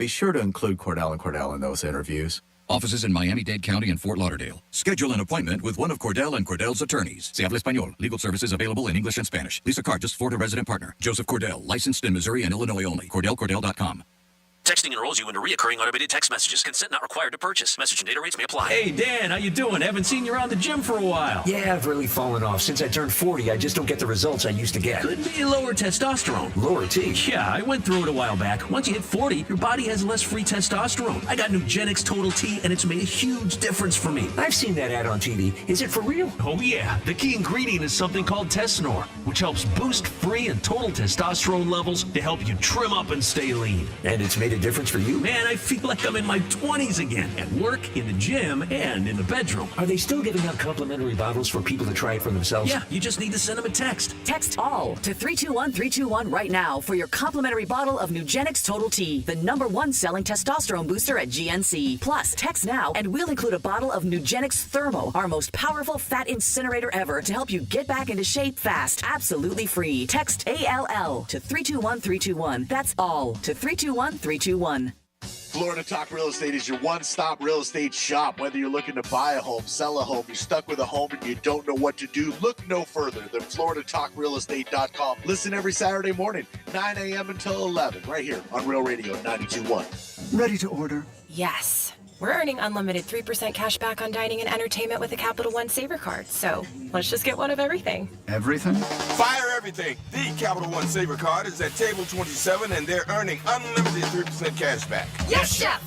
Be sure to include Cordell & Cordell in those interviews. Offices in Miami-Dade County and Fort Lauderdale. Schedule an appointment with one of Cordell & Cordell's attorneys. Se habla español. Legal services available in English and Spanish. Lisa Cartus, Florida resident partner. Joseph Cordell, licensed in Missouri and Illinois only. CordellCordell.com. Texting enrolls you into recurring automated text messages. Consent not required to purchase. Message and data rates may apply. Hey, Dan, how you doing? Haven't seen you around the gym for a while. Yeah, I've really fallen off. Since I turned 40, I just don't get the results I used to get. Could be lower testosterone. Lower T? Yeah, I went through it a while back. Once you hit 40, your body has less free testosterone. I got Nugenix Total T, and it's made a huge difference for me. I've seen that ad on TV. Is it for real? Oh, yeah. The key ingredient is something called Tesanor, which helps boost free and total testosterone levels to help you trim up and stay lean. And it's made a difference for you? Man, I feel like I'm in my 20s again, at work, in the gym, and in the bedroom. Are they still giving out complimentary bottles for people to try it for themselves? Yeah, you just need to send them a text. Text ALL to 321-321 right now for your complimentary bottle of Nugenix Total T, the #1 selling testosterone booster at GNC. Plus, text now and we'll include a bottle of Nugenix Thermo, our most powerful fat incinerator ever, to help you get back into shape fast, absolutely free. Text ALL to 321-321. That's ALL to 321-321. Florida Talk Real Estate is your one-stop real estate shop. Whether you're looking to buy a home, sell a home, you're stuck with a home and you don't know what to do, look no further than FloridaTalkRealEstate.com. Listen every Saturday morning, 9 a.m. until 11, right here on Real Radio 92.1. Ready to order? Yes. We're earning unlimited 3% cash back on dining and entertainment with a Capital One Saver card. So let's just get one of everything. Everything? Fire everything. The Capital One Saver card is at table 27 and they're earning unlimited 3% cash back. Yes, Chef!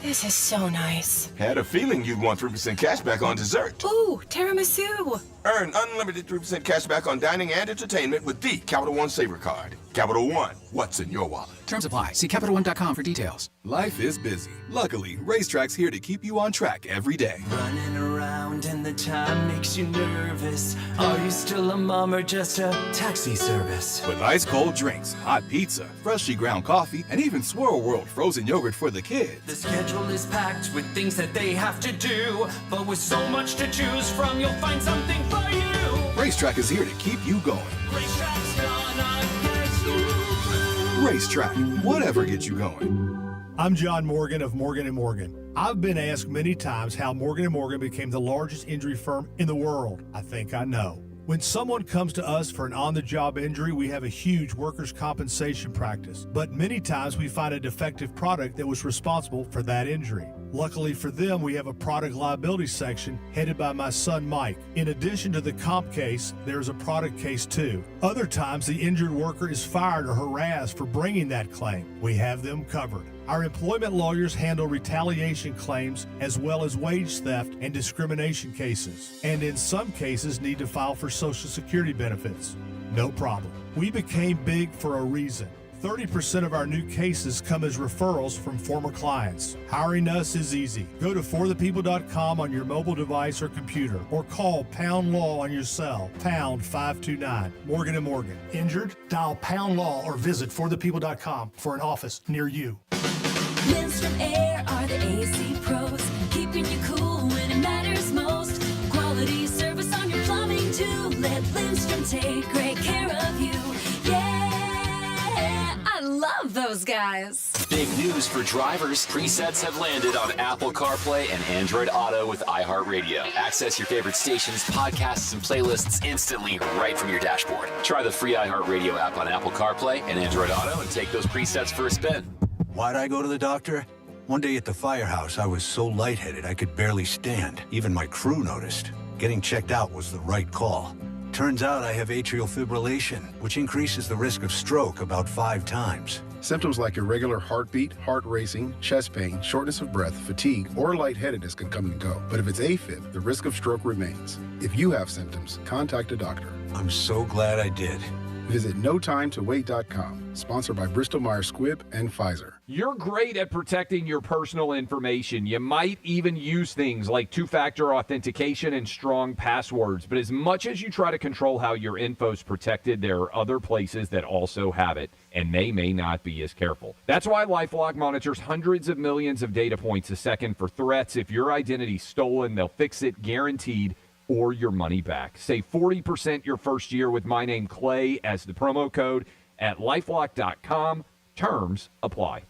This is so nice. Had a feeling you'd want 3% cash back on dessert. Ooh, tiramisu. Earn unlimited 3% cash back on dining and entertainment with the Capital One Saver card. Capital One, what's in your wallet? Terms apply. See CapitalOne.com for details. Life is busy. Luckily, Racetrack's here to keep you on track every day. Running around and the time makes you nervous. Are you still a mom or just a taxi service? With ice cold drinks, hot pizza, freshly ground coffee, and even Swirl World frozen yogurt for the kids. The schedule is packed with things that they have to do, but with so much to choose from, you'll find something for you. Racetrack is here to keep you going. Racetrack's gonna get you. Racetrack, whatever gets you going. I'm John Morgan of Morgan & Morgan. I've been asked many times how Morgan & Morgan became the largest injury firm in the world. I think I know. When someone comes to us for an on-the-job injury, we have a huge workers' compensation practice. But many times we find a defective product that was responsible for that injury. Luckily for them, we have a product liability section headed by my son Mike. In addition to the comp case, there's a product case too. Other times the injured worker is fired or harassed for bringing that claim. We have them covered. Our employment lawyers handle retaliation claims as well as wage theft and discrimination cases, and in some cases need to file for Social Security benefits. No problem. We became big for a reason. 30% of our new cases come as referrals from former clients. Hiring us is easy. Go to forthepeople.com on your mobile device or computer, or call Pound Law on your cell, pound 529. Morgan & Morgan. Injured? Dial Pound Law or visit forthepeople.com for an office near you. Lindstrom Air are the AC pros, keeping you cool when it matters most. Quality service on your plumbing too. Let Lindstrom take great care of you. Yeah, I love those guys. Big news for drivers. Presets have landed on Apple CarPlay and Android Auto with iHeartRadio. Access your favorite stations, podcasts, and playlists instantly right from your dashboard. Try the free iHeartRadio app on Apple CarPlay and Android Auto and take those presets for a spin. Why'd I go to the doctor? One day at the firehouse, I was so lightheaded I could barely stand. Even my crew noticed. Getting checked out was the right call. Turns out I have atrial fibrillation, which increases the risk of stroke about 5 times. Symptoms like irregular heartbeat, heart racing, chest pain, shortness of breath, fatigue, or lightheadedness can come and go. But if it's AFib, the risk of stroke remains. If you have symptoms, contact a doctor. I'm so glad I did. Visit NoTimeToWait.com, sponsored by Bristol-Myers Squibb and Pfizer. You're great at protecting your personal information. You might even use things like two-factor authentication and strong passwords. But as much as you try to control how your info's protected, there are other places that also have it, and they may not be as careful. That's why LifeLock monitors hundreds of millions of data points a second for threats. If your identity's stolen, they'll fix it guaranteed, or your money back. Save 40% your first year with my name Clay as the promo code at LifeLock.com. Terms apply.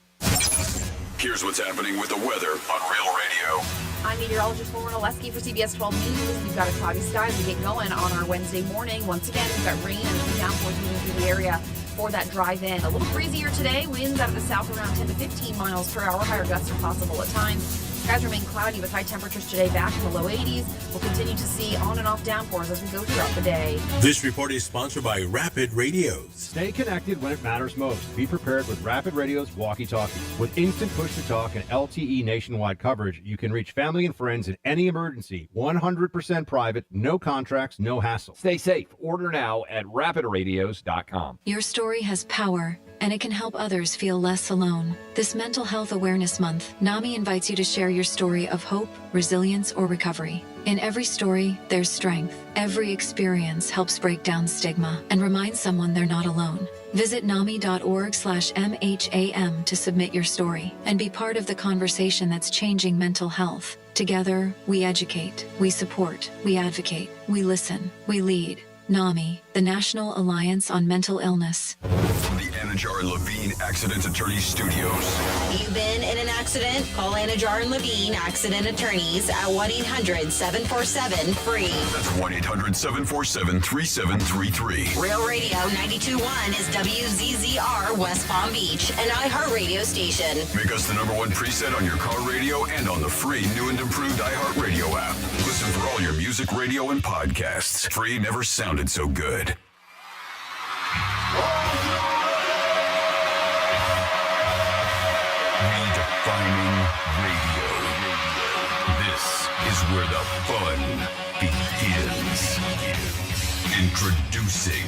Here's what's happening with the weather on Real Radio. I'm meteorologist Lauren Oleski for CBS 12 News. We've got a cloudy sky as we get going on our Wednesday morning. Once again, we've got rain and some downpours moving through the area for that drive-in. A little breezier today. Winds out of the south around 10 to 15 miles per hour. Higher gusts are possible at times. Skies remain cloudy with high temperatures today back in the low 80s. We'll continue to see on and off downpours as we go throughout the day. This report is sponsored by Rapid Radios. Stay connected when it matters most. Be prepared with Rapid Radio's walkie-talkie. With instant push-to-talk and LTE nationwide coverage, you can reach family and friends in any emergency. 100% private, no contracts, no hassle. Stay safe. Order now at rapidradios.com. Your story has power, and it can help others feel less alone. This Mental Health Awareness Month, NAMI invites you to share your story of hope, resilience, or recovery. In every story, there's strength. Every experience helps break down stigma and remind someone they're not alone. Visit NAMI.org/MHAM to submit your story and be part of the conversation that's changing mental health. Together, we educate, we support, we advocate, we listen, we lead. NAMI, the National Alliance on Mental Illness. From the Anajar and Levine Accident Attorneys Studios. You've been in an accident? Call Anajar and Levine Accident Attorneys at 1-800-747-FREE. That's 1-800-747-3733. Real Radio 92.1 is WZZR West Palm Beach, an iHeartRadio station. Make us the #1 preset on your car radio and on the free new and improved iHeartRadio app. Listen for all your music, radio, and podcasts. Free never sounded so good. Redefining radio. This is where the fun begins. Introducing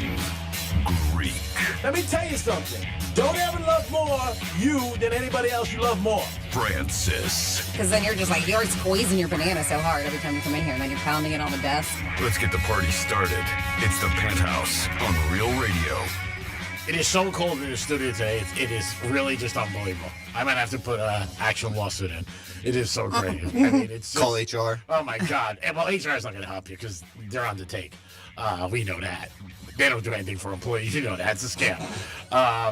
Greek. Let me tell you something. Don't ever love more you than anybody else you love more. Francis. Because then you're just like, you're squeezing your banana so hard every time you come in here, and then you're pounding it on the desk. Let's get the party started. It's the Penthouse on Real Radio. It is so cold in the studio today. It is really just unbelievable. I might have to put an actual lawsuit in. It is so crazy. I mean, it's just, call HR. Oh my God. Well, HR is not going to help you because they're on the take. We know that. They don't do anything for employees. You know that. It's a scam.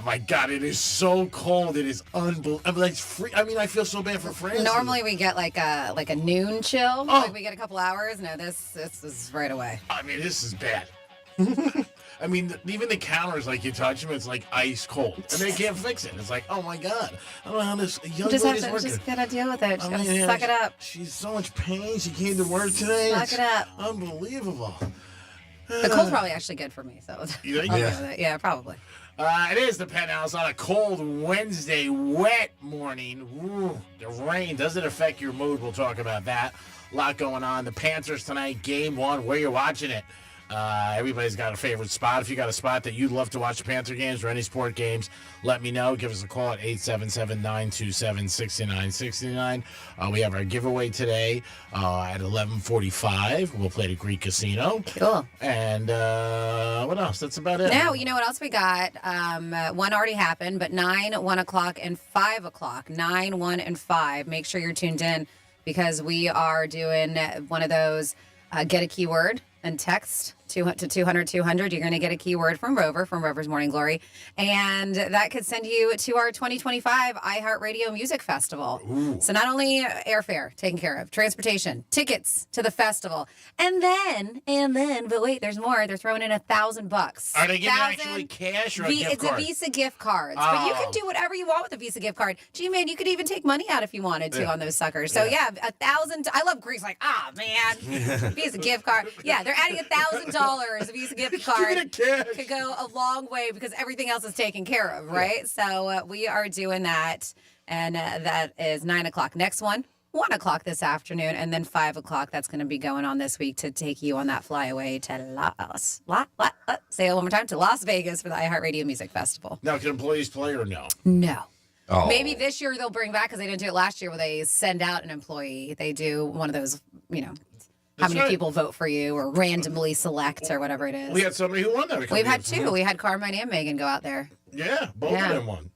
My God, it is so cold. It is unbelievable. I mean, it's free. I mean, I feel so bad for France. Normally we get like a noon chill. Like we get a couple hours. No, this is right away. I mean, this is bad. I mean, even the counters, like you touch them, it's like ice cold, and they can't fix it. It's like, oh my God, I don't know how this young lady's working. Just gotta deal with it. Just gotta suck it up. She's so much pain. She came to work today. Suck it up. Unbelievable. The cold's probably actually good for me, so you think? Yeah, probably. It is the Penthouse on a cold Wednesday, wet morning. Ooh, the rain, does it affect your mood? We'll talk about that. A lot going on. The Panthers tonight, game 1. Where you're watching it. Everybody's got a favorite spot. If you got a spot that you'd love to watch the Panther games or any sport games, let me know. Give us a call at 877-927-6969. We have our giveaway today at 11:45. We'll play the Greek Casino. Cool. And what else? That's about it. Now, you know what else we got? One already happened, but 9, 1 o'clock, and 5 o'clock. 9, 1, and 5. Make sure you're tuned in because we are doing one of those get a keyword and text to 200-200. You're going to get a keyword from Rover, from Rover's Morning Glory. And that could send you to our 2025 iHeartRadio Music Festival. Ooh. So not only airfare taken care of, transportation, tickets to the festival. And then, but wait, there's more. They're throwing in $1,000. Are they giving actually cash or a gift card? It's a Visa gift cards. But you can do whatever you want with a Visa gift card. Gee, man, you could even take money out if you wanted to on those suckers. So yeah, $1,000. I love Greece. Like, man, Visa gift card. Yeah, they're adding $1,000. A Visa gift card could go a long way because everything else is taken care of, right? So we are doing that, and that is 9 o'clock. Next one, 1 o'clock this afternoon, and then 5 o'clock. That's going to be going on this week to take you on that flyaway to say it one more time, to Las Vegas for the iHeartRadio Music Festival. Now, can employees play or no? No. Oh. Maybe this year they'll bring back, because they didn't do it last year, where they send out an employee. They do one of those, how many people vote for you, or randomly select, or whatever it is. We had somebody who won that. We've had 2. We had Carmine and Megan go out there. Yeah, both of them won.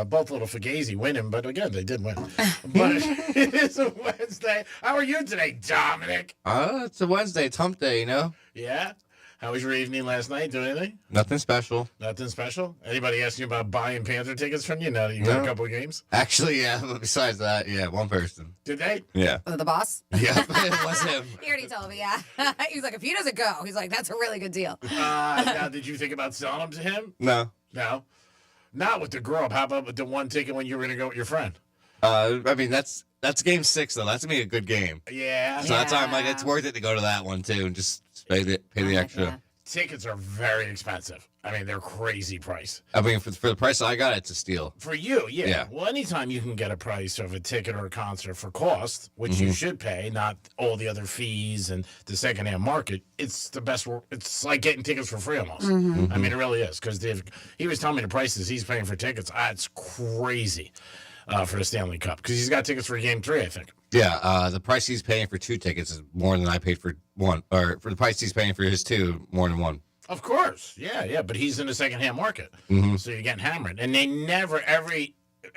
Both little Fugazi winning, but again, they did win. But it is a Wednesday. How are you today, Dominic? It's a Wednesday. It's hump day, Yeah? How was your evening last night? Do anything? Nothing special. Nothing special? Anybody asking you about buying Panther tickets from you now that you got a couple of games? Actually, yeah. But besides that, yeah, one person. Did they? Yeah. Was it the boss? Yeah, it was him. He already told me, yeah. He's like, if he doesn't go, he's like, that's a really good deal. Now, did you think about selling them to him? No. No. Not with the girl. How about with the one ticket when you were going to go with your friend? I mean, that's game 6, though. That's going to be a good game. Yeah. So that's why I'm like, it's worth it to go to that one, too, and just pay the extra. Yeah. Tickets are very expensive. I mean, they're crazy price. I mean, for the price I got, it's a steal. For you, yeah. Yeah. Well, anytime you can get a price of a ticket or a concert for cost, which you should pay, not all the other fees and the secondhand market, it's the best. It's like getting tickets for free almost. I mean, it really is. Because he was telling me the prices he's paying for tickets. It's crazy for the Stanley Cup. Because he's got tickets for Game 3, I think. Yeah, the price he's paying for 2 tickets is more than I paid for one. Or for the price he's paying for his 2, more than one. Of course. Yeah. But he's in the secondhand market. So you're getting hammered. And they never,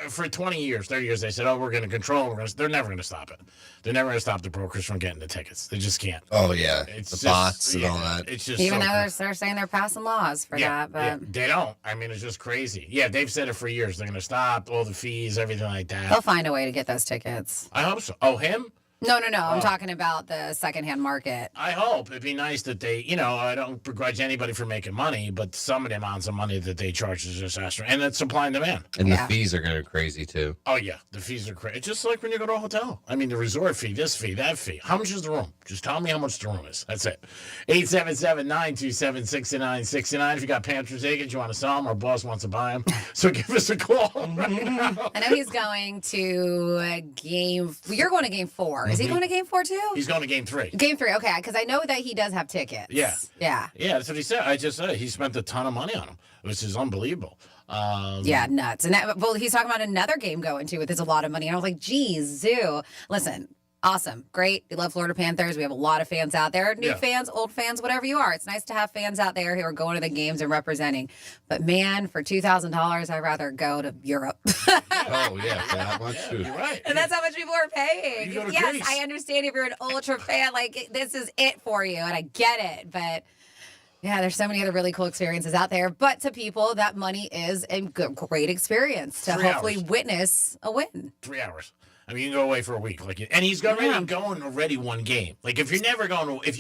for 20 years, 30 years, they said, oh, we're going to control. They're never going to stop it. They're never going to stop the brokers from getting the tickets. They just can't. Oh, yeah. It's the just, bots and all that. It's just Even so though they're saying they're passing laws for that. But they don't. I mean, it's just crazy. Yeah, they've said it for years. They're going to stop all the fees, everything like that. they'll find a way to get those tickets. I hope so. Oh, him? No. I'm talking about the secondhand market. I hope. It'd be nice that they, I don't begrudge anybody for making money, but some of the amounts of money that they charge is just astronomical. And it's supply and demand. And the fees are going crazy, too. Oh, yeah. The fees are crazy. It's just like when you go to a hotel. I mean, the resort fee, this fee, that fee. How much is the room? Just tell me how much the room is. That's it. 877-927-6969. If you got Panther tickets, you want to sell them, our boss wants to buy them. So give us a call. I know he's going to you're going to game 4. Is he going to game 4 too? He's going to game 3. Game 3, okay, because I know that he does have tickets. Yeah. Yeah, that's what he said. I just said it. He spent a ton of money on them, which is unbelievable. Yeah, nuts. And he's talking about another game going to with a lot of money. And I was like, geez, Zoo. Listen, awesome. Great. We love Florida Panthers. We have a lot of fans out there. New fans, old fans, whatever you are. It's nice to have fans out there who are going to the games and representing. But man, for $2,000, I'd rather go to Europe. Oh, yeah, for that much too. You're right. And that's how much people are paying. You go to Yes, Greece. I understand if you're an ultra fan, like this is it for you, and I get it. But yeah, there's so many other really cool experiences out there. But to people, that money is a great experience to 3 hopefully hours. witness a win. 3 hours. I mean, you can go away for a week. And he's already going one game. Like, if you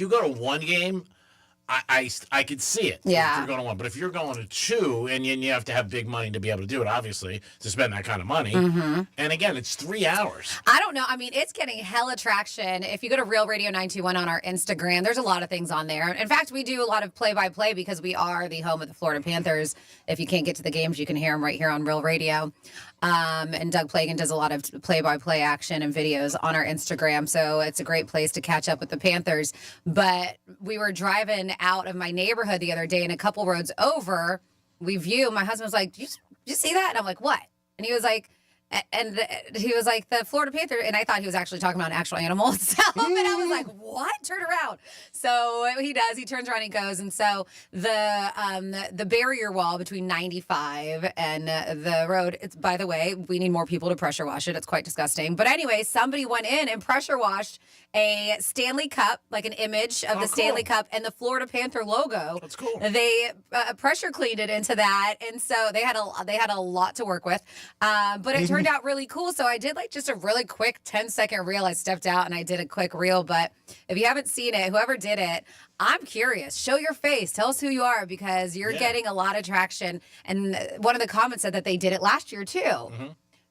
go to one game, I could see it. Yeah. If you're going to one. But if you're going to 2, and you have to have big money to be able to do it, obviously, to spend that kind of money. And again, it's 3 hours. I don't know. I mean, it's getting hella traction. If you go to Real Radio 921 on our Instagram, there's a lot of things on there. In fact, we do a lot of play-by-play because we are the home of the Florida Panthers. If you can't get to the games, you can hear them right here on Real Radio. And Doug Plagan does a lot of play-by-play action and videos on our Instagram, so it's a great place to catch up with the Panthers. But we were driving out of my neighborhood the other day, and a couple roads over, my husband was like, did you see that? And I'm like, what? And he was like, the Florida Panther, and I thought he was actually talking about an actual animal itself, and I was like, what? Turn around. So he does. He turns around, he goes, and so the barrier wall between 95 and the road. It's, by the way, we need more people to pressure wash it. It's quite disgusting. But anyway, somebody went in and pressure washed a Stanley Cup, like an image of the Stanley Cup and the Florida Panther logo. That's cool. They pressure cleaned it into that, and so they had a lot to work with. But it turned out really cool. So I did just a really quick 10-second reel. I stepped out and I did a quick reel. But if you haven't seen it, whoever did it, I'm curious. Show your face. Tell us who you are, because you're getting a lot of traction. And one of the comments said that they did it last year too.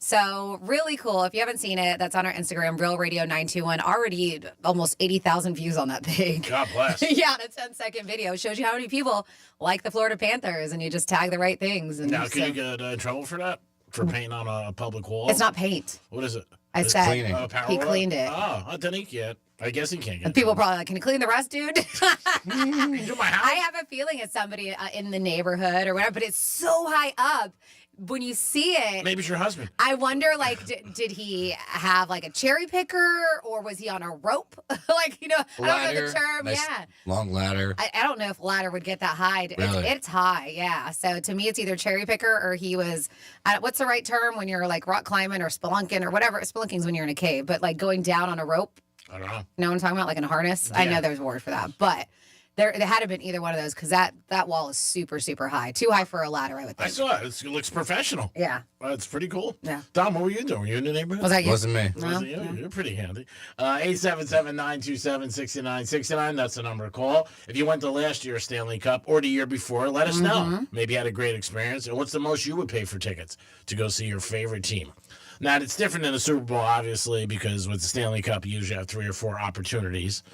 So really cool. If you haven't seen it, that's on our Instagram, Real Radio 921. Already almost 80,000 views on that thing. God bless. Yeah, on a 10-second video. It shows you how many people like the Florida Panthers, and you just tag the right things. And Now, can you get in trouble for that? For painting on a public wall? It's not paint. What is it? I It's said cleaning. he cleaned it. Oh, I didn't yet. I guess he can't get And people probably like, can you clean the rest, dude? into my house. I have a feeling it's somebody in the neighborhood or whatever, but it's so high up. When you see it, Maybe it's your husband. I wonder, did he have a cherry picker, or was he on a rope? I don't know the term. Nice Yeah. long ladder. I don't know if ladder would get that high. Really? It's high, yeah. So to me, it's either cherry picker or he was, what's the right term when you're rock climbing or spelunking or whatever? Spelunking's when you're in a cave, but going down on a rope. I don't know. You know what I'm talking about? Like in a harness? I know there's a word for that, but There had to have been either one of those because that wall is super, super high. Too high for a ladder, I would think. I saw it. It looks professional. Yeah. It's pretty cool. Yeah. Dom, what were you doing? Were you in the neighborhood? Was that you? Wasn't me. No. Wasn't you? You're pretty handy. 877-927-6969. That's the number to call. If you went to last year's Stanley Cup or the year before, let us know. Maybe you had a great experience. And what's the most you would pay for tickets to go see your favorite team? Now, it's different than the Super Bowl, obviously, because with the Stanley Cup, you usually have 3 or 4 opportunities.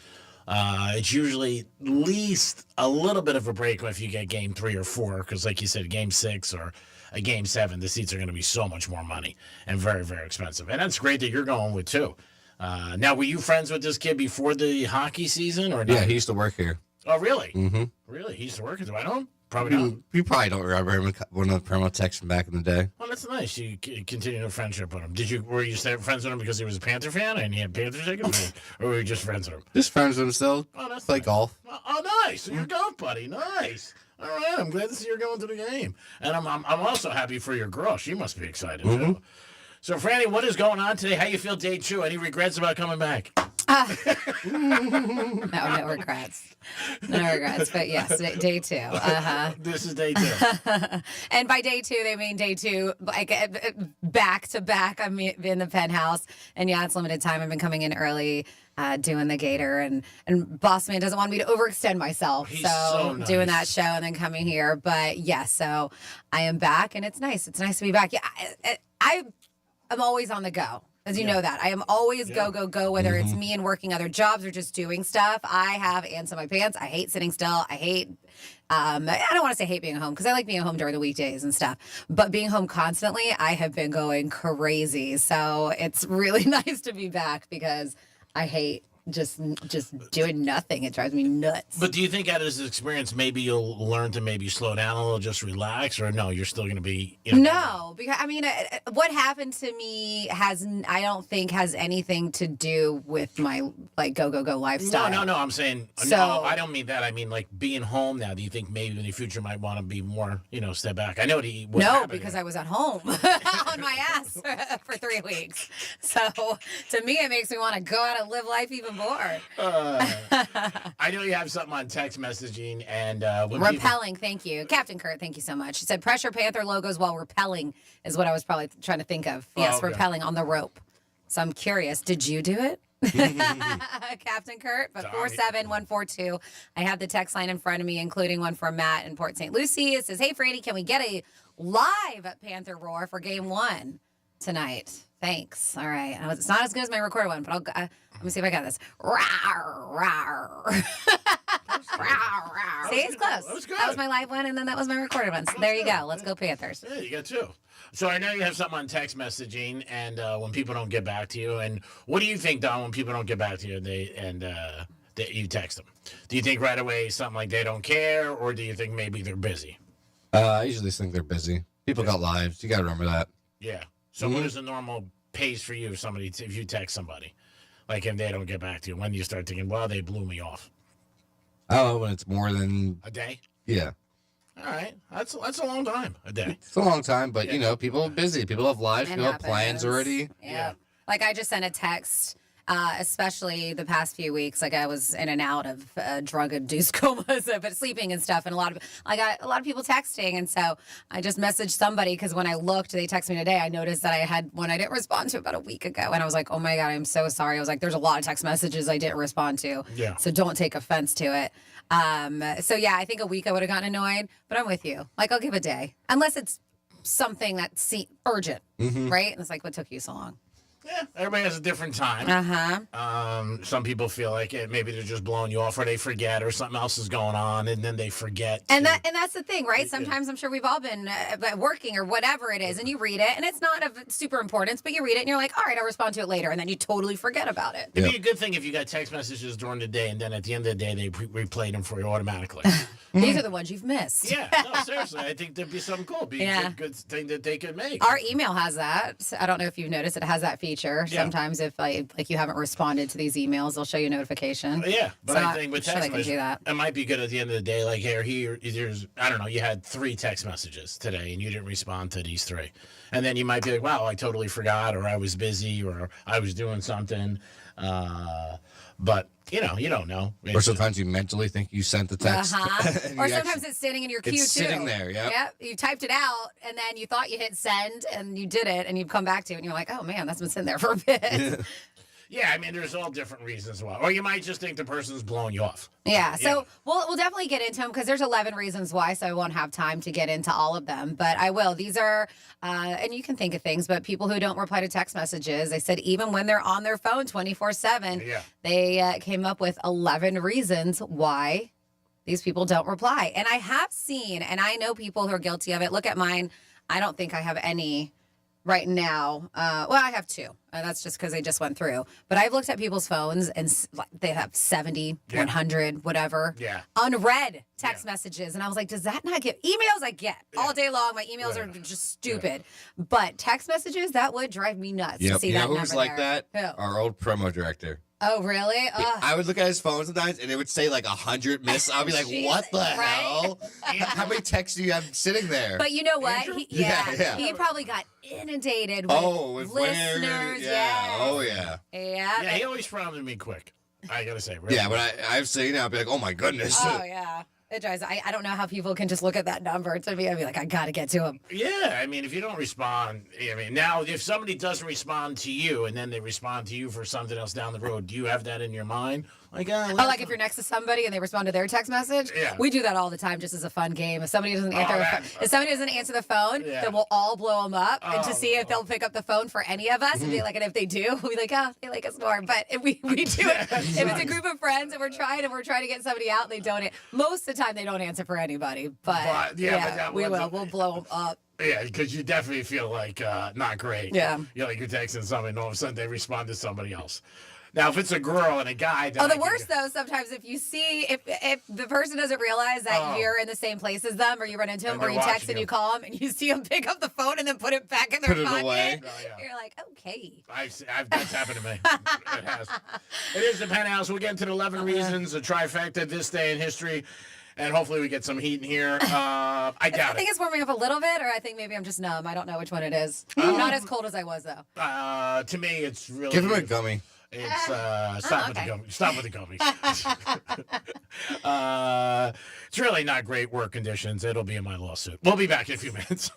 It's usually at least a little bit of a break if you get game 3 or 4, because like you said, game 6 or a game 7, the seats are going to be so much more money and very, very expensive. And that's great that you're going with too. Now, were you friends with this kid before the hockey season or not? Yeah, he used to work here. Oh, really? Mm-hmm. Really? He used to work here. Do I know him? Probably not. You probably don't remember him. One of the promo texts from back in the day. Well, that's nice. You continued a friendship with him. Were you friends with him because he was a Panther fan and he had Panther tickets, or were you just friends with him? Just friends with him still. Oh, that's Play nice. golf. Oh, nice. So you're a golf buddy. Nice. All right. I'm glad to see you're going to the game, and I'm also happy for your girl. She must be excited too. So, Franny, what is going on today? How you feel day 2? Any regrets about coming back? No regrets. No regrets. But yes, day 2. This is day 2. And by day 2, they mean day 2, like back to back. I'm in the Penthouse. And yeah, it's limited time. I've been coming in early, doing the Gator. And Boss Man doesn't want me to overextend myself. He's so nice. Doing that show and then coming here. But yes, so I am back and it's nice. It's nice to be back. Yeah, I'm always on the go. As you know that. I am always go, whether it's me and working other jobs or just doing stuff. I have ants in my pants. I hate sitting still. I hate, I don't want to say hate being home because I like being home during the weekdays and stuff. But being home constantly, I have been going crazy. So it's really nice to be back because I hate just doing nothing. It drives me nuts. But do you think out of this experience, maybe you'll learn to maybe slow down a little, just relax, or no, you're still going to be? No, because I mean, what happened to me I don't think has anything to do with my like go lifestyle. No. I'm saying no. I don't mean that. I mean like being home now. Do you think maybe in the future might want to be more, step back? I know because I was at home on my ass for 3 weeks. So to me, it makes me want to go out and live life even more. I know you have something on text messaging and repelling. Thank you, Captain Kurt. Thank you so much. He said pressure Panther logos while repelling is what I was probably trying to think of. Yes, okay. Repelling on the rope. So I'm curious. Did you do it? Captain Kurt, but 47142. I have the text line in front of me, including one from Matt in Port St. Lucie. It says, "Hey, Franny, can we get a live Panther roar for Game 1 tonight? Thanks." All right. It's not as good as my recorded one, but let me see if I got this. Rawr, rawr. See, it's close. That was good. That was my live one, and then that was my recorded one. So there you go. Let's go Panthers. Yeah, you got 2. So I know you have something on text messaging, and when people don't get back to you, and what do you think, Don, when people don't get back to you, that you text them? Do you think right away something like they don't care, or do you think maybe they're busy? I usually think they're busy. People got lives. You got to remember that. Yeah. So what is the normal pace for you if you text somebody? Like if they don't get back to you, when do you start thinking, well, they blew me off? Oh, when it's more than a day? Yeah. All right. That's a long time, a day. It's a long time, but people are busy. People have lives. People have plans already. Yeah. Like I just sent a text, especially the past few weeks. Like I was in and out of drug-induced comas, but sleeping and stuff, and I got a lot of people texting, and so I just messaged somebody because when I looked, they texted me today. I noticed that I had one I didn't respond to about a week ago, and I was like, "Oh my god, I'm so sorry." I was like, "There's a lot of text messages I didn't respond to, so don't take offense to it." So yeah, I think a week I would have gotten annoyed, but I'm with you. Like I'll give a day, unless it's something that's urgent, right? And it's like, what took you so long? Yeah, everybody has a different time. Some people feel like maybe they're just blowing you off, or they forget, or something else is going on, and then they forget. And that's the thing, right? Sometimes I'm sure we've all been working or whatever it is, and you read it, and it's not of super importance, but you read it, and you're like, all right, I'll respond to it later, and then you totally forget about it. It'd be a good thing if you got text messages during the day, and then at the end of the day, they replayed them for you automatically. These are the ones you've missed. Yeah, no, seriously, I think there'd be something cool. Be a good thing that they could make. Our email has that. I don't know if you've noticed, it has that feature. Yeah. Sometimes if like you haven't responded to these emails, they'll show you a notification. Yeah, but I think with text messages, it might be good at the end of the day. Like here's I don't know, you had 3 text messages today, and you didn't respond to these 3, and then you might be like, wow, I totally forgot, or I was busy, or I was doing something. But you don't know. Or sometimes you mentally think you sent the text. Uh-huh. Or sometimes it's sitting in your queue, it's too. sitting there, yeah. Yep. You typed it out, and then you thought you hit send, and you did it, and you come back to it, and you're like, oh, man, that's been sitting there for a bit. Yeah, I mean, there's all different reasons why. Or you might just think the person's blowing you off. Yeah, so we'll definitely get into them because there's 11 reasons why, so I won't have time to get into all of them, but I will. These are, and you can think of things, but people who don't reply to text messages, they said even when they're on their phone 24/7, they came up with 11 reasons why these people don't reply. And I have seen, and I know people who are guilty of it. Look at mine. I don't think I have any right now. Well, I have 2. That's just because they just went through. But I've looked at people's phones, and they have 70, 100, whatever, unread text messages. And I was like, does that not get emails? I get all day long. My emails are just stupid. But text messages, that would drive me nuts to see that number. You know who's like there. that? Our old promo director. Oh, really? I would look at his phone sometimes, and it would say like 100 missed. I'll be like, what the hell? How many texts do you have sitting there? But you know what? He probably got inundated with listeners. Oh, yeah. Yeah, he always frowns at me quick. I got to say. Really. Yeah, but I've seen it. I'll be like, oh, my goodness. Oh, yeah. It drives. I don't know how people can just look at that number. To me, I'd be like, I got to get to him. Yeah, I mean, if you don't respond, I mean, now if somebody doesn't respond to you and then they respond to you for something else down the road, do you have that in your mind? Like, like if you're next to somebody and they respond to their text message, we do that all the time, just as a fun game. If somebody doesn't answer the phone, then we'll all blow them up and to see if they'll pick up the phone for any of us. And be like, and if they do, we'll be like, oh, they like us more. But if we do it, if it's a group of friends and we're trying to get somebody out, and they don't. Most of the time, they don't answer for anybody. But we will. We'll blow them up. Yeah, because you definitely feel like not great. Yeah. You're like you're texting somebody, and all of a sudden they respond to somebody else. Now, if it's a girl and a guy, then the worst though, sometimes if you see if the person doesn't realize that you're in the same place as them, or you run into them, or you text and you call them, and you see them pick up the phone and then put it back in their pocket, you're like, okay. That's happened to me. It has. It is the Penthouse. We'll get into the 11 reasons, a trifecta this day in history. And hopefully we get some heat in here. I doubt it. I think it's warming up a little bit, or I think maybe I'm just numb. I don't know which one it is. I'm not as cold as I was, though. To me, it's really... Give him a gummy. It's stop with the gummies. Stop with the gummies. It's really not great work conditions. It'll be in my lawsuit. We'll be back in a few minutes.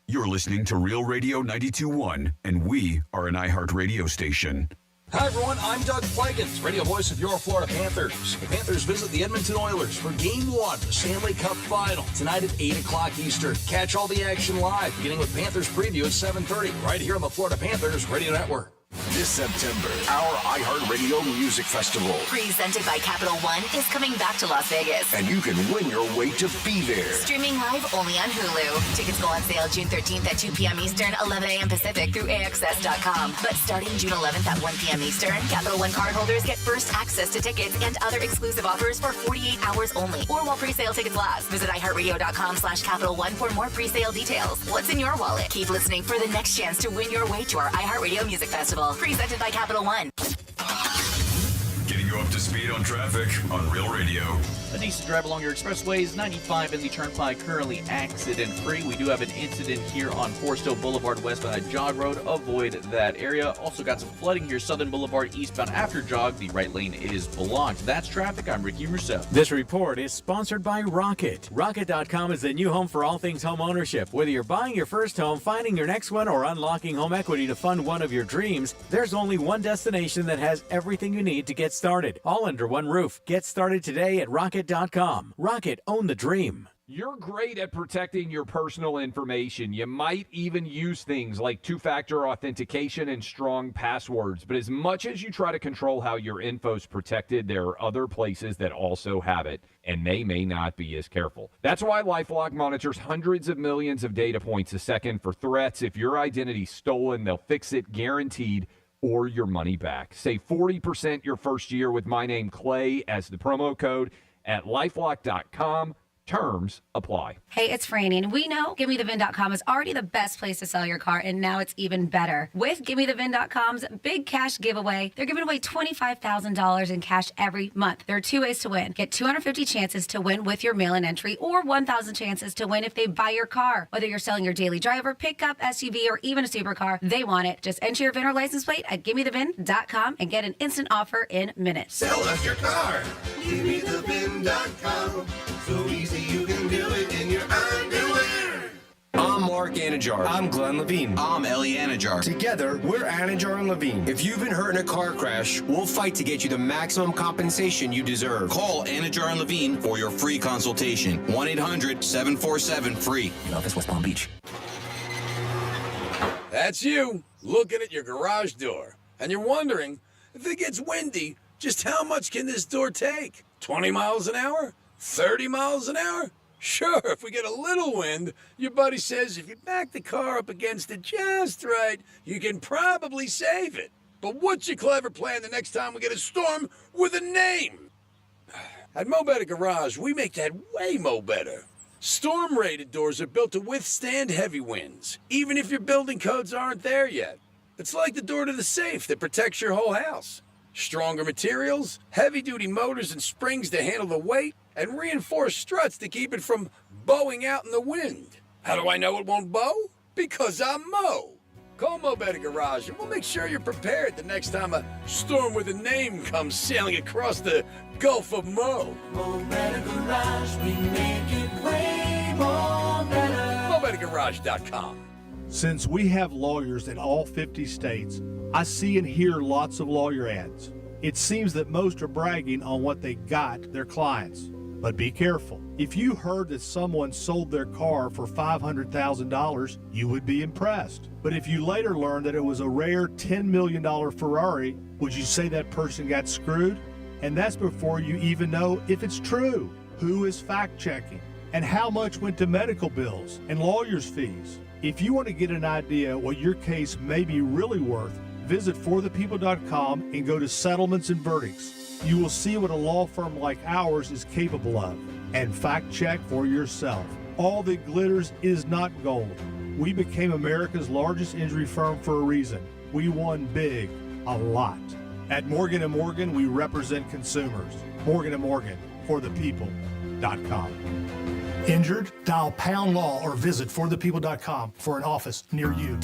You're listening to Real Radio 92.1, and we are an iHeart radio station. Hi, everyone. I'm Doug Flagans, radio voice of your Florida Panthers. The Panthers visit the Edmonton Oilers for Game 1 of the Stanley Cup Final tonight at 8 o'clock Eastern. Catch all the action live, beginning with Panthers preview at 7:30, right here on the Florida Panthers Radio Network. This September, our iHeartRadio Music Festival. Presented by Capital One is coming back to Las Vegas. And you can win your way to be there. Streaming live only on Hulu. Tickets go on sale June 13th at 2 p.m. Eastern, 11 a.m. Pacific through AXS.com. But starting June 11th at 1 p.m. Eastern, Capital One cardholders get first access to tickets and other exclusive offers for 48 hours only, or while pre-sale tickets last. Visit iHeartRadio.com/Capital One for more pre-sale details. What's in your wallet? Keep listening for the next chance to win your way to our iHeartRadio Music Festival. Presented by Capital One. Getting you up to speed on traffic on Real Radio. A decent drive along your expressways. 95 in the Turnpike, currently accident-free. We do have an incident here on Forest Hill Boulevard, westbound Jog Road. Avoid that area. Also got some flooding here, Southern Boulevard, eastbound after Jog. The right lane is blocked. That's traffic. I'm Ricky Rousseau. This report is sponsored by Rocket. Rocket.com is the new home for all things home ownership. Whether you're buying your first home, finding your next one, or unlocking home equity to fund one of your dreams, there's only one destination that has everything you need to get started. All under one roof. Get started today at Rocket.com. Rocket, own the dream. You're great at protecting your personal information. You might even use things like two-factor authentication and strong passwords. But as much as you try to control how your info's protected, there are other places that also have it, and they may not be as careful. That's why LifeLock monitors hundreds of millions of data points a second for threats. If your identity's stolen, they'll fix it guaranteed, or your money back. Save 40% your first year with my name, Clay, as the promo code at LifeLock.com. Terms apply. Hey, it's Franny, and we know GimmeTheVin.com is already the best place to sell your car, and now it's even better. With GimmeTheVin.com's big cash giveaway, they're giving away $25,000 in cash every month. There are 2 ways to win. Get 250 chances to win with your mail-in entry, or 1,000 chances to win if they buy your car. Whether you're selling your daily driver, pickup, SUV, or even a supercar, they want it. Just enter your VIN or license plate at GimmeTheVin.com and get an instant offer in minutes. Sell us your car. GimmeTheVin.com. So easy you can do it in your underwear. I'm Mark Anajar. I'm Glenn Levine. I'm Ellie Anajar. Together, we're Anajar and Levine. If you've been hurt in a car crash, we'll fight to get you the maximum compensation you deserve. Call Anajar and Levine for your free consultation. 1-800-747-FREE. In office, West Palm Beach. That's you, looking at your garage door. And you're wondering, if it gets windy, just how much can this door take? 20 miles an hour? 30 miles an hour? Sure, if we get a little wind, your buddy says if you back the car up against it just right, you can probably save it. But what's your clever plan the next time we get a storm with a name? At Mo Better Garage, we make that way mo better. Storm-rated doors are built to withstand heavy winds, even if your building codes aren't there yet. It's like the door to the safe that protects your whole house. Stronger materials, heavy-duty motors and springs to handle the weight, and reinforced struts to keep it from bowing out in the wind. How do I know it won't bow? Because I'm Mo. Call Mo Better Garage and we'll make sure you're prepared the next time a storm with a name comes sailing across the Gulf of Mo. Mo Better Garage, we make it way more better. MoBetterGarage.com. Since we have lawyers in all 50 states, I see and hear lots of lawyer ads. It seems that most are bragging on what they got their clients. But be careful. If you heard that someone sold their car for $500,000, you would be impressed. But if you later learned that it was a rare $10 million Ferrari, would you say that person got screwed? And that's before you even know if it's true. Who is fact-checking? And how much went to medical bills and lawyers' fees? If you want to get an idea what your case may be really worth, visit forthepeople.com and go to settlements and verdicts. You will see what a law firm like ours is capable of. And fact check for yourself. All that glitters is not gold. We became America's largest injury firm for a reason. We won big, a lot. At Morgan & Morgan, we represent consumers. Morgan & Morgan, forthepeople.com. Injured? Dial pound law or visit forthepeople.com for an office near you.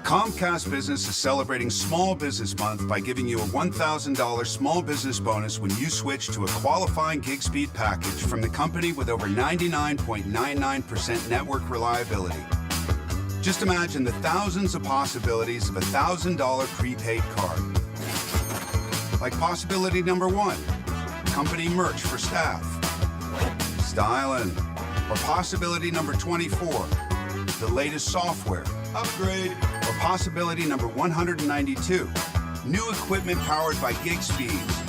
Comcast Business is celebrating Small Business Month by giving you a $1,000 small business bonus when you switch to a qualifying gig speed package from the company with over 99.99% network reliability. Just imagine the thousands of possibilities of a $1,000 prepaid card. Like possibility number 1, company merch for staff. Styling. Or possibility number 24, the latest software. Upgrade. Or possibility number 192, new equipment powered by gig speeds.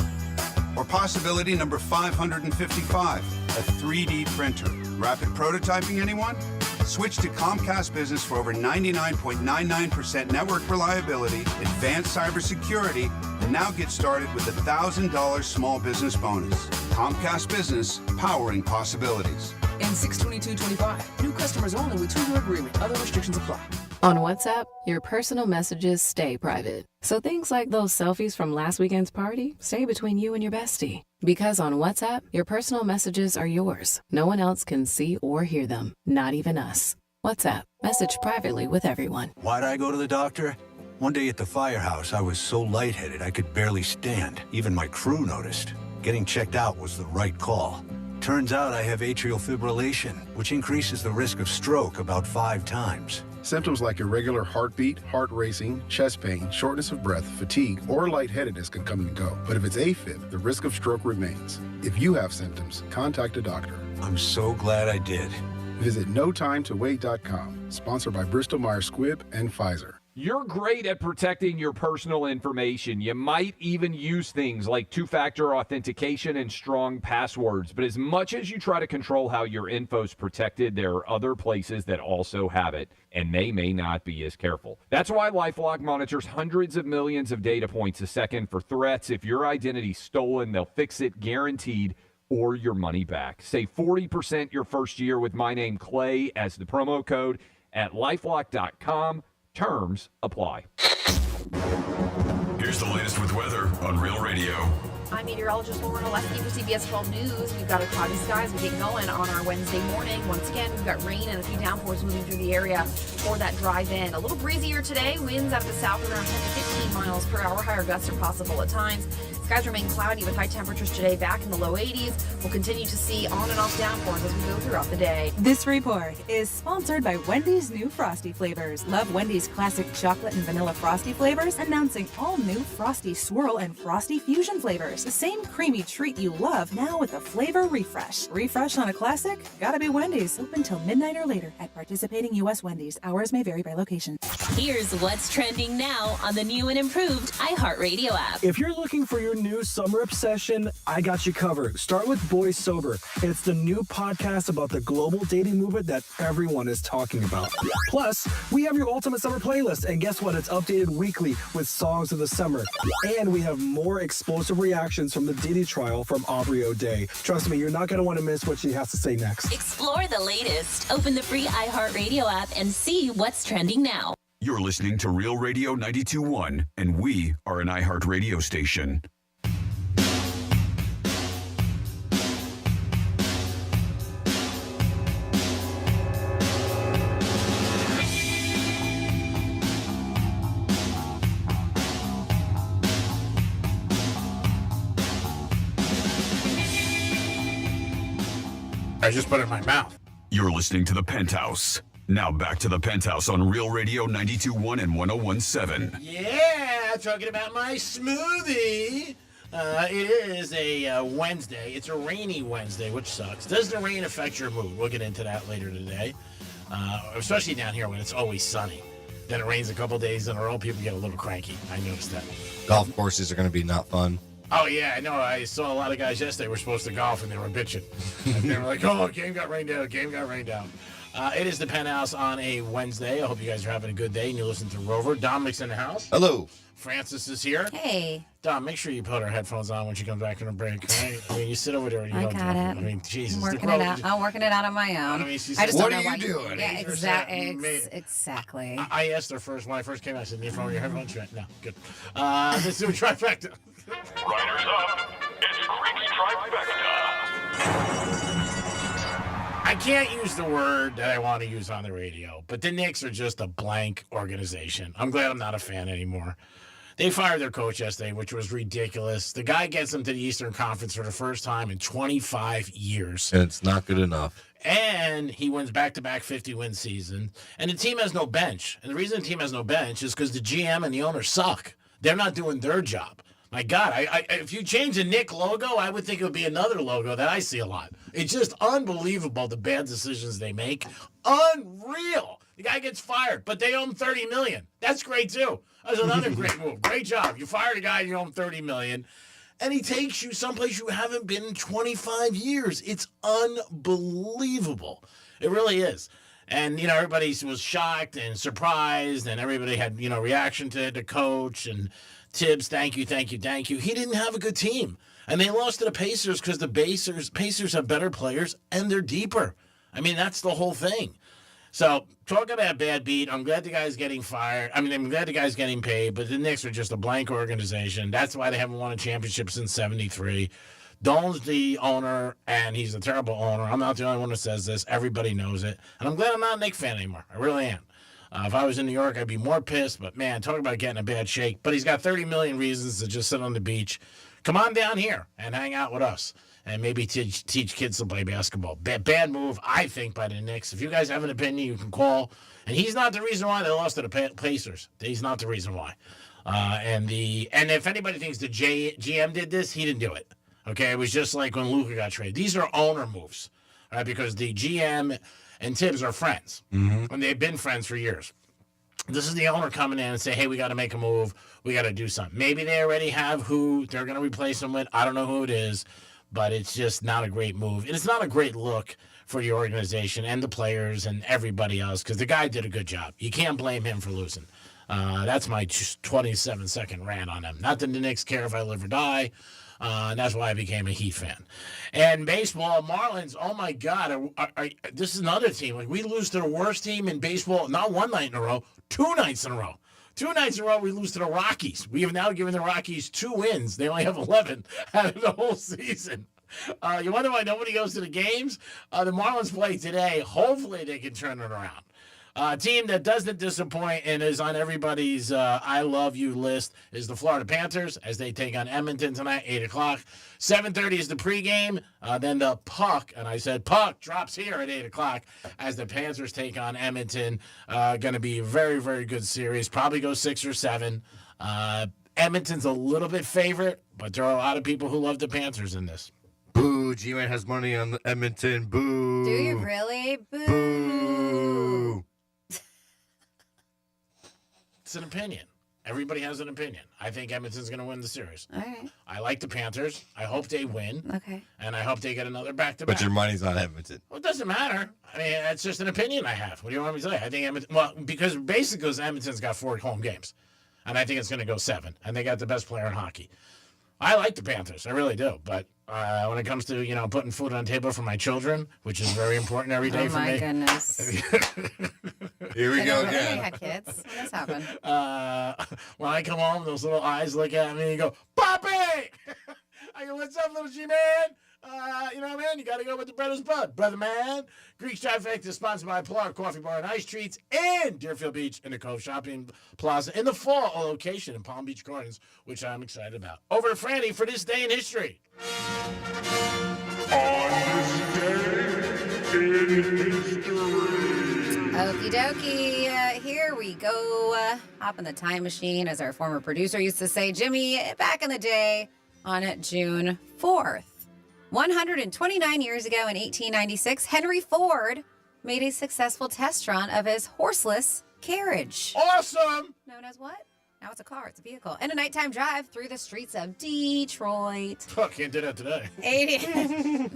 Or possibility number 555, a 3D printer. Rapid prototyping, anyone? Switch to Comcast Business for over 99.99% network reliability, advanced cybersecurity, and now get started with a $1,000 small business bonus. Comcast Business, powering possibilities. And 62225. New customers only with 2-year agreement. Other restrictions apply. On WhatsApp, your personal messages stay private. So things like those selfies from last weekend's party stay between you and your bestie. Because on WhatsApp, your personal messages are yours. No one else can see or hear them, not even us. WhatsApp, message privately with everyone. Why'd I go to the doctor? One day at the firehouse, I was so lightheaded I could barely stand. Even my crew noticed. Getting checked out was the right call. Turns out I have atrial fibrillation, which increases the risk of stroke about 5 times. Symptoms like irregular heartbeat, heart racing, chest pain, shortness of breath, fatigue, or lightheadedness can come and go. But if it's AFib, the risk of stroke remains. If you have symptoms, contact a doctor. I'm so glad I did. Visit NoTimeToWait.com, sponsored by Bristol-Myers Squibb and Pfizer. You're great at protecting your personal information. You might even use things like 2-factor authentication and strong passwords. But as much as you try to control how your info's protected, there are other places that also have it, and they may not be as careful. That's why LifeLock monitors hundreds of millions of data points a second for threats. If your identity's stolen, they'll fix it guaranteed or your money back. Save 40% your first year with my name, Clay, as the promo code at LifeLock.com. Terms apply. Here's the latest with weather on Real Radio. I'm meteorologist Lauren Oleski for CBS 12 News. We've got a cloudy skies. We get going on our Wednesday morning. Once again, we've got rain and a few downpours moving through the area for that drive-in. A little breezier today. Winds out of the south around 10 to 15 miles per hour. Higher gusts are possible at times. Skies remain cloudy with high temperatures today back in the low 80s. We'll continue to see on and off downpours as we go throughout the day. This report is sponsored by Wendy's new Frosty flavors. Love Wendy's classic chocolate and vanilla Frosty flavors? Announcing all new Frosty Swirl and Frosty Fusion flavors. The same creamy treat you love, now with a flavor refresh. Refresh on a classic? Gotta be Wendy's. Open till midnight or later at participating U.S. Wendy's. Hours may vary by location. Here's what's trending now on the new and improved iHeartRadio app. If you're looking for your new summer obsession, I got you covered. Start with Boys Sober. It's the new podcast about the global dating movement that everyone is talking about. Plus, we have your ultimate summer playlist, and guess what? It's updated weekly with songs of the summer. And we have more explosive reactions from the Diddy trial from Aubrey O'Day. Trust me, you're not going to want to miss what she has to say next. Explore the latest. Open the free iHeartRadio app and see what's trending now. You're listening to Real Radio 92.1, and we are an iHeart radio station. I just put it in my mouth. You're listening to the Penthouse. Now back to the Penthouse on Real Radio 92.1 and 101.7. Yeah, talking about my smoothie. It is a Wednesday. It's a rainy Wednesday, which sucks. Does the rain affect your mood? We'll get into that later today. Especially down here when it's always sunny. Then it rains a couple days in a row. People get a little cranky. I noticed that. Golf courses are going to be not fun. Oh, yeah, I know. I saw a lot of guys yesterday were supposed to golf, and they were bitching. And they were like, oh, game got rained out. It is the Penthouse on a Wednesday. I hope you guys are having a good day, and you listen to Rover. Dominic's in the house. Hello. Francis is here. Hey. Dom, make sure you put her headphones on when she comes back from a break. Right? I mean, you sit over there and you don't got do it. I mean, Jesus. I'm working it out. I'm working it out on my own. I mean, she I just said, don't know what are you why doing? Yeah, exactly. I asked her first, when I first came, I said, need to phone your headphones? She went, no, good. Let's do a trifecta. Riders up. It's Creepy Trifecta. I can't use the word that I want to use on the radio, but the Knicks are just a blank organization. I'm glad I'm not a fan anymore. They fired their coach yesterday, which was ridiculous. The guy gets them to the Eastern Conference for the first time in 25 years. And it's not good enough. And he wins back-to-back 50-win season. And the team has no bench. And the reason the team has no bench is because the GM and the owner suck. They're not doing their job. My God, if you change the Knick logo, I would think it would be another logo that I see a lot. It's just unbelievable, the bad decisions they make. Unreal. The guy gets fired, but they owe him $30 million. That's great, too. That's another great move. Great job. You fired a guy, you owe him $30 million, and he takes you someplace you haven't been in 25 years. It's unbelievable. It really is. And, everybody was shocked and surprised, and everybody had, reaction to the coach, and Tibbs, thank you. He didn't have a good team. And they lost to the Pacers because the Pacers have better players, and they're deeper. I mean, that's the whole thing. So, talk about a bad beat. I'm glad the guy's getting fired. I'm glad the guy's getting paid, but the Knicks are just a blank organization. That's why they haven't won a championship since '73. Dolan's the owner, and he's a terrible owner. I'm not the only one who says this. Everybody knows it. And I'm glad I'm not a Knicks fan anymore. I really am. If I was in New York, I'd be more pissed. But, man, talk about getting a bad shake. But he's got 30 million reasons to just sit on the beach. Come on down here and hang out with us and maybe teach kids to play basketball. Bad move, I think, by the Knicks. If you guys have an opinion, you can call. And he's not the reason why they lost to the Pacers. He's not the reason why. And if anybody thinks the GM did this, he didn't do it. Okay, it was just like when Luka got traded. These are owner moves, right? Because the GM and Tibbs are friends, and they've been friends for years. This is the owner coming in and say, hey, we got to make a move. We got to do something. Maybe they already have who they're going to replace him with. I don't know who it is, but it's just not a great move. And it's not a great look for the organization and the players and everybody else because the guy did a good job. You can't blame him for losing. That's my 27-second rant on him. Not that the Knicks care if I live or die. And that's why I became a Heat fan. And baseball, Marlins, oh my God, this is another team. Like, we lose to the worst team in baseball, not one night in a row, 2 nights in a row. 2 nights in a row, we lose to the Rockies. We have now given the Rockies 2 wins. They only have 11 out of the whole season. You wonder why nobody goes to the games? The Marlins play today. Hopefully they can turn it around. A team that doesn't disappoint and is on everybody's I love you list is the Florida Panthers as they take on Edmonton tonight, 8 o'clock. 7:30 is the pregame. Then the puck, and I said puck, drops here at 8 o'clock as the Panthers take on Edmonton. Going to be a very, very good series. Probably go 6 or 7. Edmonton's a little bit favorite, but there are a lot of people who love the Panthers in this. Boo, G-Man has money on Edmonton. Boo. Do you really? Boo. Boo. It's an opinion. Everybody has an opinion. I think Edmonton's going to win the series. All right. I like the Panthers. I hope they win. Okay. And I hope they get another back-to-back. But your money's on Edmonton. Well, it doesn't matter. I mean, that's just an opinion I have. What do you want me to say? I think Edmonton, well, because basically Edmonton's got 4 home games. And I think it's going to go 7. And they got the best player in hockey. I like the Panthers. I really do. But when it comes to, putting food on the table for my children, which is very important every day for me. Oh, my goodness. Here we go again. I had kids. When this happened? When I come home, those little eyes look at me and go, Poppy! I go, what's up, little G-Man? Man, you got to go with the brother's bud. Brother man. Greek Trifecta is sponsored by Pilar Coffee Bar and Ice Treats in Deerfield Beach in the Cove Shopping Plaza in the fall location in Palm Beach Gardens, which I'm excited about. Over to Franny for this day in history. Okie dokie, here we go. Hop in the time machine, as our former producer used to say. Jimmy, back in the day on June 4th. 129 years ago in 1896, Henry Ford made a successful test run of his horseless carriage. Awesome! Known as what? Now it's a car, it's a vehicle. And a nighttime drive through the streets of Detroit. Oh, can't do that today. 88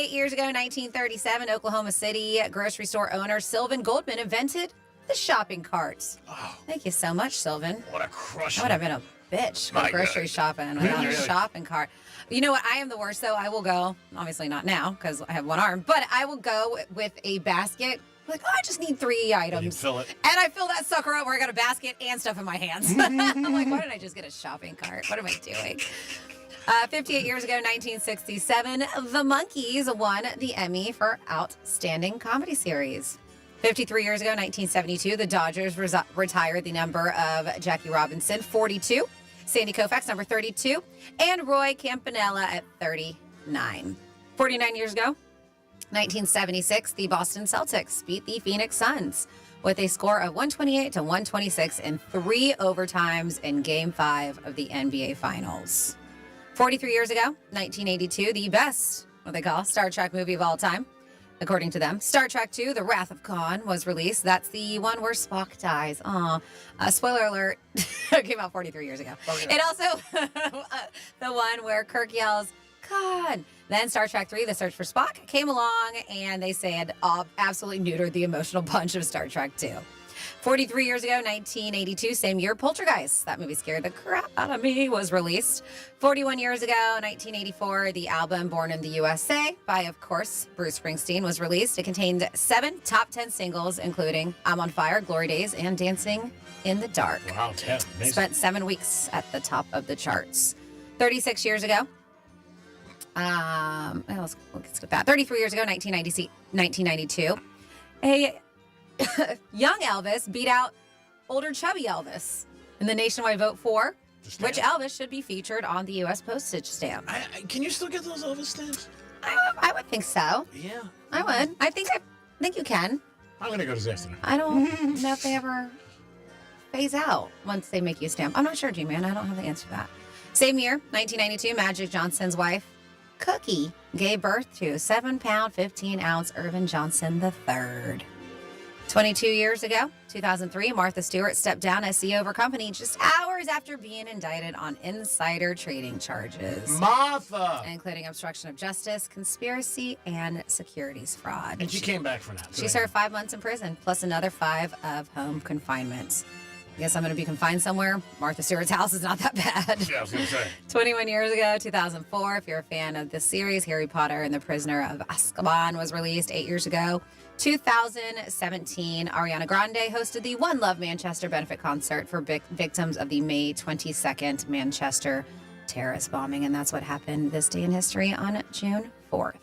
years ago, 1937, Oklahoma City grocery store owner Sylvan Goldman invented the shopping cart. Oh. Thank you so much, Sylvan. What a crush. I would have been a bitch go grocery shopping without a shopping cart. You know what? I am the worst, though. I will go, obviously not now because I have one arm, but I will go with a basket. Like, I just need 3 items. You fill it. And I fill that sucker up where I got a basket and stuff in my hands. I'm like, why didn't I just get a shopping cart? What am I doing? 58 years ago, 1967, The Monkees won the Emmy for Outstanding Comedy Series. 53 years ago, 1972, the Dodgers retired the number of Jackie Robinson, 42. Sandy Koufax, number 32, and Roy Campanella at 39. 49 years ago, 1976, the Boston Celtics beat the Phoenix Suns with a score of 128-126 in 3 overtimes in Game 5 of the NBA Finals. 43 years ago, 1982, the best, what they call, Star Trek movie of all time. According to them, Star Trek II, The Wrath of Khan was released. That's the one where Spock dies. Aw. Spoiler alert. It came out 43 years ago. Okay. It also, the one where Kirk yells, Khan. Then Star Trek III, The Search for Spock, came along, and they said absolutely neutered the emotional punch of Star Trek II. 43 years ago, 1982, same year, Poltergeist. That movie scared the crap out of me, was released. 41 years ago, 1984, the album Born in the USA by, of course, Bruce Springsteen was released. It contained 7 top 10 singles, including I'm on Fire, Glory Days, and Dancing in the Dark. Wow, 10. Amazing. Spent 7 weeks at the top of the charts. 36 years ago, let's skip that. 33 years ago, 1992, a young Elvis beat out older chubby Elvis in the nationwide vote for which Elvis should be featured on the U.S. postage stamp. Can you still get those Elvis stamps? I would think so. Yeah. I would. I think you can. I'm going to go to Zeston. I don't know if they ever phase out once they make you a stamp. I'm not sure, G-Man. I don't have the answer to that. Same year, 1992, Magic Johnson's wife, Cookie, gave birth to 7-pound, 15-ounce Irvin Johnson III. 22 years ago, 2003, Martha Stewart stepped down as CEO of her company just hours after being indicted on insider trading charges. Martha! Including obstruction of justice, conspiracy, and securities fraud. And she came back from that. She served 5 months in prison, plus another 5 of home confinement. I guess I'm going to be confined somewhere. Martha Stewart's house is not that bad. Yeah, I was going to say. 21 years ago, 2004, if you're a fan of the series, Harry Potter and the Prisoner of Azkaban was released 8 years ago. 2017, Ariana Grande hosted the One Love Manchester benefit concert for victims of the May 22nd Manchester terrorist bombing. And that's what happened this day in history on June 4th.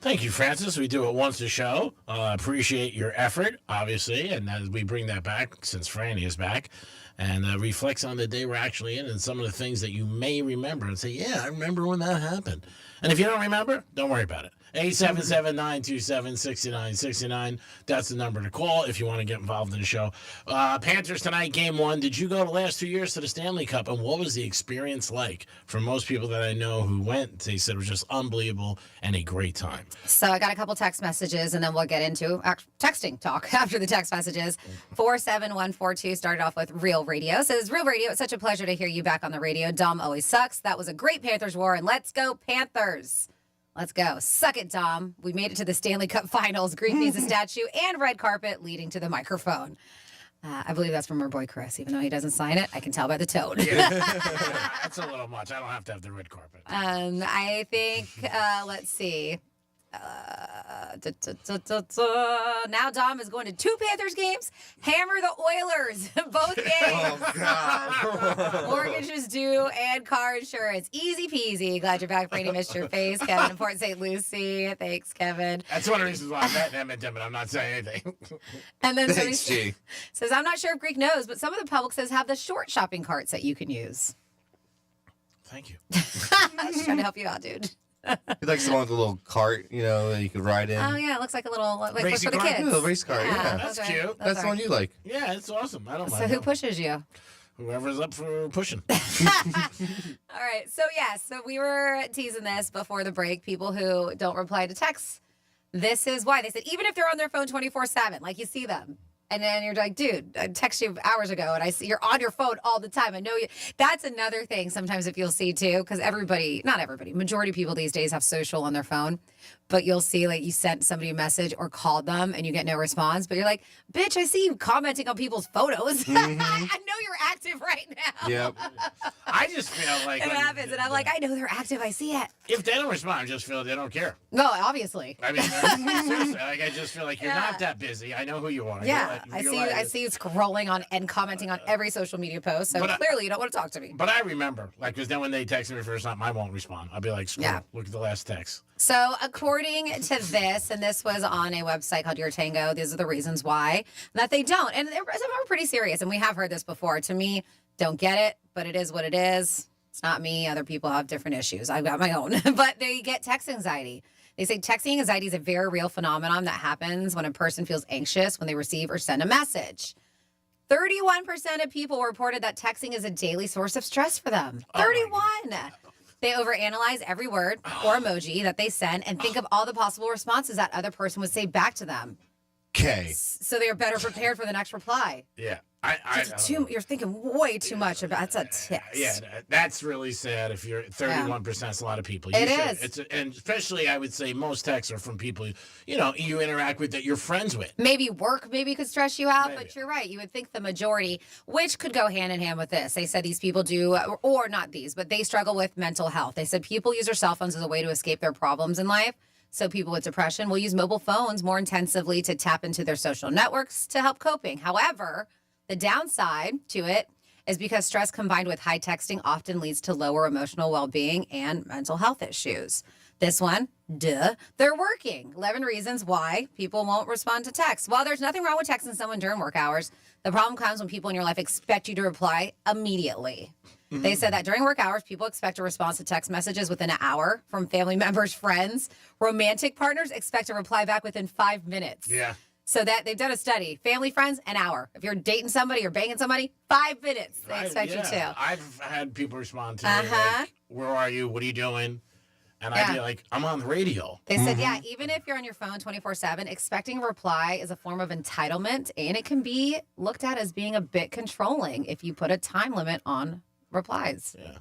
Thank you, Francis. We do it once a show. Appreciate your effort, obviously, and as we bring that back, since Franny is back, and reflects on the day we're actually in and some of the things that you may remember and say, yeah, I remember when that happened. And if you don't remember, don't worry about it. 877-927-6969. That's the number to call if you want to get involved in the show. Panthers tonight, game 1. Did you go the last 2 years to the Stanley Cup, and what was the experience like? For most people that I know who went, they said it was just unbelievable and a great time. So I got a couple text messages, and then we'll get into texting talk after the text messages. 47142 started off with Real Radio. Says, Real Radio, it's such a pleasure to hear you back on the radio. Dom always sucks. That was a great Panthers war, and let's go Panthers. Let's go. Suck it, Dom. We made it to the Stanley Cup Finals. Greek needs a statue and red carpet leading to the microphone. I believe that's from our boy Chris. Even though he doesn't sign it, I can tell by the tone. That's a little much. I don't have to have the red carpet. I think, let's see. Now Dom is going to 2 Panthers games. Hammer the Oilers. Both games. Oh, God. Mortgages due and car insurance. Easy peasy. Glad you're back. Brady missed your face. Kevin in Port St. Lucie. Thanks, Kevin. That's one of the reasons why I'm betting Edmonton, but I'm not saying anything. And then somebody Thanks, G. says, I'm not sure if Greek knows, but some of the Publixes have the short shopping carts that you can use. Thank you. I was trying to help you out, dude. He likes the one with the little cart, that you could ride in. Oh, yeah. It looks like a little, like for Racing the cart? kids. Yeah, the race car, yeah. That's those are- cute. those That's the are- one you like. Yeah, it's awesome. I don't So mind. who that. pushes you? Whoever's up for pushing. All right. So, so we were teasing this before the break. People who don't reply to texts. This is why. They said, even if they're on their phone 24/7, like you see them. And then you're like, dude, I texted you hours ago and I see you're on your phone all the time. I know you. That's another thing sometimes if you'll see too, because not everybody, majority of people these days have social on their phone. But you'll see like you sent somebody a message or called them and you get no response. But you're like, bitch, I see you commenting on people's photos. I know you're active right now. Yep. I just feel like It happens. And I'm like, I know they're active. I see it. if they don't respond, I just feel they don't care. No, obviously. I mean, seriously, like I just feel like you're not that busy. I know who you are. Yeah, Your life I is- see you scrolling on and commenting on every social media post. So But I- clearly you don't want to talk to me. But I remember, like, because then when they text me first time, I won't respond. I'll be like, screw Yeah. it. Look at the last text. So according to this, and this was on a website called Your Tango, these are the reasons why that they don't. And some are pretty serious, and we have heard this before. To me, don't get it, but it is what it is. It's not me. Other people have different issues. I've got my own. But they get text anxiety. They say texting anxiety is a very real phenomenon that happens when a person feels anxious when they receive or send a message. 31% of people reported that texting is a daily source of stress for them. 31. They overanalyze every word or emoji that they send and think of all the possible responses that other person would say back to them. Okay. So they are better prepared for the next reply. Yeah. You're thinking way too much about that's a text. Yeah, that's really sad. If you're 31%, it's a lot of people. It is. And especially, I would say, most texts are from people you interact with that you're friends with. Maybe work could stress you out, but you're right. You would think the majority, which could go hand in hand with this. They said these people do, or not these, but they struggle with mental health. They said people use their cell phones as a way to escape their problems in life. So people with depression will use mobile phones more intensively to tap into their social networks to help coping. However, the downside to it is because stress combined with high texting often leads to lower emotional well-being and mental health issues. This one, they're working. 11 reasons why people won't respond to text. While there's nothing wrong with texting someone during work hours, the problem comes when people in your life expect you to reply immediately. Mm-hmm. They said that during work hours, people expect a response to text messages within an hour from family members, friends. Romantic partners expect a reply back within 5 minutes. Yeah. So that they've done a study. Family, friends, an hour. If you're dating somebody or banging somebody, 5 minutes. They expect you to. I've had people respond to me like, where are you? What are you doing? And I'd be like, I'm on the radio. They said, even if you're on your phone 24/7, expecting a reply is a form of entitlement, and it can be looked at as being a bit controlling if you put a time limit on replies. Yeah.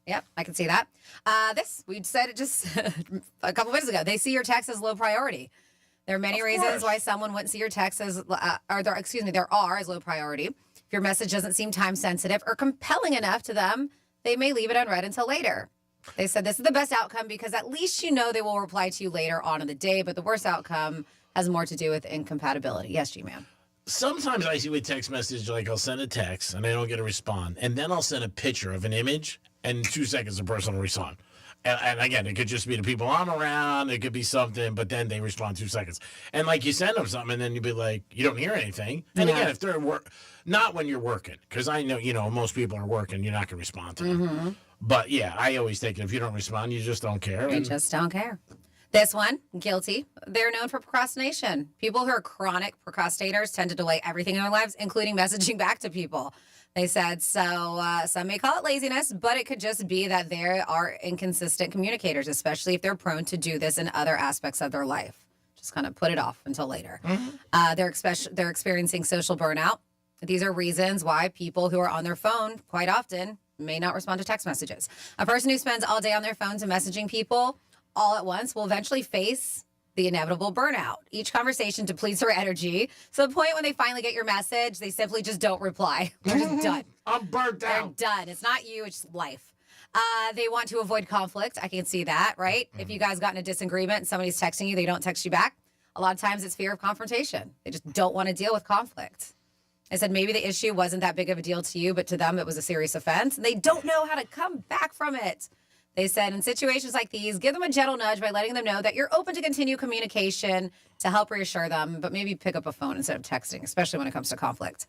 Yep, I can see that. We said it just a couple minutes ago. They see your text as low priority. There are many reasons why someone wouldn't see your text as, there are as low priority. If your message doesn't seem time sensitive or compelling enough to them, they may leave it unread until later. They said this is the best outcome because at least you know they will reply to you later on in the day, but the worst outcome has more to do with incompatibility. Yes, G-Man. Sometimes I see with text message, like I'll send a text and I don't get a response, and then I'll send a picture of an image, and in 2 seconds the person will respond. And again, it could just be the people I'm around, it could be something, but then they respond 2 seconds. And like you send them something, and then you'd be like, you don't hear anything. And again, if they're not when you're working, because I know, most people are working, you're not going to respond to them. But yeah, I always think if you don't respond, you just don't care. You just don't care. This one, guilty. They're known for procrastination. People who are chronic procrastinators tend to delay everything in their lives, including messaging back to people. They said, so some may call it laziness, but it could just be that they are inconsistent communicators, especially if they're prone to do this in other aspects of their life. Just kind of put it off until later. They're experiencing social burnout. These are reasons why people who are on their phone quite often may not respond to text messages. A person who spends all day on their phones and messaging people all at once will eventually face the inevitable burnout. Each conversation depletes their energy. So the point when they finally get your message, they simply just don't reply. They're just done. I'm burnt out. They're done. It's not you, it's just life. They want to avoid conflict. I can see that, right? If you guys got in a disagreement and somebody's texting you, they don't text you back. A lot of times it's fear of confrontation. They just don't want to deal with conflict. I said maybe the issue wasn't that big of a deal to you, but to them it was a serious offense, and they don't know how to come back from it. They said in situations like these, give them a gentle nudge by letting them know that you're open to continue communication to help reassure them, but maybe pick up a phone instead of texting, especially when it comes to conflict.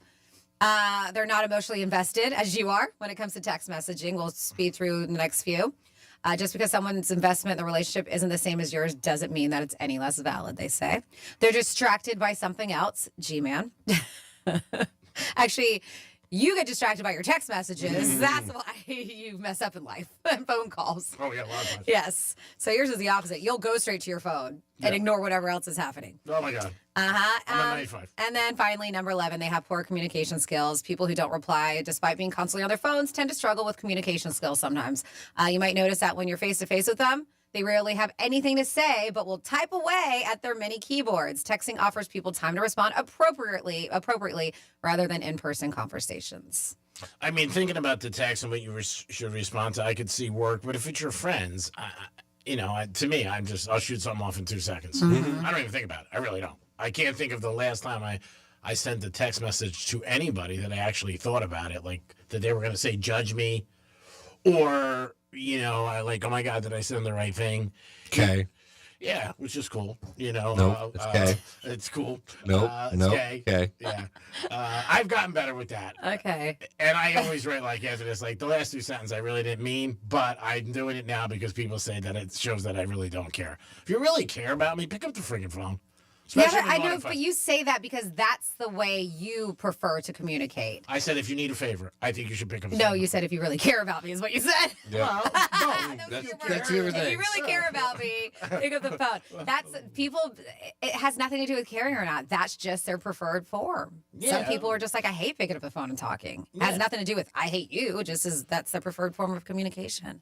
They're not emotionally invested as you are when it comes to text messaging. We'll speed through the next few. Just because someone's investment in the relationship isn't the same as yours doesn't mean that it's any less valid, they say. They're distracted by something else. G-Man. Actually, you get distracted by your text messages. That's why you mess up in life and phone calls. Oh, yeah, a lot of times. Yes. So yours is the opposite. You'll go straight to your phone and ignore whatever else is happening. Oh, my God. I'm at 95. And then finally, number 11, they have poor communication skills. People who don't reply, despite being constantly on their phones, tend to struggle with communication skills sometimes. You might notice that when you're face-to-face with them, they rarely have anything to say, but will type away at their mini keyboards. Texting offers people time to respond appropriately rather tthan in-person conversations. I mean, thinking about the text and what you should respond to, I could see work. But if it's your friends, to me, I'll shoot something off in 2 seconds. I don't even think about it. I really don't. I can't think of the last time I sent a text message to anybody that I actually thought about it, like that they were going to say, judge me, or... I like, oh my God, did I send the right thing? Okay. Yeah, which is cool. Nope, it's okay. It's cool. Nope, nope, okay. Yeah. I've gotten better with that. Okay. And I always write like after this, like the last 2 sentences I really didn't mean, but I'm doing it now because people say that it shows that I really don't care. If you really care about me, pick up the freaking phone. Yeah, but I know, but you say that because that's the way you prefer to communicate. I said if you need a favor, I think you should pick up the phone. No, you said if you really care about me is what you said. Yeah. Well, no, that's if you really care about me, pick up the phone. That's people. It has nothing to do with caring or not. That's just their preferred form. Yeah. Some people are just like, I hate picking up the phone and talking. It has nothing to do with I hate you. Just as that's their preferred form of communication.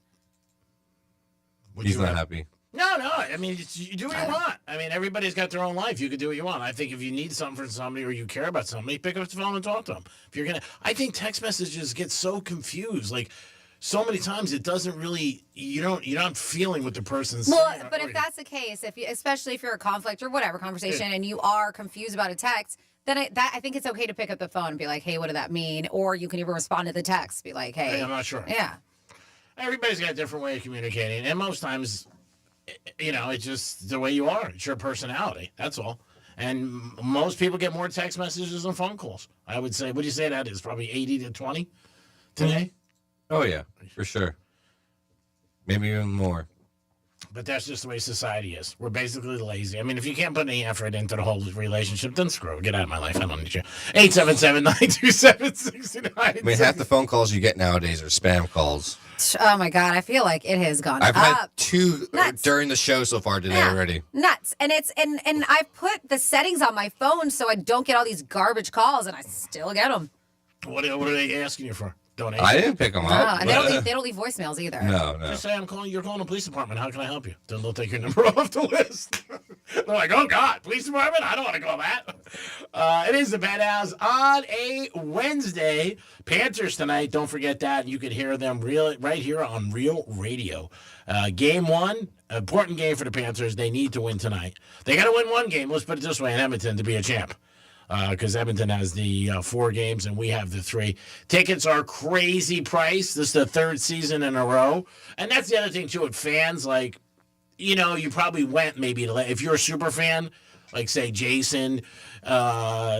He's not happy. No. I mean, you do what you want. I mean, everybody's got their own life. You can do what you want. I think if you need something from somebody or you care about somebody, pick up the phone and talk to them. I think text messages get so confused. Like, so many times it doesn't really, you're not feeling what the person's saying. Well, but if that's the case, especially if you're a conflict or whatever conversation and you are confused about a text, then I think it's okay to pick up the phone and be like, hey, what did that mean? Or you can even respond to the text, be like, hey. I'm not sure. Yeah. Everybody's got a different way of communicating. And most times, it's just the way you are. It's your personality. That's all. And most people get more text messages than phone calls. I would say, what do you say that is? Probably 80 to 20 today? Oh, yeah, for sure. Maybe even more. But that's just the way society is. We're basically lazy. I mean, if you can't put any effort into the whole relationship, then screw it. Get out of my life. I don't need you. 877-927-69. I mean, half the phone calls you get nowadays are spam calls. Oh, my God. I feel like it has gone I've up. had 2 during the show so far today already. Nuts. And and I've put the settings on my phone so I don't get all these garbage calls, and I still get them. What are they asking you for? Donation? I didn't pick them up. And they don't leave voicemails either. No. Just say you're calling the police department. How can I help you? Then they'll take your number off the list. They're like, oh, God, police department? I don't want to go that. It is the Penthouse on a Wednesday. Panthers tonight. Don't forget that. You can hear them right here on Real Radio. Game one, important game for the Panthers. They need to win tonight. They got to win one game. Let's put it this way in Edmonton to be a champ. Because Edmonton has the 4 games and we have the 3. Tickets are crazy price. This is the 3rd season in a row. And that's the other thing, too, with fans. Like, you know, you probably went maybe if you're a super fan, like, say, Jason,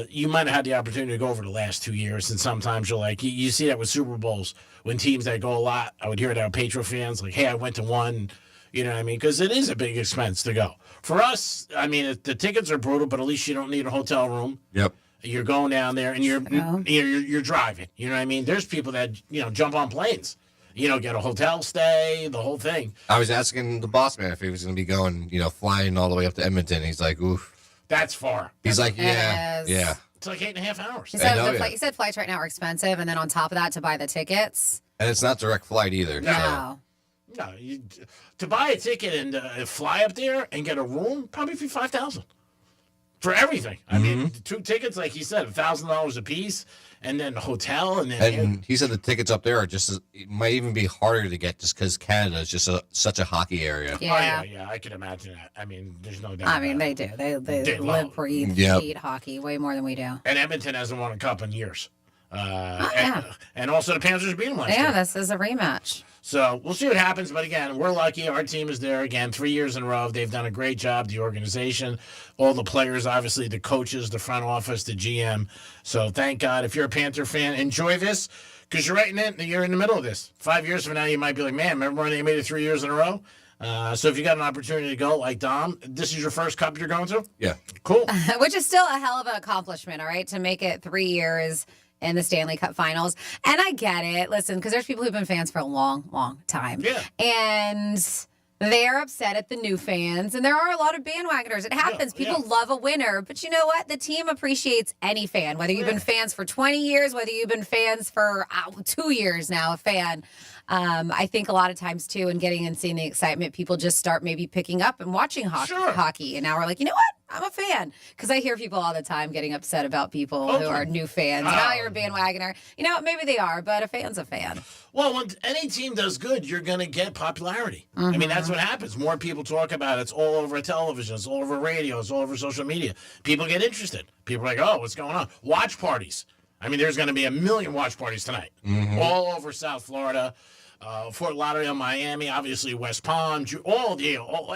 you might have had the opportunity to go over the last 2 years. And sometimes you're like, you see that with Super Bowls. When teams that go a lot, I would hear that with Patriot fans, like, hey, I went to one. You know what I mean? Because it is a big expense to go. For us, I mean, the tickets are brutal, but at least you don't need a hotel room. Yep. You're going down there and you're driving. You know what I mean? There's people that, jump on planes. Get a hotel stay, the whole thing. I was asking the boss man if he was going to be going, flying all the way up to Edmonton. He's like, oof. That's far. He's like, yeah. It's like 8.5 hours. He said flights right now are expensive, and then on top of that, to buy the tickets. And it's not direct flight either. No. No, to buy a ticket and fly up there and get a room, probably for $5,000 for everything. I mean, 2 tickets, like he said, $1,000 a piece, and then a hotel, and then. And he said the tickets up there are it might even be harder to get just because Canada is just such a hockey area. Yeah. Yeah, I can imagine that. I mean, there's no doubt. I mean, they do. They live, breathe, eat hockey way more than we do. And Edmonton hasn't won a cup in years. And also the Panthers beat them last year. Yeah, this is a rematch. So we'll see what happens. But again, we're lucky. Our team is there again 3 years in a row. They've done a great job. The organization, all the players, obviously the coaches, the front office, the GM. So thank God. If you're a Panther fan, enjoy this because you're right in it. You're in the middle of this. 5 years from now, you might be like, man, remember when they made it 3 years in a row? So if you got an opportunity to go like Dom, this is your first cup you're going to? Yeah. Cool. Which is still a hell of an accomplishment, all right, to make it 3 years in the Stanley Cup Finals. And I get it. Listen, because there's people who've been fans for a long, long time. Yeah. And they're upset at the new fans. And there are a lot of bandwagoners. It happens. People love a winner. But you know what? The team appreciates any fan, whether you've been fans for 20 years, whether you've been fans for 2 years now, a fan. I think a lot of times, too, in getting and seeing the excitement, people just start maybe picking up and watching hockey. And now we're like, you know what? I'm a fan. Because I hear people all the time getting upset about people who are new fans. Now you're a bandwagoner. You know, maybe they are, but a fan's a fan. Well, when any team does good, you're going to get popularity. I mean, that's what happens. More people talk about it. It's all over television. It's all over radio. It's all over social media. People get interested. People are like, oh, what's going on? Watch parties. I mean, there's going to be 1 million watch parties tonight. All over South Florida. Fort Lauderdale, Miami, obviously West Palm, all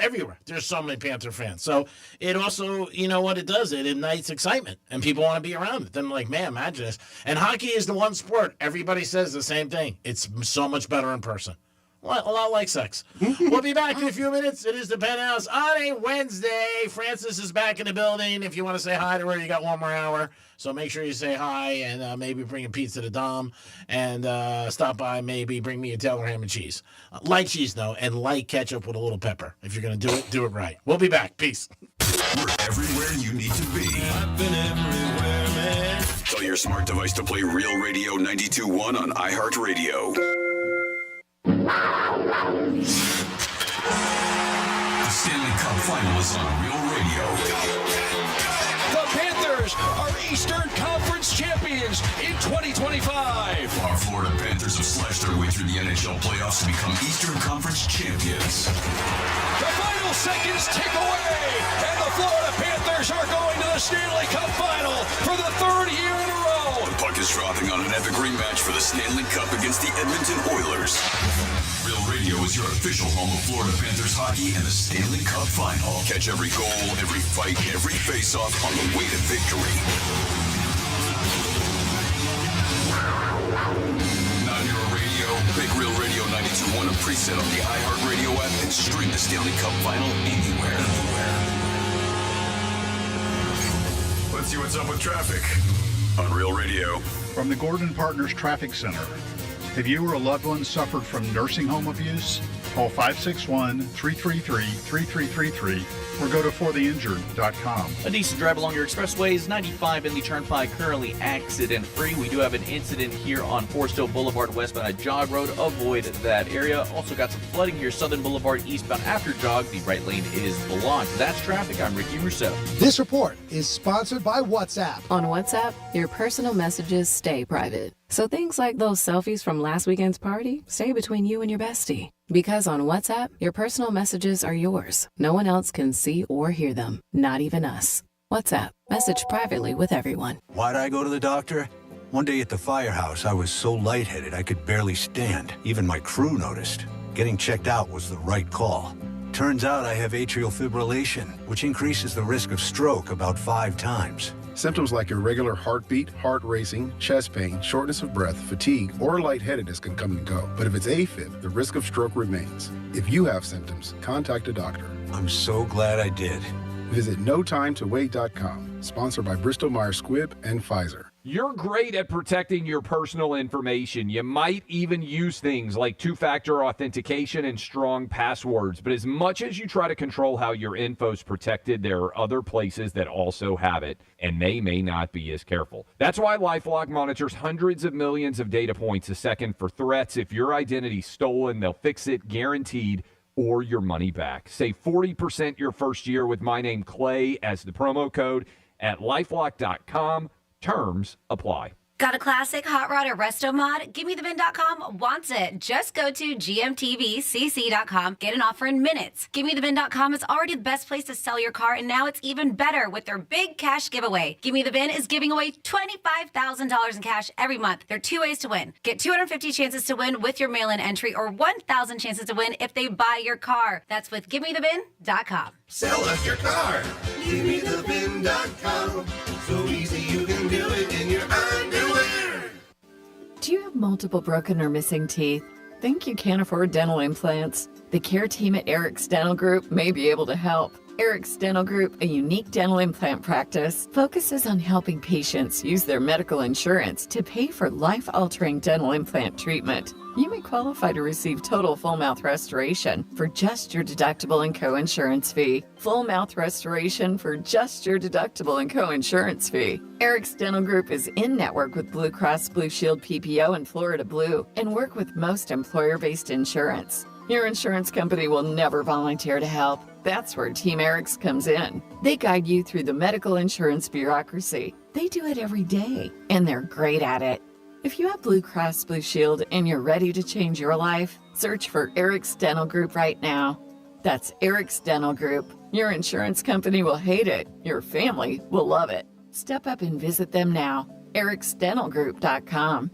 everywhere. There's so many Panther fans. So it also, you know what it does? It ignites excitement, and people want to be around it. Then like, man, imagine this. And hockey is the one sport. Everybody says the same thing. It's so much better in person. A lot like sex. We'll be back in a few minutes. It is the Penthouse on a Wednesday. Francis is back in the building. If you want to say hi to her, you got 1 more hour. So make sure you say hi and maybe bring a pizza to Dom and stop by. Maybe bring me a Taylor ham and cheese. Light cheese, though, and light ketchup with a little pepper. If you're going to do it right. We'll be back. Peace. We're everywhere you need to be. I've been everywhere, man. Tell your smart device to play Real Radio 92.1 on iHeartRadio. The Stanley Cup Final is on Real Radio. The Panthers are Eastern Conference champions in 2025. Our Florida Panthers have slashed their way through the NHL playoffs to become Eastern Conference champions. The final seconds tick away, and the Florida Panthers are going to the Stanley Cup Final for the 3rd year in a row. The puck is dropping on an epic rematch for the Stanley Cup against the Edmonton Oilers. Real Radio is your official home of Florida Panthers hockey and the Stanley Cup Final. Catch every goal, every fight, every face-off on the way to victory. Not Hero Radio, Big Real Radio 92.1 a preset on the iHeartRadio app and stream the Stanley Cup Final anywhere. Let's see what's up with traffic on Real Radio. From the Gordon Partners Traffic Center. Have you or a loved one suffered from nursing home abuse? Call 561-333-3333 or go to fortheinjured.com. A decent drive along your expressways, 95 in the Turnpike, currently accident-free. We do have an incident here on Forest Hill Boulevard, westbound at Jog Road. Avoid that area. Also got some flooding here, Southern Boulevard, eastbound after Jog. The right lane is blocked. That's traffic. I'm Ricky Rousseau. This report is sponsored by WhatsApp. On WhatsApp, your personal messages stay private. So things like those selfies from last weekend's party stay between you and your bestie. Because on WhatsApp, your personal messages are yours. No one else can see or hear them, not even us. WhatsApp, message privately with everyone. Why'd I go to the doctor? One day at the firehouse, I was so lightheaded I could barely stand. Even my crew noticed. Getting checked out was the right call. Turns out I have atrial fibrillation, which increases the risk of stroke about 5 times. Symptoms like irregular heartbeat, heart racing, chest pain, shortness of breath, fatigue, or lightheadedness can come and go. But if it's AFib, the risk of stroke remains. If you have symptoms, contact a doctor. I'm so glad I did. Visit NoTimeToWait.com, sponsored by Bristol-Myers Squibb and Pfizer. You're great at protecting your personal information. You might even use things like two-factor authentication and strong passwords. But as much as you try to control how your info's protected, there are other places that also have it, and they may not be as careful. That's why LifeLock monitors hundreds of millions of data points a second for threats. If your identity's stolen, they'll fix it, guaranteed, or your money back. Save 40% your first year with my name, Clay, as the promo code at LifeLock.com. Terms apply. Got a classic hot rod or resto mod? GimmeTheVin.com wants it. Just go to gmtvcc.com. Get an offer in minutes. GimmeTheVin.com is already the best place to sell your car, and now it's even better with their big cash giveaway. Gimme the Vin is giving away $25,000 in cash every month. There are 2 ways to win. Get 250 chances to win with your mail-in entry, or 1,000 chances to win if they buy your car. That's with GimmeTheVin.com. Sell us your car. GimmeTheVin.com. So easy you can do it in your underwear. Do you have multiple broken or missing teeth? Think you can't afford dental implants? The care team at Eric's Dental Group may be able to help. Eric's Dental Group, a unique dental implant practice, focuses on helping patients use their medical insurance to pay for life-altering dental implant treatment. You may qualify to receive total full mouth restoration for just your deductible and co-insurance fee. Full mouth restoration for just your deductible and co-insurance fee. Eric's Dental Group is in network with Blue Cross Blue Shield PPO and Florida Blue and work with most employer-based insurance. Your insurance company will never volunteer to help. That's where Team Eric's comes in. They guide you through the medical insurance bureaucracy. They do it every day, and they're great at it. If you have Blue Cross Blue Shield and you're ready to change your life, search for Eric's Dental Group right now. That's Eric's Dental Group. Your insurance company will hate it. Your family will love it. Step up and visit them now. ericsdentalgroup.com.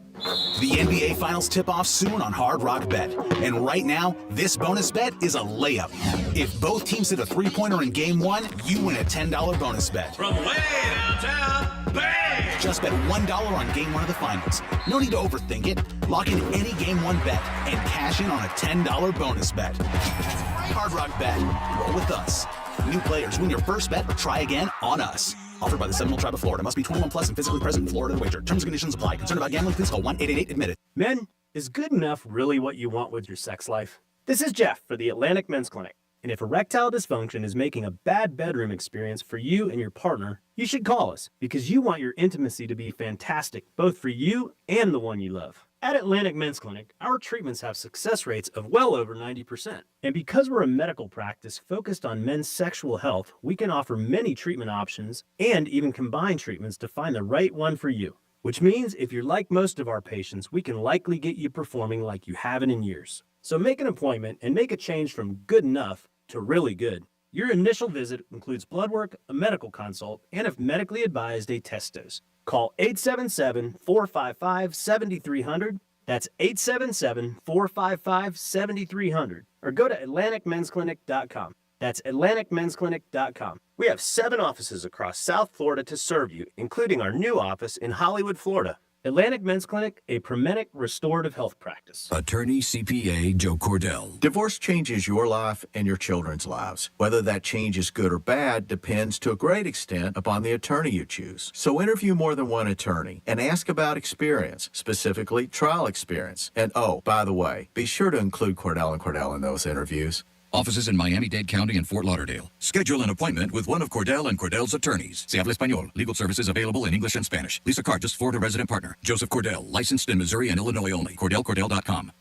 The NBA Finals tip-off soon on Hard Rock Bet. And right now, this bonus bet is a layup. If both teams hit a three-pointer in Game 1, you win a $10 bonus bet. From way downtown, bang! Just bet $1 on Game 1 of the Finals. No need to overthink it. Lock in any Game 1 bet and cash in on a $10 bonus bet. Hard Rock Bet. Roll with us. New players, win your first bet or try again on us. Offered by the Seminole Tribe of Florida. Must be 21 plus and physically present in Florida to wager. Terms and conditions apply. Concerned about gambling? Please call 1-888-ADMIT-IT. Men, is good enough really what you want with your sex life? This is Jeff for the Atlantic Men's Clinic. And if erectile dysfunction is making a bad bedroom experience for you and your partner, you should call us because you want your intimacy to be fantastic, both for you and the one you love. At Atlantic Men's Clinic, our treatments have success rates of well over 90%. And because we're a medical practice focused on men's sexual health, we can offer many treatment options and even combine treatments to find the right one for you. Which means if you're like most of our patients, we can likely get you performing like you haven't in years. So make an appointment and make a change from good enough to really good. Your initial visit includes blood work, a medical consult, and if medically advised, a test dose. Call 877-455-7300. That's 877-455-7300. Or go to AtlanticMen'sClinic.com. That's AtlanticMen'sClinic.com. We have 7 offices across South Florida to serve you, including our new office in Hollywood, Florida. Atlantic Men's Clinic, a Promenic restorative health practice. Attorney CPA Joe Cordell. Divorce changes your life and your children's lives. Whether that change is good or bad depends to a great extent upon the attorney you choose. So interview more than one attorney and ask about experience, specifically trial experience. And oh, by the way, be sure to include Cordell and Cordell in those interviews. Offices in Miami-Dade County and Fort Lauderdale. Schedule an appointment with one of Cordell and Cordell's attorneys. Se habla español. Legal services available in English and Spanish. Lisa Card, Florida resident partner. Joseph Cordell, licensed in Missouri and Illinois only. CordellCordell.com.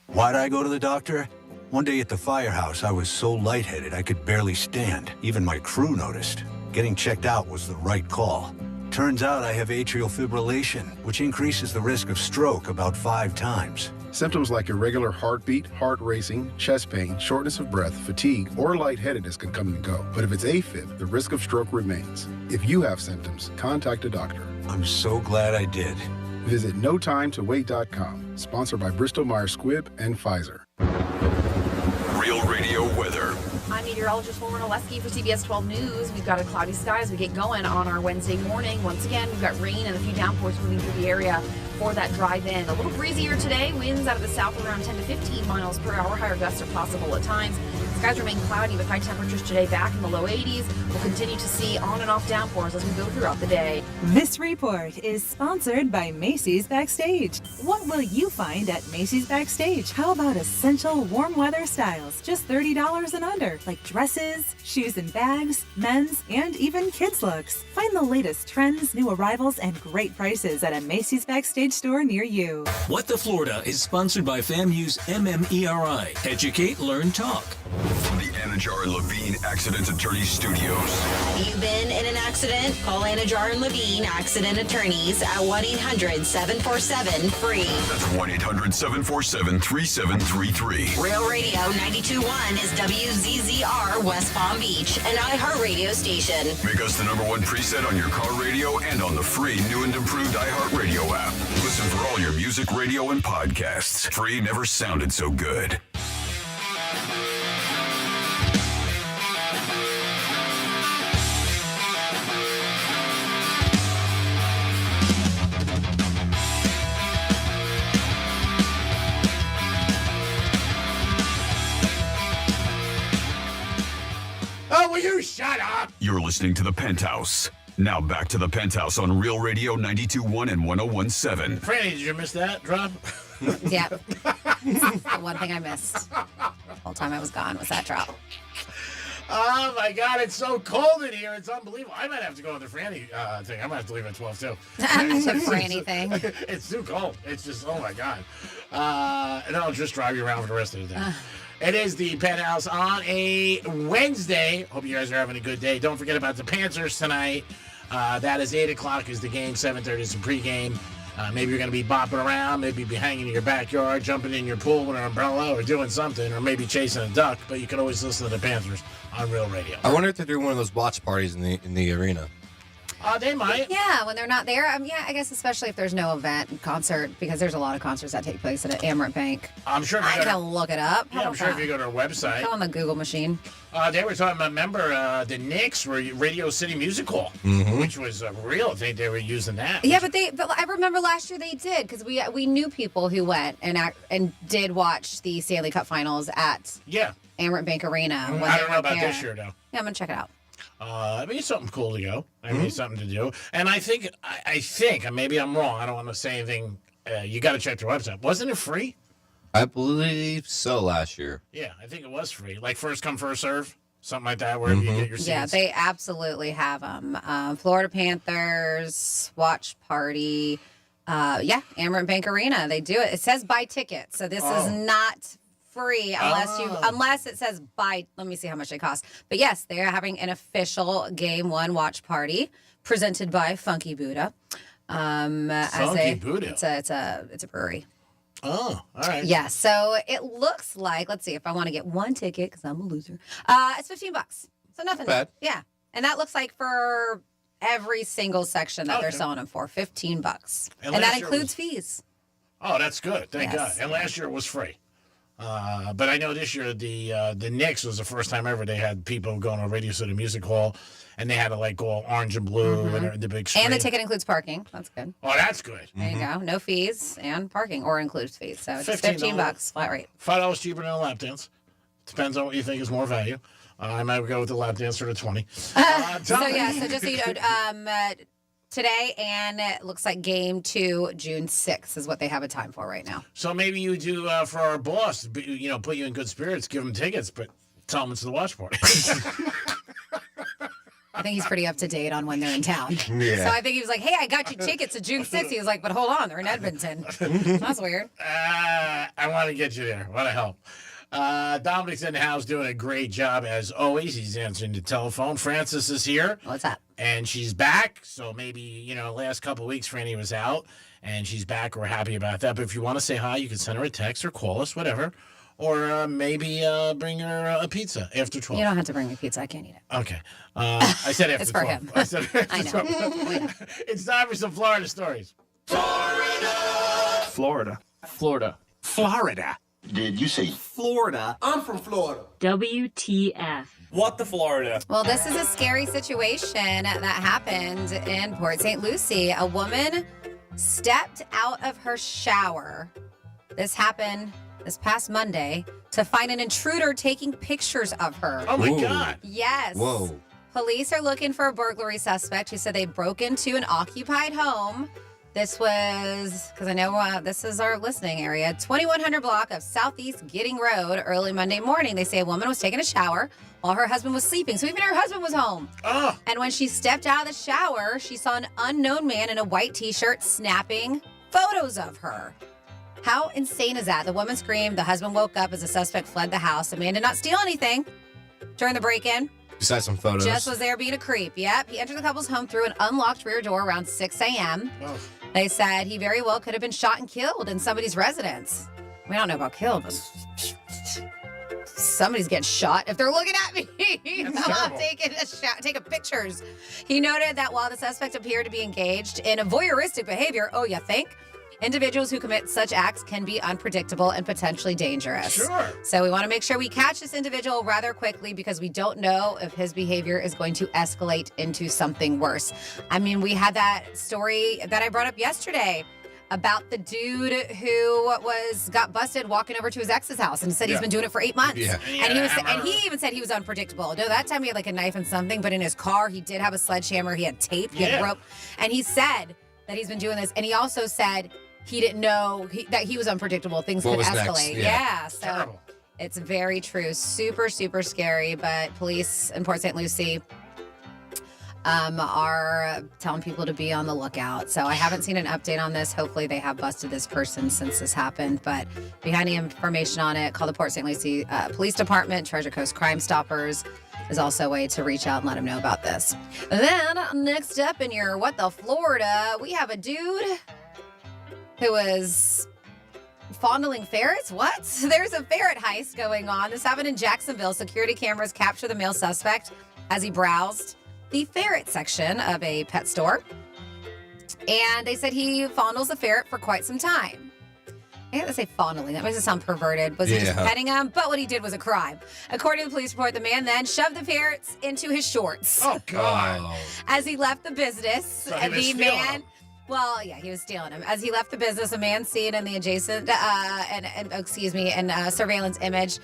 Why'd I go to the doctor? One day at the firehouse, I was so lightheaded I could barely stand. Even my crew noticed. Getting checked out was the right call. Turns out I have atrial fibrillation, which increases the risk of stroke about 5 times. Symptoms like irregular heartbeat, heart racing, chest pain, shortness of breath, fatigue, or lightheadedness can come and go. But if it's AFib, the risk of stroke remains. If you have symptoms, contact a doctor. I'm so glad I did. Visit NoTimeToWait.com, sponsored by Bristol-Myers Squibb and Pfizer. Real Radio weather. I'm meteorologist Lauren Oleski for CBS 12 News. We've got a cloudy sky as we get going on our Wednesday morning. Once again, we've got rain and a few downpours moving through the area for that drive-in. A little breezier today. Winds out of the south around 10 to 15 miles per hour. Higher gusts are possible at times. Skies remain cloudy with high temperatures today back in the low 80s. We'll continue to see on and off downpours as we go throughout the day. This report is sponsored by Macy's Backstage. What will you find at Macy's Backstage? How about essential warm weather styles? Just $30 and under, like dresses, shoes and bags, men's, and even kids' looks. Find the latest trends, new arrivals, and great prices at a Macy's Backstage store near you. What the Florida is sponsored by FAMU's MMERI. Educate, Learn, Talk. From the Anajar and Levine Accident Attorney Studios. You've been in an accident? Call Anajar and Levine Accident Attorneys at 1-800-747-FREE. That's 1-800-747-3733. Real Radio 92.1 is WZZR West Palm Beach, an iHeartRadio station. Make us the #1 preset on your car radio and on the free new and improved iHeartRadio app. Listen for all your music, radio, and podcasts. Free never sounded so good. Oh, will you shut up? You're listening to The Penthouse. Now back to The Penthouse on Real Radio 92.1 and 101.7. Franny, did you miss that drop? Yeah. That's the one thing I missed. The whole time I was gone was that drop. Oh my God, it's so cold in here. It's unbelievable. I might have to go on the Franny thing. I might have to leave at 12 too. The Franny thing. It's too cold. It's just, oh my God. And I'll just drive you around for the rest of the day. It is the Penthouse on a Wednesday. Hope you guys are having a good day. Don't forget about the Panthers tonight. That is 8 o'clock is the game. 7:30 is the pregame. Maybe you're going to be bopping around. Maybe be hanging in your backyard, jumping in your pool with an umbrella, or doing something, or maybe chasing a duck. But you can always listen to the Panthers on Real Radio. I wonder if they do one of those watch parties in the arena. They might. Yeah, when they're not there. Yeah, I guess especially if there's no event, concert, because there's a lot of concerts that take place at Amerant Bank. I'm sure. I can look it up. Yeah, I'm sure if you go to our website. Go on the Google machine. They were talking about, remember, the Knicks were Radio City Music Hall, which was a real thing. They were using that. Yeah, but I remember last year they did, because we knew people who went and did watch the Stanley Cup Finals at Amerant Bank Arena. When I don't know about there. this year, though. Yeah, I'm going to check it out. I mean, it's something cool to go. I mean, it's something to do. And I think, and maybe I'm wrong. I don't want to say anything. You got to check their website. Wasn't it free? I believe so last year. Yeah, I think it was free. Like first come, first serve. Something like that, wherever you get your seats. Yeah, they absolutely have them. Florida Panthers, watch party. Amerant Bank Arena. They do it. It says buy tickets. So this is not free unless it says buy. Let me see how much they cost. But yes, they are having an official Game 1 watch party presented by Funky Buddha. Funky Buddha. It's a brewery. Oh, all right. Yeah, so it looks like, let's see if I want to get one ticket because I'm a loser. It's $15. So nothing bad. Yeah. And that looks like for every single section that they're selling them for, $15. And that includes fees. Oh, that's good. Thank God. Yes. And last year it was free. But I know this year the Knicks was the first time ever they had people going to a Radio City Music Hall, and they had to like go all orange and blue and the big screen. And the ticket includes parking. That's good. Oh, that's good. There you go. No fees and parking, or includes fees. So it's $15 flat rate. $5 cheaper than a lap dance. Depends on what you think is more value. I might go with the lap dance for the 20. So just so you know, today and it looks like game 2, June 6th is what they have a time for right now. So maybe you do for our boss, put you in good spirits, give him tickets, but tell him it's the watch party. I think he's pretty up to date on when they're in town. Yeah. So I think he was like, hey, I got you tickets to June 6th. He was like, but hold on, they're in Edmonton. That's weird. I want to get you there. Want to help. Dominic's in the house doing a great job as always. He's answering the telephone. Francis is here. What's up? And she's back. So maybe, last couple of weeks Franny was out and she's back. We're happy about that. But if you want to say hi, you can send her a text or call us, whatever. Or maybe bring her a pizza after 12. You don't have to bring me pizza. I can't eat it. Okay. I said after It's for 12. him. I said after I know. 12. It's time for some Florida stories. Florida. Florida. Did you say Florida? I'm from Florida. WTF. What the Florida? Well, this is a scary situation that happened in Port St. Lucie. A woman stepped out of her shower. This happened this past Monday to find an intruder taking pictures of her. Oh, my God. Yes. Whoa. Police are looking for a burglary suspect who said they broke into an occupied home. This was, because I know this is our listening area, 2100 block of Southeast Gidding Road, early Monday morning. They say a woman was taking a shower while her husband was sleeping. So even her husband was home. Oh. And when she stepped out of the shower, she saw an unknown man in a white t-shirt snapping photos of her. How insane is that? The woman screamed. The husband woke up as the suspect fled the house. The man did not steal anything during the break-in. Besides some photos. Just was there being a creep. Yep. He entered the couple's home through an unlocked rear door around 6 a.m. Oh. They said he very well could have been shot and killed in somebody's residence. We don't know about killed, but somebody's getting shot if they're looking at me. I'm taking pictures. He noted that while the suspect appeared to be engaged in a voyeuristic behavior, oh, you think? Individuals who commit such acts can be unpredictable and potentially dangerous. Sure. So we want to make sure we catch this individual rather quickly because we don't know if his behavior is going to escalate into something worse. I mean, we had that story that I brought up yesterday about the dude who got busted walking over to his ex's house and said he's been doing it for 8 months. Yeah. And he even said he was unpredictable. No, that time he had like a knife and something, but in his car he did have a sledgehammer. He had tape, he had rope, and he said that he's been doing this. And he also said he didn't know that he was unpredictable. Things could escalate. Yeah. So Terrible. It's very true. Super, super scary. But police in Port St. Lucie are telling people to be on the lookout. So I haven't seen an update on this. Hopefully they have busted this person since this happened. But if you have any information on it, call the Port St. Lucie Police Department. Treasure Coast Crime Stoppers is also a way to reach out and let them know about this. Then next up in your What the Florida, we have a dude who was fondling ferrets? What? There's a ferret heist going on. This happened in Jacksonville. Security cameras capture the male suspect as he browsed the ferret section of a pet store. And they said he fondles the ferret for quite some time. I have to say fondling. That makes it sound perverted. Was he just petting him? But what he did was a crime. According to the police report, the man then shoved the ferrets into his shorts. Oh, God. As he left the business. So and he was the stealing man... them. Well, yeah, he was stealing them. As he left the business, a man seen in the adjacent surveillance image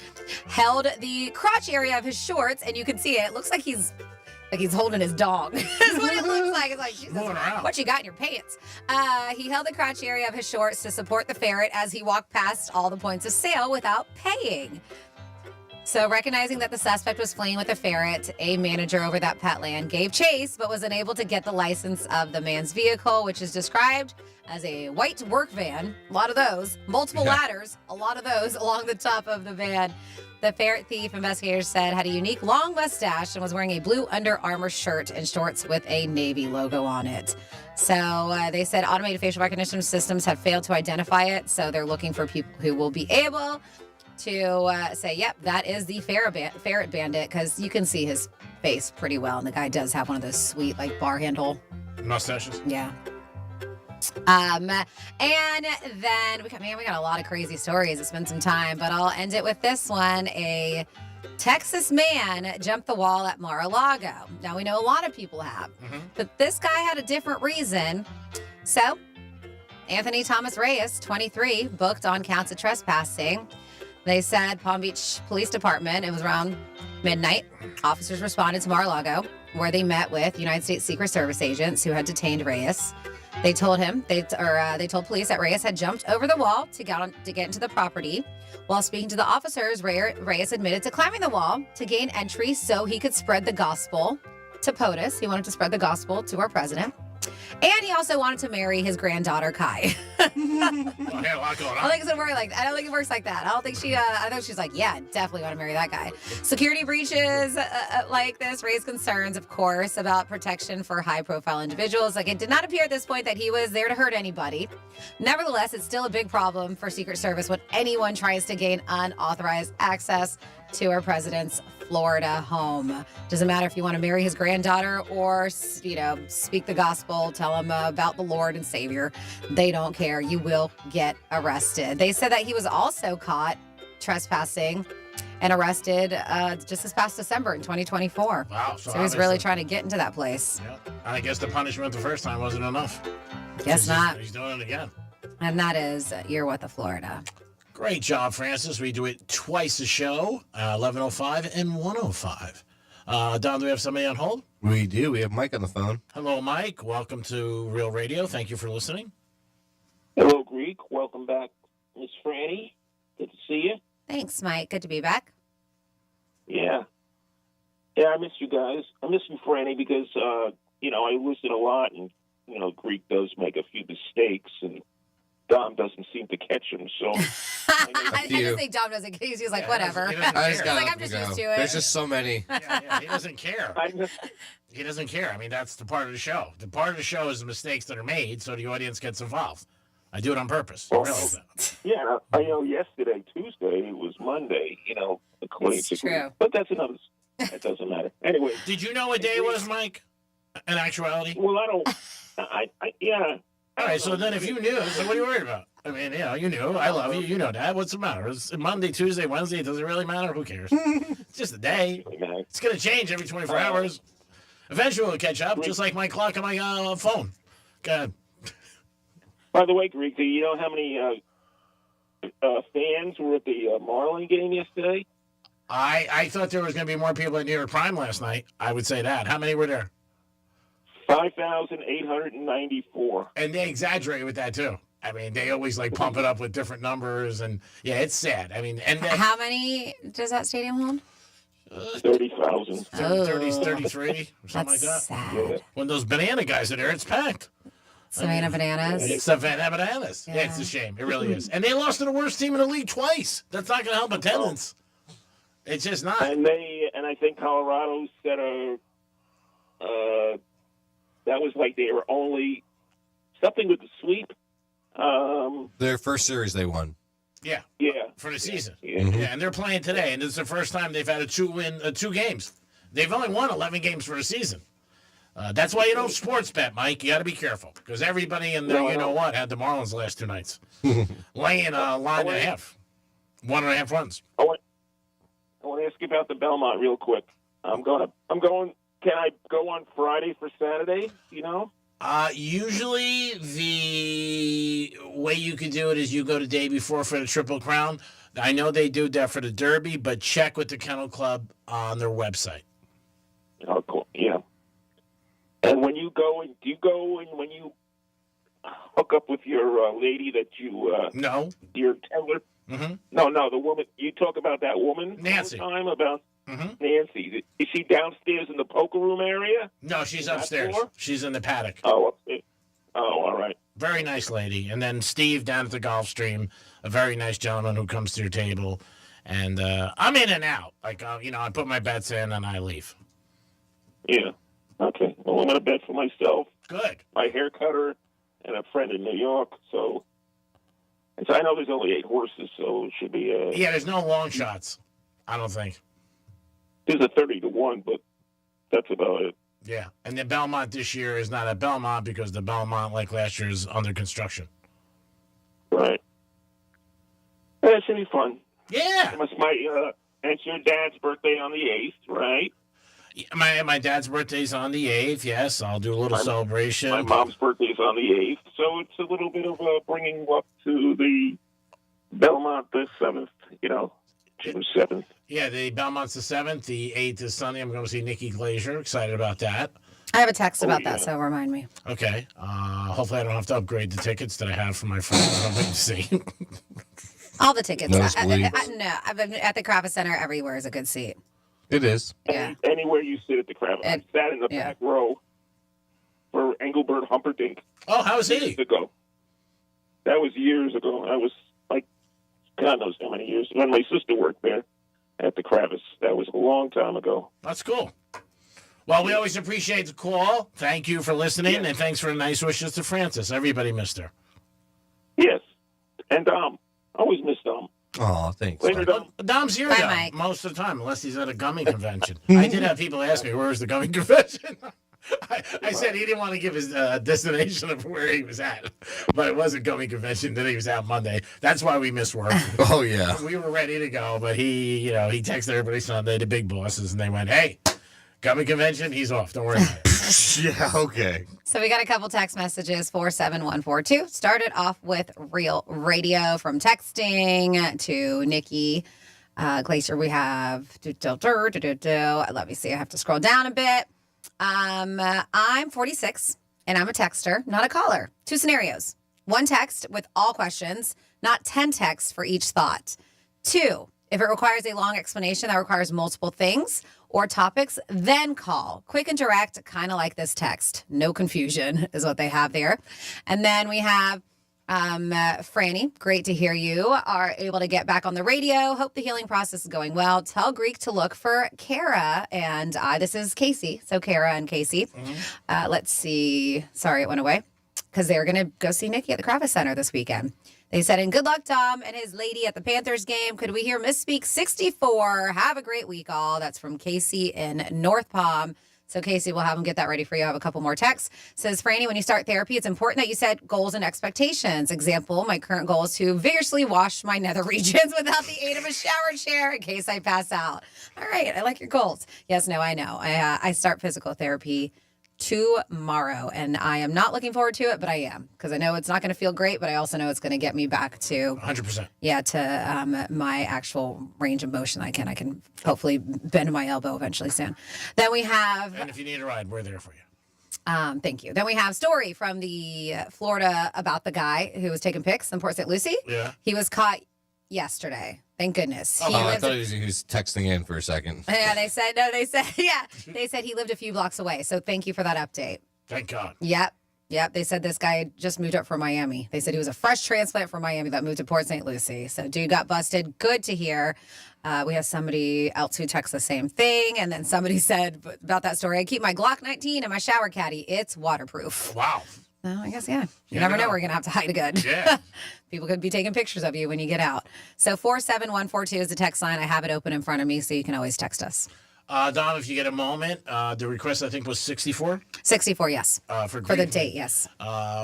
held the crotch area of his shorts, and you can see it. It looks like he's holding his dog. That's what it looks like. It's like, Jesus, what you got in your pants? He held the crotch area of his shorts to support the ferret as he walked past all the points of sale without paying. So recognizing that the suspect was fleeing with a ferret, a manager over that pet land gave chase, but was unable to get the license of the man's vehicle, which is described as a white work van. A lot of those. Multiple ladders. A lot of those along the top of the van. The ferret thief, investigators said, had a unique long mustache and was wearing a blue Under Armour shirt and shorts with a Navy logo on it. So they said automated facial recognition systems have failed to identify it, so they're looking for people who will be able to say, yep, that is the ferret bandit, because you can see his face pretty well, and the guy does have one of those sweet, like, bar handle mustaches. Yeah. And then we got a lot of crazy stories. It's been some time, but I'll end it with this one. A Texas man jumped the wall at Mar-a-Lago. Now, we know a lot of people have, but this guy had a different reason. So, Anthony Thomas Reyes, 23, booked on counts of trespassing. They said Palm Beach Police Department, it was around midnight, officers responded to Mar-a-Lago, where they met with United States Secret Service agents who had detained Reyes. They told police that Reyes had jumped over the wall to get into the property. While speaking to the officers, Reyes admitted to climbing the wall to gain entry so he could spread the gospel to POTUS. He wanted to spread the gospel to our president. And he also wanted to marry his granddaughter, Kai. Well, hey, a lot going on. I don't think it's gonna work like that. I don't think it works like that. I don't think I think she's like, yeah, definitely want to marry that guy. Security breaches like this raise concerns, of course, about protection for high-profile individuals. Like, it did not appear at this point that he was there to hurt anybody. Nevertheless, it's still a big problem for Secret Service when anyone tries to gain unauthorized access to our president's Florida home. Doesn't matter if you want to marry his granddaughter or, speak the gospel, tell him about the Lord and Savior. They don't care. You will get arrested. They said that he was also caught trespassing and arrested just this past December in 2024. Wow. So he was really trying to get into that place. Yeah. And I guess the punishment the first time wasn't enough. Guess not. He's doing it again. And that is You're What the Florida. Great job, Francis. We do it twice a show, 11:05 and 1:05. Don, do we have somebody on hold? We do. We have Mike on the phone. Hello, Mike. Welcome to Real Radio. Thank you for listening. Hello, Greek. Welcome back, Miss Franny. Good to see you. Thanks, Mike. Good to be back. Yeah. Yeah, I miss you guys. I miss you, Franny, because, I listen a lot, and, Greek does make a few mistakes, and Dom doesn't seem to catch him, so... I just think Dom doesn't. He's like, whatever. I'm just used to it. There's just so many. Yeah, he doesn't care. He doesn't care. I mean, that's the part of the show. The part of the show is the mistakes that are made so the audience gets involved. I do it on purpose. Well, yeah, I know yesterday, Tuesday, it was Monday, according to true. But that's another... That doesn't matter. Anyway. Did you know what day it was, Mike? In actuality? Well, I don't... yeah. All right, so then if you knew, so what are you worried about? I mean, you knew. I love you. You know that. What's the matter? It's Monday, Tuesday, Wednesday. Does it really matter? Who cares? It's just a day. It's going to change every 24 hours. Eventually it'll catch up, just like my clock on my phone. Go ahead. By the way, Greek, do you know how many fans were at the Marlin game yesterday? I thought there was going to be more people at New York Prime last night. I would say that. How many were there? 5,894. And they exaggerate with that, too. I mean, they always pump it up with different numbers, and yeah, it's sad. I mean, and how many does that stadium hold? 30,000. 33 or something like that. Sad. Yeah. When those banana guys are there, it's packed. Savannah Bananas. It's Savannah Bananas. Yeah, it's a shame. It really is. And they lost to the worst team in the league twice. That's not going to help attendance. It's just not. And I think Colorado set that was they were only something with the sweep. Their first series they won. Yeah. Yeah. For the season. Yeah. Yeah, and they're playing today, and this is the first time they've had a 2 games. They've only won 11 games for the season. That's why you don't sports bet, Mike. You got to be careful because everybody in there, had the Marlins the last 2 nights, laying a line and a half, 1.5 runs. I want to ask you about the Belmont real quick. I'm going. Can I go on Friday for Saturday? Usually the way you could do it is you go the day before for the Triple Crown. I know they do that for the Derby, but check with the Kennel Club on their website. Oh, cool. Yeah. And when you go, do you go and when you hook up with your lady that you no, your teller? Mm-hmm. No, the woman you talk about that woman Nancy. all the time about Mm-hmm. Nancy. Is she downstairs in the poker room area? No, she's upstairs. She's in the paddock. Oh, upstairs. Oh, all right. Very nice lady. And then Steve down at the Golf Stream, a very nice gentleman who comes to your table. And I'm in and out. I put my bets in and I leave. Yeah. Okay. Well, I'm going to bet for myself. Good. My hair cutter and a friend in New York. So I know there's only 8 horses, so it should be yeah, there's no long shots, I don't think. There's a 30-1, but that's about it. Yeah, and the Belmont this year is not at Belmont because the Belmont, like last year, is under construction. Right. That should be fun. Yeah. And it's your dad's birthday on the 8th, right? My dad's birthday's on the 8th, yes. I'll do a little celebration. My mom's birthday's on the 8th, so it's a little bit of bringing up to the Belmont the 7th, June 7th. Yeah, the Belmont's the 7th. The 8th is Sunday. I'm going to see Nikki Glaser. Excited about that. I have a text about that, so remind me. Okay. Hopefully I don't have to upgrade the tickets that I have for my friends. I don't wait to see. All the tickets. No, I've been at the Kravis Center. Everywhere is a good seat. It is. Yeah. Anywhere you sit at the Kravis. I sat in the back row for Engelbert Humperdinck. Oh, how was he? Years ago. That was years ago. I was like, God knows how many years. When my sister worked there at the Kravis. That was a long time ago. That's cool. Well, we always appreciate the call. Thank you for listening, and thanks for the nice wishes to Francis. Everybody missed her. Yes. And Dom. Always miss Dom. Oh, thanks. Later, Dom. Dom's here, Bye, though, Mike. most of the time, unless he's at a gummy convention. I did have people ask me, where's the gummy convention? I said he didn't want to give his destination of where he was at, but it was a gummy convention that he was out Monday. That's why we missed work. Oh, yeah. We were ready to go, but he texted everybody Sunday, the big bosses, and they went, hey, gummy convention, he's off. Don't worry about it. Yeah, okay. So we got a couple text messages, 47142. Started off with Real Radio from texting to Nikki Glacier. We have, let me see, I have to scroll down a bit. I'm 46 and I'm a texter, not a caller. 2 scenarios. 1 text with all questions, not 10 texts for each thought. 2, if it requires a long explanation that requires multiple things or topics, then call. Quick and direct, kind of like this text. No confusion is what they have there. And then we have Franny, great to hear you are able to get back on the radio. Hope the healing process is going well. Tell Greek to look for Kara and I. This is Casey. So Kara and Casey. Let's see. Sorry, it went away. Because they're going to go see Nikki at the Kravis Center this weekend. They said, and good luck, Tom and his lady at the Panthers game. Could we hear Misspeak 64? Have a great week, all. That's from Casey in North Palm. So, Casey, we'll have him get that ready for you. I have a couple more texts. Says, Franny, when you start therapy, it's important that you set goals and expectations. Example, my current goal is to vigorously wash my nether regions without the aid of a shower chair in case I pass out. All right, I like your goals. Yes, no, I know. I start physical therapy tomorrow, and I am not looking forward to it, but I am, because I know it's not going to feel great, but I also know it's going to get me back to 100%. Yeah, to my actual range of motion. I can hopefully bend my elbow eventually soon. Then we have, And if you need a ride, we're there for you. thank you. Then we have story from the Florida about the guy who was taking pics in Port St. Lucie. Yeah. He was caught yesterday. Thank goodness. Oh, I thought he was texting in for a second. Yeah, they said he lived a few blocks away. So thank you for that update. Thank God. Yep. They said this guy just moved up from Miami. They said he was a fresh transplant from Miami that moved to Port St. Lucie. So dude got busted. Good to hear. We have somebody else who texts the same thing. And then somebody said about that story, I keep my Glock 19 in my shower caddy. It's waterproof. Wow. Oh, I guess, yeah. You never know where you're going to have to hide a gun. Yeah. People could be taking pictures of you when you get out. So 47142 is the text line. I have it open in front of me, so you can always text us. Don, if you get a moment, the request, I think, was 64? 64, yes. For the date, yes.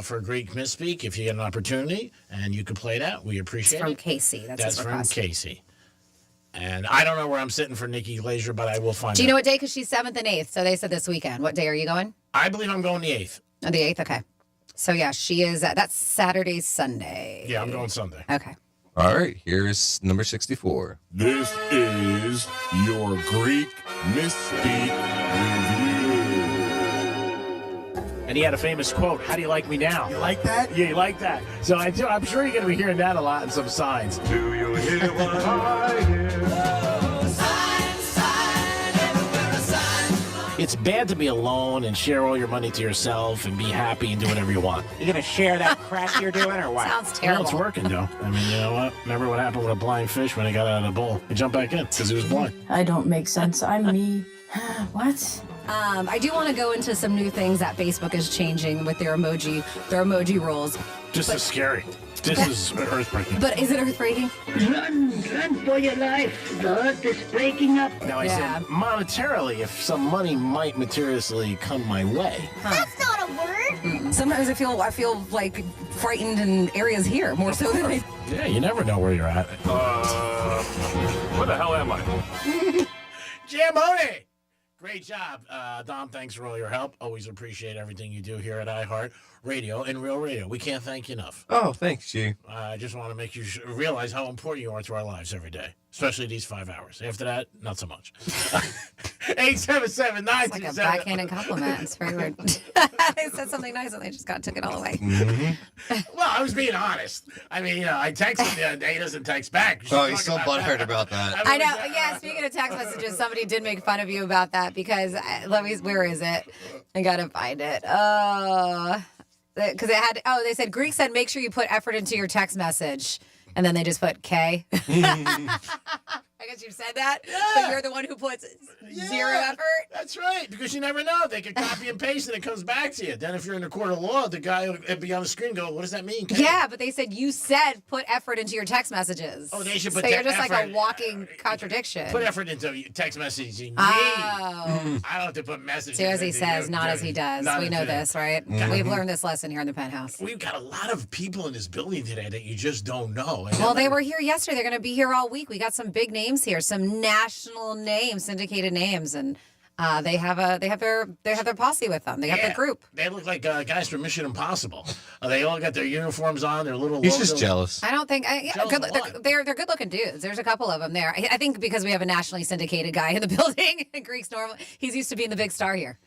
For Greek Misspeak, if you get an opportunity and you can play that, we appreciate It's from it. Casey. That's his from request. Casey. And I don't know where I'm sitting for Nikki Glaser, but I will find out. Do you know what day? Because she's 7th and 8th, so they said this weekend. What day are you going? I believe I'm going the 8th. Oh, the 8th, okay. So, yeah, she is, that's Saturday, Sunday. Yeah, I'm going Sunday. Okay. All right, here's number 64. This is your Greek Misspeak Review. And he had a famous quote, how do you like me now? You like that? Yeah, you like that. So I'm sure you're going to be hearing that a lot in some signs. Do you hear what I hear? It's bad to be alone and share all your money to yourself and be happy and do whatever you want. You gonna share that crack you're doing or what? Sounds terrible. Well, it's working, though. I mean, you know what? Remember what happened with a blind fish when he got out of the bowl? He jumped back in because he was blind. I don't make sense. I'm me. What? I do want to go into some new things that Facebook is changing with their emoji rules. This is scary. This is earthbreaking. But is it earthbreaking? Run for your life. The earth is breaking up. Now, I said monetarily, if some money might materially come my way. That's not a word. Sometimes I feel like frightened in areas here more so than I. Yeah, you never know where you're at. Where the hell am I? Giamone! Great job, Dom. Thanks for all your help. Always appreciate everything you do here at iHeart Radio and Real Radio. We can't thank you enough. Oh, thanks, G. I just want to make you realize how important you are to our lives every day, especially these 5 hours. After that, not so much. 877-927. It's like a backhanded compliment. It's very weird. I said something nice and they just took it all away. Well, I was being honest. I mean, I texted him the other day. He doesn't text back. Oh, he's so butthurt about that. I know. Yeah, speaking of text messages, somebody did make fun of you about that because, where is it? I gotta find it. Because they said, Greek said, make sure you put effort into your text message. And then they just put K. I guess you said that, but you're the one who puts zero effort. That's right, because you never know. They could copy and paste and it comes back to you. Then if you're in the court of law, the guy will be on the screen go, what does that mean? Yeah, but they said you said put effort into your text messages. Oh, they should put so you're just effort, like a walking contradiction. Put effort into text messaging. Oh. I don't have to put messages. Do as he says, you. not as he does. We know this, right? Mm-hmm. We've learned this lesson here in the Penthouse. We've got a lot of people in this building today that you just don't know. And well, they were here yesterday. They're going to be here all week. We got some big names here, some national names, syndicated names, and they have their posse with them. They have their group. They look like guys from Mission Impossible. They all got their uniforms on, their little. He's logos. just jealous. I don't think they're good looking dudes. There's a couple of them there. I think because we have a nationally syndicated guy in the building. Greek's normal. He's used to being the big star here.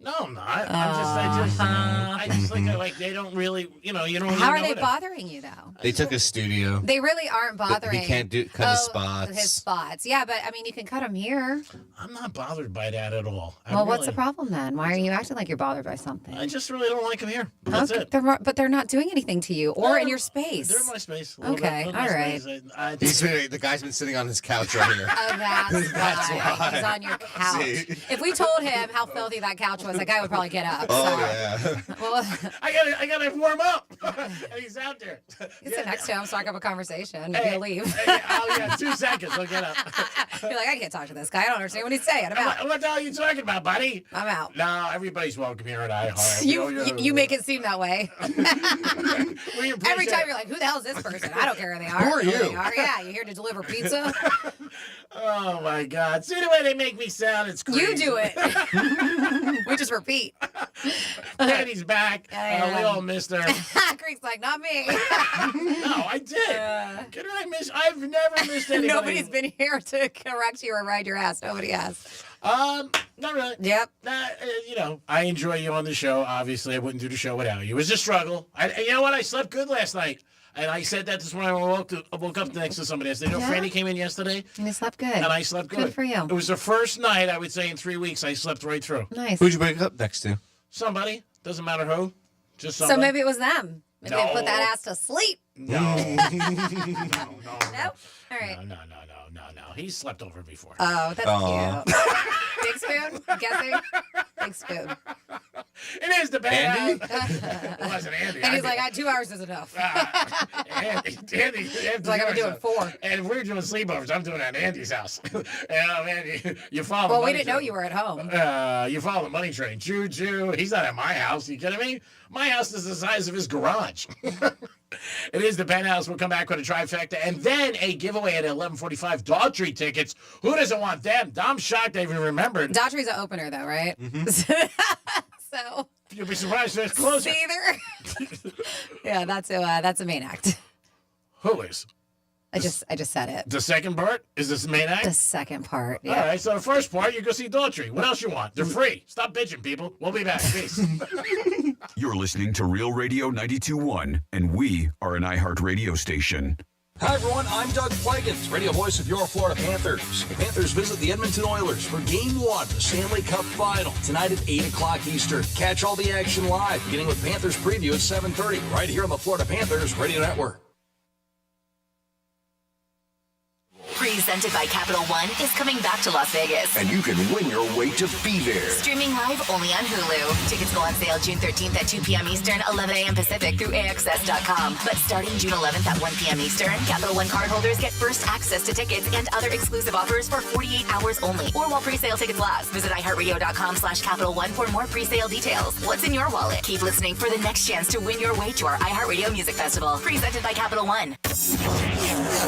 No, I'm not. I just think like they don't really, you don't. How are they bothering you though? They took a studio. They really aren't bothering. He can't cut his spots. His spots, yeah, but I mean, you can cut them here. I'm not bothered by that at all. What's the problem then? Why are you acting like you're bothered by something? I just really don't like them here. That's it. But they're not doing anything to you or in your space. They're in my space. Okay, all right. The guy's been sitting on his couch right here. Oh, that's why. He's on your couch. See? If we told him how filthy that couch was, that guy would probably get up. Oh, so. yeah. Well, I gotta warm up. And he's out there. You sit next to him, strike up a conversation. Hey, he'll leave. 2 seconds. I'll get up. You're like, I can't talk to this guy. I don't understand what he's saying. I'm out. What the hell are you talking about, buddy? I'm out. No, everybody's welcome here at iHeart. You make it seem that way. Every time you're like, who the hell is this person? I don't care who they are. Who are you? They are. Yeah, you here to deliver pizza? Oh, my God. See the way they make me sound? It's crazy. You do it. We just repeat. Daddy's back. We all missed her. Greek's like, not me. No, I did. I've never missed anybody. Nobody's been here to correct you or ride your ass. Nobody has. Not really. Yep. I enjoy you on the show. Obviously, I wouldn't do the show without you. It was a struggle. You know what? I slept good last night. And I said that this morning when I woke up next to somebody. I said, Franny came in yesterday. And you slept good. And I slept good. Good for you. It was the first night, I would say, in 3 weeks, I slept right through. Nice. Who'd you wake up next to? Somebody. Doesn't matter who. Just somebody. So maybe it was them. Maybe they put that ass to sleep. No. Nope. All right. No. He slept over before. Oh, that's cute. Big spoon? I'm guessing? Big spoon. It is the band. It wasn't Andy. And he's like, 2 hours is enough. Andy, He's like, I'm doing 4. And if we're doing sleepovers, I'm doing it at Andy's house. Man, you follow the Well, money we didn't know train. you were at home. You follow the money train. Choo-choo. He's not at my house. You kidding me? My house is the size of his garage. It is the Penthouse. We'll come back with a trifecta and then a giveaway at 11:45. Daughtry tickets. Who doesn't want them? I'm shocked I even remembered. Daughtry's an opener, though, right? Mm-hmm. So you'll be surprised if it's closer. Either. Yeah, that's a main act. Who is? I just said it. The second part is this the main act? The second part. Yeah. All right, so the first part, you go see Daughtry. What else you want? They're free. Stop bitching, people. We'll be back. Peace. You're listening to Real Radio 92.1, and we are an iHeart radio station. Hi, everyone. I'm Doug Plagens, radio voice of your Florida Panthers. The Panthers visit the Edmonton Oilers for Game 1 of the Stanley Cup Final, tonight at 8 o'clock Eastern. Catch all the action live, beginning with Panthers preview at 7:30, right here on the Florida Panthers Radio Network. presented by Capital One, is coming back to Las Vegas. And you can win your way to be there. Streaming live only on Hulu. Tickets go on sale June 13th at 2 p.m. Eastern, 11 a.m. Pacific through AXS.com. But starting June 11th at 1 p.m. Eastern, Capital One cardholders get first access to tickets and other exclusive offers for 48 hours only, or while pre-sale tickets last. Visit iHeartRadio.com/Capital One for more pre-sale details. What's in your wallet? Keep listening for the next chance to win your way to our iHeartRadio Music Festival. Presented by Capital One.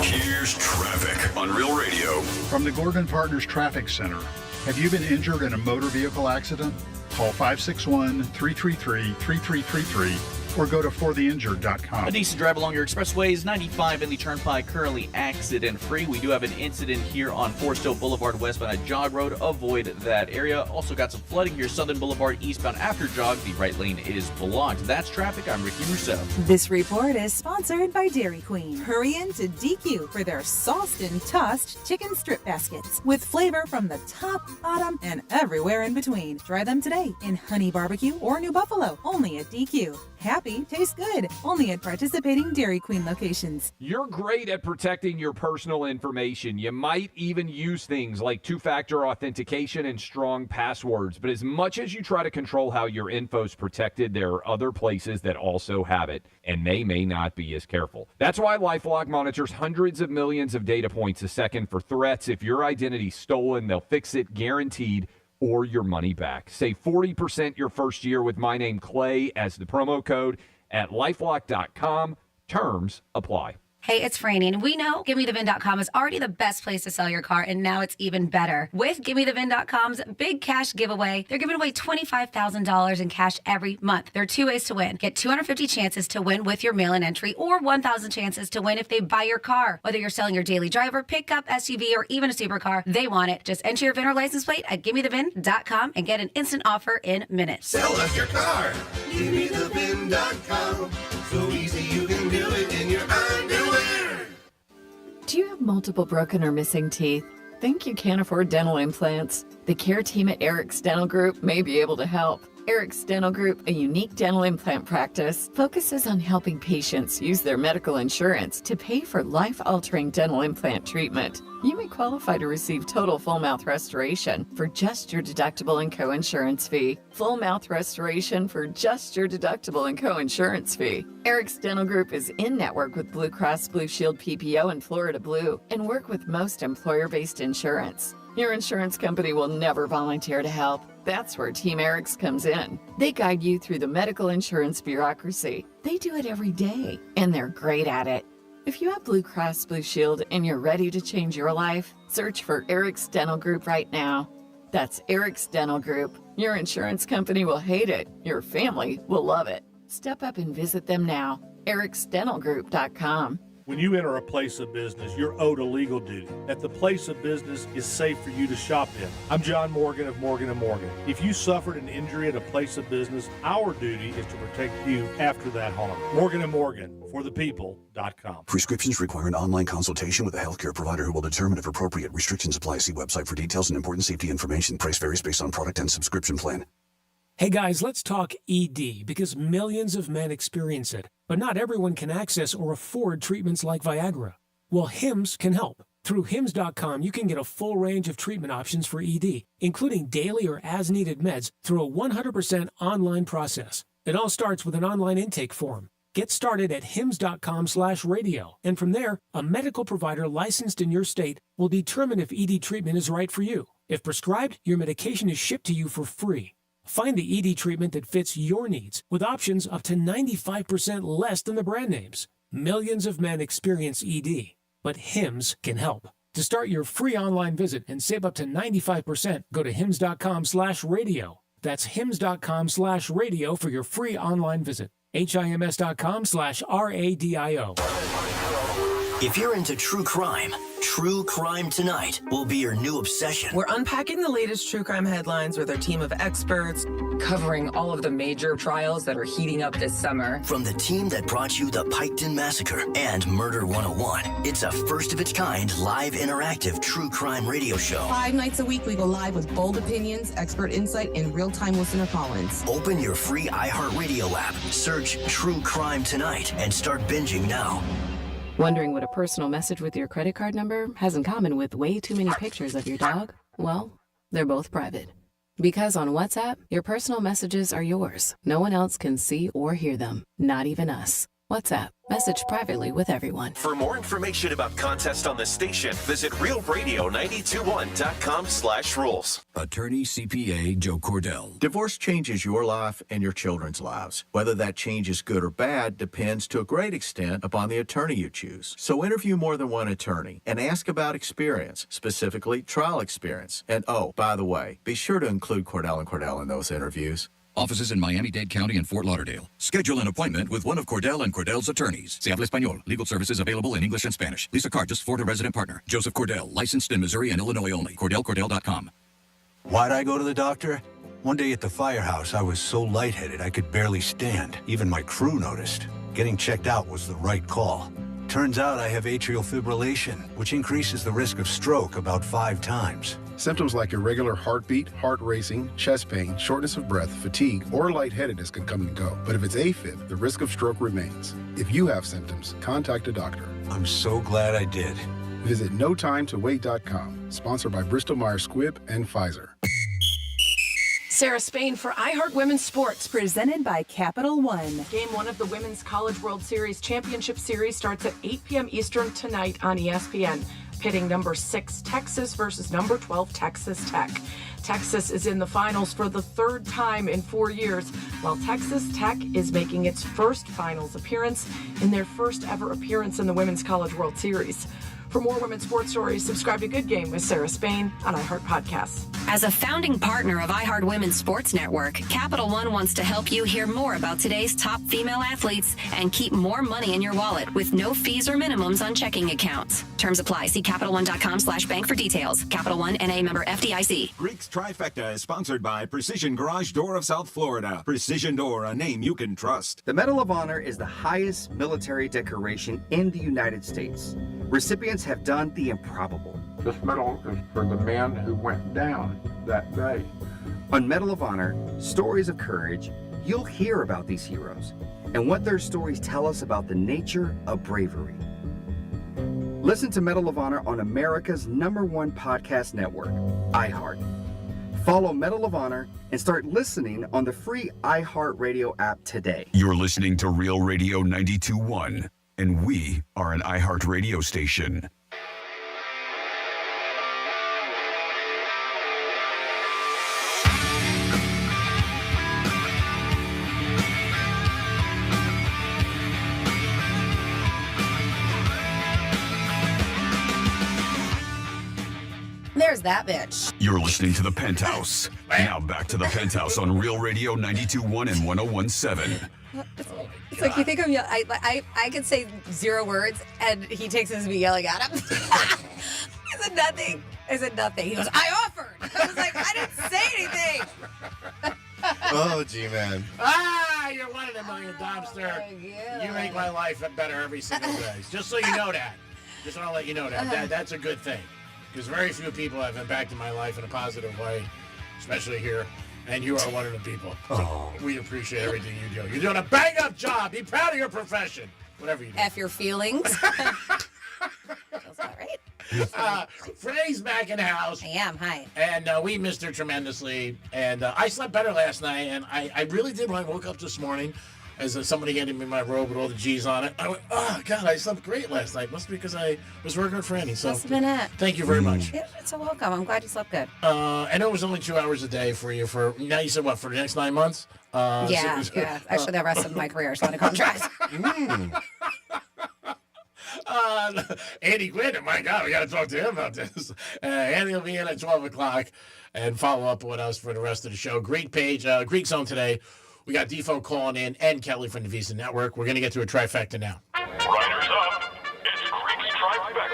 Here's traffic on Real Radio. From the Gordon Partners Traffic Center. Have you been injured in a motor vehicle accident? Call 561-333-3333 or go to fortheinjured.com. A decent drive along your expressways, 95 in the Turnpike, currently accident-free. We do have an incident here on Forest Hill Boulevard westbound at Jog Road. Avoid that area. Also got some flooding here, Southern Boulevard eastbound after Jog. The right lane is blocked. That's traffic. I'm Ricky Rousseau. This report is sponsored by Dairy Queen. Hurry in to DQ for their sauced and tossed chicken strip baskets with flavor from the top, bottom, and everywhere in between. Try them today in Honey Barbecue or New Buffalo, only at DQ. Happy tastes good, only at participating Dairy Queen locations. You're great at protecting your personal information. You might even use things like two-factor authentication and strong passwords. But as much as you try to control how your info's protected, there are other places that also have it, and they may not be as careful. That's why LifeLock monitors hundreds of millions of data points a second for threats. If your identity's stolen, they'll fix it guaranteed, or your money back. Save 40% your first year with my name Clay as the promo code at LifeLock.com. Terms apply. Hey, it's Franny, and we know GiveMeTheVin.com is already the best place to sell your car, and now it's even better. With GiveMeTheVin.com's big cash giveaway, they're giving away $25,000 in cash every month. There are two ways to win. Get 250 chances to win with your mail-in entry, or 1,000 chances to win if they buy your car. Whether you're selling your daily driver, pickup, SUV, or even a supercar, they want it. Just enter your VIN or license plate at GiveMeTheVin.com and get an instant offer in minutes. Sell us your car. GiveMeTheVin.com. So easy you can do it in your underwear. Do you have multiple broken or missing teeth? Think you can't afford dental implants? The care team at Eric's Dental Group may be able to help. Eric's Dental Group, a unique dental implant practice, focuses on helping patients use their medical insurance to pay for life-altering dental implant treatment. You may qualify to receive total full mouth restoration for just your deductible and co-insurance fee. Full mouth restoration for just your deductible and co-insurance fee. Eric's Dental Group is in network with Blue Cross Blue Shield PPO and Florida Blue and work with most employer-based insurance. Your insurance company will never volunteer to help. That's where Team Eric's comes in. They guide you through the medical insurance bureaucracy. They do it every day, and they're great at it. If you have Blue Cross Blue Shield and you're ready to change your life, search for Eric's Dental Group right now. That's Eric's Dental Group. Your insurance company will hate it. Your family will love it. Step up and visit them now. ericsdentalgroup.com. When you enter a place of business, you're owed a legal duty, that the place of business is safe for you to shop in. I'm John Morgan of Morgan & Morgan. If you suffered an injury at a place of business, our duty is to protect you after that harm. Morgan & Morgan, for the people.com. Prescriptions require an online consultation with a healthcare provider who will determine if appropriate. Restrictions apply. See website for details and important safety information. Price varies based on product and subscription plan. Hey guys, let's talk ED because millions of men experience it, but not everyone can access or afford treatments like Viagra. Well, Hims can help. Through Hims.com, you can get a full range of treatment options for ED, including daily or as-needed meds through a 100% online process. It all starts with an online intake form. Get started at hims.com/radio, and from there, a medical provider licensed in your state will determine if ED treatment is right for you. If prescribed, your medication is shipped to you for free. Find the ED treatment that fits your needs with options up to 95% less than the brand names. Millions of men experience ED, but Hims can help. To start your free online visit and save up to 95%, go to hims.com/radio. That's hims.com/radio for your free online visit. HIMS.com/RADIO. If you're into true crime Tonight will be your new obsession. We're unpacking the latest true crime headlines with our team of experts, covering all of the major trials that are heating up this summer. From the team that brought you the Piketon Massacre and Murder 101, it's a first-of-its-kind live interactive true crime radio show. 5 nights a week, we go live with bold opinions, expert insight, and real-time listener call-ins. Open your free iHeartRadio app, search True Crime Tonight, and start binging now. Wondering what a personal message with your credit card number has in common with way too many pictures of your dog? Well, they're both private. Because on WhatsApp, your personal messages are yours. No one else can see or hear them, not even us. WhatsApp. Message privately with everyone. For more information about contests on the station, visit realradio921.com/rules. Attorney CPA Joe Cordell. Divorce changes your life and your children's lives. Whether that change is good or bad depends to a great extent upon the attorney you choose. So interview more than one attorney and ask about experience, specifically trial experience. And oh, by the way, be sure to include Cordell and Cordell in those interviews. Offices in Miami-Dade County and Fort Lauderdale. Schedule an appointment with one of Cordell and Cordell's attorneys. Se habla español. Legal services available in English and Spanish. Lisa Cartus, Florida resident partner. Joseph Cordell, licensed in Missouri and Illinois only. CordellCordell.com. Why'd I go to the doctor? One day at the firehouse, I was so lightheaded I could barely stand. Even my crew noticed. Getting checked out was the right call. Turns out I have atrial fibrillation, which increases the risk of stroke about 5 times. Symptoms like irregular heartbeat, heart racing, chest pain, shortness of breath, fatigue, or lightheadedness can come and go. But if it's AFib, the risk of stroke remains. If you have symptoms, contact a doctor. I'm so glad I did. Visit NoTimeToWait.com, sponsored by Bristol-Myers Squibb and Pfizer. Sarah Spain for iHeart Women's Sports. Presented by Capital One. Game 1 of the Women's College World Series Championship Series starts at 8 p.m. Eastern tonight on ESPN, pitting number 6 Texas versus number 12 Texas Tech. Texas is in the finals for the 3rd time in 4 years, while Texas Tech is making its first finals appearance in their first ever appearance in the Women's College World Series. For more women's sports stories, subscribe to Good Game with Sarah Spain on iHeart Podcasts. As a founding partner of iHeart Women's Sports Network, Capital One wants to help you hear more about today's top female athletes and keep more money in your wallet with no fees or minimums on checking accounts. Terms apply. See CapitalOne.com/bank for details. Capital One, N.A. member FDIC. Greek's Trifecta is sponsored by Precision Garage Door of South Florida. Precision Door, a name you can trust. The Medal of Honor is the highest military decoration in the United States. Recipients have done the improbable. This medal is for the men who went down that day. On Medal of Honor, Stories of Courage, you'll hear about these heroes and what their stories tell us about the nature of bravery. Listen to Medal of Honor on America's #1 podcast network, iHeart. Follow Medal of Honor and start listening on the free iHeart Radio app today. You're listening to Real Radio 92.1, and we are an iHeart radio station. There's that bitch. You're listening to the Penthouse. Now back to the Penthouse on Real Radio 92.1 and 101.7. It's like you think I'm I could say 0 words and he takes this as me yelling at him. I said nothing. He goes, I offered. I was like, I didn't say anything. Oh, G-Man. You're one in a million, Dumpster. You make my life better every single day. Just so you know that. Just want to let you know that. That's a good thing. Because very few people have impacted my life in a positive way, especially here. And you are one of the people. So we appreciate everything you do. You're doing a bang-up job. Be proud of your profession. Whatever you do. F your feelings. Feels about right. Freddie's back in the house. I am. Hi. And we missed her tremendously. And I slept better last night. And I really did when I woke up this morning. As somebody handed me my robe with all the G's on it, I went, oh, God, I slept great last night. Must be because I was working with Franny. So must have been it. Thank you very much. It's a welcome. I'm glad you slept good. I know it was only 2 hours a day for you. Now you said, what, for the next 9 months? Yeah. Actually, the rest of my career is on a contract. Andy Quinn, my God, we got to talk to him about this. Andy will be in at 12 o'clock and follow up with us for the rest of the show. Greek page, Greek Zone today. We got Defo calling in and Kelly from the Visa Network. We're going to get to a trifecta now. Riders up. It's Greek's Trifecta.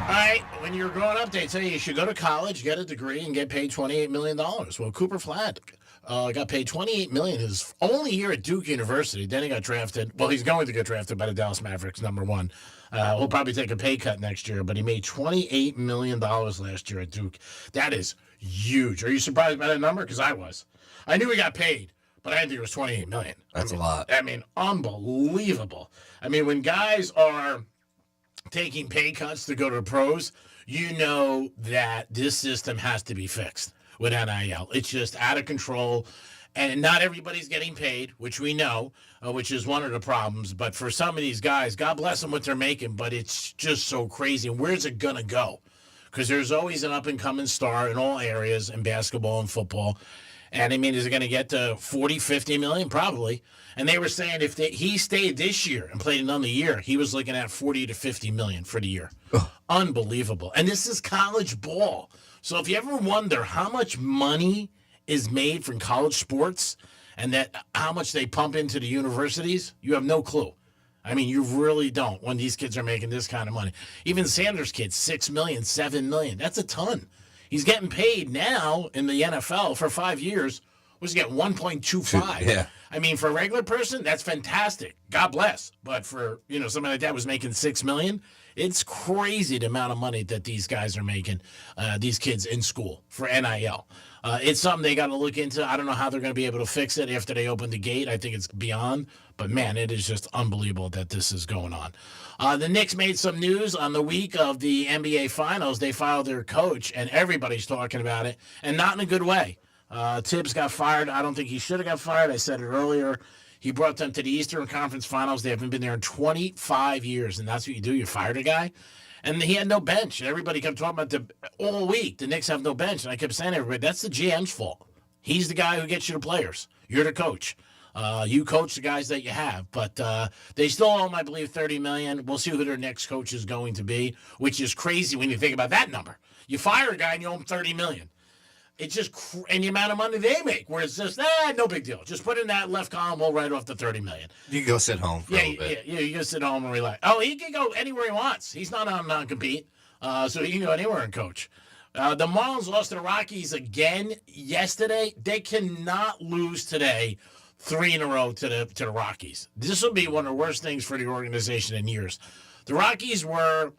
All right, when you're growing up, they tell you should go to college, get a degree, and get paid $28 million. Well, Cooper Flatt got paid $28 million his only year at Duke University. Then he got drafted. Well, he's going to get drafted by the Dallas Mavericks, #1. He'll probably take a pay cut next year, but he made $28 million last year at Duke. That is huge. Are you surprised by that number? Because I was. I knew he got paid, but I think it was $28 million. That's a lot. I mean, unbelievable. I mean, when guys are taking pay cuts to go to the pros, you know that this system has to be fixed with NIL. It's just out of control. And not everybody's getting paid, which we know, which is one of the problems. But for some of these guys, God bless them what they're making, but it's just so crazy. And where's it going to go? Because there's always an up-and-coming star in all areas in basketball and football. And, I mean, is it going to get to 40, 50 million? Probably. And they were saying if he stayed this year and played another year, he was looking at 40 to 50 million for the year. Unbelievable. And this is college ball. So if you ever wonder how much money is made from college sports and that how much they pump into the universities, you have no clue. I mean, you really don't when these kids are making this kind of money. Even Sanders' kids, $6 million, $7 million. That's a ton. He's getting paid now in the NFL for 5 years. Was he getting 1.25? Yeah. I mean, for a regular person, that's fantastic. God bless. But for, somebody like that was making $6 million, it's crazy the amount of money that these guys are making, these kids in school for NIL. It's something they got to look into. I don't know how they're going to be able to fix it after they open the gate. I think it's beyond. But, man, it is just unbelievable that this is going on. The Knicks made some news on the week of the NBA Finals. They fired their coach, and everybody's talking about it, and not in a good way. Tibbs got fired. I don't think he should have got fired. I said it earlier. He brought them to the Eastern Conference Finals. They haven't been there in 25 years, and that's what you do. You fired a guy. And he had no bench. And everybody kept talking about all week. The Knicks have no bench. And I kept saying to everybody, that's the GM's fault. He's the guy who gets you the players. You're the coach. You coach the guys that you have. But they still owe him, I believe, $30 million. We'll see who their next coach is going to be, which is crazy when you think about that number. You fire a guy and you owe him $30 million. It's just and the amount of money they make, where it's just, no big deal. Just put in that left column, we'll write off the $30 million. You can go sit home for a little bit. Yeah, you can sit home and relax. Oh, he can go anywhere he wants. He's not on non-compete, so he can go anywhere and coach. The Marlins lost to the Rockies again yesterday. They cannot lose today 3 in a row to the Rockies. This will be one of the worst things for the organization in years. The Rockies are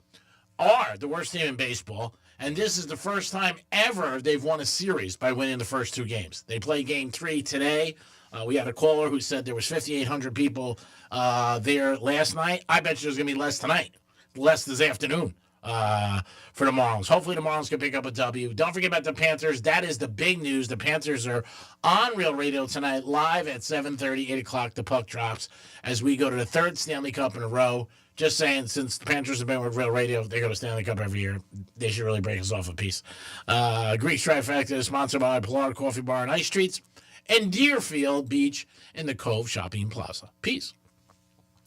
the worst team in baseball. And this is the first time ever they've won a series by winning the first 2 games. They play Game 3 today. We had a caller who said there was 5,800 people there last night. I bet you there's going to be less tonight, less this afternoon for the Marlins. Hopefully the Marlins can pick up a W. Don't forget about the Panthers. That is the big news. The Panthers are on Real Radio tonight, live at 7:30, 8 o'clock. The puck drops as we go to the 3rd Stanley Cup in a row. Just saying, since the Panthers have been with Real Radio, they go to Stanley Cup every year. They should really break us off a piece. Greek Trifecta is sponsored by Pilar Coffee Bar and Ice Treats and Deerfield Beach in the Cove Shopping Plaza. Peace.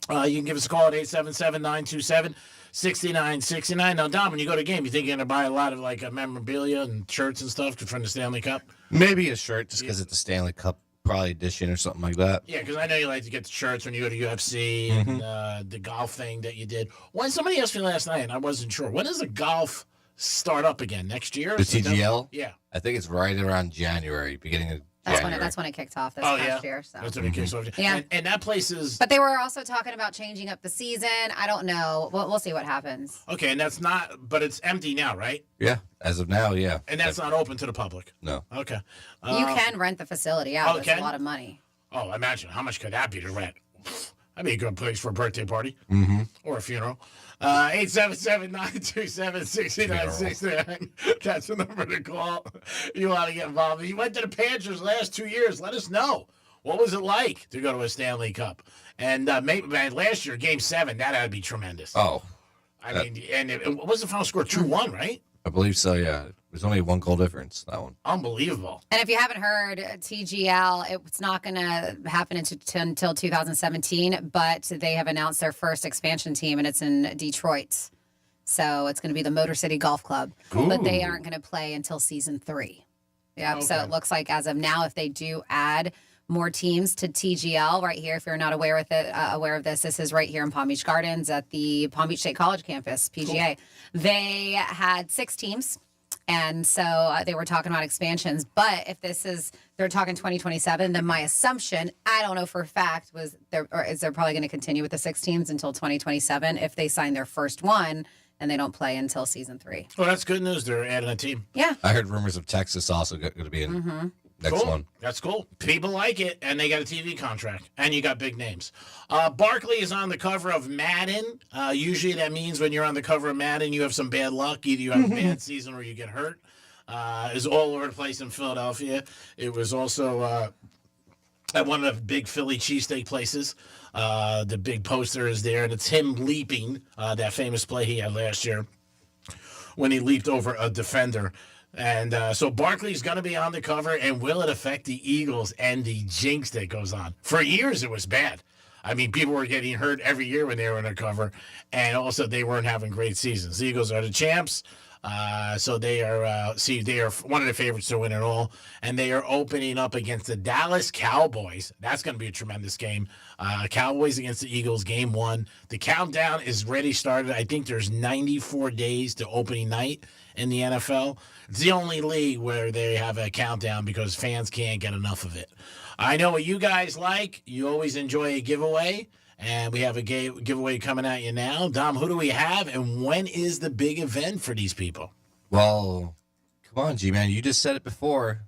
You can give us a call at 877-927-6969. Now, Dom, when you go to a game, you think you're going to buy a lot of memorabilia and shirts and stuff from the Stanley Cup? Maybe a shirt just because it's a Stanley Cup. Probably edition or something like that. Yeah, because I know you like to get the shirts when you go to UFC and the golf thing that you did. When somebody asked me last night, and I wasn't sure, when does the golf start up again? Next year? The TGL? Yeah. I think it's right around January, beginning of January. That's when it kicked off this past year. So. That's when it kicks off. Yeah. And that place is... But they were also talking about changing up the season. I don't know. We'll see what happens. Okay, and that's not... But it's empty now, right? Yeah, as of now, yeah. And that's not open to the public? No. Okay. You can rent the facility out. It's a lot of money. Oh, imagine. How much could that be to rent? That'd be a good place for a birthday party. Or a funeral. 877-927-6969. That's the number to call. You want to get involved. You went to the Panthers the last 2 years. Let us know. What was it like to go to a Stanley Cup? And maybe last year, Game 7, that had to be tremendous. Oh. I mean, and what was the final score? 2-1, right? I believe so, yeah. There's only 1 goal difference, that one. Unbelievable. And if you haven't heard, TGL, it's not going to happen until 2017, but they have announced their first expansion team, and it's in Detroit. So it's going to be the Motor City Golf Club. Ooh. But they aren't going to play until season 3. Yeah, okay. So it looks like as of now, if they do add more teams to TGL right here, if you're not aware of this is right here in Palm Beach Gardens at the Palm Beach State College campus, PGA. Cool. They had 6 teams. And so they were talking about expansions. But if they're talking 2027, then my assumption, I don't know for a fact, they're probably going to continue with the 6 teams until 2027 if they sign their first one and they don't play until season 3. Well, that's good news. They're adding a team. Yeah. I heard rumors of Texas also going to be in next one. That's cool. People like it, and they got a TV contract, and you got big names. Barkley is on the cover of Madden. Usually that means when you're on the cover of Madden, you have some bad luck. Either you have a bad season or you get hurt. Is all over the place in Philadelphia. It was also at one of the big Philly cheesesteak places. The big poster is there, and it's him leaping, that famous play he had last year when he leaped over a defender. And so Barkley's going to be on the cover, and will it affect the Eagles and the jinx that goes on? For years, it was bad. I mean, people were getting hurt every year when they were on the cover, and also they weren't having great seasons. The Eagles are the champs. So they are one of the favorites to win it all, and they are opening up against the Dallas Cowboys. That's going to be a tremendous game. Cowboys against the Eagles, game 1. The countdown is ready, started. I think there's 94 days to opening night in the NFL. It's the only league where they have a countdown because fans can't get enough of it. I know what you guys like. You always enjoy a giveaway. And we have a giveaway coming at you now. Dom, who do we have, and when is the big event for these people? Well, come on, G-Man. You just said it before.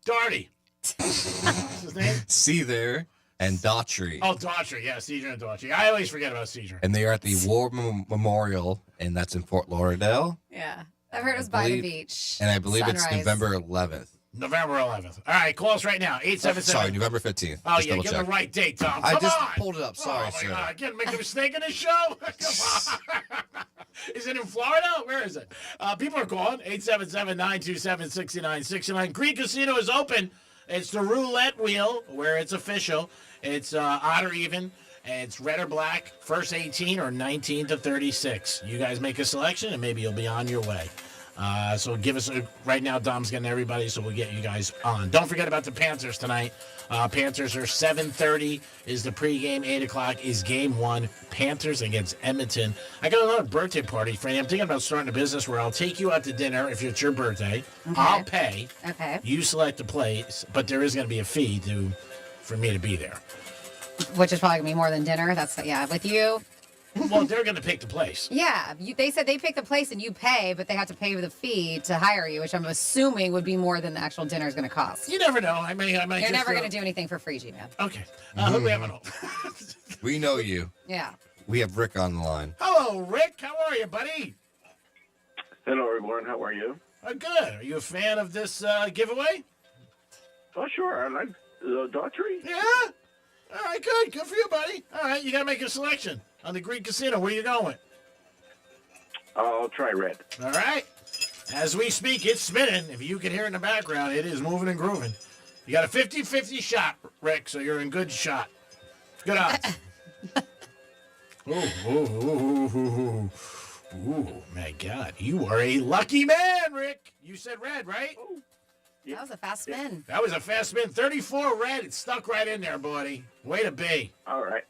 Darty. What's his name? Seether and Daughtry. Oh, Daughtry. Yeah, Seether and Daughtry. I always forget about Seether. And they are at the War Memorial, and that's in Fort Lauderdale. Yeah. I've heard it was by the beach. And I believe Sunrise. it's November 11th. November 11th. All right, call us right now. 877. Sorry, November 15th. Oh, Just yeah, double give check. the right date, Tom. I Come just on. pulled it up. Sorry, oh, my sir. God. Again, make a mistake in the show? Come on. Is it in Florida? Where is it? People are calling. 877-927-6969. Greek Casino is open. It's the roulette wheel where it's official. It's odd or even. It's red or black. First 18 or 19 to 36. You guys make a selection, and maybe you'll be on your way. So give us right now. Dom's getting everybody, so we'll get you guys on. Don't forget about the Panthers tonight. Panthers are 7:30 is the pregame. 8 o'clock is game 1. Panthers against Edmonton. I got another birthday party, Franny. I'm thinking about starting a business where I'll take you out to dinner if it's your birthday. Okay. I'll pay. Okay. You select the place, but there is going to be a fee for me to be there. Which is probably going to be more than dinner. With you. Well, they're going to pick the place. Yeah, they said they pick the place and you pay, but they have to pay the fee to hire you, which I'm assuming would be more than the actual dinner is going to cost. You never know. I might. You're just, never going to do anything for free, G-Man. Okay. Who do we have on? We know you. Yeah. We have Rick on the line. Hello, Rick. How are you, buddy? Hello, everyone. How are you? Good. Are you a fan of this giveaway? Oh, sure. I like Daughtry. Yeah? All right, good. Good for you, buddy. All right, you got to make a selection on the Greek Casino. Where you going? I'll try red. All right. As we speak, it's spinning. If you can hear it in the background, it is moving and grooving. You got a 50-50 shot, Rick, so you're in good shot. Good odds. Ooh, my God. You are a lucky man, Rick. You said red, right? That was a fast spin. That was a fast spin. 34 red. It stuck right in there, buddy. Way to be. All right.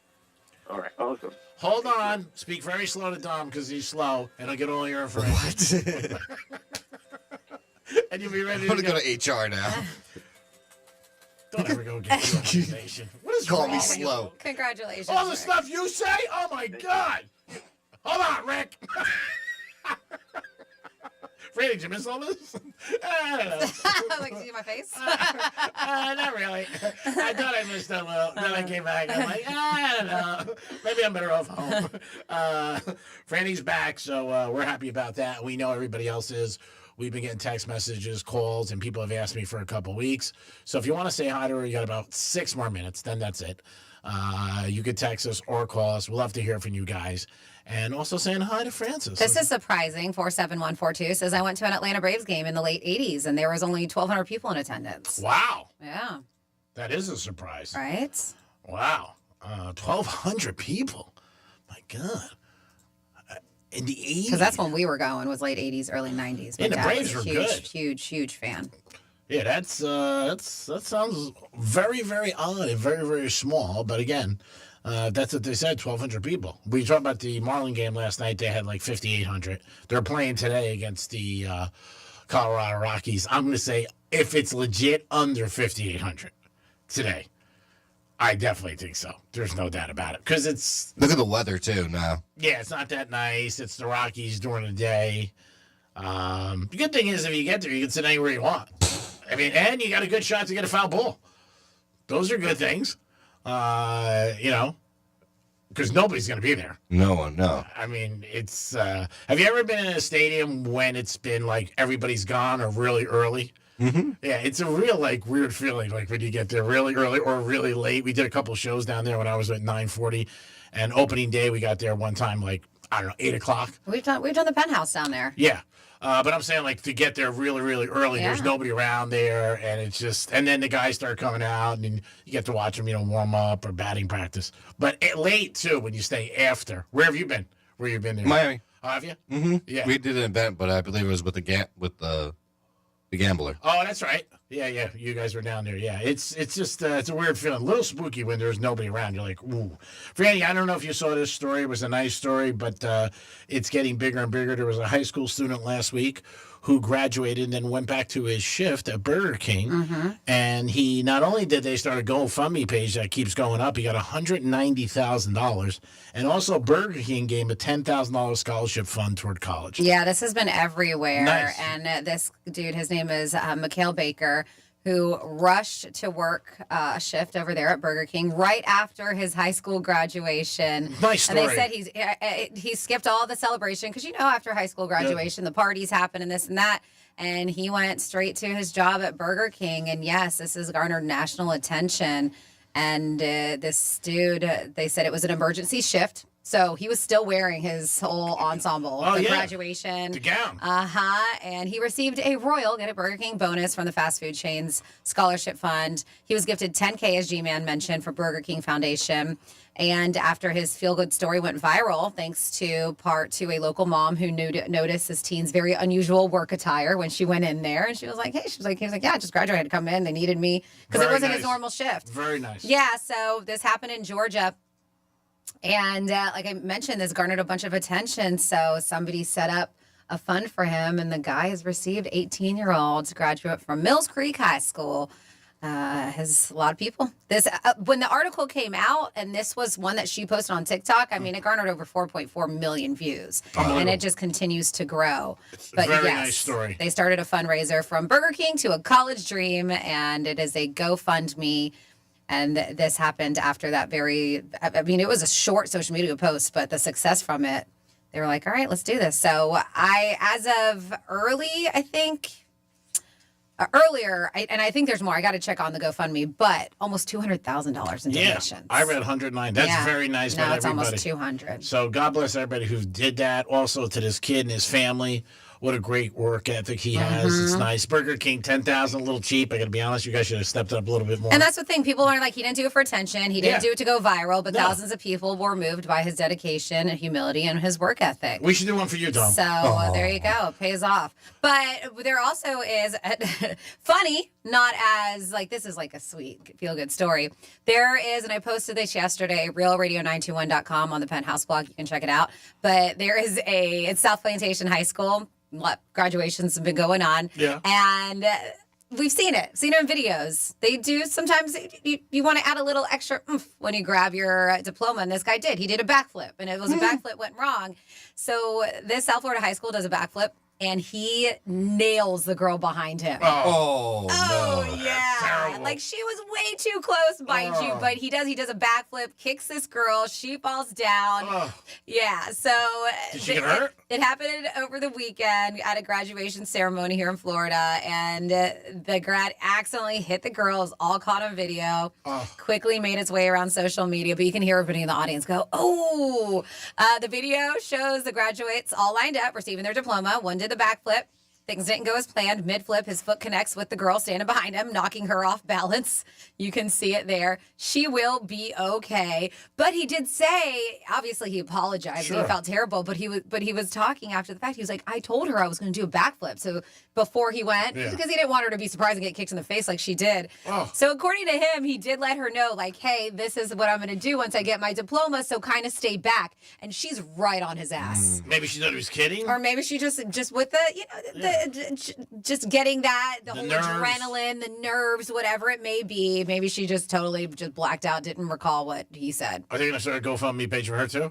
Awesome. Hold on. Speak very slow to Dom because he's slow, and I'll get all your information. What? And you'll be ready I'm going to go to HR now. Don't ever go get your information. What is Call wrong me with slow. you? Congratulations. All the Rick. stuff you say? Oh, my God. Hold on, Rick. Franny, did you miss all this? I don't know. Like, see my face? Not really. I thought I missed a little. Then I came back. I'm like, I don't know. Maybe I'm better off home. Franny's back, so we're happy about that. We know everybody else is. We've been getting text messages, calls, and people have asked me for a couple weeks. So if you want to say hi to her, you got about 6 more minutes. Then that's it. You could text us or call us. We'll love to hear from you guys. And also saying hi to Francis. This is surprising. 47142 says, I went to an Atlanta Braves game in the late 80s, and there was only 1,200 people in attendance. Wow. Yeah. That is a surprise. Right? Wow. 1,200 people. My God. In the 80s. Because that's when we were going, was late 80s, early 90s. My And the dad Braves was were a huge, good. huge fan. Yeah, that sounds very, very odd and very, very small. But again, that's what they said, 1,200 people. We talked about the Marlin game last night. They had like 5,800. They're playing today against the Colorado Rockies. I'm going to say if it's legit under 5,800 today, I definitely think so. There's no doubt about it. Because it's... Look at the weather, too, now. Yeah, it's not that nice. It's the Rockies during the day. The good thing is if you get there, you can sit anywhere you want. I mean, and you got a good shot to get a foul ball. Those are good things. Because nobody's going to be there. No one, no. I mean, it's... have you ever been in a stadium when it's been, like, everybody's gone or really early? Mm-hmm. Yeah, it's a real, like, weird feeling, like, when you get there really early or really late. We did a couple shows down there when I was at 9:40, and opening day, we got there one time, like, I don't know, 8 o'clock. We've done the Penthouse down there. Yeah. But I'm saying, like, to get there really, really early, there's nobody around there, and it's just... And then the guys start coming out, and you get to watch them, warm up or batting practice. But late, too, when you stay after. Where have you been? Where you been there? Miami. Oh, have you? Mm-hmm. Yeah. We did an event, but I believe it was with the gambler. Oh, that's right. Yeah. You guys were down there. Yeah. It's just it's a weird feeling. A little spooky when there's nobody around. You're like, ooh. Franny, I don't know if you saw this story. It was a nice story, but it's getting bigger and bigger. There was a high school student last week who graduated and then went back to his shift at Burger King. And he not only did they start a GoFundMe page that keeps going up, he got $190,000. And also Burger King gave him a $10,000 scholarship fund toward college. Yeah, this has been everywhere. Nice. And this dude, his name is Mikhail Baker, who rushed to work a shift over there at Burger King right after his high school graduation. Nice story. And they said he skipped all the celebration because, after high school graduation, the parties happen and this and that. And he went straight to his job at Burger King. And yes, this has garnered national attention. And this dude, they said it was an emergency shift. So he was still wearing his whole ensemble for graduation. The gown. And he received a royal get a Burger King bonus from the fast food chain's scholarship fund. He was gifted $10K, as G-Man mentioned, for Burger King Foundation. And after his feel-good story went viral, thanks to a local mom who noticed his teen's very unusual work attire when she went in there. And she was like, hey, he was like, yeah, I just graduated. I had to come in. They needed me because it wasn't his normal shift. Very nice. Yeah, so this happened in Georgia. And like I mentioned, this garnered a bunch of attention. So somebody set up a fund for him, and the guy has received 18-year-old graduate from Mills Creek High School. Has a lot of people. This when the article came out, and this was one that she posted on TikTok. I mean, it garnered over 4.4 million views, and it just continues to grow. But very yes, nice story. They started a fundraiser from Burger King to a college dream, and it is a GoFundMe. And this happened after that it was a short social media post, but the success from it, they were like, all right, let's do this. So as of early, I think, earlier, and I think there's more. I got to check on the GoFundMe, but almost $200,000 in donations. I read 109. That's very nice. Now about it's everybody. almost 200. So God bless everybody who did that. Also to this kid and his family. What a great work ethic he has. It's nice. Burger King, $10,000, a little cheap. I got to be honest, you guys should have stepped up a little bit more. And that's the thing. People are like, he didn't do it for attention. He didn't do it to go viral, but thousands of people were moved by his dedication and humility and his work ethic. We should do one for you, Tom. So there you go. It pays off. But there also is, funny, not as, like, this is like a sweet, feel-good story. There is, and I posted this yesterday, realradio921.com on the Penthouse blog. You can check it out. But there is it's South Plantation High School. Graduations have been going on. Yeah. And we've seen it in videos. They do sometimes, you want to add a little extra oomph when you grab your diploma. And this guy did. He did a backflip, and it was a backflip went wrong. So this South Florida high school does a backflip, and he nails the girl behind him. Oh no. Yeah. Terrible. Like, she was way too close, mind you, but he does a backflip, kicks this girl, she falls down. Yeah, so Did she get hurt? It happened over the weekend at a graduation ceremony here in Florida, and the grad accidentally hit the girl. It was all caught on video. Quickly made its way around social media, but you can hear everybody in the audience go, oh. The video shows the graduates all lined up, receiving their diploma. One did the backflip. Things didn't go as planned. Mid-flip, his foot connects with the girl standing behind him, knocking her off balance. You can see it there. She will be okay. But he did say, obviously he apologized. He felt terrible, but he was talking after the fact. He was like, I told her I was going to do a backflip. So before he went, because he didn't want her to be surprised and get kicked in the face like she did. So according to him, he did let her know, like, hey, this is what I'm going to do once I get my diploma, so kind of stay back. And she's right on his ass. Maybe she thought he was kidding. Or maybe she just with the, just getting that, the whole nerves. adrenaline, the nerves, whatever it may be. Maybe she just totally just blacked out, didn't recall what he said. Are they going to start a GoFundMe page for her too?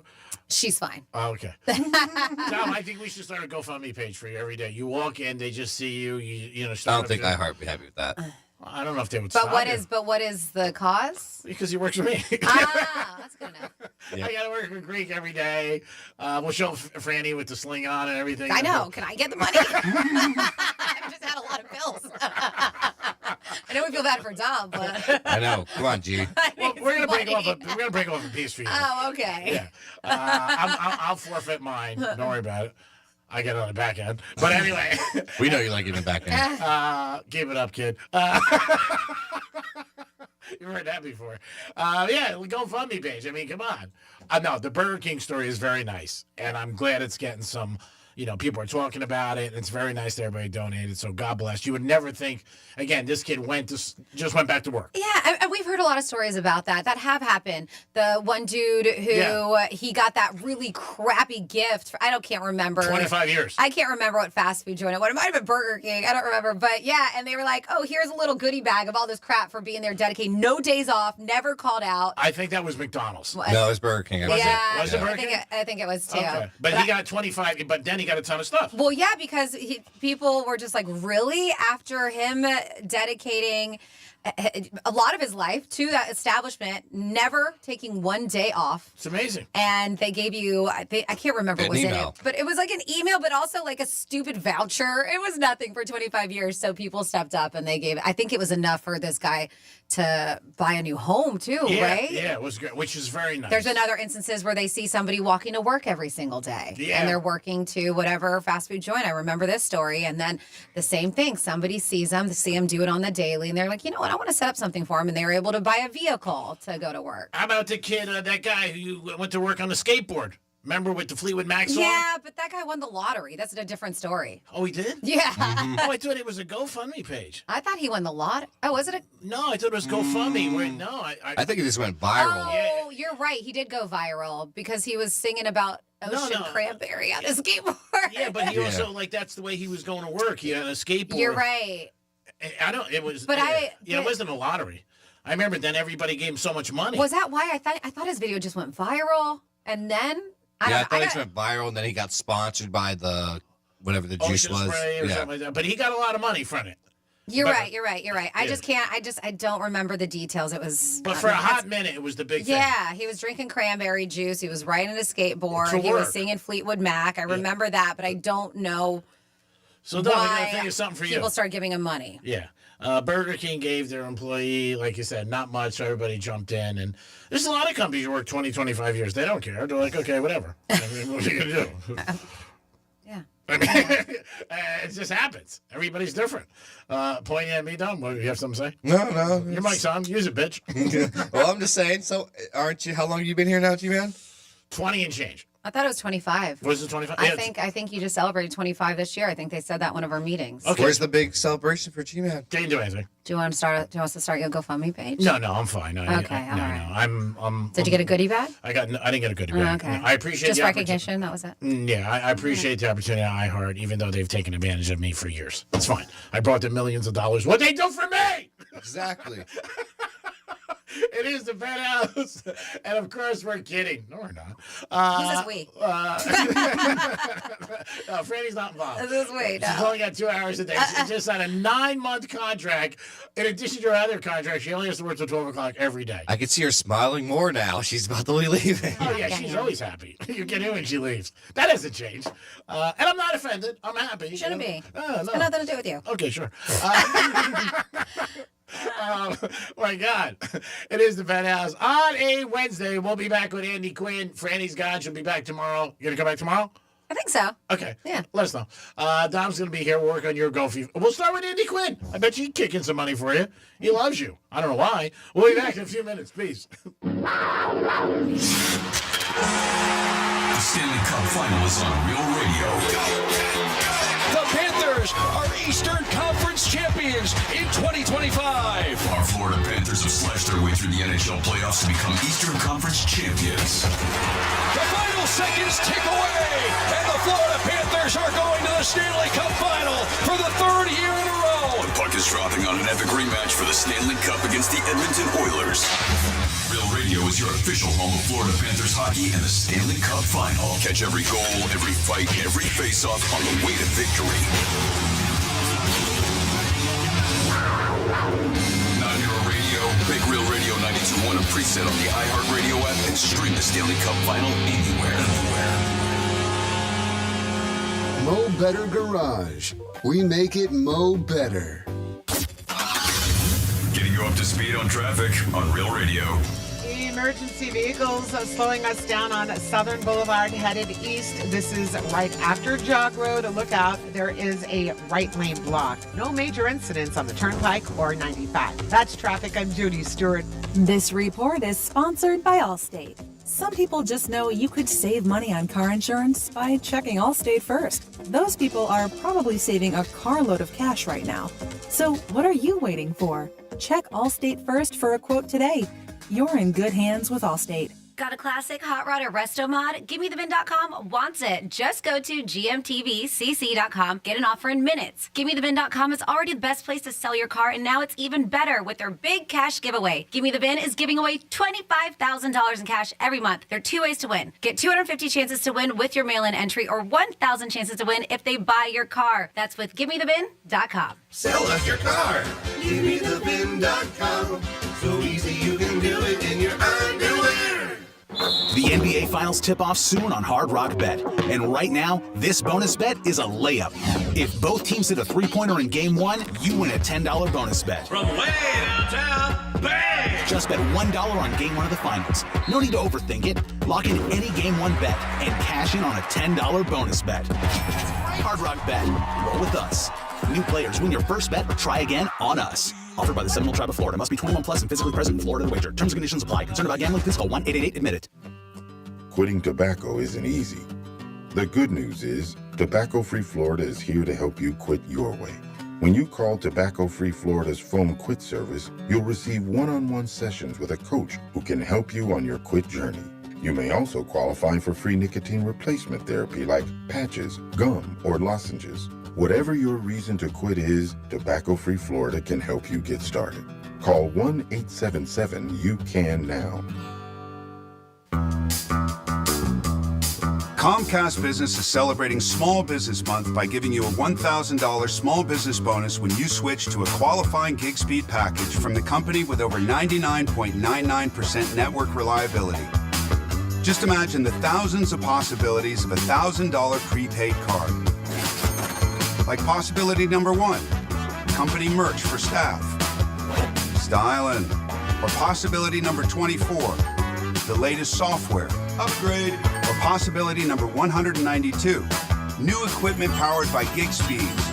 She's fine. Oh, okay. Tom, I think we should start a GoFundMe page for you every day. You walk in, they just see you. You know. I don't think iHeart would be happy with that. I don't know if they would. But stop what you. is? But what is the cause? Because he works for me. That's good enough. Yep. I got to work with Greek every day. We'll show Franny with the sling on and everything. I know. Can I get the money? I've just had a lot of bills. I know we feel bad for Dom, but I know. Come on, G. Well, we're gonna break off a piece for you. Oh, okay. Yeah. I'll forfeit mine. Don't worry about it. I get it on the back end. But anyway. We know you like giving back end. Give it up, kid. You've heard that before. Yeah, GoFundMe page. I mean, come on. No, the Burger King story is very nice. And I'm glad it's getting some, people are talking about it. It's very nice that everybody donated. So God bless. You would never think, again, this kid just went back to work. Yeah, and we've heard a lot of stories about that have happened. The one dude who he got that really crappy gift. Can't remember. 25 years. I can't remember what fast food joint it was. It might have been Burger King. I don't remember. But yeah, and they were like, oh, here's a little goodie bag of all this crap for being there dedicated. No days off, never called out. I think that was McDonald's. No, it was Burger King. Was it Burger King? I think it was too. Okay. But he got 25, but then he got a ton of stuff. Well, yeah, because people were just like, really? After him dedicating a lot of his life to that establishment, never taking one day off. It's amazing. And they gave you, I can't remember what was in it, but it was like an email, but also like a stupid voucher. It was nothing for 25 years. So people stepped up and they gave it. I think it was enough for this guy to buy a new home too, right? Yeah, it was great, which is very nice. There's been other instances where they see somebody walking to work every single day. Yeah. And they're working to whatever fast food joint. I remember this story. And then the same thing. Somebody sees them, they see them do it on the daily, and they're like, you know what, I want to set up something for them. And they were able to buy a vehicle to go to work. How about the kid, that guy who went to work on the skateboard? Remember with the Fleetwood Mac song? Yeah, but that guy won the lottery. That's a different story. Oh, he did? Yeah. Oh, I thought it was a GoFundMe page. I thought he won the lottery. Oh, was it a... No, I thought it was GoFundMe. Wait, no. I think it just went viral. Oh, you're right. He did go viral because he was singing about Ocean Cranberry on his skateboard. Yeah, but he also, that's the way he was going to work. He had a skateboard. You're right. It was... But it wasn't a lottery. I remember then everybody gave him so much money. Was that why I thought his video just went viral and then... I thought it just went viral, and then he got sponsored by whatever the juice was. Or something like that. But he got a lot of money from it. You're right. I don't remember the details. It was... But for a hot minute, it was the big thing. Yeah, he was drinking cranberry juice. He was riding a skateboard. He was singing Fleetwood Mac. I remember that, but I don't know so Don, I gotta why think of something for you. people started giving him money. Yeah. Burger King gave their employee, like you said, not much, so everybody jumped in. And there's a lot of companies who work 20, 25 years. They don't care. They're like, okay, whatever. I mean, what are you going to do? Yeah. I mean, it just happens. Everybody's different. Pointing at me, Dom, what, you have something to say? No. Your mic's on. Use it, bitch. Well, I'm just saying, so aren't you, how long have you been here now, G-Man? 20 and change. I thought it was 25. Was it 25? I think you just celebrated 25 this year. I think they said that at one of our meetings. Okay. Where's the big celebration for G-Man? Didn't do anything. Do you want us to start your GoFundMe page? No, I'm fine. Okay, all right. I'm. Did you get a goodie bag? I didn't get a goodie bag. Okay. No, I appreciate just the recognition. That was it. Yeah, I appreciate the opportunity at iHeart, even though they've taken advantage of me for years. It's fine. I brought them millions of dollars. What they do for me? Exactly. It is the Penthouse. And of course, we're kidding. No, we're not. Who's this we? No, Franny's not involved. This is we. She's only got 2 hours a day. She just signed a 9-month contract. In addition to her other contract, she only has to work till 12 o'clock every day. I can see her smiling more now. She's about to be leaving. Oh, yeah, she's always happy. You get in when she leaves. That hasn't changed. And I'm not offended. I'm happy. You shouldn't be. No. It's got nothing to do with you. Okay, sure. My God. It is the Penthouse. On a Wednesday, we'll be back with Andy Quinn. Franny's gone. She'll be back tomorrow. You going to come back tomorrow? I think so. Okay. Yeah. Let us know. Dom's going to be here. We'll work on your Gofi. We'll start with Andy Quinn. I bet you he's kicking some money for you. He loves you. I don't know why. We'll be back in a few minutes. Peace. The Stanley Cup Final is on Real Radio. The Panthers are Eastern Conference champions in 2025. Our Florida Panthers have slashed their way through the NHL playoffs to become Eastern Conference champions. The final seconds tick away, and the Florida Panthers are going to the Stanley Cup Final for the 3rd year in a row. The puck is dropping on an epic rematch for the Stanley Cup against the Edmonton Oilers. Real Radio is your official home of Florida Panthers hockey and the Stanley Cup Final. Catch every goal, every fight, every face-off on the way to victory. Non-Hero Radio, Big Real Radio 92.1 a preset on the iHeartRadio app and stream the Stanley Cup Final anywhere. Mo Better Garage. We make it Mo Better. Getting you up to speed on traffic on Real Radio. Emergency vehicles slowing us down on Southern Boulevard headed east. This is right after Jog Road. Look out, there is a right lane block. No major incidents on the Turnpike or 95. That's traffic. I'm Judy Stewart. This report is sponsored by Allstate. Some people just know you could save money on car insurance by checking Allstate first. Those people are probably saving a carload of cash right now. So what are you waiting for? Check Allstate first for a quote today. You're in good hands with Allstate. Got a classic hot rod or resto mod? GimmeTheVin.com wants it. Just go to gmtvcc.com. Get an offer in minutes. GimmeTheVin.com is already the best place to sell your car, and now it's even better with their big cash giveaway. Gimme the Vin is giving away $25,000 in cash every month. There are 2 ways to win. Get 250 chances to win with your mail-in entry or 1,000 chances to win if they buy your car. That's with GimmeTheVin.com. Sell us your car. GimmeTheVin.com. So easy you can do it in your underwear. The NBA Finals tip-off soon on Hard Rock Bet. And right now, this bonus bet is a layup. If both teams hit a three-pointer in Game 1, you win a $10 bonus bet. From way downtown, bang! Just bet $1 on Game 1 of the Finals. No need to overthink it. Lock in any Game 1 bet and cash in on a $10 bonus bet. Hard Rock Bet. Roll with us. New players win your first bet or try again on us. Offered by the Seminole Tribe of Florida. Must be 21 plus and physically present in Florida to wager. Terms and conditions apply. Concerned about gambling? Please call 1-888-ADMIT-IT. Quitting tobacco isn't easy. The good news is, Tobacco-Free Florida is here to help you quit your way. When you call Tobacco-Free Florida's Phone Quit service, you'll receive one-on-one sessions with a coach who can help you on your quit journey. You may also qualify for free nicotine replacement therapy like patches, gum, or lozenges. Whatever your reason to quit is, Tobacco-Free Florida can help you get started. Call 1-877-YOU-CAN-NOW. Comcast Business is celebrating Small Business Month by giving you a $1,000 small business bonus when you switch to a qualifying gig speed package from the company with over 99.99% network reliability. Just imagine the thousands of possibilities of a $1,000 prepaid card. Like possibility number 1, company merch for staff. Styling. Or possibility number 24, the latest software. Upgrade. Or possibility number 192, new equipment powered by gig speeds.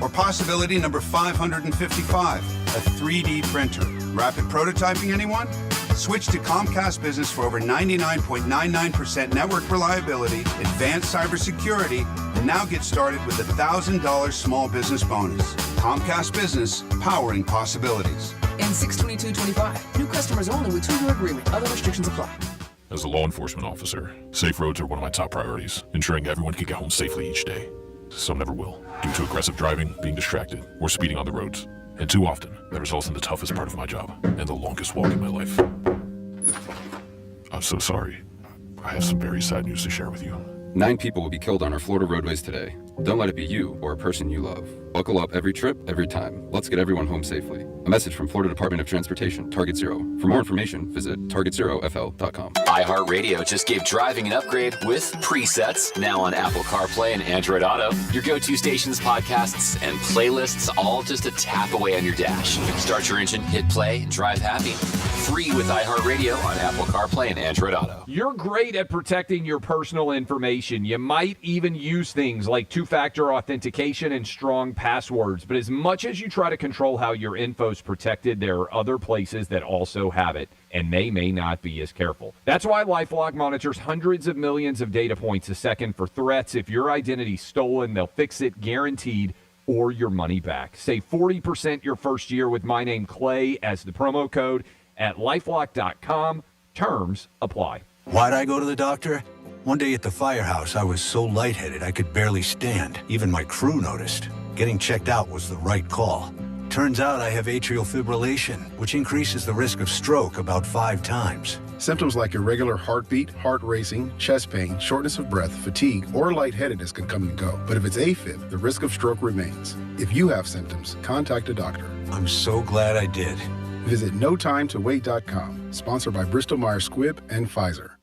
Or possibility number 555, a 3D printer. Rapid prototyping, anyone? Switch to Comcast Business for over 99.99% network reliability, advanced cybersecurity, and now get started with a $1,000 small business bonus. Comcast Business, powering possibilities. And 62225. New customers only with 2-year agreement. Other restrictions apply. As a law enforcement officer, safe roads are one of my top priorities, ensuring everyone can get home safely each day. Some never will, due to aggressive driving, being distracted, or speeding on the roads. And too often, that results in the toughest part of my job, and the longest walk in my life. I'm so sorry. I have some very sad news to share with you. 9 people will be killed on our Florida roadways today. Don't let it be you or a person you love. Buckle up every trip, every time. Let's get everyone home safely. A message from Florida Department of Transportation, Target Zero. For more information, visit targetzerofl.com. iHeartRadio just gave driving an upgrade with presets, now on Apple CarPlay and Android Auto. Your go-to stations, podcasts, and playlists, all just a tap away on your dash. Start your engine, hit play, and drive happy. Free with iHeartRadio on Apple CarPlay and Android Auto. You're great at protecting your personal information. You might even use things like two-factor authentication and strong passwords. But as much as you try to control how your info's protected, there are other places that also have it, and they may not be as careful. That's why LifeLock monitors hundreds of millions of data points a second for threats. If your identity's stolen, they'll fix it guaranteed, or your money back. Save 40% your first year with my name Clay as the promo code at LifeLock.com. Terms apply. Why'd I go to the doctor? One day at the firehouse, I was so lightheaded I could barely stand. Even my crew noticed. Getting checked out was the right call. Turns out I have atrial fibrillation, which increases the risk of stroke about 5 times. Symptoms like irregular heartbeat, heart racing, chest pain, shortness of breath, fatigue, or lightheadedness can come and go. But if it's AFib, the risk of stroke remains. If you have symptoms, contact a doctor. I'm so glad I did. Visit notimetowait.com. Sponsored by Bristol Myers Squibb and Pfizer.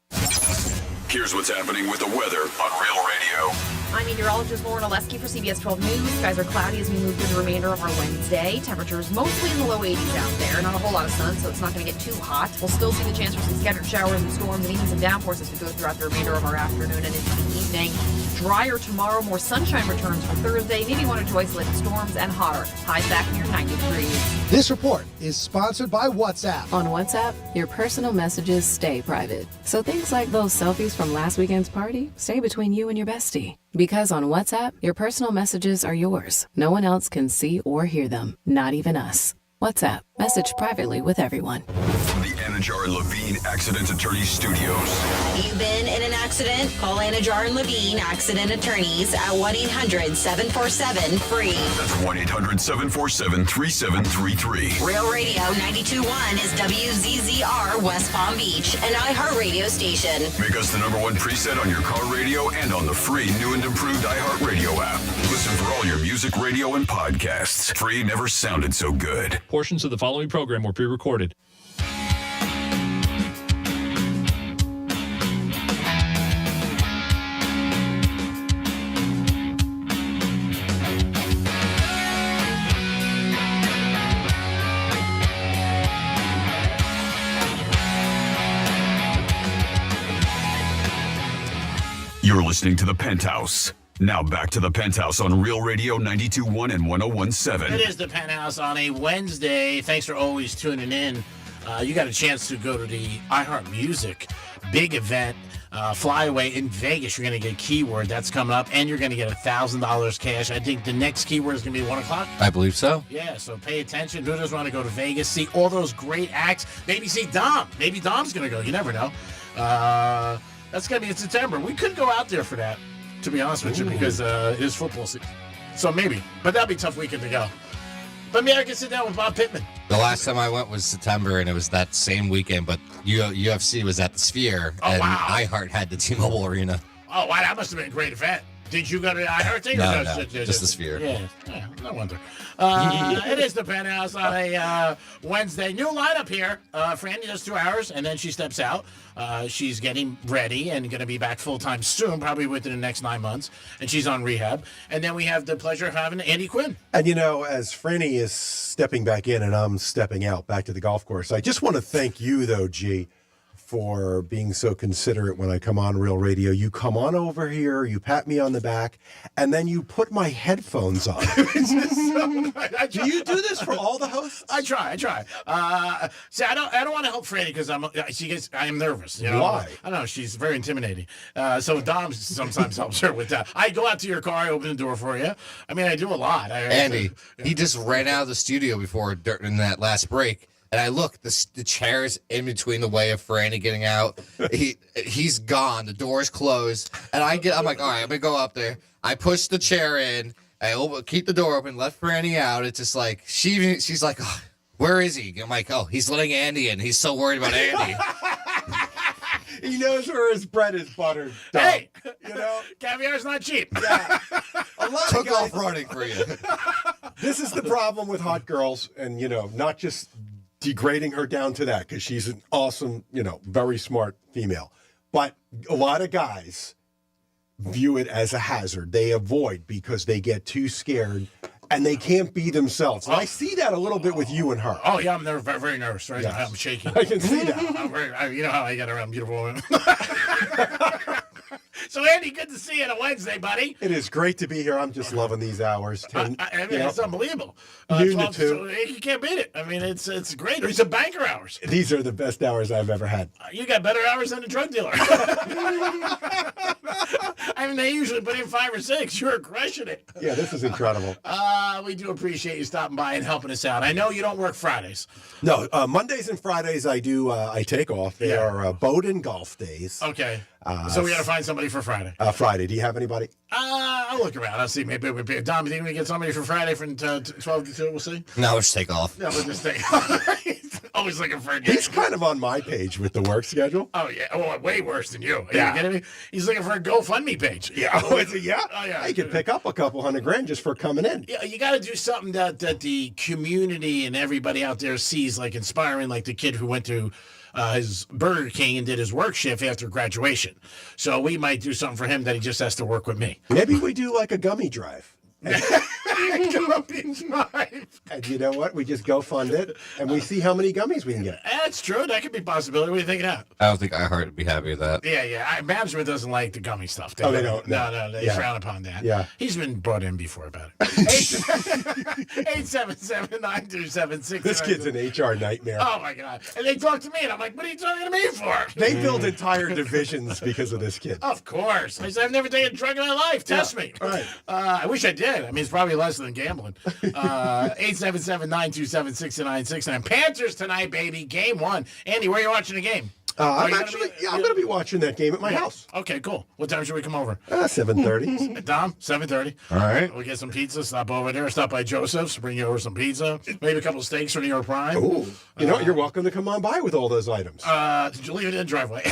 Here's what's happening with the weather on Real Radio. I'm meteorologist Lauren Oleski for CBS 12 News. Skies are cloudy as we move through the remainder of our Wednesday. Temperatures mostly in the low 80s out there. Not a whole lot of sun, so it's not going to get too hot. We'll still see the chance for some scattered showers and storms and even some downpours as we go throughout the remainder of our afternoon and into the evening. Drier tomorrow, more sunshine returns for Thursday. Maybe one or two isolated storms and hotter. Highs back near 90 degrees. This report is sponsored by WhatsApp. On WhatsApp, your personal messages stay private. So things like those selfies from last weekend's party stay between you and your bestie. Because on WhatsApp, your personal messages are yours. No one else can see or hear them, not even us. WhatsApp, message privately with everyone. From the Anajar and Levine Accident Attorney Studios. You've been in an accident? Call Anajar and Levine Accident Attorneys at 1-800-747-FREE. That's 1-800-747-3733. Real Radio 92.1 is WZZR West Palm Beach, an iHeartRadio station. Make us the #1 preset on your car radio and on the free new and improved iHeartRadio app. Listen for all your music, radio, and podcasts. Free never sounded so good. Portions of the following program were pre-recorded. You're listening to The Penthouse. Now back to The Penthouse on Real Radio 92.1 and 101.7. It is The Penthouse on a Wednesday. Thanks for always tuning in. You got a chance to go to the iHeart Music big event, Flyaway in Vegas. You're going to get Keyword. That's coming up. And you're going to get $1,000 cash. I think the next Keyword is going to be 1 o'clock. I believe so. Yeah, so pay attention. Who doesn't want to go to Vegas, see all those great acts? Maybe see Dom. Maybe Dom's going to go. You never know. That's going to be in September. We could go out there for that, to be honest with you, because it is football season. So maybe. But that'll be a tough weekend to go. But maybe I can sit down with Bob Pittman. The last time I went was September, and it was that same weekend, but UFC was at the Sphere, and iHeart had the T-Mobile Arena. Oh, wow, that must have been a great event. Did you go to the iHeart thing? No, just the Sphere. Yeah, no wonder. It is the Penthouse on a Wednesday. New lineup here. Franny does 2 hours, and then she steps out. She's getting ready and going to be back full-time soon, probably within the next 9 months, and she's on rehab. And then we have the pleasure of having Andy Quinn. And, as Franny is stepping back in and I'm stepping out back to the golf course, I just want to thank you, though, G, for being so considerate when I come on Real Radio. You come on over here, you pat me on the back, and then you put my headphones on. Do you do this for all the hosts? I try. See, I don't want to help Franny because I am nervous. Why? I don't know. She's very intimidating. So Dom sometimes helps her with that. I go out to your car, I open the door for you. I mean, I do a lot. Andy, he just ran out of the studio before in that last break. And I look, the chair's in between the way of Franny getting out. He's gone. The door's closed. And I'm like, all right, I'm going to go up there. I push the chair in. I keep the door open, let Franny out. It's just like, she's like, oh, where is he? I'm like, oh, he's letting Andy in. He's so worried about Andy. He knows where his bread is buttered. Hey, caviar's not cheap. Yeah. A lot Took off running for you. This is the problem with hot girls, and not just degrading her down to that, because she's an awesome, very smart female. But a lot of guys view it as a hazard. They avoid because they get too scared and they can't be themselves. And I see that a little bit with you and her. Oh, yeah, I'm very, very nervous right now. I'm shaking. I can see that. You know how I get around beautiful women. So, Andy, good to see you on a Wednesday, buddy. It is great to be here. I'm just loving these hours. It's unbelievable. Noon to 2. So you can't beat it. I mean, it's great. These are banker hours. These are the best hours I've ever had. You got better hours than a drug dealer. I mean, they usually put in 5 or 6. You're crushing it. Yeah, this is incredible. We do appreciate you stopping by and helping us out. I know you don't work Fridays. No, Mondays and Fridays I do. I take off. They are boat and golf days. Okay. So we got to find somebody for Friday. Friday. Do you have anybody? I'll look around. I'll see. Maybe we'll be. Dom, you think we get somebody for Friday from 12 to 2? We'll see. No, let's take off. No, we'll just take. Always looking for a game. He's kind of on my page with the work schedule. Oh yeah. Oh, way worse than you. Are Yeah. you kidding me? He's looking for a GoFundMe page. Yeah. Oh, is it? Yeah. Oh yeah. He could pick up a couple $100,000 just for coming in. Yeah, you got to do something that the community and everybody out there sees like inspiring, like the kid who went to his Burger King and did his work shift after graduation. So we might do something for him that he just has to work with me. Maybe we do like a gummy drive. Gummy drive. And you know what? We just go fund it, and we see how many gummies we can get. That's true. That could be a possibility. What do you think of that? I don't think iHeart would be happy with that. Yeah. Management doesn't like the gummy stuff. They don't. No, they frown upon that. Yeah. He's been brought in before about it. 877-927-6. This kid's an HR nightmare. Oh, my God. And they talk to me, and I'm like, what are you talking to me for? They build entire divisions because of this kid. Of course. I said, I've never taken a drug in my life. Test me. Right. I wish I did. I mean, it's probably less than gambling. 877-927-6969. Panthers tonight, baby. Game 1. Andy, where are you watching the game? I'm going to be watching that game at my house. Okay, cool. What time should we come over? 7:30. Dom, 7:30. All right. We'll get some pizza. Stop over there. Stop by Joseph's. Bring you over some pizza. Maybe a couple of steaks from New York Prime. Ooh. You know, you're welcome to come on by with all those items. Did you leave it in the driveway?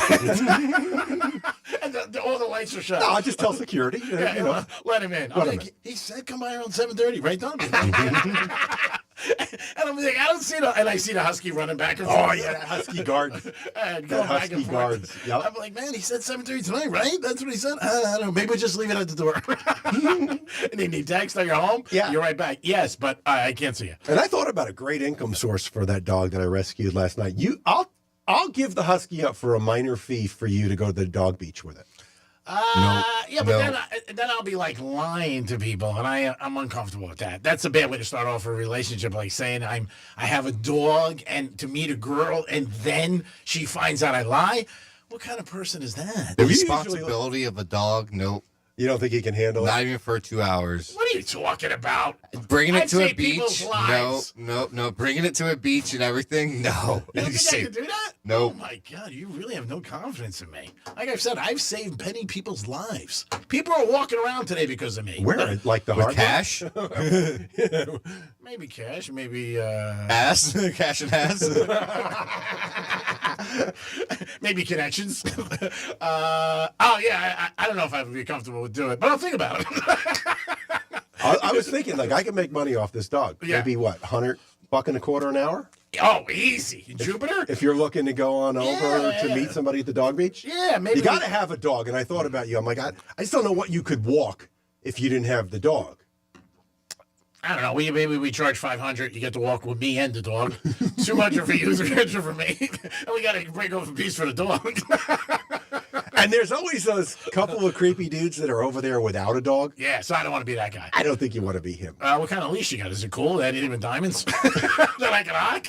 And all the lights are shut. No, I'll just tell security. Yeah, you know. let him in. Let him in. He said come by around 7:30, right, Don? And I'm like, I don't see and I see the husky running back and forth. Oh, yeah, that husky guard. And That going back husky and forth. guards. Yep. I'm like, man, he said 7:30 tonight, right? That's what he said. I don't know. Maybe we'll just leave it at the door. And then he text, are you home? Yeah. You're right back. Yes, but I can't see you. And I thought about a great income source for that dog that I rescued last night. I'll give the husky up for a minor fee for you to go to the dog beach with it. Yeah, but then I'll be like lying to people, and I'm uncomfortable with that. That's a bad way to start off a relationship, like saying I have a dog and to meet a girl, and then she finds out I lie. What kind of person is that? The responsibility of a dog, nope. You don't think he can handle it? Not even for 2 hours. What are you talking about? Bringing it I'd to a save people's beach? lives. No. Bringing it to a beach and everything? No. You don't think I could do that? Nope. Oh my God, you really have no confidence in me. Like I've said, I've saved many people's lives. People are walking around today because of me. Where? Like the With hard cash? Maybe cash, maybe Ass? Cash and ass? maybe connections. I don't know if I would be comfortable with doing it, but I'll think about it. I was thinking, like, I could make money off this dog. Yeah. Maybe what, $100 an hour? Oh, easy. In Jupiter? If you're looking to go on over to Yeah. meet somebody at the dog beach? Yeah, maybe. You got to have a dog. And I thought about you. I'm like, I just don't know what you could walk if you didn't have the dog. I don't know. Maybe we charge $500. You get to walk with me and the dog. $200 for you, $300 for me, and we got to break off a piece for the dog. And there's always those couple of creepy dudes that are over there without a dog. Yeah, so I don't want to be that guy. I don't think you want to be him. What kind of leash you got? Is it cool? That even diamonds that I can rock?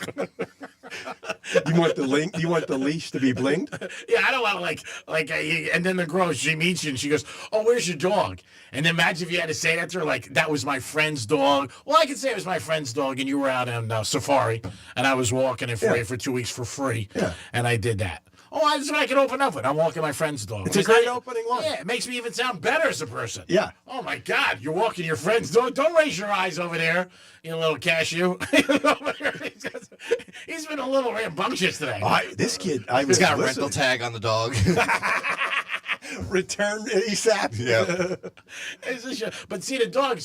You want the link? You want the leash to be blinged? Yeah, I don't want to and then the girl, she meets you and she goes, "Oh, where's your dog?" And then imagine if you had to say that to her, like, that was my friend's dog. Well, I could say it was my friend's dog, and you were out on safari, and I was walking it for you for 2 weeks for free, and I did that. Oh, that's what I can open up with. I'm walking my friend's dog. It's a great opening line. Yeah, it makes me even sound better as a person. Yeah. Oh, my God, you're walking your friend's dog. Don't raise your eyes over there, you little cashew. He's been a little rambunctious today. This kid, He's got a rental tag on the dog. Return ASAP. Yeah. But see, the dog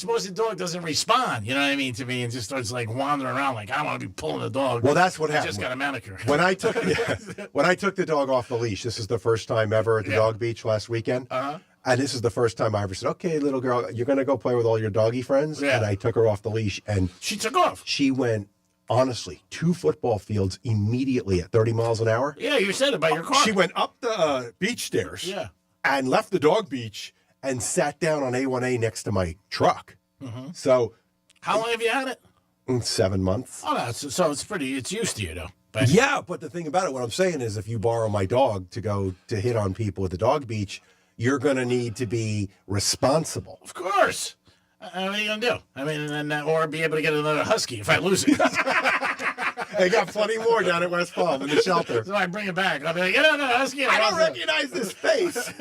doesn't respond, you know what I mean, to me, and just starts like wandering around like, I don't want to be pulling the dog. Well, that's what I happened. just got a manicure. When I took the dog off the leash, this is the first time ever at the dog beach last weekend. Uh-huh. And this is the first time I ever said, "Okay, little girl, you're going to go play with all your doggy friends." Yeah. And I took her off the leash, and she took off. She went, honestly, 2 football fields immediately at 30 miles an hour. Yeah, you said it by your car. She went up the beach stairs. Yeah. And left the dog beach and sat down on A1A next to my truck. Mm-hmm. So, how long have you had it? 7 months. Oh, no, so it's used to you, though. But yeah, but the thing about it, what I'm saying is, if you borrow my dog to go to hit on people at the dog beach, you're going to need to be responsible. Of course. What are you going to do? I mean, or be able to get another husky if I lose it. They got plenty more down at West Palm in the shelter. So I bring it back. I'll be like, no, husky. I don't recognize this face.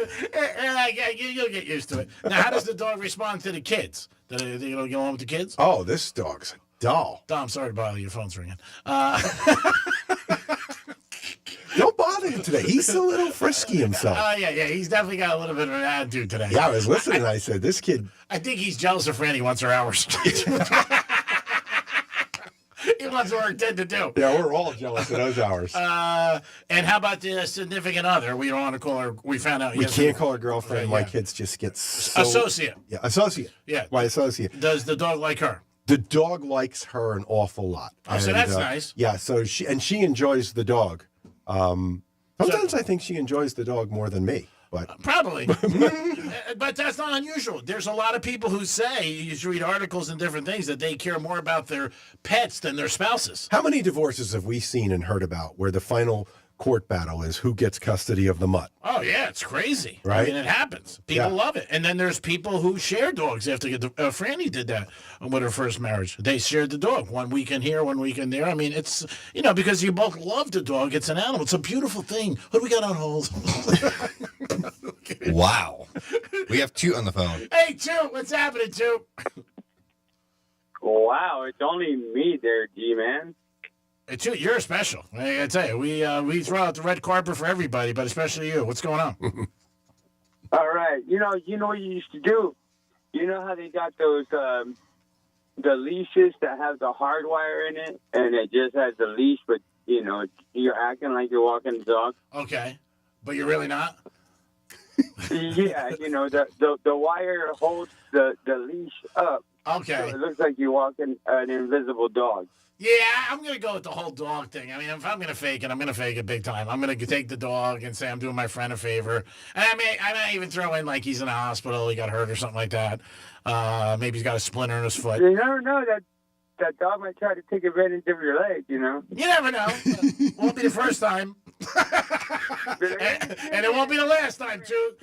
You'll get used to it. Now, how does the dog respond to the kids? Do they get along with the kids? Oh, this dog's a doll. Dom, sorry to bother you. Your phone's ringing. Don't bother him today. He's a little frisky himself. Oh, yeah. He's definitely got a little bit of an attitude today. Yeah, I was listening and I said, this kid. I think he's jealous of Franny wants her hours. He wants work 10 to do. Yeah, we're all jealous of those hours. And how about the significant other? We don't want to call her. We found out. We can't call her girlfriend. My kids just get so... Associate. Yeah, associate. Yeah. My associate. Does the dog like her? The dog likes her an awful lot. Oh, so that's nice. Yeah, so she enjoys the dog. Sometimes I think she enjoys the dog more than me. But probably. But that's not unusual. There's a lot of people who say, you should read articles and different things, that they care more about their pets than their spouses. How many divorces have we seen and heard about where the final court battle is who gets custody of the mutt? Oh, yeah, it's crazy. Right? I mean, it happens. People love it. And then there's people who share dogs. After Franny did that with her first marriage. They shared the dog. 1 weekend here, 1 weekend there. I mean, it's, because you both love the dog. It's an animal. It's a beautiful thing. What do we got on hold? Wow. We have Toot on the phone. Hey, Toot, what's happening, Toot? Wow, it's only me there, G-Man. Hey, Toot, you're special. I gotta tell you, we throw out the red carpet for everybody, but especially you. What's going on? All right. You know what you used to do? You know how they got those, the leashes that have the hard wire in it, and it just has the leash, but, you're acting like you're walking the dog? Okay. But you're really not? Yeah, the wire holds the leash up. Okay. So it looks like you're walking an invisible dog. Yeah, I'm going to go with the whole dog thing. I mean, if I'm going to fake it, I'm going to fake it big time. I'm going to take the dog and say I'm doing my friend a favor. And I may even throw in like he's in a hospital, he got hurt or something like that. Maybe he's got a splinter in his foot. You never know that dog might try to take advantage of your leg, You never know. Won't be the first time. and it won't be the last time, too.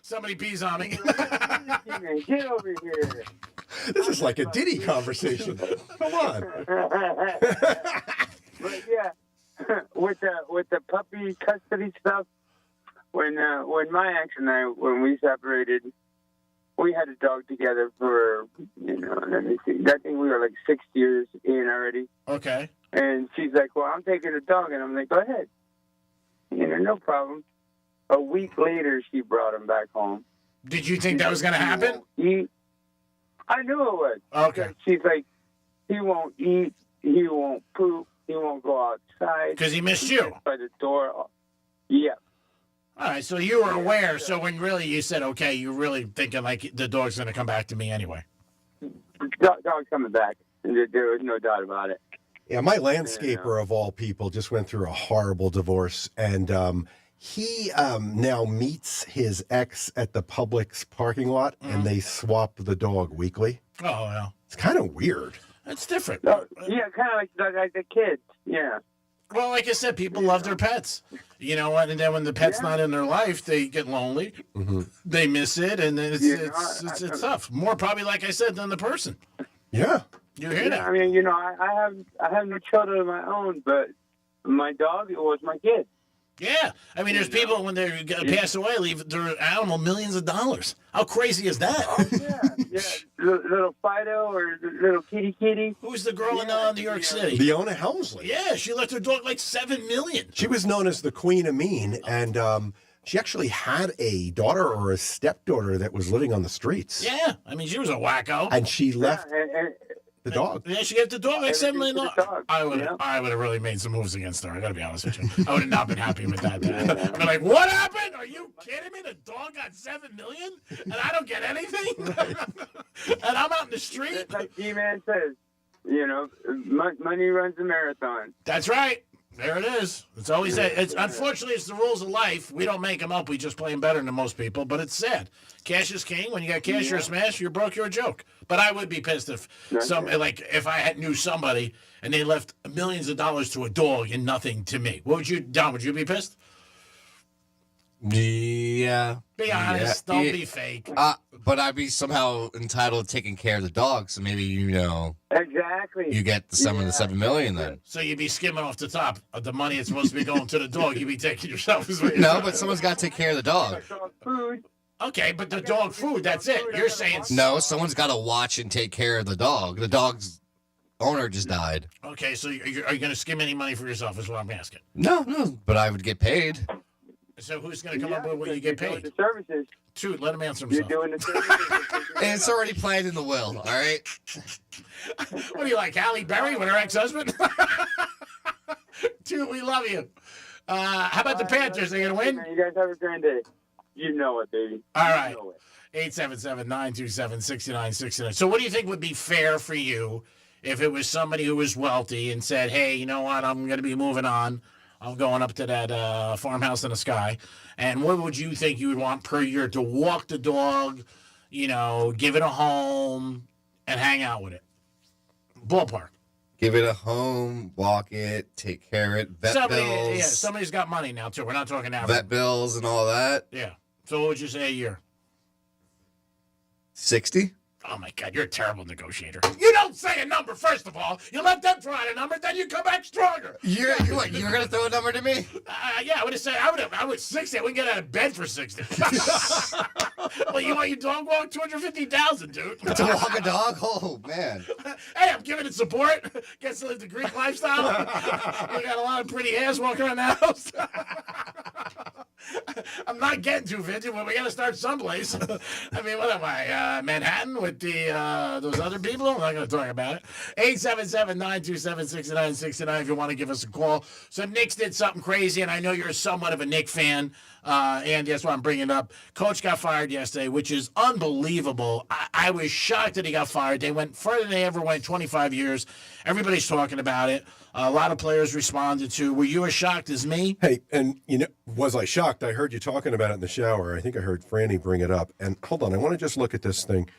Somebody pees on me. Get over here. This is like a Diddy conversation. Come on. But yeah, with the puppy custody stuff, when my ex and I, when we separated, we had a dog together for, let me see, I think we were like 6 years in already. Okay. And she's like, well, I'm taking the dog. And I'm like, go ahead. No problem. A week later, she brought him back home. Did you think that was going to happen? I knew it would. Okay. She's like, he won't eat, he won't poop, he won't go outside. Because he missed you. By the door. Yeah. All right, so you were aware. So when really you said, okay, you're really thinking like the dog's going to come back to me anyway. Dog's coming back. There was no doubt about it. Yeah, my landscaper of all people just went through a horrible divorce, and he now meets his ex at the Publix parking lot, and they swap the dog weekly. Oh, yeah. It's kind of weird. That's different. Yeah, kind of like the kids. Yeah. Well, like I said, people love their pets. You know what? And then when the pet's not in their life, they get lonely. Mm-hmm. They miss it, and then it's tough. More probably, like I said, than the person. Yeah. You hear that? I mean, I have no children of my own, but my dog was my kid. Yeah. I mean, there's people when they pass away leave their animal millions of dollars. How crazy is that? Oh, yeah. Little Fido or little kitty. Who's the girl in New York City? Leona Helmsley. Yeah, she left her dog like $7 million. She was known as the Queen of Mean, and she actually had a daughter or a stepdaughter that was living on the streets. Yeah. I mean, she was a wacko. And she left the dog. Yeah, she gave the dog like $7 million. I would have really made some moves against her. I got to be honest with you. I would have not been happy with that. I'd be like, what happened? Are you kidding me? The dog got $7 million and I don't get anything? And I'm out in the street? Just like E-Man says, money runs a marathon. That's right. There it is. It's always unfortunately, it's the rules of life. We don't make them up. We just play them better than most people, but it's sad. Cash is king. When you got cash, you're a smash. You're broke, you're a joke. But I would be pissed if if I knew somebody and they left millions of dollars to a dog and nothing to me. What would you, Don? Would you be pissed? Yeah. Be honest. Don't be fake. But I'd be somehow entitled to taking care of the dog, so maybe, Exactly. you get some of the $7 million then. So you'd be skimming off the top of the money that's supposed to be going to the dog. You'd be taking yourself as well. No, but someone's got to take care of the dog. Food. Okay, but the dog food, that's it. You're saying... No, someone's got to watch and take care of the dog. The dog's owner just died. Okay, so are you going to skim any money for yourself is what I'm asking. No, but I would get paid. So who's going to come up with what you get paid? The services. Dude, let him answer You're himself. doing the services. It's already planned in the will, all right? What are you like, Halle Berry with her ex-husband? Dude, we love you. How about the Panthers? They going to win? You guys have a grand day. You know it, baby. All right. 877-927-6969. So what do you think would be fair for you if it was somebody who was wealthy and said, hey, you know what, I'm going to be moving on. I'm going up to that farmhouse in the sky. And what would you think you would want per year to walk the dog, give it a home, and hang out with it? Ballpark. Give it a home, walk it, take care of it, bills. Yeah, somebody's got money now, too. We're not talking average. Vet bills and all that. Yeah. So what would you say a year? 60. Oh, my God, you're a terrible negotiator. You don't say a number, first of all. You let them throw out a number, then you come back stronger. You're going to throw a number to me? Yeah, I would have said, I would 60. I wouldn't get out of bed for 60. Well, you want your dog walk? $250,000, dude. To walk a dog? Oh, man. Hey, I'm giving it support. Gets to live the Greek lifestyle. We got a lot of pretty ass walking around the house. I'm not getting 250, but we got to start someplace. I mean, what am I, Manhattan with the those other people? I'm not going to talk about it. 877-927-6969 if you want to give us a call. So Knicks did something crazy, and I know you're somewhat of a Knicks fan, and that's why I'm bringing it up. Coach got fired yesterday, which is unbelievable. I was shocked that he got fired. They went further than they ever went, 25 years. Everybody's talking about it. A lot of players responded to. Were you as shocked as me? Hey, and was I shocked? I heard you talking about it in the shower. I think I heard Franny bring it up. And hold on, I want to just look at this thing.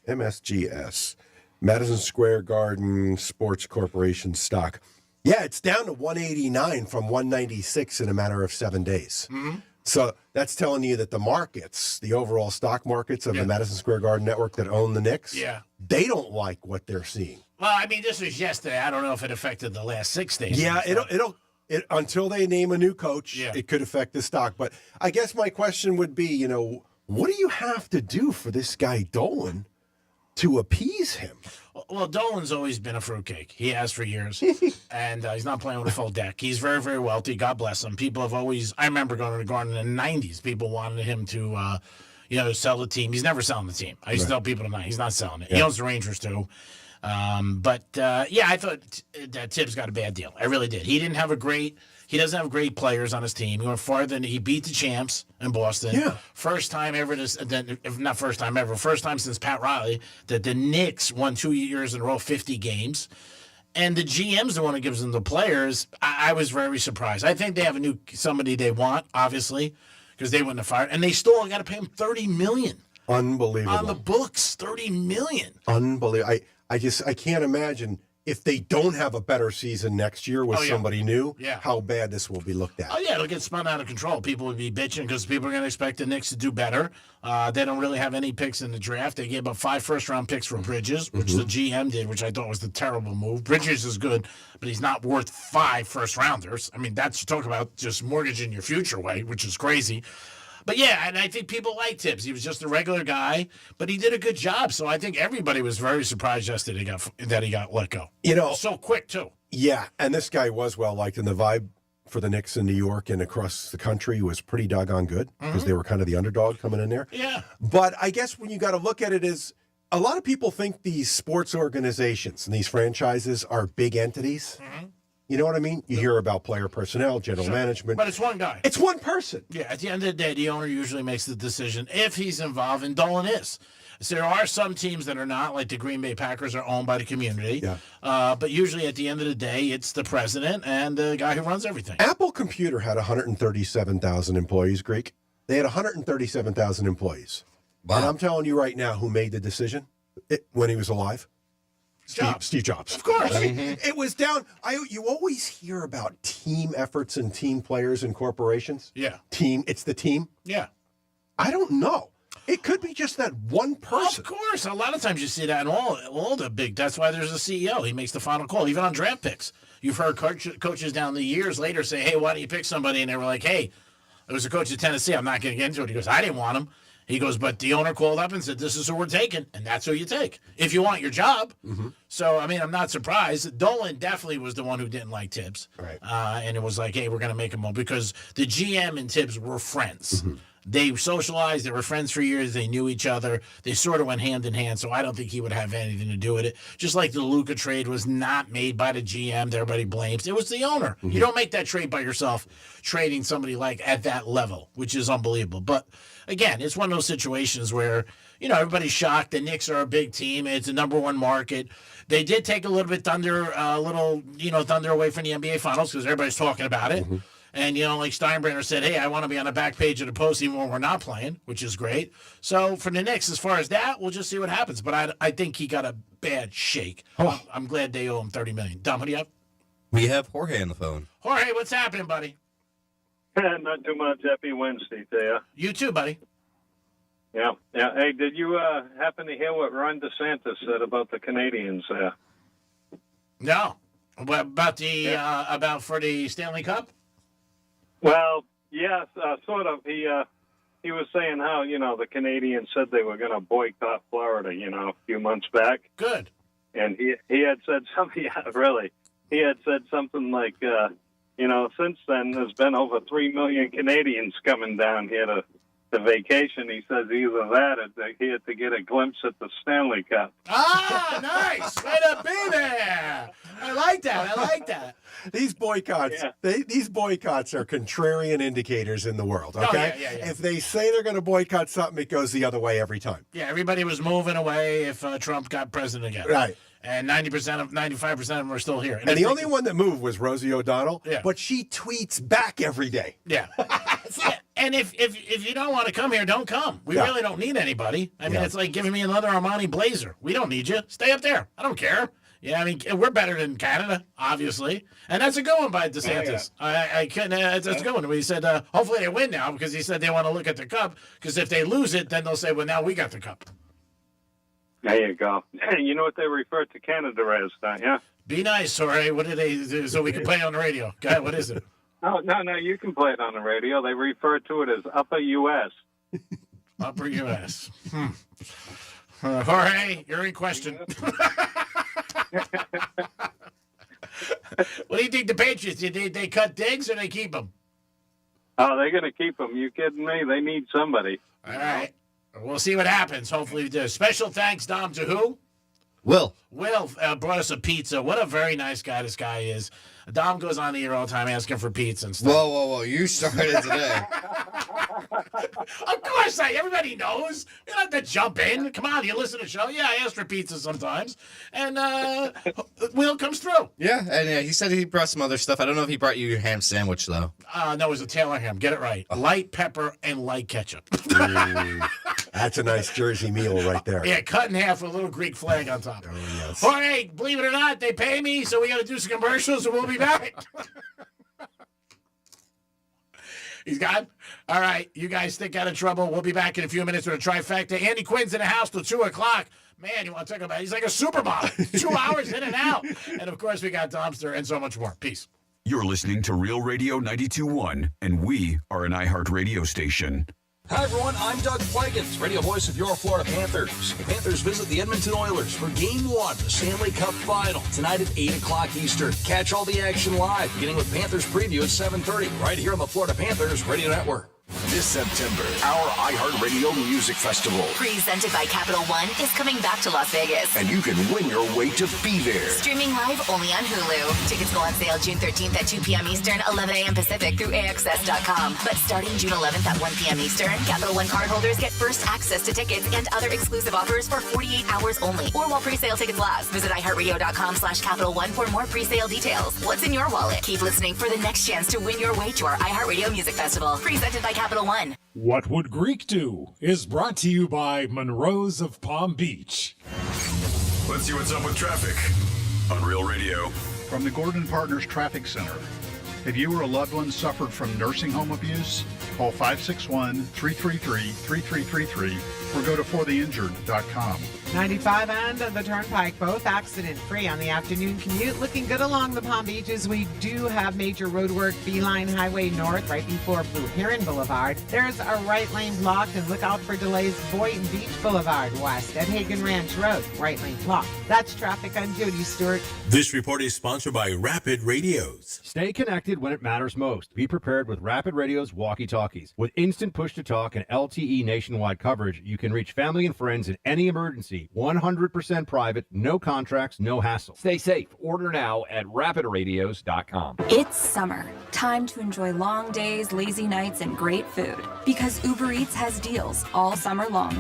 MSGS, Madison Square Garden Sports Corporation stock. Yeah, it's down to 189 from 196 in a matter of 7 days. Mm-hmm. So that's telling you that the markets, the overall stock markets of the Madison Square Garden network that own the Knicks, they don't like what they're seeing. Well, I mean, this was yesterday. I don't know if it affected the last 6 days. Yeah, it'll until they name a new coach, it could affect the stock. But I guess my question would be, what do you have to do for this guy Dolan to appease him? Well, Dolan's always been a fruitcake. He has for years. And he's not playing with a full deck. He's very, very wealthy. God bless him. People have always, I remember going to the Garden in the 90s. People wanted him to, sell the team. He's never selling the team. I used to tell people tonight, he's not selling it. He owns the Rangers, too. I thought that Tibbs got a bad deal. I really did. He doesn't have great players on his team. He went farther than he beat the champs in Boston. Yeah. First time ever, if not first time ever, first time since Pat Riley that the Knicks won 2 years in a row, 50 games. And the GM's the one who gives them the players. I was very surprised. I think they have somebody they want, obviously, because they wouldn't have fired. And they still got to pay him $30 million. Unbelievable. On the books, $30 million. Unbelievable. I can't imagine if they don't have a better season next year with somebody new, how bad this will be looked at. Oh, yeah, it'll get spun out of control. People would be bitching because people are going to expect the Knicks to do better. They don't really have any picks in the draft. They gave up 5 first-round picks for Bridges, which the GM did, which I thought was the terrible move. Bridges is good, but he's not worth 5 first-rounders. I mean, that's talk about just mortgaging your future away, which is crazy. But yeah, and I think people like Tibbs. He was just a regular guy, but he did a good job. So I think everybody was very surprised yesterday that he got let go. So quick too. Yeah, and this guy was well liked, and the vibe for the Knicks in New York and across the country was pretty doggone good because they were kind of the underdog coming in there. Yeah. But I guess when you got to look at it is a lot of people think these sports organizations and these franchises are big entities. Mm-hmm. You know what I mean? You hear about player personnel, general management. But it's one guy. It's one person. Yeah, at the end of the day, the owner usually makes the decision if he's involved, and Dolan is. So there are some teams that are not, like the Green Bay Packers are owned by the community. Yeah. But usually at the end of the day, it's the president and the guy who runs everything. Apple Computer had 137,000 employees, Greek. They had 137,000 employees. Wow. And I'm telling you right now who made the decision when he was alive. Steve Jobs. Of course. It was down. You always hear about team efforts and team players in corporations. Yeah. It's the team. Yeah. I don't know. It could be just that one person. Of course. A lot of times you see that in all the big. That's why there's a CEO. He makes the final call, even on draft picks. You've heard coaches down the years later say, hey, why don't you pick somebody? And they were like, hey, there was a coach at Tennessee. I'm not going to get into it. He goes, I didn't want him. He goes, but the owner called up and said, this is who we're taking, and that's who you take if you want your job. Mm-hmm. So, I mean, I'm not surprised. Dolan definitely was the one who didn't like Tibbs. Right. And it was like, hey, we're going to make him all, because the GM and Tibbs were friends. Mm-hmm. They socialized. They were friends for years. They knew each other. They sort of went hand in hand, so I don't think he would have anything to do with it. Just like the Luka trade was not made by the GM that everybody blames. It was the owner. Mm-hmm. You don't make that trade by yourself, trading somebody like at that level, which is unbelievable. But again, it's one of those situations where, everybody's shocked. The Knicks are a big team. It's a number one market. They did take a little bit thunder away from the NBA Finals because everybody's talking about it. Mm-hmm. And, like Steinbrenner said, hey, I want to be on the back page of the Post even when we're not playing, which is great. So for the Knicks, as far as that, we'll just see what happens. But I think he got a bad shake. Oh. I'm glad they owe him $30 million. Dom, what do you have? We have Jorge on the phone. Jorge, what's happening, buddy? Not too much. Happy Wednesday to you. You too, buddy. Yeah. Hey, did you happen to hear what Ron DeSantis said about the Canadians? No. What about about for the Stanley Cup? Well, yes, sort of. He was saying how the Canadians said they were going to boycott Florida, a few months back. Good. And he had said something. Yeah, really. He had said something like, since then there's been over 3 million Canadians coming down here to vacation. He says either that or they're here to get a glimpse at the Stanley Cup. Ah, nice. Way to be there. I like that. These boycotts, these boycotts are contrarian indicators in the world, okay? Oh, yeah. If they say they're going to boycott something, it goes the other way every time. Yeah, everybody was moving away if Trump got president again. Right. And 95% of them are still here. And the only one that moved was Rosie O'Donnell, Yeah. but she tweets back every day. Yeah. And if you don't want to come here, don't come. We really don't need anybody. I mean, it's like giving me another Armani blazer. We don't need you. Stay up there. I don't care. Yeah, I mean, we're better than Canada, obviously. And that's a good one by DeSantis. I couldn't. That's a good one. He said, hopefully they win now, because he said they want to look at the cup, because if they lose it, then they'll say, well, now we got the cup. There you go. You know what they refer to Canada as, don't you? Be nice, Jorge. What did they do so we can play it on the radio? Go ahead, what is it? No, you can play it on the radio. They refer to it as Upper U.S. Upper U.S. Jorge, you're in question. What do you think the Patriots, did they cut Diggs or they keep him? Oh, they're going to keep him. You kidding me? They need somebody. All right. We'll see what happens. Hopefully, special thanks, Dom, to who? Will brought us a pizza. What a very nice guy this guy is. Dom goes on the air all the time asking for pizza and stuff. Whoa. You started today. Of course, everybody knows. You don't have to jump in. Come on, you listen to the show. Yeah, I ask for pizza sometimes. And Will comes through. Yeah, and he said he brought some other stuff. I don't know if he brought you your ham sandwich, though. No, it was a Taylor ham. Get it right. Light pepper and light ketchup. That's a nice Jersey meal right there. Yeah, cut in half with a little Greek flag on top. Oh, yes. All right, believe it or not, they pay me, so we got to do some commercials, and we'll be back. He's gone? All right, you guys think out of trouble. We'll be back in a few minutes with a trifecta. Andy Quinn's in the house till 2 o'clock. Man, you want to talk about it? He's like a supermodel. 2 hours in and out. And, of course, we got Domster and so much more. Peace. You're listening to Real Radio 92.1, and we are an iHeart radio station. Hi, everyone. I'm Doug Flagans, radio voice of your Florida Panthers. The Panthers visit the Edmonton Oilers for Game 1 of the Stanley Cup Final, tonight at 8 o'clock Eastern. Catch all the action live, beginning with Panthers preview at 7:30, right here on the Florida Panthers Radio Network. This September, our iHeartRadio Music Festival. Presented by Capital One is coming back to Las Vegas. And you can win your way to be there. Streaming live only on Hulu. Tickets go on sale June 13th at 2 p.m. Eastern, 11 a.m. Pacific through AXS.com. But starting June 11th at 1 p.m. Eastern, Capital One cardholders get first access to tickets and other exclusive offers for 48 hours only, or while pre-sale tickets last. Visit iHeartRadio.com/Capital One for more pre-sale details. What's in your wallet? Keep listening for the next chance to win your way to our iHeartRadio Music Festival. Presented by Capital One. What Would Greek Do is brought to you by Monroe's of Palm Beach. Let's see what's up with traffic on Real Radio. From the Gordon Partners Traffic Center. If you or a loved one suffered from nursing home abuse, call 561-333-3333 or go to fortheinjured.com. 95 and the Turnpike, both accident-free on the afternoon commute. Looking good along the Palm Beaches. We do have major roadwork, Beeline Highway North, right before Blue Heron Boulevard. There's a right lane blocked, and look out for delays Boynton Beach Boulevard west at Hagen Ranch Road. Right lane blocked. That's traffic. I'm Jody Stewart. This report is sponsored by Rapid Radios. Stay connected when it matters most. Be prepared with Rapid Radio's walkie-talkies. With instant push-to-talk and LTE nationwide coverage, you can reach family and friends in any emergency. 100% private, no contracts, no hassle. Stay safe. Order now at rapidradios.com. It's summer. Time to enjoy long days, lazy nights, and great food. Because Uber Eats has deals all summer long.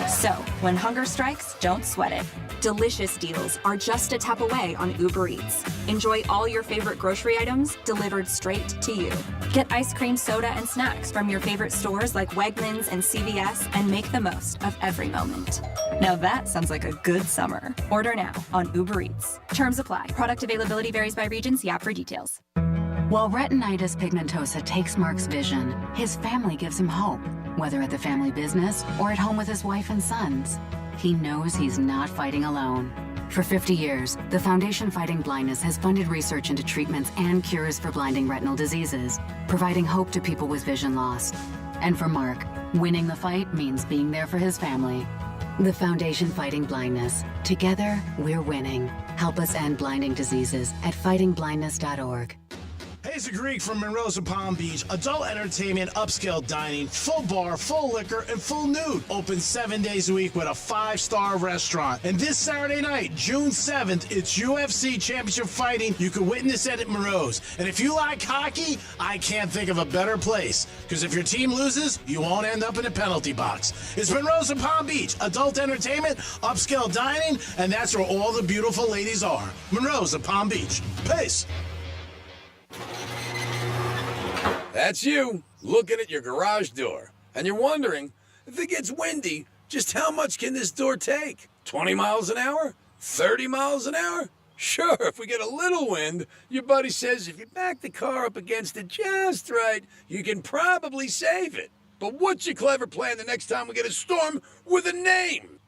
So, when hunger strikes, don't sweat it. Delicious deals are just a tap away on Uber Eats. Enjoy all your favorite grocery items delivered straight to you. Get ice cream, soda, and snacks from your favorite stores like Wegmans and CVS and make the most of every moment. Now that sounds like a good summer. Order now on Uber Eats. Terms apply. Product availability varies by region. See app for details. While retinitis pigmentosa takes Mark's vision, his family gives him hope, whether at the family business or at home with his wife and sons. He knows he's not fighting alone. For 50 years, the Foundation Fighting Blindness has funded research into treatments and cures for blinding retinal diseases, providing hope to people with vision loss. And for Mark, winning the fight means being there for his family. The Foundation Fighting Blindness. Together, we're winning. Help us end blinding diseases at fightingblindness.org. Hey, it's a Greek from Monroe's and Palm Beach. Adult entertainment, upscale dining, full bar, full liquor, and full nude. Open 7 days a week with a 5-star restaurant. And this Saturday night, June 7th, it's UFC Championship Fighting. You can witness it at Monroe's. And if you like hockey, I can't think of a better place. Because if your team loses, you won't end up in a penalty box. It's Monroe's and Palm Beach. Adult entertainment, upscale dining, and that's where all the beautiful ladies are. Monroe's and Palm Beach. Peace. That's you, looking at your garage door. And you're wondering, if it gets windy, just how much can this door take? 20 miles an hour? 30 miles an hour? Sure, if we get a little wind, your buddy says if you back the car up against it just right, you can probably save it. But what's your clever plan the next time we get a storm with a name?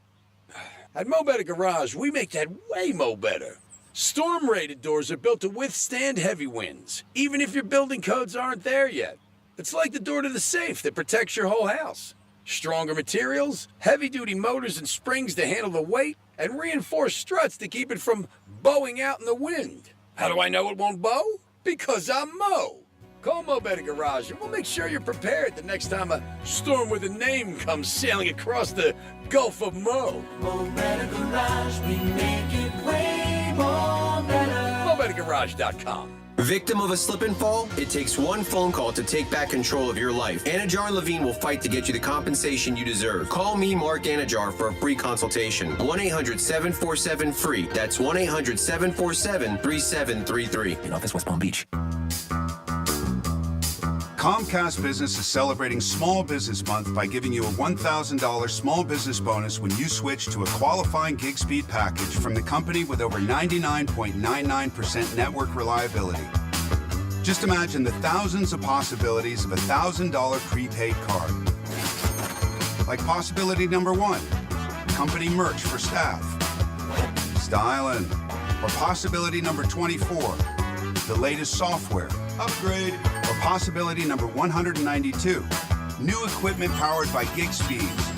At Mo Better Garage, we make that way mo better. Storm-rated doors are built to withstand heavy winds, even if your building codes aren't there yet. It's like the door to the safe that protects your whole house. Stronger materials, heavy-duty motors and springs to handle the weight, and reinforced struts to keep it from bowing out in the wind. How do I know it won't bow? Because I'm Mo. Call Mo Better Garage and we'll make sure you're prepared the next time a storm with a name comes sailing across the Gulf of Mo. Mo Better Garage, we make it way more better. MoBetterGarage.com. Victim of a slip and fall? It takes one phone call to take back control of your life. Anajar and Levine will fight to get you the compensation you deserve. Call me, Mark Anajar, for a free consultation. 1-800-747-FREE. That's 1-800-747-3733. In office, West Palm Beach. Comcast Business is celebrating Small Business Month by giving you a $1,000 small business bonus when you switch to a qualifying gig speed package from the company with over 99.99% network reliability. Just imagine the thousands of possibilities of a $1,000 prepaid card. Like possibility number 1, company merch for staff. Styling. Or possibility number 24, the latest software. Upgrade. Or possibility number 192, new equipment powered by gig speeds.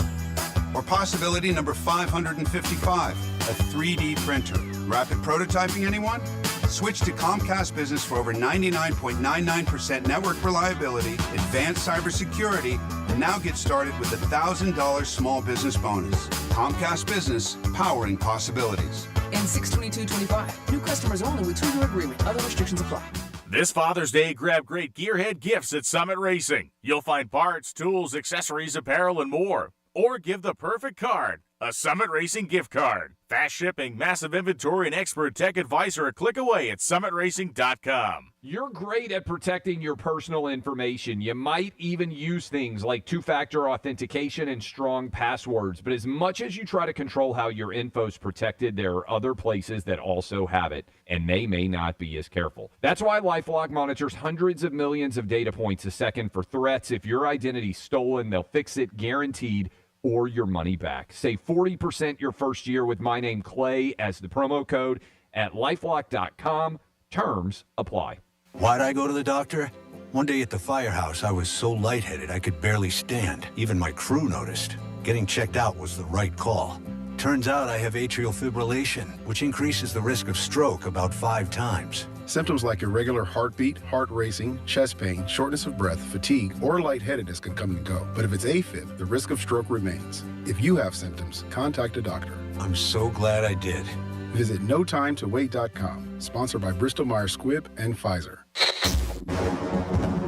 Or possibility number 555, a 3D printer. Rapid prototyping, anyone? Switch to Comcast Business for over 99.99% network reliability, advanced cybersecurity, and now get started with a $1,000 small business bonus. Comcast Business, powering possibilities. And 62225. New customers only with 2-year agreement. Other restrictions apply. This Father's Day, grab great gearhead gifts at Summit Racing. You'll find parts, tools, accessories, apparel, and more. Or give the perfect card, a Summit Racing gift card. Fast shipping, massive inventory, and expert tech advice are a click away at summitracing.com. You're great at protecting your personal information. You might even use things like two-factor authentication and strong passwords. But as much as you try to control how your info's protected, there are other places that also have it, and they may not be as careful. That's why LifeLock monitors hundreds of millions of data points a second for threats. If your identity's stolen, they'll fix it guaranteed, or your money back. Save 40% your first year with my name Clay as the promo code at lifelock.com. Terms apply. Why'd I go to the doctor? One day at the firehouse, I was so lightheaded I could barely stand. Even my crew noticed. Getting checked out was the right call. Turns out I have atrial fibrillation, which increases the risk of stroke about 5 times. Symptoms like irregular heartbeat, heart racing, chest pain, shortness of breath, fatigue, or lightheadedness can come and go. But if it's AFib, the risk of stroke remains. If you have symptoms, contact a doctor. I'm so glad I did. Visit NoTimeToWait.com, sponsored by Bristol-Myers Squibb and Pfizer.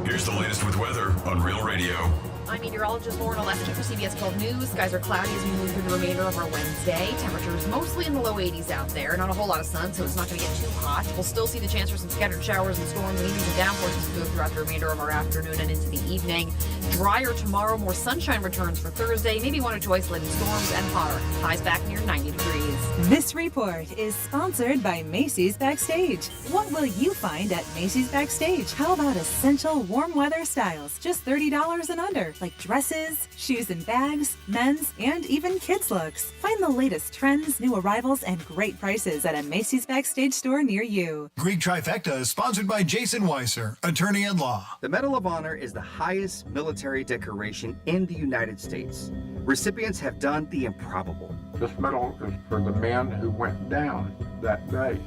Here's the latest with weather on Real Radio. I'm meteorologist Lauren Oleski for CBS 12 News. Skies are cloudy as we move through the remainder of our Wednesday. Temperatures mostly in the low 80s out there. Not a whole lot of sun, so it's not going to get too hot. We'll still see the chance for some scattered showers and storm leanings and downpours as we go throughout the remainder of our afternoon and into the evening. Drier tomorrow, more sunshine returns for Thursday. Maybe one or two isolated storms and hotter. Highs back near 90 degrees. This report is sponsored by Macy's Backstage. What will you find at Macy's Backstage? How about essential warm weather styles, just $30 and under, like dresses, shoes and bags, men's, and even kids' looks. Find the latest trends, new arrivals, and great prices at a Macy's Backstage store near you. Greek Trifecta is sponsored by Jason Weiser, attorney at law. The Medal of Honor is the highest military decoration in the United States. Recipients have done the improbable. This medal is for the man who went down that day.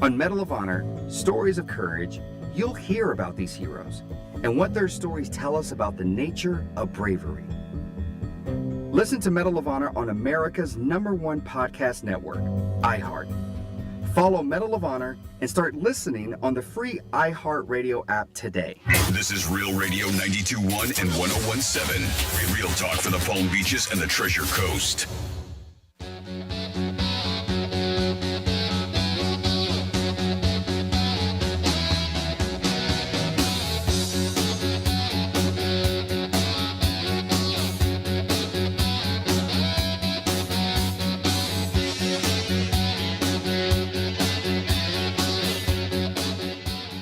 On Medal of Honor, stories of courage, you'll hear about these heroes and what their stories tell us about the nature of bravery. Listen to Medal of Honor on America's #1 podcast network, iHeart. Follow Medal of Honor and start listening on the free iHeartRadio app today. This is Real Radio 92.1 and 101.7. Real talk for the Palm Beaches and the Treasure Coast.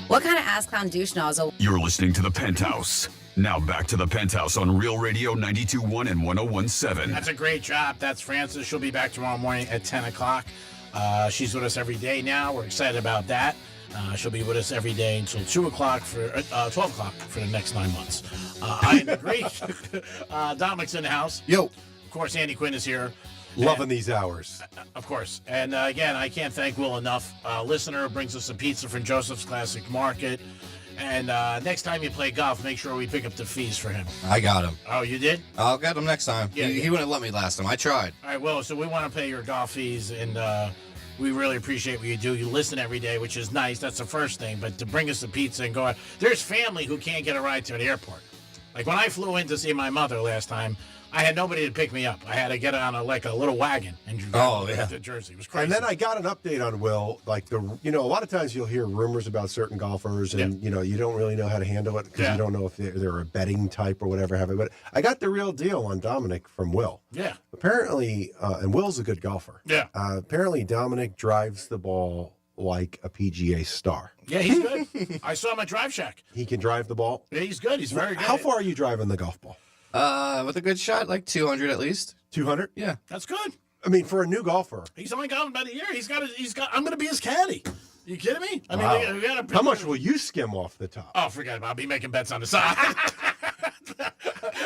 What kind of ass clown douche nozzle? You're listening to the Penthouse. Now back to the Penthouse on Real Radio 92.1 and 101.7. That's a great job. That's Frances. She'll be back tomorrow morning at 10 o'clock. She's with us every day now. We're excited about that. She'll be with us every day until 2 o'clock for 12 o'clock for the next 9 months. I agree. Dominic's in the house. Yo. Of course, Andy Quinn is here. Loving these hours. Of course. And again, I can't thank Will enough. Listener brings us a pizza from Joseph's Classic Market. And next time you play golf, make sure we pick up the fees for him. I got him. Oh, you did? I'll get him next time. Yeah, he wouldn't let me last time. I tried. All right, Will, so we want to pay your golf fees, and we really appreciate what you do. You listen every day, which is nice. That's the first thing. But to bring us a pizza and go out, there's family who can't get a ride to the airport. Like when I flew in to see my mother last time, I had nobody to pick me up. I had to get on a little wagon and drive to Jersey. It was crazy. And then I got an update on Will. Like a lot of times you'll hear rumors about certain golfers, and you don't really know how to handle it because you don't know if they're a betting type or whatever have it. But I got the real deal on Dominic from Will. Yeah. Apparently, and Will's a good golfer. Yeah. Apparently, Dominic drives the ball like a PGA star. Yeah, he's good. I saw him at Drive Shack. He can drive the ball. Yeah, he's good. He's very good. How far are you driving the golf ball? With a good shot, like 200 at least. 200? Yeah. That's good. I mean, for a new golfer. He's only got about a year. I'm going to be his caddy. You kidding me? I mean, we gotta, how much will you skim off the top? Oh, forget about it. I'll be making bets on the side.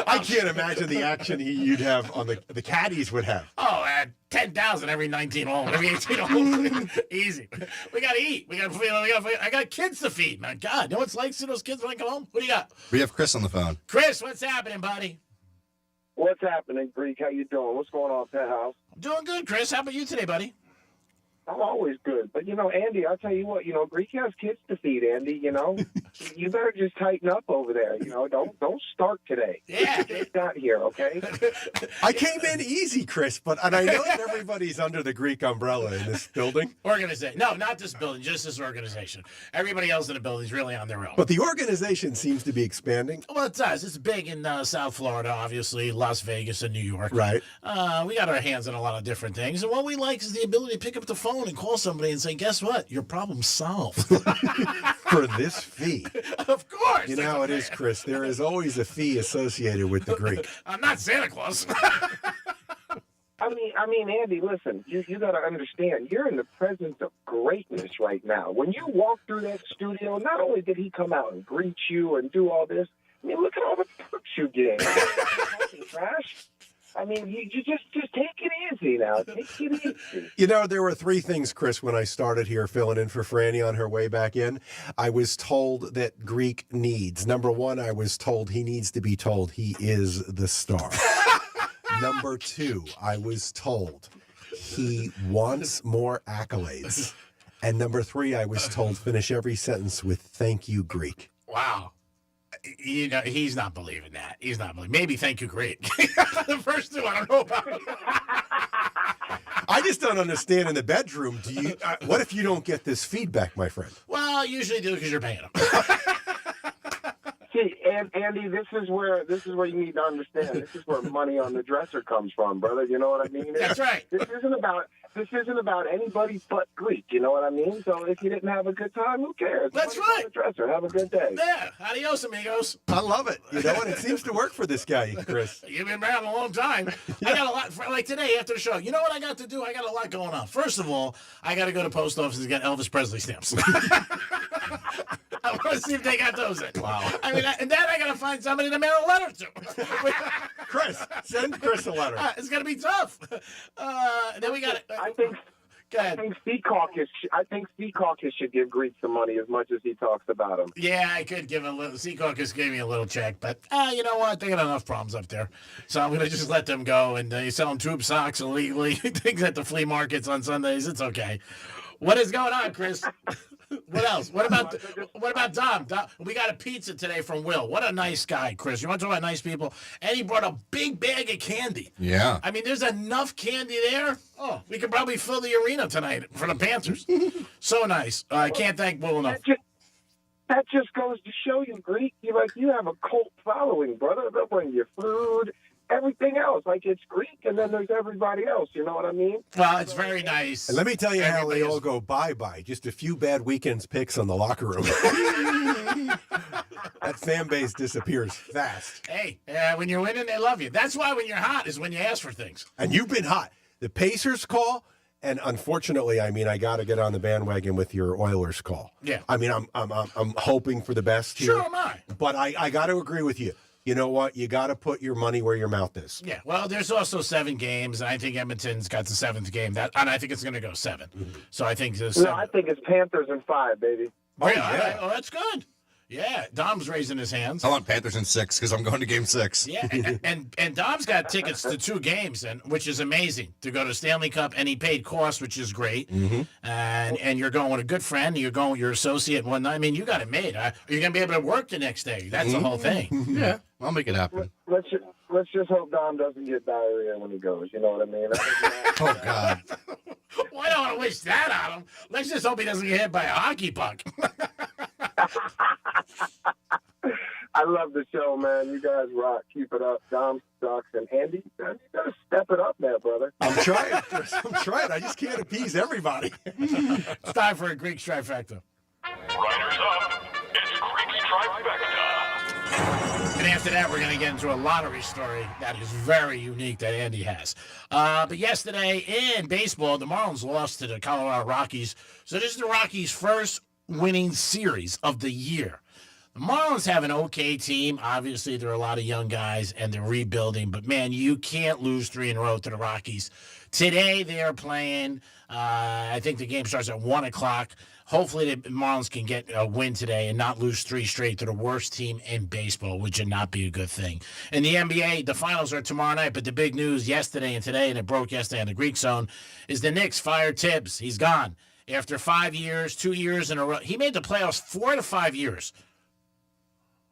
I can't imagine the action you'd have on the caddies would have. Oh, 10,000 every 19 holes, every 18 holes. Easy. We got to eat. I got kids to feed. My God, you know what it's like? See those kids when I come home? What do you got? We have Chris on the phone. Chris, what's happening, buddy? What's happening, Greek? How you doing? What's going on, Penthouse? I'm doing good, Chris. How about you today, buddy? I'm always good. But, Andy, I'll tell you what, Greek has kids to feed, Andy, You better just tighten up over there, Don't start today. Yeah. You just got here, okay? I came in easy, Chris, and I know that everybody's under the Greek umbrella in this building. Organization. No, not this building, just this organization. Everybody else in the building is really on their own. But the organization seems to be expanding. Well, it does. It's big in South Florida, obviously, Las Vegas and New York. Right. We got our hands on a lot of different things. And what we like is the ability to pick up the phone and call somebody and say, guess what? Your problem's solved. For this fee. Of course. You know how it is, Chris. There is always a fee associated with the Greek. I'm not Santa Claus. I mean, Andy, listen, you got to understand, you're in the presence of greatness right now. When you walk through that studio, not only did he come out and greet you and do all this, I mean, look at all the perks you get. Trash. I mean, you just take it easy now. Take it easy. There were three things, Chris, when I started here filling in for Franny on her way back in. I was told that Greek needs. Number one, I was told he needs to be told he is the star. Number two, I was told he wants more accolades. And number three, I was told finish every sentence with thank you, Greek. Wow. He's not believing that. He's not believing. Maybe thank you, Greek. The first two, I don't know about. I just don't understand in the bedroom. What if you don't get this feedback, my friend? Well, I usually do because you're paying them. See, Andy, this is where you need to understand. This is where money on the dresser comes from, brother. You know what I mean? That's right. This isn't about anybody but Greek. You know what I mean? So if you didn't have a good time, who cares? That's money right. On the dresser. Have a good day. Yeah. Adios, amigos. I love it. And it seems to work for this guy, Chris. You've been around a long time. I got a lot, like today after the show. You know what I got to do? I got a lot going on. First of all, I got to go to post office and get Elvis Presley stamps. I want to see if they got those in. Wow. I mean, and then I got to find somebody to mail a letter to. Chris, send Chris a letter. It's going to be tough. Then we got it. I think Sea Caucus should give Greek some money as much as he talks about him. Yeah, I could give a little. Sea Caucus gave me a little check, but you know what? They got enough problems up there, so I'm gonna just let them go. And you sell them tube socks illegally, things at the flea markets on Sundays. It's okay. What is going on, Chris? What else? What about Dom? We got a pizza today from Will. What a nice guy, Chris. You want to talk about nice people? And he brought a big bag of candy. Yeah. I mean, there's enough candy there. Oh, we could probably fill the arena tonight for the Panthers. So nice. I can't thank Will enough. That just goes to show you, Greek. You have a cult following, brother. They'll bring you food, everything else. Like, it's Greek, and then there's everybody else. You know what I mean? Well, it's very nice. And let me tell you how they all go bye-bye. Just a few bad weekends picks on the locker room. That fan base disappears fast. Hey, when you're winning, they love you. That's why when you're hot is when you ask for things. And you've been hot. The Pacers call, and unfortunately, I mean, I got to get on the bandwagon with your Oilers call. Yeah. I mean, I'm hoping for the best here. Sure am I. But I got to agree with you. You know what? You got to put your money where your mouth is. Yeah, well, there's also 7 games, and I think Edmonton's got the 7th game. And I think it's going to go 7. Mm-hmm. So I think there's No, I think it's Panthers in 5, baby. Oh, yeah. Oh, that's good. Yeah, Dom's raising his hands. I want Panthers in 6 because I'm going to Game 6. Yeah, and Dom's got tickets to 2 games, which is amazing, to go to Stanley Cup, and he paid cost, which is great. Mm-hmm. And you're going with a good friend, you're going with your associate and whatnot. I mean, you got it made. You're going to be able to work the next day. That's the whole thing. Yeah, I'll make it happen. Let's just hope Dom doesn't get diarrhea when he goes. You know what I mean? Oh, God. Well, I don't want to wish that on him. Let's just hope he doesn't get hit by a hockey puck. I love the show, man. You guys rock. Keep it up. Dom sucks. And Andy, you gotta step it up there, brother. I'm trying. I just can't appease everybody. It's time for a Greek trifecta. Riders up. It's Greek's Trifecta. And after that, we're going to get into a lottery story that is very unique that Andy has. But yesterday in baseball, the Marlins lost to the Colorado Rockies. So this is the Rockies' first winning series of the year. The Marlins have an okay team. Obviously, there are a lot of young guys, and they're rebuilding. But, man, you can't lose 3 in a row to the Rockies. Today they are playing. I think the game starts at 1 o'clock. Hopefully the Marlins can get a win today and not lose 3 straight to the worst team in baseball, which would not be a good thing. In the NBA, the finals are tomorrow night, but the big news yesterday and today, and it broke yesterday on the Greek Zone, is the Knicks fired Tibbs. He's gone. After 5 years, 2 years in a row. He made the playoffs 4 to 5 years.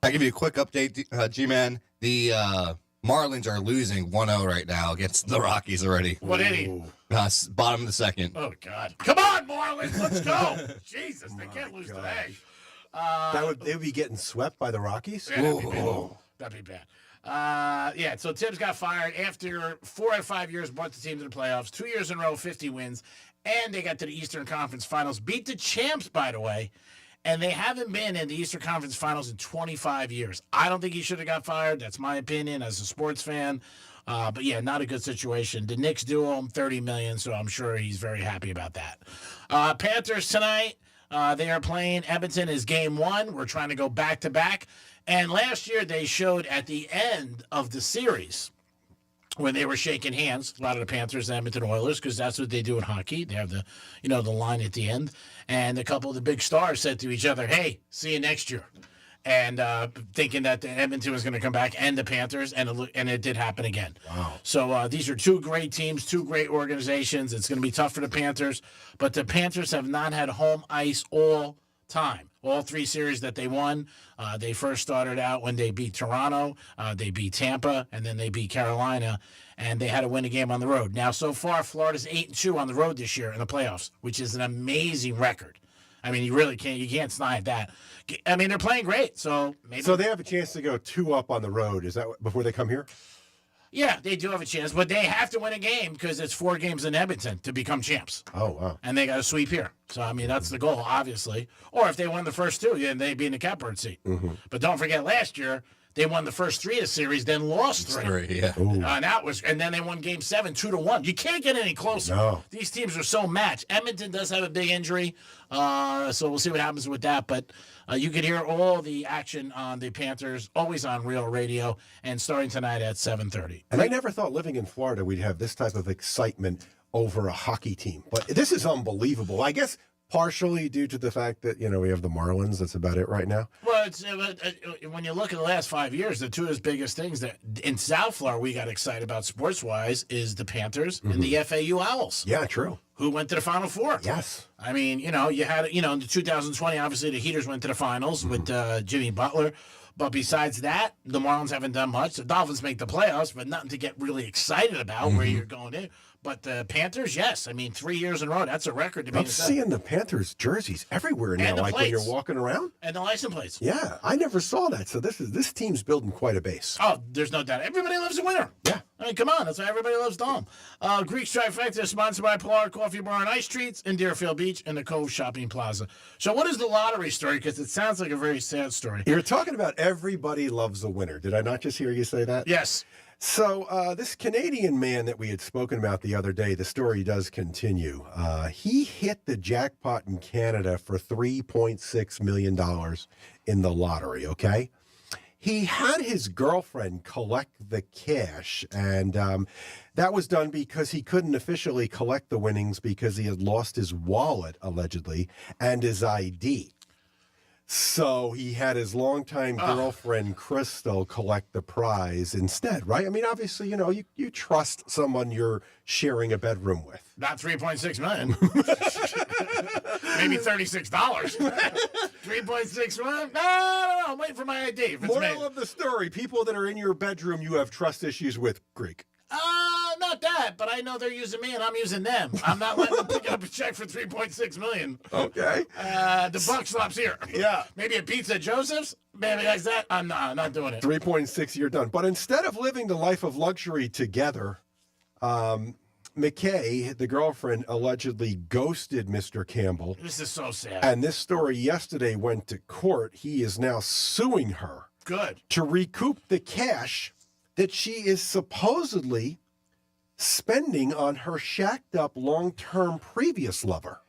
I'll give you a quick update, G-Man. The Marlins are losing 1-0 right now against the Rockies already. What inning? Bottom of the second. Oh, God. Come on, Marlins. Let's go. Jesus, they can't lose today. They would be getting swept by the Rockies? Yeah, that'd be bad. So Tibbs got fired after 4 out of 5 years, brought the team to the playoffs. 2 years in a row, 50 wins. And they got to the Eastern Conference Finals. Beat the champs, by the way. And they haven't been in the Eastern Conference Finals in 25 years. I don't think he should have got fired. That's my opinion as a sports fan. But yeah, not a good situation. The Knicks do owe him $30 million, so I'm sure he's very happy about that. Panthers tonight, they are playing Edmonton as game 1. We're trying to go back-to-back. And last year they showed at the end of the series when they were shaking hands, a lot of the Panthers and Edmonton Oilers, because that's what they do in hockey. They have the line at the end. And a couple of the big stars said to each other, hey, see you next year. And thinking that the Edmonton was going to come back and the Panthers, and it did happen again. Wow. So these are 2 great teams, 2 great organizations. It's going to be tough for the Panthers, but the Panthers have not had home ice all time. All 3 series that they won, they first started out when they beat Toronto, they beat Tampa, and then they beat Carolina, and they had to win a game on the road. Now, so far, Florida's 8-2 on the road this year in the playoffs, which is an amazing record. I mean, you can't deny that. I mean, they're playing great, so maybe. So they have a chance to go 2 up on the road. Is that before they come here? Yeah, they do have a chance, but they have to win a game because it's 4 games in Edmonton to become champs. Oh, wow. And they got to sweep here. So, I mean, that's the goal, obviously. Or if they won the first 2, then they'd be in the catbird seat. Mm-hmm. But don't forget, last year, they won the first 3 of the series, then lost 3. Yeah. And then they won Game 7, 2-1. You can't get any closer. No. These teams are so matched. Edmonton does have a big injury, so we'll see what happens with that. But you can hear all the action on the Panthers, always on Real Radio, and starting tonight at 7:30. And I never thought living in Florida we'd have this type of excitement over a hockey team. But this is unbelievable. I guess partially due to the fact that, we have the Marlins. That's about it right now. Well, when you look at the last 5 years, the 2 biggest things that in South Florida we got excited about sports-wise is the Panthers and the FAU Owls. Yeah, true. Who went to the Final Four. Yes. I mean, you had, in the 2020, obviously the Heaters went to the finals with Jimmy Butler. But besides that, the Marlins haven't done much. The Dolphins make the playoffs, but nothing to get really excited about where you're going in. But the Panthers, yes. I mean, 3 years in a row, that's a record to be. I'm seeing the Panthers jerseys everywhere now, like when you're walking around. And the license plates. Yeah, I never saw that. So this team's building quite a base. Oh, there's no doubt. Everybody loves a winner. Yeah. I mean, come on. That's why everybody loves Dom. Greek Trifecta is sponsored by Polar Coffee Bar and Ice Treats in Deerfield Beach and the Cove Shopping Plaza. So what is the lottery story? Because it sounds like a very sad story. You're talking about everybody loves a winner. Did I not just hear you say that? Yes. So this Canadian man that we had spoken about the other day, the story does continue. He hit the jackpot in Canada for $3.6 million in the lottery, okay? He had his girlfriend collect the cash, and that was done because he couldn't officially collect the winnings because he had lost his wallet, allegedly, and his ID. So he had his longtime girlfriend, Crystal, collect the prize instead, right? I mean, obviously, you trust someone you're sharing a bedroom with. Not $3.6 million. Maybe $36. 3.6 million? No, I'm waiting for my ID. Moral of the story, people that are in your bedroom you have trust issues with, Greek. Not that, but I know they're using me and I'm using them. I'm not letting them pick up a check for $3.6 million. Okay. The buck stops here. Yeah. Maybe a pizza at Joseph's? Maybe like that. I'm not doing it. 3.6, you're done. But instead of living the life of luxury together, McKay, the girlfriend, allegedly ghosted Mr. Campbell. This is so sad. And this story yesterday went to court. He is now suing her. Good. To recoup the cash that she is supposedly spending on her shacked up long-term previous lover.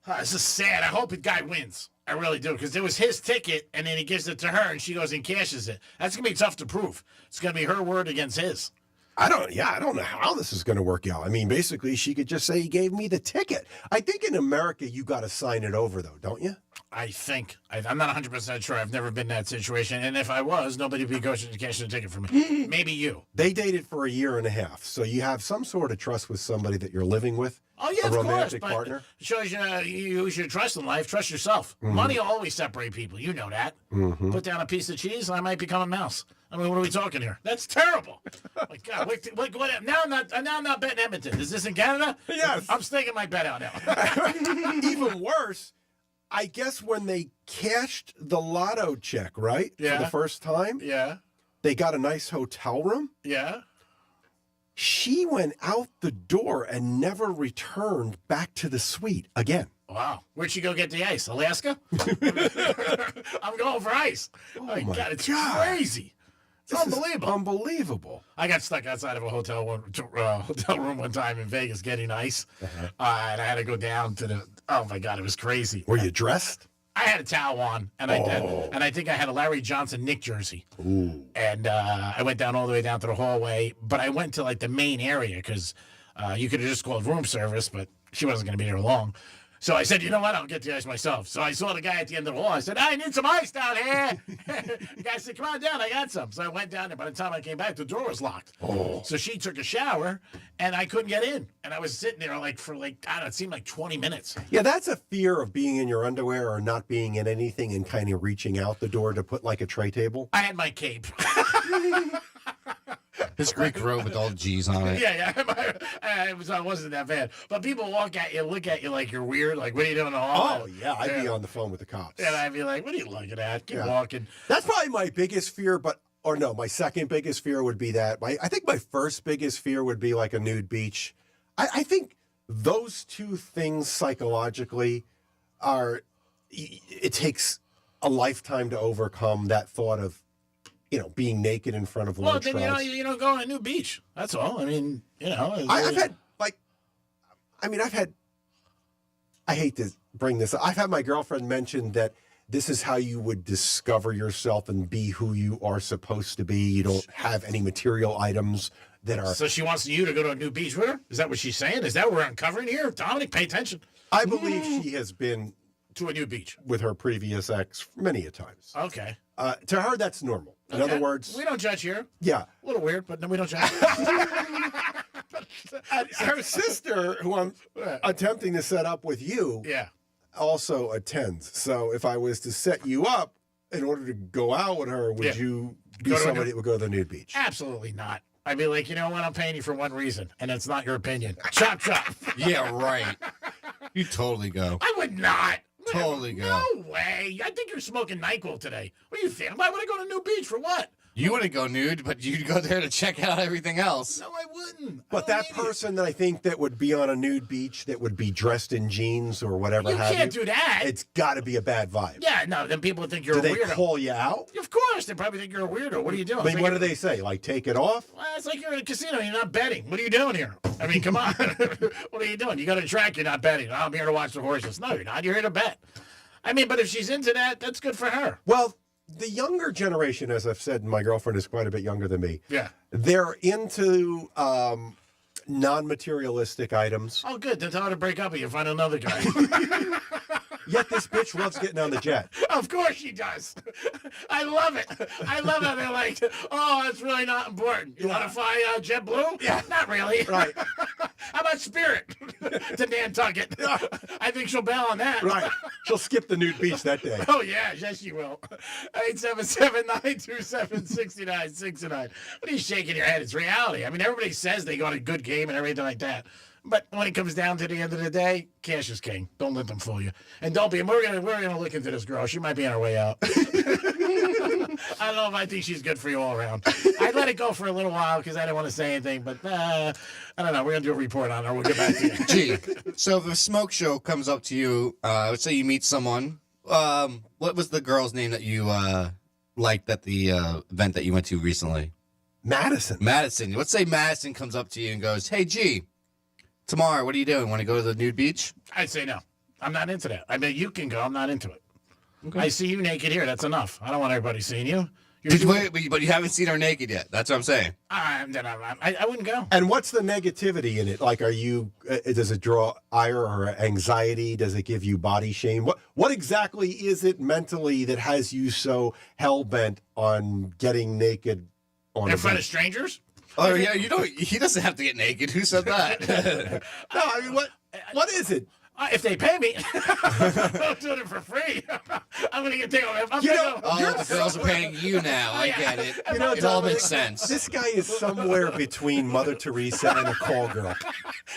This is sad. I hope the guy wins. I really do, because it was his ticket, and then he gives it to her, and she goes and cashes it. That's going to be tough to prove. It's going to be her word against his. I don't know how this is going to work out. I mean, basically, she could just say he gave me the ticket. I think in America, you got to sign it over, though, don't you? I think. I'm not 100% sure. I've never been in that situation. And if I was, nobody would be going to cash a ticket for me. Maybe you. They dated for a year and a half. So you have some sort of trust with somebody that you're living with. Oh, yeah, a romantic of course, partner. It shows you should trust in life. Trust yourself. Money will always separate people. You know that. Put down a piece of cheese, and I might become a mouse. I mean, what are we talking here? That's terrible. My God, what, now I'm not betting Edmonton. Is this in Canada? Yes. I'm staking my bet out now. Even worse, I guess when they cashed the lotto check, right? Yeah. For the first time? Yeah. They got a nice hotel room? Yeah. She went out the door and never returned back to the suite again. Wow. Where'd she go get the ice? Alaska? I'm going for ice. Oh, my God. It's crazy. It's unbelievable. Unbelievable. I got stuck outside of a hotel room one time in Vegas getting ice. And I had to go down to the, oh, my God, it was crazy. Were you dressed? I had a towel on, and I think I had a Larry Johnson Nick jersey. Ooh. And I went down all the way down to the hallway, but I went to like the main area because you could have just called room service, but she wasn't going to be there long. So I said, you know what? I'll get the ice myself. So I saw the guy at the end of the hall. I said, I need some ice down here. The guy said, come on down. I got some. So I went down there. By the time I came back, the door was locked. Oh. So she took a shower, and I couldn't get in. And I was sitting there for I don't know, it seemed like 20 minutes. Yeah, that's a fear of being in your underwear or not being in anything and kind of reaching out the door to put like a tray table. I had my cape. His Greek robe with all the G's on it. Yeah. It wasn't that bad. But people walk at you, look at you like you're weird. Like, what are you doing in the hall? Oh, yeah. I'd be on the phone with the cops. And I'd be like, what are you looking at? Keep walking. That's probably my biggest fear, my second biggest fear would be that. I think my first biggest fear would be like a nude beach. I think those two things psychologically it takes a lifetime to overcome that thought of, being naked in front of large crowds. Well, then, you don't go on a new beach. That's all. I mean, I've had, I hate to bring this up. I've had my girlfriend mention that this is how you would discover yourself and be who you are supposed to be. You don't have any material items that are... So she wants you to go to a new beach with her? Is that what she's saying? Is that what we're uncovering here? Dominic, pay attention. I believe she has been... to a new beach. With her previous ex many a times. Okay. To her, that's normal. In other words... We don't judge here. Yeah. A little weird, but no, we don't judge. Her sister, who I'm attempting to set up with you, also attends. So if I was to set you up in order to go out with her, would you be somebody that would go to the nude beach? Absolutely not. I'd be like, you know what? I'm paying you for one reason, and it's not your opinion. Chop, chop. Yeah, right. You totally go. I would not. Totally go. No way. I think you're smoking NyQuil today. What do you think? Why would I go to New Beach for what? You wouldn't go nude, but you'd go there to check out everything else. No, I wouldn't. But that person that I think that would be on a nude beach that would be dressed in jeans or whatever You can't do that. It's got to be a bad vibe. Yeah, no, then people think you're a weirdo. Do they call you out? Of course. They probably think you're a weirdo. What are you doing? I mean, what do they say? Like, take it off? Well, it's like you're in a casino. You're not betting. What are you doing here? I mean, come on. What are you doing? You go to a track. You're not betting. Oh, I'm here to watch the horses. No, you're not. You're here to bet. I mean, but if she's into that, that's good for her. Well, the younger generation, as I've said, my girlfriend is quite a bit younger than me. Yeah. They're into non-materialistic items. Oh, good. Then tell her to break up and you find another guy. Yet this bitch loves getting on the jet. Of course she does. I love it. I love how they're like, oh, it's really not important. You want to fly JetBlue? Yeah. Not really. Right. How about Spirit to Nantucket? I think she'll bail on that. Right. She'll skip the nude beach that day. Oh, yeah. Yes, she will. 877-927-6969. What are you shaking your head? It's reality. I mean, everybody says they got a good game and everything like that. But when it comes down to the end of the day, cash is king. Don't let them fool you. And don't be. We're gonna look into this girl. She might be on her way out. I don't know if I think she's good for you all around. I let it go for a little while because I didn't want to say anything. But I don't know. We're gonna do a report on her. We'll get back to you. Gee, so if a smoke show comes up to you, let's say you meet someone. What was the girl's name that you liked at the event that you went to recently? Madison. Let's say Madison comes up to you and goes, "Hey, G. Tomorrow, what are you doing? Want to go to the nude beach?" I'd say no. I'm not into that. I mean, you can go. I'm not into it. Okay. I see you naked here. That's enough. I don't want everybody seeing you. But you haven't seen her naked yet. That's what I'm saying. I wouldn't go. And what's the negativity in it? Like, are you? Does it draw ire or anxiety? Does it give you body shame? What exactly is it mentally that has you so hell bent on getting naked on In front of strangers? Oh yeah, he doesn't have to get naked. Who said that? No, I mean, what is it? If they pay me, I'm doing it for free. I'm going to get taken. The girls are paying you now. I get it. It all makes sense. This guy is somewhere between Mother Teresa and a call girl.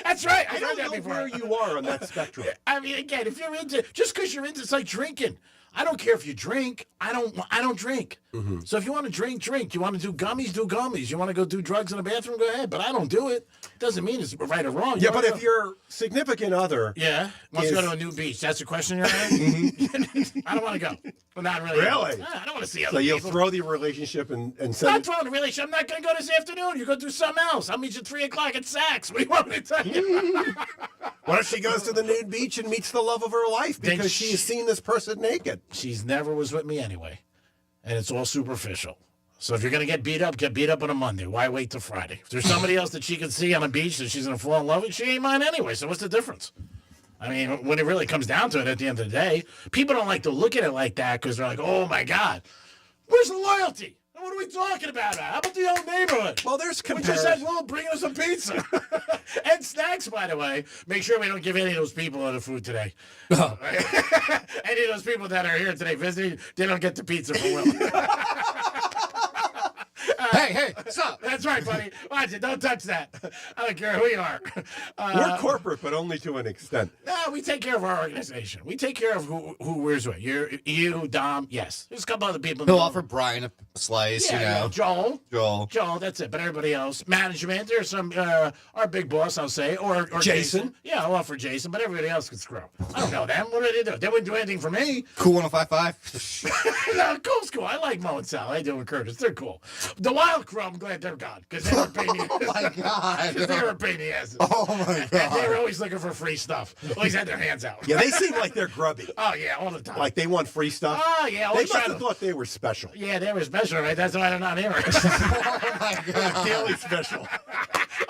That's right. I don't know where you are on that spectrum. I mean, again, if you're into, just because you're into, it's like drinking. I don't care if you drink. I don't drink. Mm-hmm. So if you want to drink, drink. You want to do gummies, do gummies. You want to go do drugs in the bathroom, go ahead. But I don't do it. Doesn't mean it's right or wrong. Yeah, but if your significant other wants to go to a new beach, that's the question you're asking? I don't want to go. Well, not really. Really? I don't want to see other So you'll people. throw the relationship and send Not it. throwing the relationship. I'm not going to go this afternoon. You're going to do something else. I'll meet you at 3 o'clock at Saks. What do you want me to tell you? What if she goes to the nude beach and meets the love of her life Then because she's seen this person naked? She's never was with me anyway. And it's all superficial. So if you're going to get beat up on a Monday. Why wait till Friday? If there's somebody else that she can see on a beach that she's going to fall in love with, she ain't mine anyway. So what's the difference? I mean, when it really comes down to it at the end of the day, people don't like to look at it like that because they're like, oh, my God, where's the loyalty? What are we talking about? How about the old neighborhood? Well, there's We just comparison. said, well, bring us some pizza. And snacks, by the way. Make sure we don't give any of those people the food today. Any of those people that are here today visiting, they don't get the pizza for Will. Hey, stop. That's right, buddy. Watch it. Don't touch that. I don't care who you are. We're corporate, but only to an extent. No, we take care of our organization. We take care of who wears what. You, Dom, yes. There's a couple other people. He'll offer Brian a slice, Yeah, Joel, Joel, that's it. But everybody else, management, there's some, our big boss, I'll say, or Jason. Yeah, I'll offer Jason, but everybody else can screw. I don't know them. What do they do? They wouldn't do anything for me. Cool 105.5. No, cool's cool. I like Mo and Sal. I do with Curtis. They're cool. The Wild Crew, I'm glad they're gone because they were a pain in the ass. Oh my God. Because they were a pain in the ass. Oh my And God. they were always looking for free stuff. Always had their hands out. Yeah, they seem like they're grubby. Oh yeah, all the time. Like they want free stuff. Oh yeah, They always must trying have to. thought they were special. Yeah, they were special, right? That's why they're not here. Oh my God. Daily special.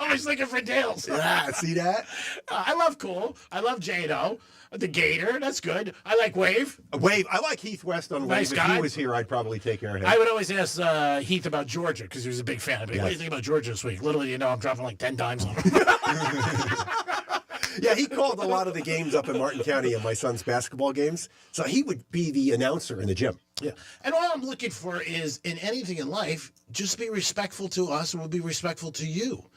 Always looking for deals. Yeah, see that? I love Cool. I love Jado. The Gator. That's good. I like Wave. Wave. I like Heath West on Wave. Nice If guy. he was here, I'd probably take care of him. I would always ask Heath about Georgia because he was a big fan. I'd be like, Yes. what do you think about Georgia this week? Literally, I'm dropping like 10 dimes on him. Yeah, he called a lot of the games up in Martin County and my son's basketball games. So he would be the announcer in the gym. Yeah. And all I'm looking for is in anything in life, just be respectful to us and we'll be respectful to you.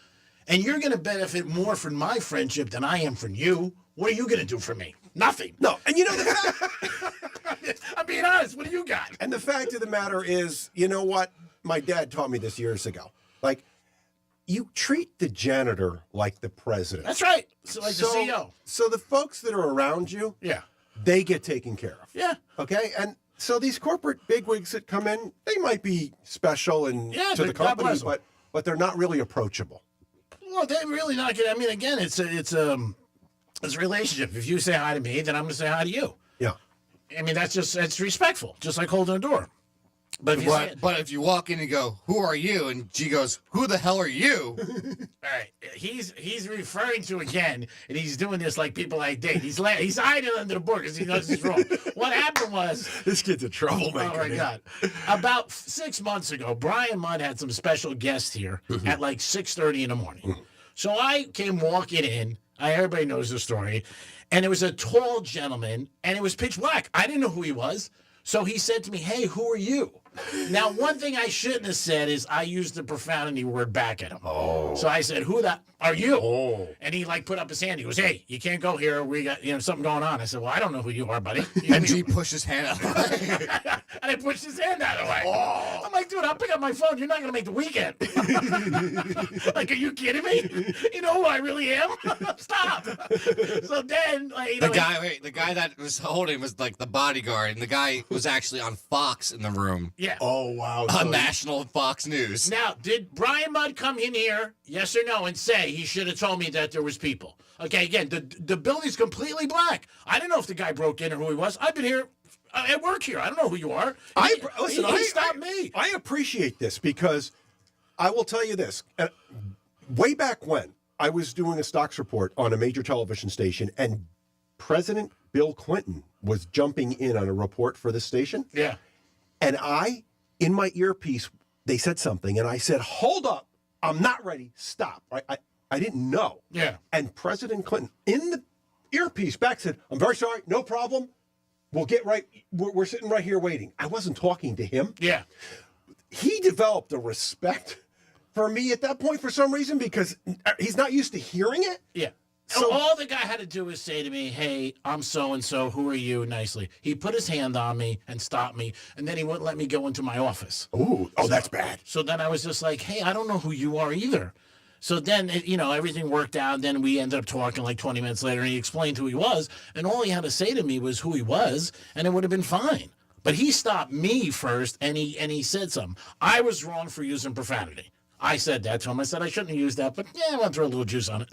And you're going to benefit more from my friendship than I am from you. What are you going to do for me? Nothing. No, and you know the fact, I'm being honest. What do you got? and the fact of the matter is, you know what? My dad taught me this years ago. Like, you treat the janitor like the president. That's right. So, like the CEO. So the folks that are around you, Yeah. they get taken care of. Yeah. Okay? And so these corporate bigwigs that come in, they might be special and Yeah, to the God company, bless 'em. but they're not really approachable. Well, they're really not going to. I mean, again, it's a relationship. If you say hi to me, then I'm going to say hi to you. Yeah. I mean, it's respectful, just like holding a door. But if you say, But if you walk in and go, who are you? And she goes, who the hell are you? all right, he's referring to again, and he's doing this like people I date. He's hiding under the board because he knows he's wrong. What happened was, This kid's a troublemaker. oh my man. God, about 6 months ago, Brian Mudd had some special guests here at like 6:30 in the morning. So I came walking in. Everybody knows the story, and it was a tall gentleman, and it was pitch black. I didn't know who he was, so he said to me, "Hey, who are you?" Now, one thing I shouldn't have said is I used the profanity word back at him. Oh. So I said, "Who the are you?" Oh. And he like put up his hand. He goes, "Hey, you can't go here. We got something going on." I said, "Well, I don't know who you are, buddy." And she pushed his hand out. And I pushed his hand out of the way. Oh. I'm like, dude, I'll pick up my phone. You're not going to make the weekend. Like, are you kidding me? You know who I really am? Stop. So then, like, The guy that was holding was like the bodyguard, and the guy was actually on Fox in the room. Yeah. Oh, wow. On national Fox News. Now, did Brian Mudd come in here, yes or no, and say he should have told me that there was people? Okay, again, the building's completely black. I didn't know if the guy broke in or who he was. I've been here I work here. I don't know who you are. Listen, He stopped me. I appreciate this because I will tell you this. Way back when, I was doing a stocks report on a major television station, and President Bill Clinton was jumping in on a report for the station. Yeah. And in my earpiece, they said something, and I said, hold up. I'm not ready. Stop. I didn't know. Yeah. And President Clinton, in the earpiece back, said, I'm very sorry. No problem. We'll get right. We're sitting right here waiting. I wasn't talking to him. Yeah. He developed a respect for me at that point for some reason because he's not used to hearing it. Yeah. So all the guy had to do was say to me, hey, I'm so-and-so. Who are you? Nicely. He put his hand on me and stopped me, and then he wouldn't let me go into my office. That's bad. So then I was just like, hey, I don't know who you are either. So then, everything worked out. Then we ended up talking like 20 minutes later, and he explained who he was. And all he had to say to me was who he was, and it would have been fine. But he stopped me first, and he said something. I was wrong for using profanity. I said that to him. I said I shouldn't have used that, but yeah, I want to throw a little juice on it.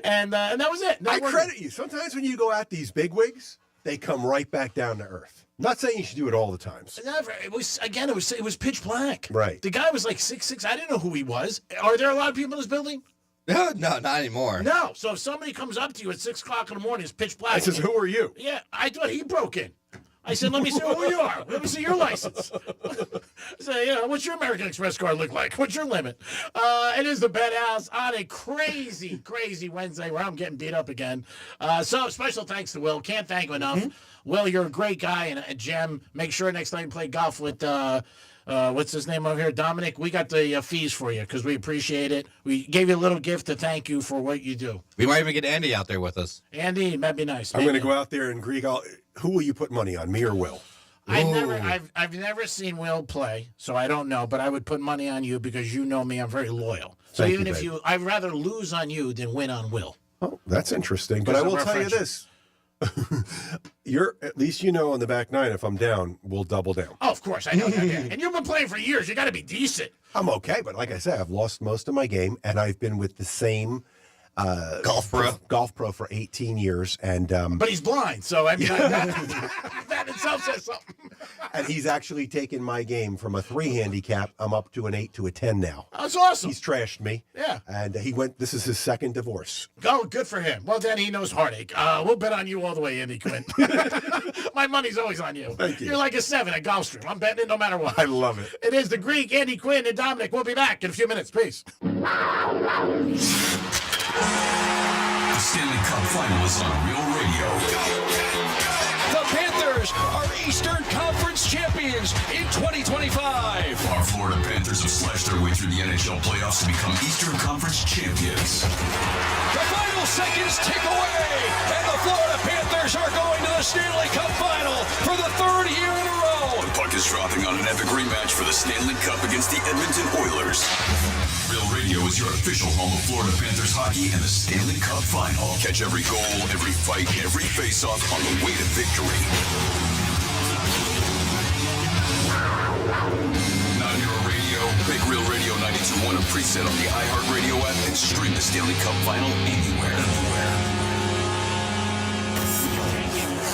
and that was it. I credit you. Sometimes when you go at these bigwigs, they come right back down to earth. I'm not saying you should do it all the times. Never. It was pitch black. Right. The guy was like 6'6". I didn't know who he was. Are there a lot of people in this building? No, not anymore. No. So if somebody comes up to you at 6 o'clock in the morning, it's pitch black. I says, who are you? Yeah, I thought he broke in. I said, let me see who you are. Let me see your license. So, what's your American Express card look like? What's your limit? It is the Penthouse on a crazy, crazy Wednesday where I'm getting beat up again. So special thanks to Will. Can't thank him enough. Will, you're a great guy and a gem. Make sure next time you play golf with, what's his name over here? Dominic. We got the fees for you because we appreciate it. We gave you a little gift to thank you for what you do. We might even get Andy out there with us. Andy, that'd be nice. I'm going to go out there and Greek. Who will you put money on, me or Will? I've never seen Will play, so I don't know. But I would put money on you because you know me. I'm very loyal. So Thank even you, if babe. I'd rather lose on you than win on Will. Oh, that's interesting. But Because I will of our tell you this. At least on the back nine, if I'm down, we'll double down. Oh, of course, I know that. Yeah. And you've been playing for years. You got to be decent. I'm okay, but like I said, I've lost most of my game, and I've been with the same golf pro for 18 years, and But he's blind, so I mean, that itself says something. and he's actually taken my game from a 3 handicap. I'm up to an 8 to a 10 now. That's awesome. He's trashed me. Yeah. And this is his second divorce. Oh, good for him. Well, then he knows heartache. We'll bet on you all the way, Andy Quinn. My money's always on you. Thank you. You're like a 7 at Gulfstream. I'm betting it no matter what. I love it. It is the Greek, Andy Quinn, and Dominic. We'll be back in a few minutes. Peace. The Stanley Cup Final is on Real Radio. The Panthers are Eastern Conference champions in 2025. Our Florida Panthers have slashed their way through the NHL playoffs to become Eastern Conference champions. The final seconds tick away, and the Florida Panthers are going to the Stanley Cup Final for the 3rd year in a row. The puck is dropping on an epic rematch for the Stanley Cup against the Edmonton Oilers. Real Radio is your official home of Florida Panthers hockey and the Stanley Cup Final. Catch every goal, every fight, every face-off on the way to victory. Not Hero Radio. Make Real Radio 92.1 a preset on the iHeartRadio app and stream the Stanley Cup Final anywhere.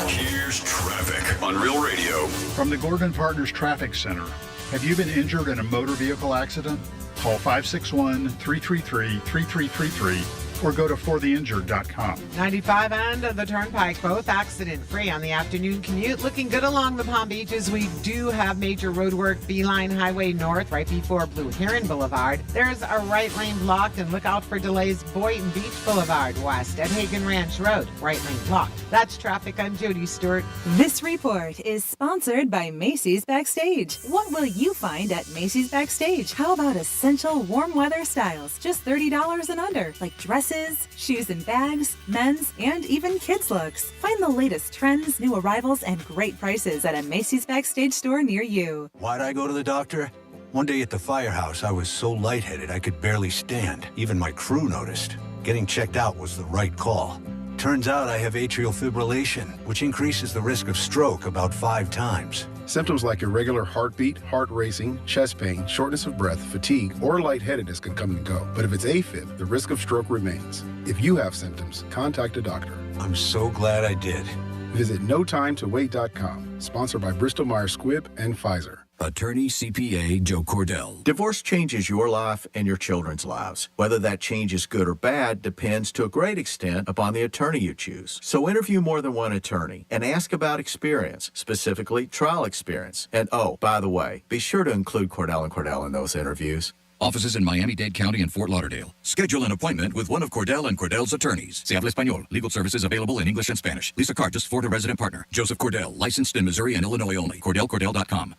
Here's traffic on Real Radio. From the Gorgon Partners Traffic Center. Have you been injured in a motor vehicle accident? Call 561-333-3333 or go to fortheinjured.com. 95 and the Turnpike, both accident-free on the afternoon commute. Looking good along the Palm Beaches. We do have major roadwork, Beeline Highway North, right before Blue Heron Boulevard. There's a right lane blocked, and look out for delays Boynton Beach Boulevard west at Hagen Ranch Road. Right lane blocked. That's traffic. I'm Jody Stewart. This report is sponsored by Macy's Backstage. What will you find at Macy's Backstage? How about essential warm weather styles? Just $30 and under, like dresses, shoes and bags, men's, and even kids' looks. Find the latest trends, new arrivals, and great prices at a Macy's Backstage store near you. Why'd I go to the doctor? One day at the firehouse, I was so lightheaded I could barely stand. Even my crew noticed. Getting checked out was the right call. Turns out I have atrial fibrillation, which increases the risk of stroke about 5 times. Symptoms like irregular heartbeat, heart racing, chest pain, shortness of breath, fatigue, or lightheadedness can come and go. But if it's AFib, the risk of stroke remains. If you have symptoms, contact a doctor. I'm so glad I did. Visit NoTimeToWait.com. Sponsored by Bristol-Myers Squibb and Pfizer. Attorney CPA Joe Cordell. Divorce changes your life and your children's lives. Whether that change is good or bad depends to a great extent upon the attorney you choose. So interview more than one attorney and ask about experience, specifically trial experience. And oh, by the way, be sure to include Cordell & Cordell in those interviews. Offices in Miami-Dade County and Fort Lauderdale. Schedule an appointment with one of Cordell & Cordell's attorneys. Se habla español. Legal services available in English and Spanish. Lisa Cartus, Florida resident partner. Joseph Cordell, licensed in Missouri and Illinois only. CordellCordell.com.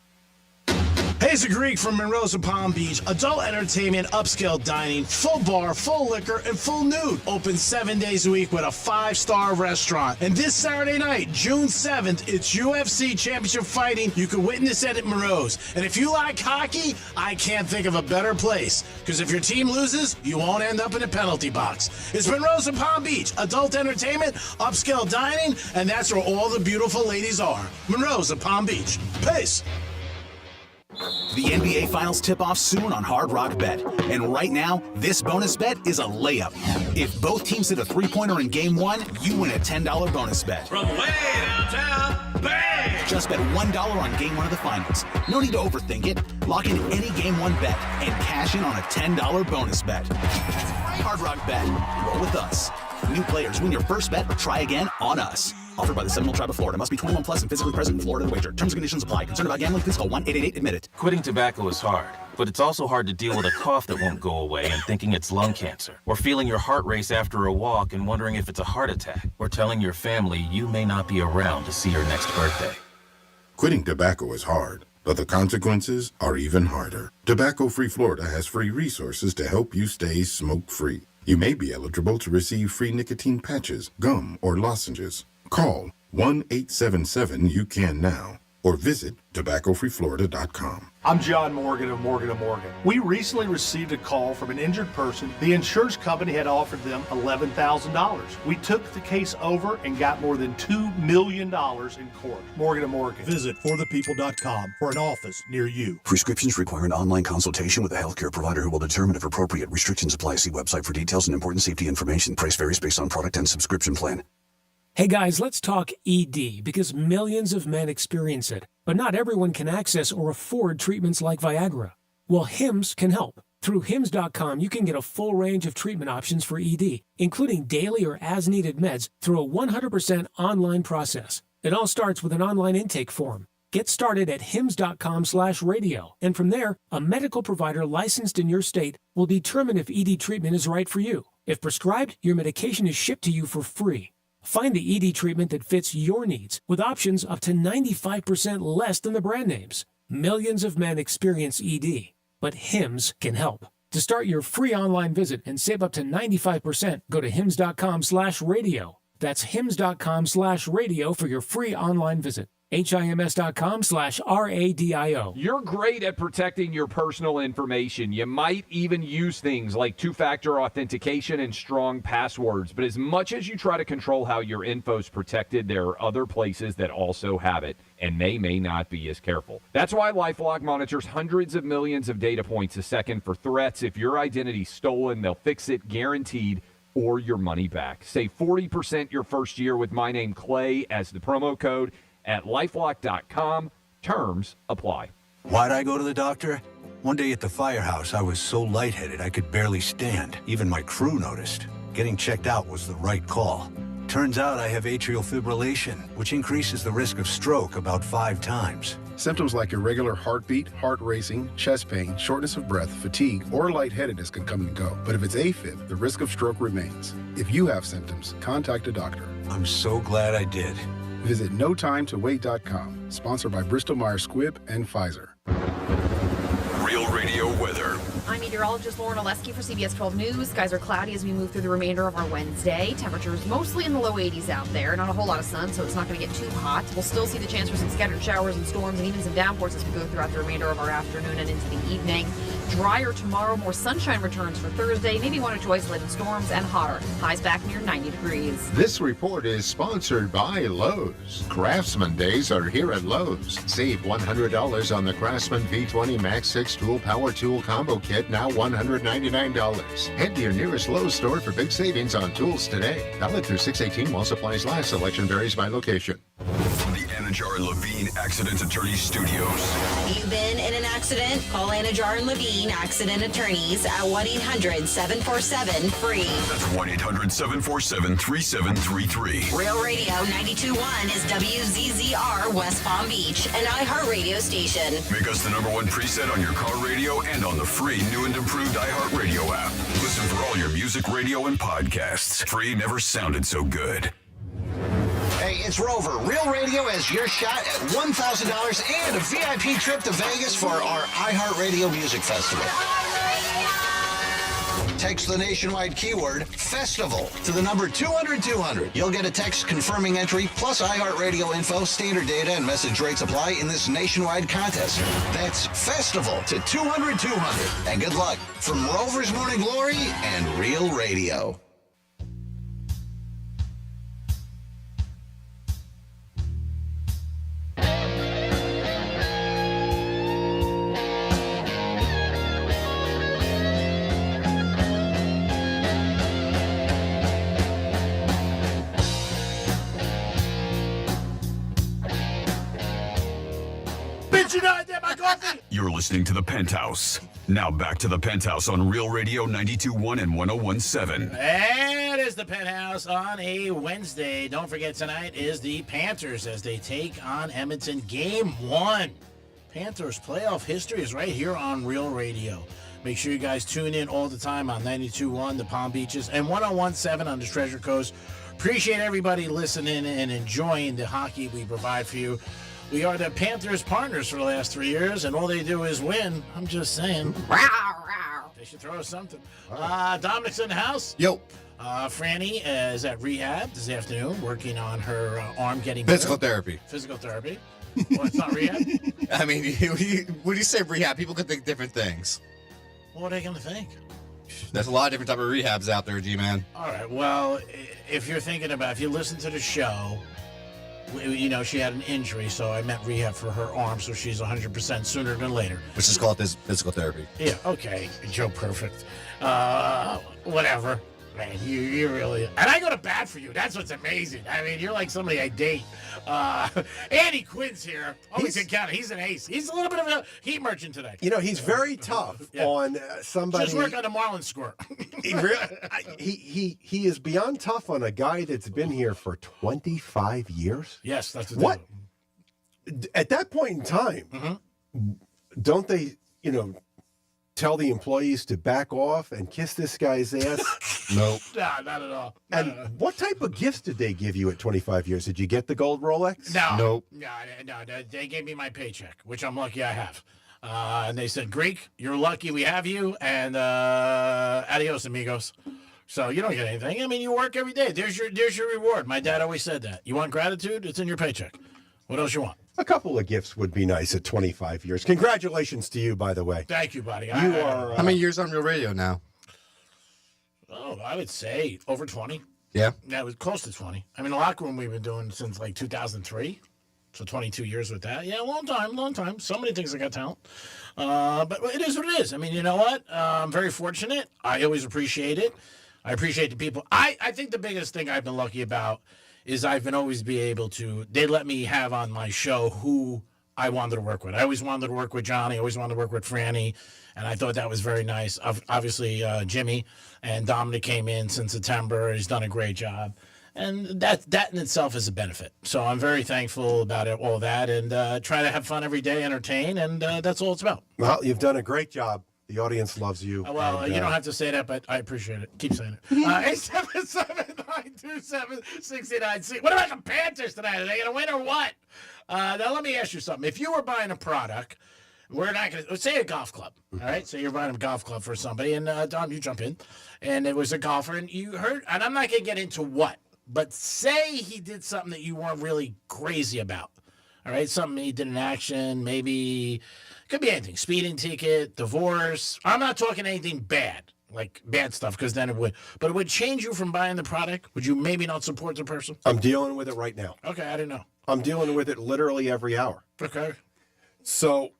Hey, it's Greek from Monroe's of Palm Beach. Adult entertainment, upscale dining, full bar, full liquor, and full nude. Open 7 days a week with a 5-star restaurant. And this Saturday night, June 7th, it's UFC Championship Fighting. You can witness it at Monroe's. And if you like hockey, I can't think of a better place. Because if your team loses, you won't end up in the penalty box. It's Monroe's of Palm Beach. Adult entertainment, upscale dining, and that's where all the beautiful ladies are. Monroe's of Palm Beach. Peace. The NBA Finals tip-off soon on Hard Rock Bet. And right now, this bonus bet is a layup. If both teams hit a three-pointer in Game 1, you win a $10 bonus bet. From way downtown, bang! Just bet $1 on Game 1 of the Finals. No need to overthink it. Lock in any Game 1 bet and cash in on a $10 bonus bet. Hard Rock Bet. Roll with us. New players win your first bet or try again on us. Offered by the Seminole Tribe of Florida. Must be 21 plus and physically present in Florida to wager. Terms and conditions apply. Concerned about gambling? Please call 1-888-ADMIT-IT. Quitting tobacco is hard, but it's also hard to deal with a cough that won't go away and thinking it's lung cancer. Or feeling your heart race after a walk and wondering if it's a heart attack. Or telling your family you may not be around to see your next birthday. Quitting tobacco is hard, but the consequences are even harder. Tobacco-Free Florida has free resources to help you stay smoke-free. You may be eligible to receive free nicotine patches, gum, or lozenges. Call 1-877-YOU-CAN-NOW or visit tobaccofreeflorida.com. I'm John Morgan of Morgan & Morgan. We recently received a call from an injured person. The insurance company had offered them $11,000. We took the case over and got more than $2 million in court. Morgan & Morgan. Visit forthepeople.com for an office near you. Prescriptions require an online consultation with a healthcare provider who will determine if appropriate. Restrictions apply. See website for details and important safety information. Price varies based on product and subscription plan. Hey guys, let's talk ED because millions of men experience it, but not everyone can access or afford treatments like Viagra. Well, Hims can help. Through Hims.com, you can get a full range of treatment options for ED, including daily or as-needed meds through a 100% online process. It all starts with an online intake form. Get started at hims.com/radio, and from there, a medical provider licensed in your state will determine if ED treatment is right for you. If prescribed, your medication is shipped to you for free. Find the ED treatment that fits your needs with options up to 95% less than the brand names. Millions of men experience ED, but Hims can help. To start your free online visit and save up to 95%, go to hims.com/radio. That's hims.com/radio for your free online visit. HIMS.com/RADIO. You're great at protecting your personal information. You might even use things like two-factor authentication and strong passwords. But as much as you try to control how your info's protected, there are other places that also have it, and they may not be as careful. That's why LifeLock monitors hundreds of millions of data points a second for threats. If your identity's stolen, they'll fix it guaranteed, or your money back. Save 40% your first year with my name Clay as the promo code at LifeLock.com. Terms apply. Why'd I go to the doctor? One day at the firehouse, I was so lightheaded I could barely stand. Even my crew noticed. Getting checked out was the right call. Turns out I have atrial fibrillation, which increases the risk of stroke about 5 times. Symptoms like irregular heartbeat, heart racing, chest pain, shortness of breath, fatigue, or lightheadedness can come and go. But if it's AFib, the risk of stroke remains. If you have symptoms, contact a doctor. I'm so glad I did. Visit NoTimeToWait.com. Sponsored by Bristol-Myers Squibb and Pfizer. Real Radio weather. I'm meteorologist Lauren Oleski for CBS 12 News. Skies are cloudy as we move through the remainder of our Wednesday. Temperatures mostly in the low 80s out there. Not a whole lot of sun, so it's not going to get too hot. We'll still see the chance for some scattered showers and storms and even some downpours as we go throughout the remainder of our afternoon and into the evening. Drier tomorrow, more sunshine returns for Thursday, maybe one or two isolated storms, and hotter. Highs back near 90 degrees. This report is sponsored by Lowe's. Craftsman Days are here at Lowe's. Save $100 on the Craftsman V20 Max 6 Tool Power Tool Combo Kit, now $199. Head to your nearest Lowe's store for big savings on tools today. Valid through 6/18 while supplies last. Selection varies by location. From the Anajar and Levine Accident Attorney Studios. You've been in an accident? Call Anajar and Levine Accident Attorneys at 1-800-747-FREE. That's 1-800-747-3733. Real Radio 92.1 is WZZR West Palm Beach, an iHeartRadio station. Make us the #1 preset on your car radio and on the free new and improved iHeartRadio app. Listen for all your music, radio, and podcasts. Free never sounded so good. Hey, it's Rover. Real Radio has your shot at $1,000 and a VIP trip to Vegas for our iHeartRadio Music Festival. Text the nationwide keyword FESTIVAL to the number 200-200. You'll get a text confirming entry plus iHeartRadio info, standard data, and message rates apply in this nationwide contest. That's FESTIVAL to 200-200. And good luck from Rover's Morning Glory and Real Radio. You're listening to The Penthouse. Now back to The Penthouse on Real Radio 92.1 and 101.7. And it's The Penthouse on a Wednesday. Don't forget, tonight is the Panthers as they take on Edmonton. Game 1. Panthers playoff history is right here on Real Radio. Make sure you guys tune in all the time on 92.1, the Palm Beaches, and 101.7 on the Treasure Coast. Appreciate everybody listening and enjoying the hockey we provide for you. We are the Panthers partners for the last 3 years, and all they do is win. I'm just saying. They should throw us something. Dominic's in the house. Yo. Franny is at rehab this afternoon, working on her arm getting Physical better. therapy. Physical therapy. Well, it's not rehab? I mean, when you say rehab, people can think different things. What are they going to think? There's a lot of different type of rehabs out there, G-Man. All right. Well, if you're thinking about, if you listen to the show, you know, she had an injury, so I meant rehab for her arm, so she's 100% sooner than later. Let's just call it this physical therapy. Yeah, okay. Joe Perfect. Whatever. Man, you really... And I go to bat for you. That's what's amazing. I mean, you're like somebody I date. Andy Quinn's here. Always encounter. He's an ace. He's a little bit of a heat merchant today. You know, he's very tough on somebody. Just work on the Marlin score. He is beyond tough on a guy that's been here for 25 years. Yes, that's what. At that point in time, don't they, tell the employees to back off and kiss this guy's ass? Nope. No, not at all. And what type of gifts did they give you at 25 years? Did you get the gold Rolex? No. Nope. No. They gave me my paycheck, which I'm lucky I have. And they said, Greek, you're lucky we have you, and adios, amigos. So you don't get anything. I mean, you work every day. There's your reward. My dad always said that. You want gratitude? It's in your paycheck. What else you want? A couple of gifts would be nice at 25 years. Congratulations to you, by the way. Thank you, buddy. You are. How many years on Real Radio now? Oh, I would say over 20. Yeah? Yeah, it was close to 20. I mean, the locker room we've been doing since like 2003. So 22 years with that. Yeah, long time. Somebody thinks I got talent. But it is what it is. I mean, you know what? I'm very fortunate. I always appreciate it. I appreciate the people. I think the biggest thing I've been lucky about is I've been always be able to, they let me have on my show who I wanted to work with. I always wanted to work with Johnny. I always wanted to work with Franny. And I thought that was very nice. Obviously, Jimmy and Dominic came in since September. He's done a great job. And that in itself is a benefit. So I'm very thankful about all that, and try to have fun every day, entertain, and that's all it's about. Well, you've done a great job. The audience loves you. Well, you don't have to say that, but I appreciate it. Keep saying it. 877-927-69. What about the Panthers tonight? Are they going to win or what? Now, let me ask you something. If you were buying a product, we're not going to, say a golf club, all right? So you're buying a golf club for somebody, and Dom, you jump in, and it was a golfer, and you heard, and I'm not going to get into what, but say he did something that you weren't really crazy about. All right, something he did in action, maybe could be anything. Speeding ticket, divorce. I'm not talking anything bad, like bad stuff, because then it would. But it would change you from buying the product. Would you maybe not support the person? I'm dealing with it right now. Okay, I didn't know. I'm dealing with it literally every hour. Okay. So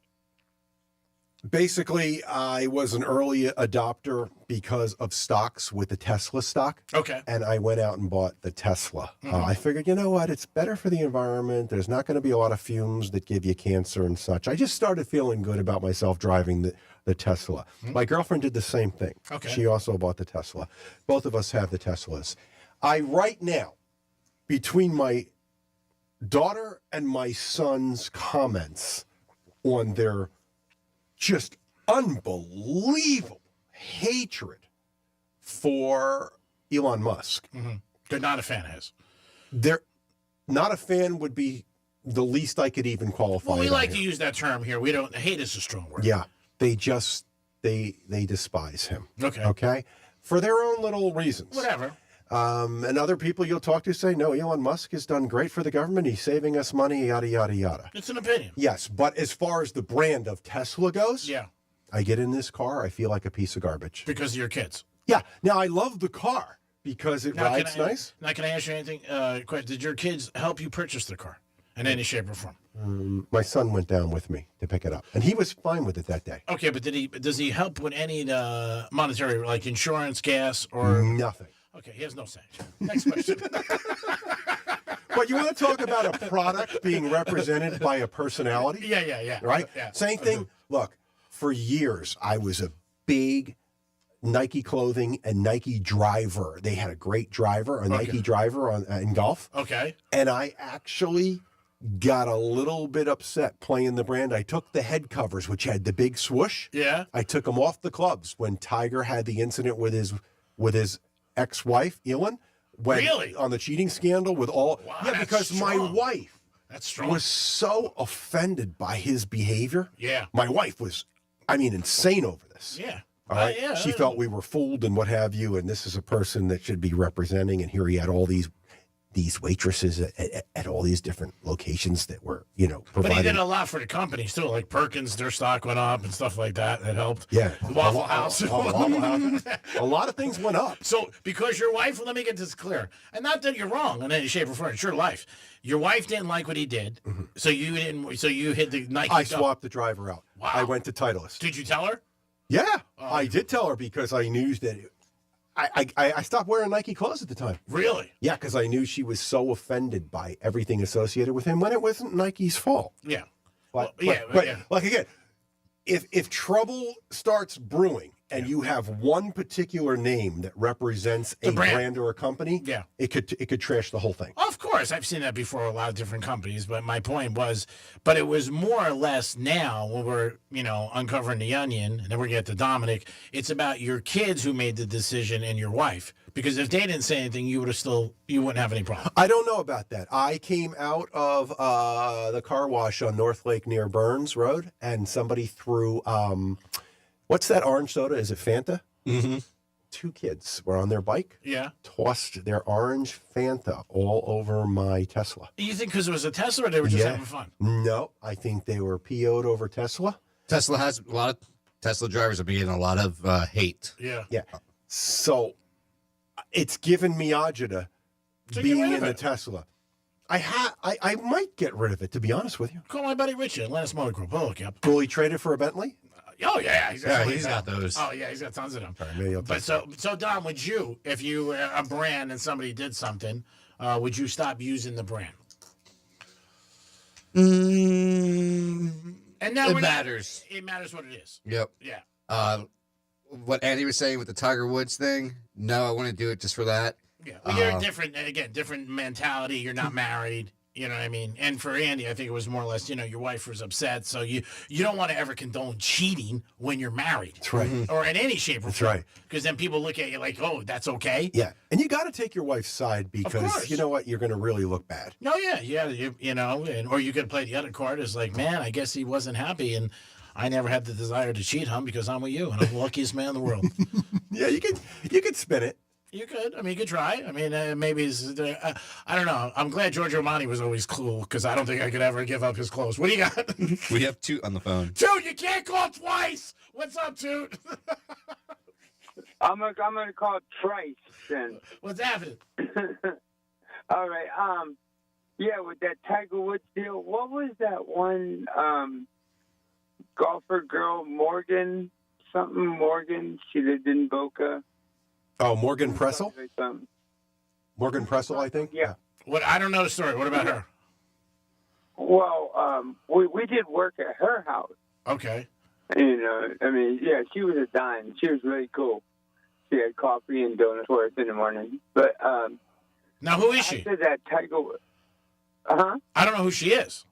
basically, I was an early adopter because of stocks with the Tesla stock. Okay. And I went out and bought the Tesla. I figured, you know what? It's better for the environment. There's not going to be a lot of fumes that give you cancer and such. I just started feeling good about myself driving the Tesla. My girlfriend did the same thing. Okay. She also bought the Tesla. Both of us have the Teslas. Right now, between my daughter and my son's comments on their just unbelievable hatred for Elon Musk. They're not a fan of his. They're not a fan would be the least I could even qualify. Well, we it like on to here. use that term here. We don't. Hate is a strong word. Yeah, they just they despise him. Okay. Okay, for their own little reasons. Whatever. And other people you'll talk to say, no, Elon Musk has done great for the government. He's saving us money, yada, yada, yada. It's an opinion. Yes, but as far as the brand of Tesla goes, Yeah. I get in this car, I feel like a piece of garbage. Because of your kids. Yeah. Now, I love the car because it rides nice. Now, can I ask you anything? Did your kids help you purchase the car in any shape or form? My son went down with me to pick it up, and he was fine with it that day. Okay, but does he help with any monetary, like insurance, gas, or nothing? Okay, he has no say. Next question. But you want to talk about a product being represented by a personality? Yeah. Right? Yeah. Same thing. Look, for years, I was a big Nike clothing and Nike driver. They had a great driver, Nike driver in golf. Okay. And I actually got a little bit upset playing the brand. I took the head covers, which had the big swoosh. Yeah. I took them off the clubs when Tiger had the incident with his ex-wife, Elin. Really? On the cheating scandal with all... Wow, yeah, because my wife that's strong. was so offended by his behavior. Yeah. My wife was, insane over this. Yeah. All right. Yeah. She felt we were fooled and what have you, and this is a person that should be representing. And here he had all these waitresses at all these different locations that were, providing. But he did a lot for the companies too, like Perkins, their stock went up and stuff like that. That helped. Yeah. Waffle House. Waffle House. A lot of things went up. So, because your wife, let me get this clear, and not that you're wrong in any shape or form, it's your life. Your wife didn't like what he did, so you didn't. So you hit the Nike. I swapped the driver out. Wow. I went to Titleist. Did you tell her? Yeah, I did tell her because I knew that. I stopped wearing Nike clothes at the time. Really? Yeah, because I knew she was so offended by everything associated with him when it wasn't Nike's fault. Yeah. But yeah. like again, if trouble starts brewing and you have one particular name that represents a brand or a company, it could trash the whole thing. Of course, I've seen that before a lot of different companies, but my point was, but it was more or less now when we're, uncovering the onion, and then we're going to get to Dominic, it's about your kids who made the decision and your wife. Because if they didn't say anything, you wouldn't have any problem. I don't know about that. I came out of the car wash on North Lake near Burns Road, and somebody threw, what's that orange soda? Is it Fanta? Mm-hmm. Two kids were on their bike. Yeah. Tossed their orange Fanta all over my Tesla. You think because it was a Tesla or they were just having fun? No, I think they were PO'd over Tesla. Tesla has a lot of Tesla drivers have been getting a lot of hate. Yeah. Yeah. So it's given me agita being in the Tesla. I might get rid of it, to be honest with you. Call my buddy Richard, Atlantis Motor Group. I'll look you up. Will he trade it for a Bentley? Oh, yeah. He's got those. Oh, yeah, he's got tons of them. All right, maybe I'll But so Don, would you, if you were a brand and somebody did something, would you stop using the brand? And now It matters. It matters what it is. Yep. Yeah. What Andy was saying with the Tiger Woods thing, no, I want to do it just for that. Yeah. Well, you're different mentality. You're not married. You know what I mean? And for Andy, I think it was more or less, your wife was upset. So you don't want to ever condone cheating when you're married. That's right. Or in any shape or That's form. right. Because then people look at you like, oh, that's okay. Yeah. And you got to take your wife's side because you know what? You're going to really look bad. No, or you could play the other card as like, man, I guess he wasn't happy. And I never had the desire to cheat him because I'm with you. And I'm the luckiest man in the world. Yeah, you could spin it. You could. I mean, you could try. I mean, maybe I don't know. I'm glad George Armani was always cool because I don't think I could ever give up his clothes. What do you got? We have Toot on the phone. Toot, you can't call twice. What's up, Toot? I'm gonna call Trice then. What's happening? All right. Yeah, with that Tiger Woods deal, what was that one golfer girl, Morgan? She lived in Boca. Oh, Morgan Pressel? Morgan Pressel, I think? Yeah. What? I don't know the story. What about her? Well, we did work at her house. Okay. You know, I mean, yeah, she was a dime. She was really cool. She had coffee and donuts for us in the morning. But now, who is she? After that Tiger, I don't know who she is.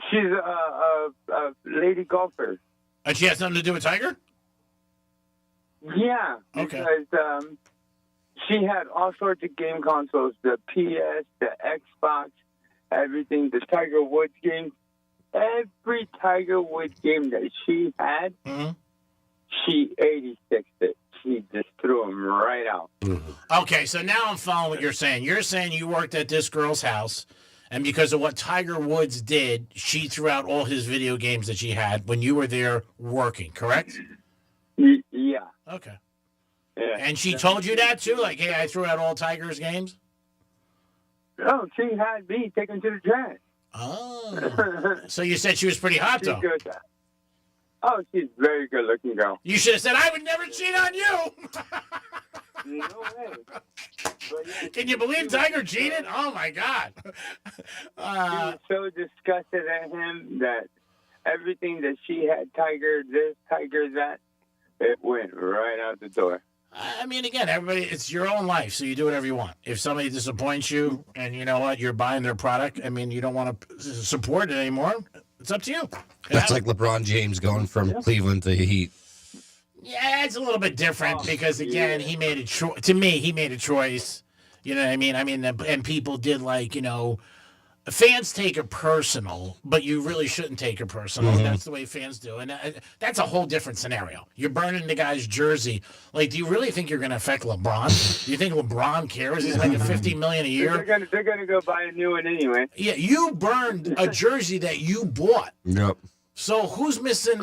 She's a lady golfer. And she has nothing to do with Tiger? Yeah. Okay. Because she had all sorts of game consoles: the PS, the Xbox, everything. The Tiger Woods game. Every Tiger Woods game that she had, she 86'd it. She just threw them right out. Okay, so now I'm following what you're saying. You're saying you worked at this girl's house, and because of what Tiger Woods did, she threw out all his video games that she had when you were there working, correct? Yeah. Okay. Yeah. And she told you that too? Like, hey, I threw out all Tiger's games? No, she had me take them to the trash. Oh. So you said she was pretty hot, though? Oh, she's a very good-looking girl. You should have said, I would never cheat on you. No way. Can you believe Tiger cheated? Oh, my God. She was so disgusted at him that everything that she had, Tiger this, Tiger that, it went right out the door. I mean, again, everybody, it's your own life, so you do whatever you want. If somebody disappoints you and you know what, you're buying their product, I mean, you don't want to support it anymore, it's up to you. That's like LeBron James going from Cleveland to Heat. Yeah, it's a little bit different because, again, he made a choice. To me, he made a choice. You know what I mean? And people did, like, you know, fans take it personal, but you really shouldn't take it personal. Mm-hmm. That's the way fans do. And that's a whole different scenario. You're burning the guy's jersey. Like, do you really think you're going to affect LeBron? Do you think LeBron cares? He's making $50 million a year. They're gonna go buy a new one anyway. Yeah, you burned a jersey that you bought. Yep. So who's missing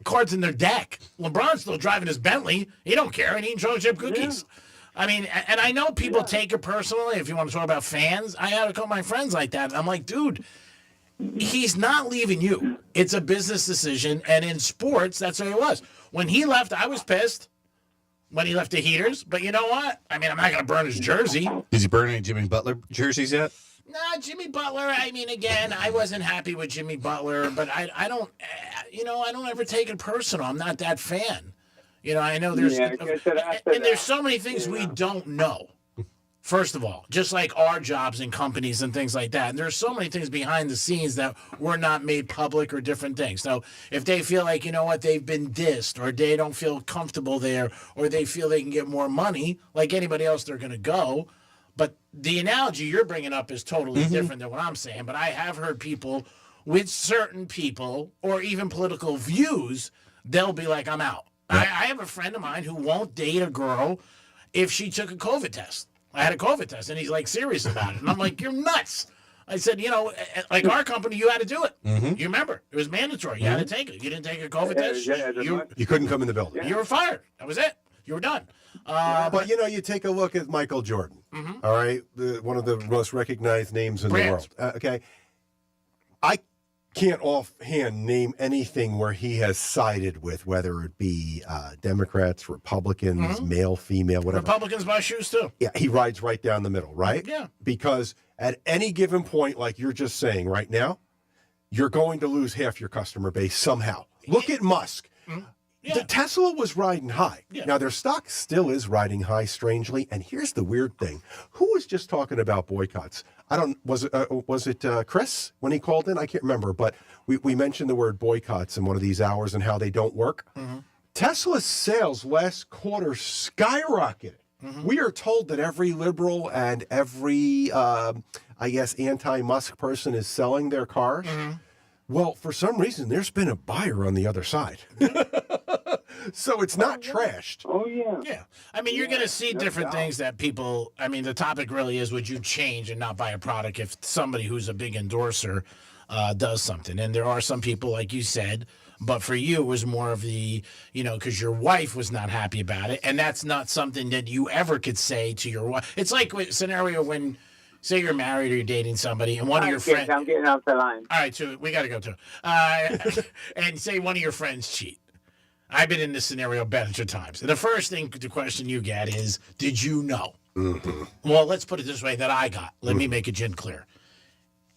cards in their deck? LeBron's still driving his Bentley. He don't care, and eating chocolate chip cookies. Yeah. I mean, and I know people take it personally. If you want to talk about fans, I had to call my friends like that. I'm like, dude, he's not leaving you. It's a business decision, and in sports, that's what it was. When he left, I was pissed when he left the Heaters. But you know what? I mean, I'm not going to burn his jersey. Did you burn any Jimmy Butler jerseys yet? No, Jimmy Butler, I mean, again, I wasn't happy with Jimmy Butler, but I don't, you know, I don't ever take it personal. I'm not that fan. You know, I know there's, and there's so many things we don't know. First of all, just like our jobs and companies and things like that. And there's so many things behind the scenes that were not made public or different things. So if they feel like, you know what, they've been dissed or they don't feel comfortable there or they feel they can get more money, like anybody else, they're going to go. But the analogy you're bringing up is totally different than what I'm saying. But I have heard people with certain people or even political views, they'll be like, I'm out. I have a friend of mine who won't date a girl if she took a COVID test. I had a COVID test, and he's like serious about it. And I'm like, you're nuts. I said, you know, like our company, you had to do it. You remember, it was mandatory. You had to take it. You didn't take a COVID test, you couldn't come in the building. You were fired. That was it. You were done. But you know, you take a look at Michael Jordan. All right, one of the most recognized names in the world. Okay, I can't offhand name anything where he has sided with, whether it be Democrats, Republicans, male, female, whatever. Republicans buy shoes too. Yeah, he rides right down the middle, right? Yeah. Because at any given point, like you're just saying right now, you're going to lose half your customer base somehow. Look at Musk. The Tesla was riding high. Now, their stock still is riding high, strangely. And here's the weird thing. Who was just talking about boycotts? Was it Chris when he called in? I can't remember. But we mentioned the word boycotts in one of these hours and how they don't work. Tesla's sales last quarter skyrocketed. We are told that every liberal and every, I guess, anti-Musk person is selling their cars. Well, for some reason, there's been a buyer on the other side. So it's not trashed. Oh, yeah. Yeah. I mean, you're going to see different things that people, I mean, the topic really is, would you change and not buy a product if somebody who's a big endorser does something? And there are some people, like you said, but for you, it was more of the, because your wife was not happy about it. And that's not something that you ever could say to your wife. It's like a scenario when, say you're married or you're dating somebody and one of your friends. I'm getting off the line. All right, so we got to go to. And say one of your friends cheat. I've been in this scenario a bunch of times. And the first thing, the question you get is, did you know? Mm-hmm. Well, let's put it this way that I got. Let me make it gin clear.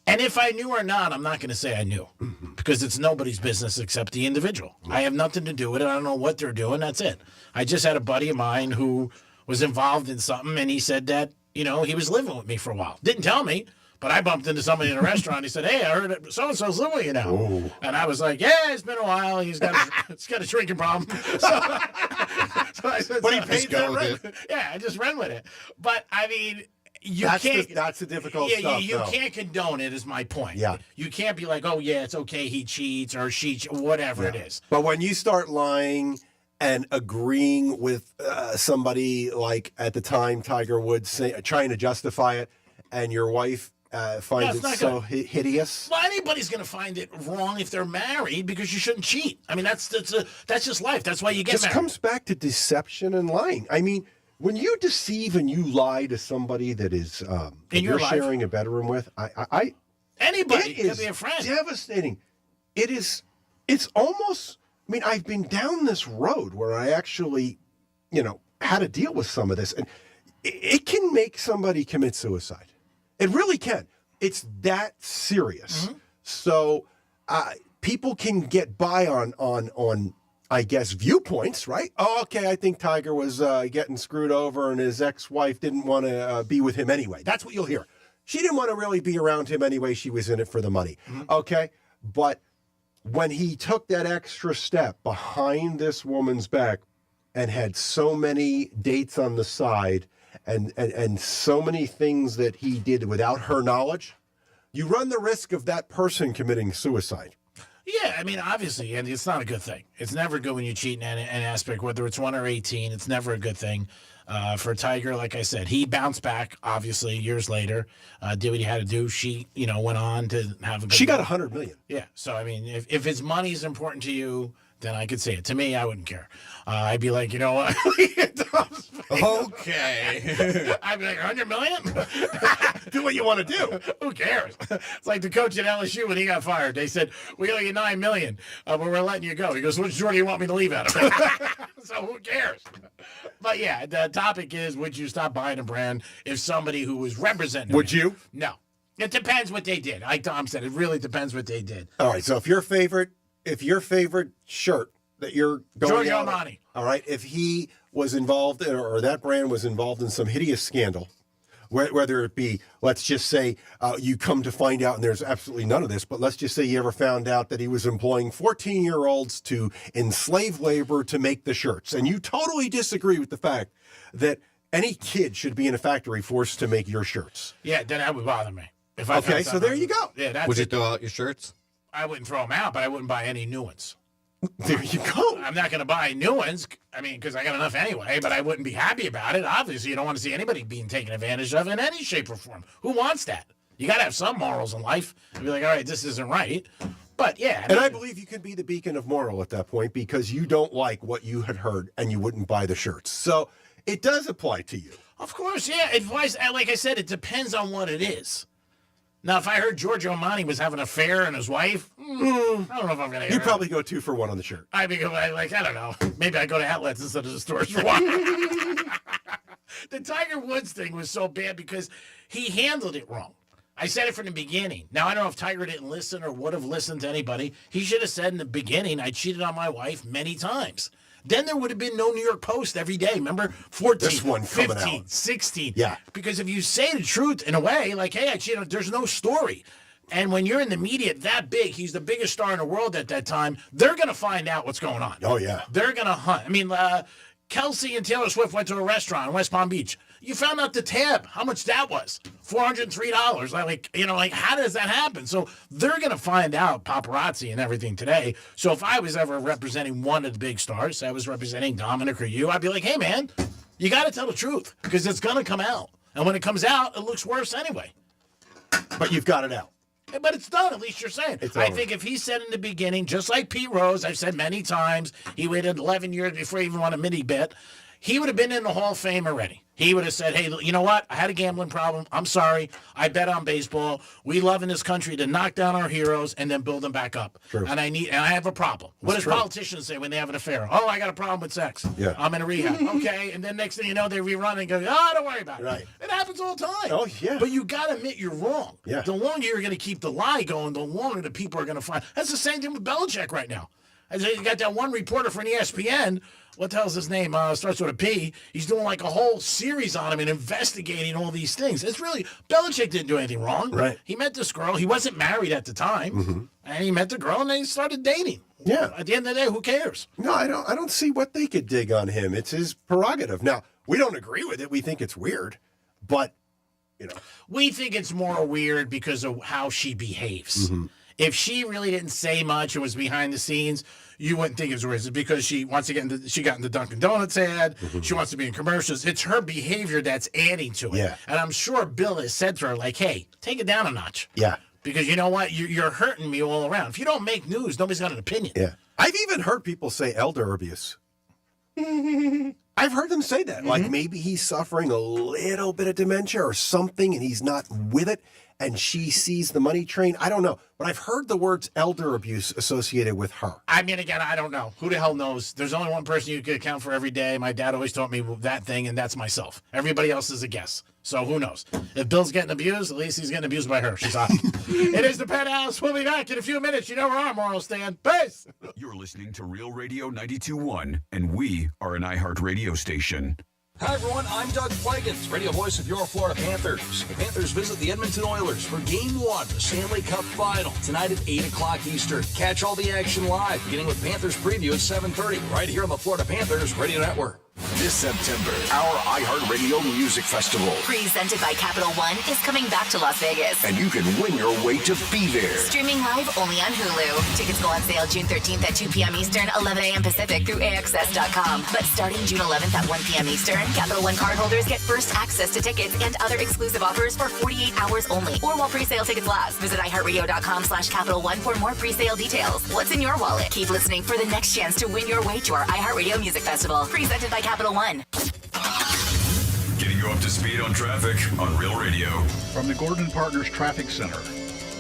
And if I knew or not, I'm not going to say I knew because it's nobody's business except the individual. I have nothing to do with it. I don't know what they're doing. That's it. I just had a buddy of mine who was involved in something, and he said that, he was living with me for a while. Didn't tell me, but I bumped into somebody in a restaurant. He said, "Hey, I heard that so-and-so's living with you now." Oh. And I was like, "Yeah, it's been a while. He's got a drinking problem." So I said, But he paid that rent. Yeah, I just ran with it. But, I mean... That's the difficult stuff. You though. can't condone it, is my point. Yeah. You can't be like, oh, yeah, it's okay, he cheats or she whatever it is. But when you start lying and agreeing with somebody like at the time Tiger Woods trying to justify it, and your wife finds it so hideous. Well, anybody's going to find it wrong if they're married because you shouldn't cheat. I mean, that's just life. That's why you get This married. comes back to deception and lying. I mean, when you deceive and you lie to somebody that is that you're sharing a bedroom with, Anybody it could be a friend. Devastating. It's almost. I mean, I've been down this road where I actually, had to deal with some of this, and it can make somebody commit suicide. It really can. It's that serious. Mm-hmm. So people can get by on I guess viewpoints, right? Oh, okay. I think Tiger was getting screwed over, and his ex-wife didn't want to be with him anyway. That's what you'll hear. She didn't want to really be around him anyway. She was in it for the money. Mm-hmm. Okay, but when he took that extra step behind this woman's back and had so many dates on the side and so many things that he did without her knowledge, you run the risk of that person committing suicide. Yeah, I mean, obviously, and it's not a good thing. It's never good when you cheat in an aspect, whether it's 1 or 18. It's never a good thing. For Tiger, like I said, he bounced back, obviously, years later, did what he had to do. She, went on to have a good She got $100 million. Yeah, so, I mean, if his money is important to you, then I could say it. To me, I wouldn't care. I'd be like, you know what? Okay. I'd be like, $100 million? Do what you want to do. Who cares? It's like the coach at LSU when he got fired. They said, we owe you $9 million, but we're letting you go. He goes, which drawer do you want me to leave out of? So who cares? But yeah, the topic is, would you stop buying a brand if somebody who was representing Would you? No. It depends what they did. Like Tom said, it really depends what they did. All right, so if your favorite shirt that you're going Giorgio out, Armani. all right, if he was involved or that brand was involved in some hideous scandal, whether it be, let's just say you come to find out, and there's absolutely none of this, but let's just say you ever found out that he was employing 14-year-olds to enslave labor to make the shirts, and you totally disagree with the fact that any kid should be in a factory forced to make your shirts. Yeah, then that would bother me. Okay, so there you go. Yeah, that's Would you it. throw out your shirts? I wouldn't throw them out, but I wouldn't buy any new ones. There you go. I'm not going to buy new ones. I mean, because I got enough anyway, but I wouldn't be happy about it. Obviously, you don't want to see anybody being taken advantage of in any shape or form. Who wants that? You got to have some morals in life and be like, all right, this isn't right. But yeah. And I believe you can be the beacon of moral at that point because you don't like what you had heard and you wouldn't buy the shirts. So it does apply to you. Of course, yeah. Advice, like I said, it depends on what it is. Now, if I heard Giorgio Armani was having an affair and his wife, I don't know if I'm going to. You'd probably go 2 for 1 on the shirt. I'd be like, I don't know. Maybe I go to outlets instead of the stores for one. The Tiger Woods thing was so bad because he handled it wrong. I said it from the beginning. Now, I don't know if Tiger didn't listen or would have listened to anybody. He should have said in the beginning, I cheated on my wife many times. Then there would have been no New York Post every day. Remember? 14, this one 15, 16. Yeah. Because if you say the truth in a way, like, hey, I cheated, there's no story. And when you're in the media that big, he's the biggest star in the world at that time, they're going to find out what's going on. Oh, yeah. They're going to hunt. I mean, Kelsey and Taylor Swift went to a restaurant in West Palm Beach. You found out the tab, how much that was. $403. Like, how does that happen? So they're going to find out paparazzi and everything today. So if I was ever representing one of the big stars, say I was representing Dominic or you, I'd be like, hey, man, you got to tell the truth because it's going to come out. And when it comes out, it looks worse anyway. But you've got it out. But it's done, at least you're saying. I think if he said in the beginning, just like Pete Rose, I've said many times, he waited 11 years before he even won a mini bit, he would have been in the Hall of Fame already. He would have said, hey, you know what? I had a gambling problem. I'm sorry. I bet on baseball. We love in this country to knock down our heroes and then build them back up. True. And I have a problem. What do politicians say when they have an affair? Oh, I got a problem with sex. Yeah. I'm in a rehab. Okay. And then next thing you know, they rerun and go, oh, don't worry about it. Right. It happens all the time. Oh, yeah. But you got to admit you're wrong. Yeah. The longer you're going to keep the lie going, the longer the people are going to find. That's the same thing with Belichick right now. You got that one reporter from ESPN. What the hell's his name? Starts with a P. He's doing like a whole series on him and investigating all these things. It's really, Belichick didn't do anything wrong. Right. He met this girl. He wasn't married at the time. And he met the girl and they started dating. Yeah. At the end of the day, who cares? No, I don't see what they could dig on him. It's his prerogative. Now, we don't agree with it. We think it's weird. But, we think it's more weird because of how she behaves. If she really didn't say much and was behind the scenes, you wouldn't think it was weird. It's because she wants to she got in the Dunkin' Donuts ad. She wants to be in commercials. It's her behavior that's adding to it. Yeah. And I'm sure Bill has said to her, like, hey, take it down a notch. Yeah. Because you know what? You're hurting me all around. If you don't make news, nobody's got an opinion. Yeah. I've even heard people say elder abuse. I've heard them say that. Like maybe he's suffering a little bit of dementia or something and he's not with it and she sees the money train. I don't know. But I've heard the words elder abuse associated with her. I mean, again, I don't know. Who the hell knows? There's only one person you could account for every day. My dad always taught me that thing, and that's myself. Everybody else is a guess. So who knows? If Bill's getting abused, at least he's getting abused by her. She's hot. It is the Penthouse. We'll be back in a few minutes. You know where our morals stand. Peace. You're listening to Real Radio 92.1, and we are an iHeart radio station. Hi, everyone. I'm Doug Flagans, radio voice of your Florida Panthers. The Panthers visit the Edmonton Oilers for Game 1 of the Stanley Cup Final tonight at 8 o'clock Eastern. Catch all the action live, beginning with Panthers preview at 7:30, right here on the Florida Panthers Radio Network. This September, our iHeartRadio Music Festival. Presented by Capital One is coming back to Las Vegas. And you can win your way to be there. Streaming live only on Hulu. Tickets go on sale June 13th at 2 p.m. Eastern, 11 a.m. Pacific through AXS.com. But starting June 11th at 1 p.m. Eastern, Capital One cardholders get first access to tickets and other exclusive offers for 48 hours only, or while pre-sale tickets last. Visit iHeartRadio.com/Capital One for more pre-sale details. What's in your wallet? Keep listening for the next chance to win your way to our iHeartRadio Music Festival. Presented by Capital One. Getting you up to speed on traffic on Real Radio. From the Gordon Partners Traffic Center.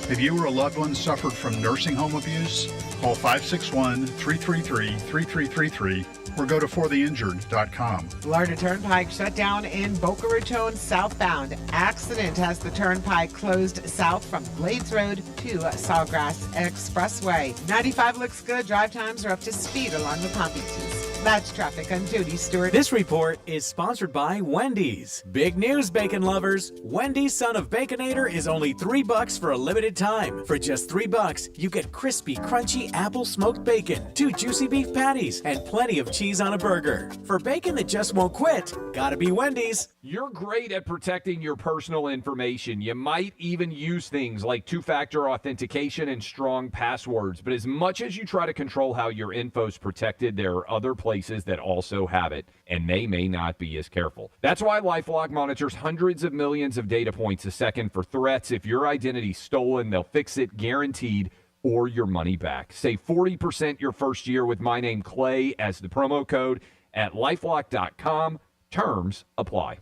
If you or a loved one suffered from nursing home abuse, call 561-333-3333 or go to fortheinjured.com. Florida Turnpike shut down in Boca Raton southbound. Accident has the turnpike closed south from Glades Road to Sawgrass Expressway. 95 looks good. Drive times are up to speed along the Palm Beaches. That's traffic. I'm Jody Stewart. This report is sponsored by Wendy's. Big news, bacon lovers. Wendy's Son of Baconator is only $3 for a limited time. For just $3, you get crispy, crunchy apple smoked bacon, 2 juicy beef patties, and plenty of cheese on a burger. For bacon that just won't quit, gotta be Wendy's. You're great at protecting your personal information. You might even use things like two-factor authentication and strong passwords. But as much as you try to control how your info's protected, there are other places that also have it, and they may not be as careful. That's why LifeLock monitors hundreds of millions of data points a second for threats. If your identity's stolen, they'll fix it guaranteed, or your money back. Save 40% your first year with my name Clay as the promo code at LifeLock.com. Terms apply.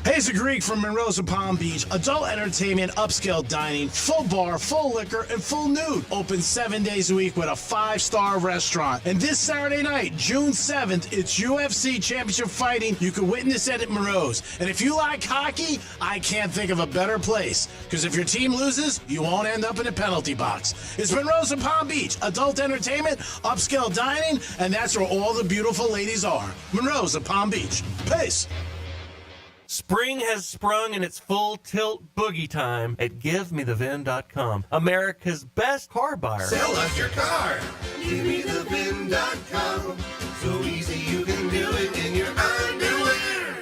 Hey, it's a Greek from Monroe's of Palm Beach. Adult entertainment, upscale dining, full bar, full liquor, and full nude. Open 7 days a week with a 5-star restaurant. And this Saturday night, June 7th, it's UFC Championship Fighting. You can witness it at Monroe's. And if you like hockey, I can't think of a better place. Because if your team loses, you won't end up in a penalty box. It's Monroe's of Palm Beach. Adult entertainment, upscale dining, and that's where all the beautiful ladies are. Monroe's of Palm Beach. Peace. Spring has sprung and it's full tilt boogie time at GiveMeTheVin.com, America's best car buyer. Sell us your car. GiveMeTheVin.com. So easy you can do it in your underwear.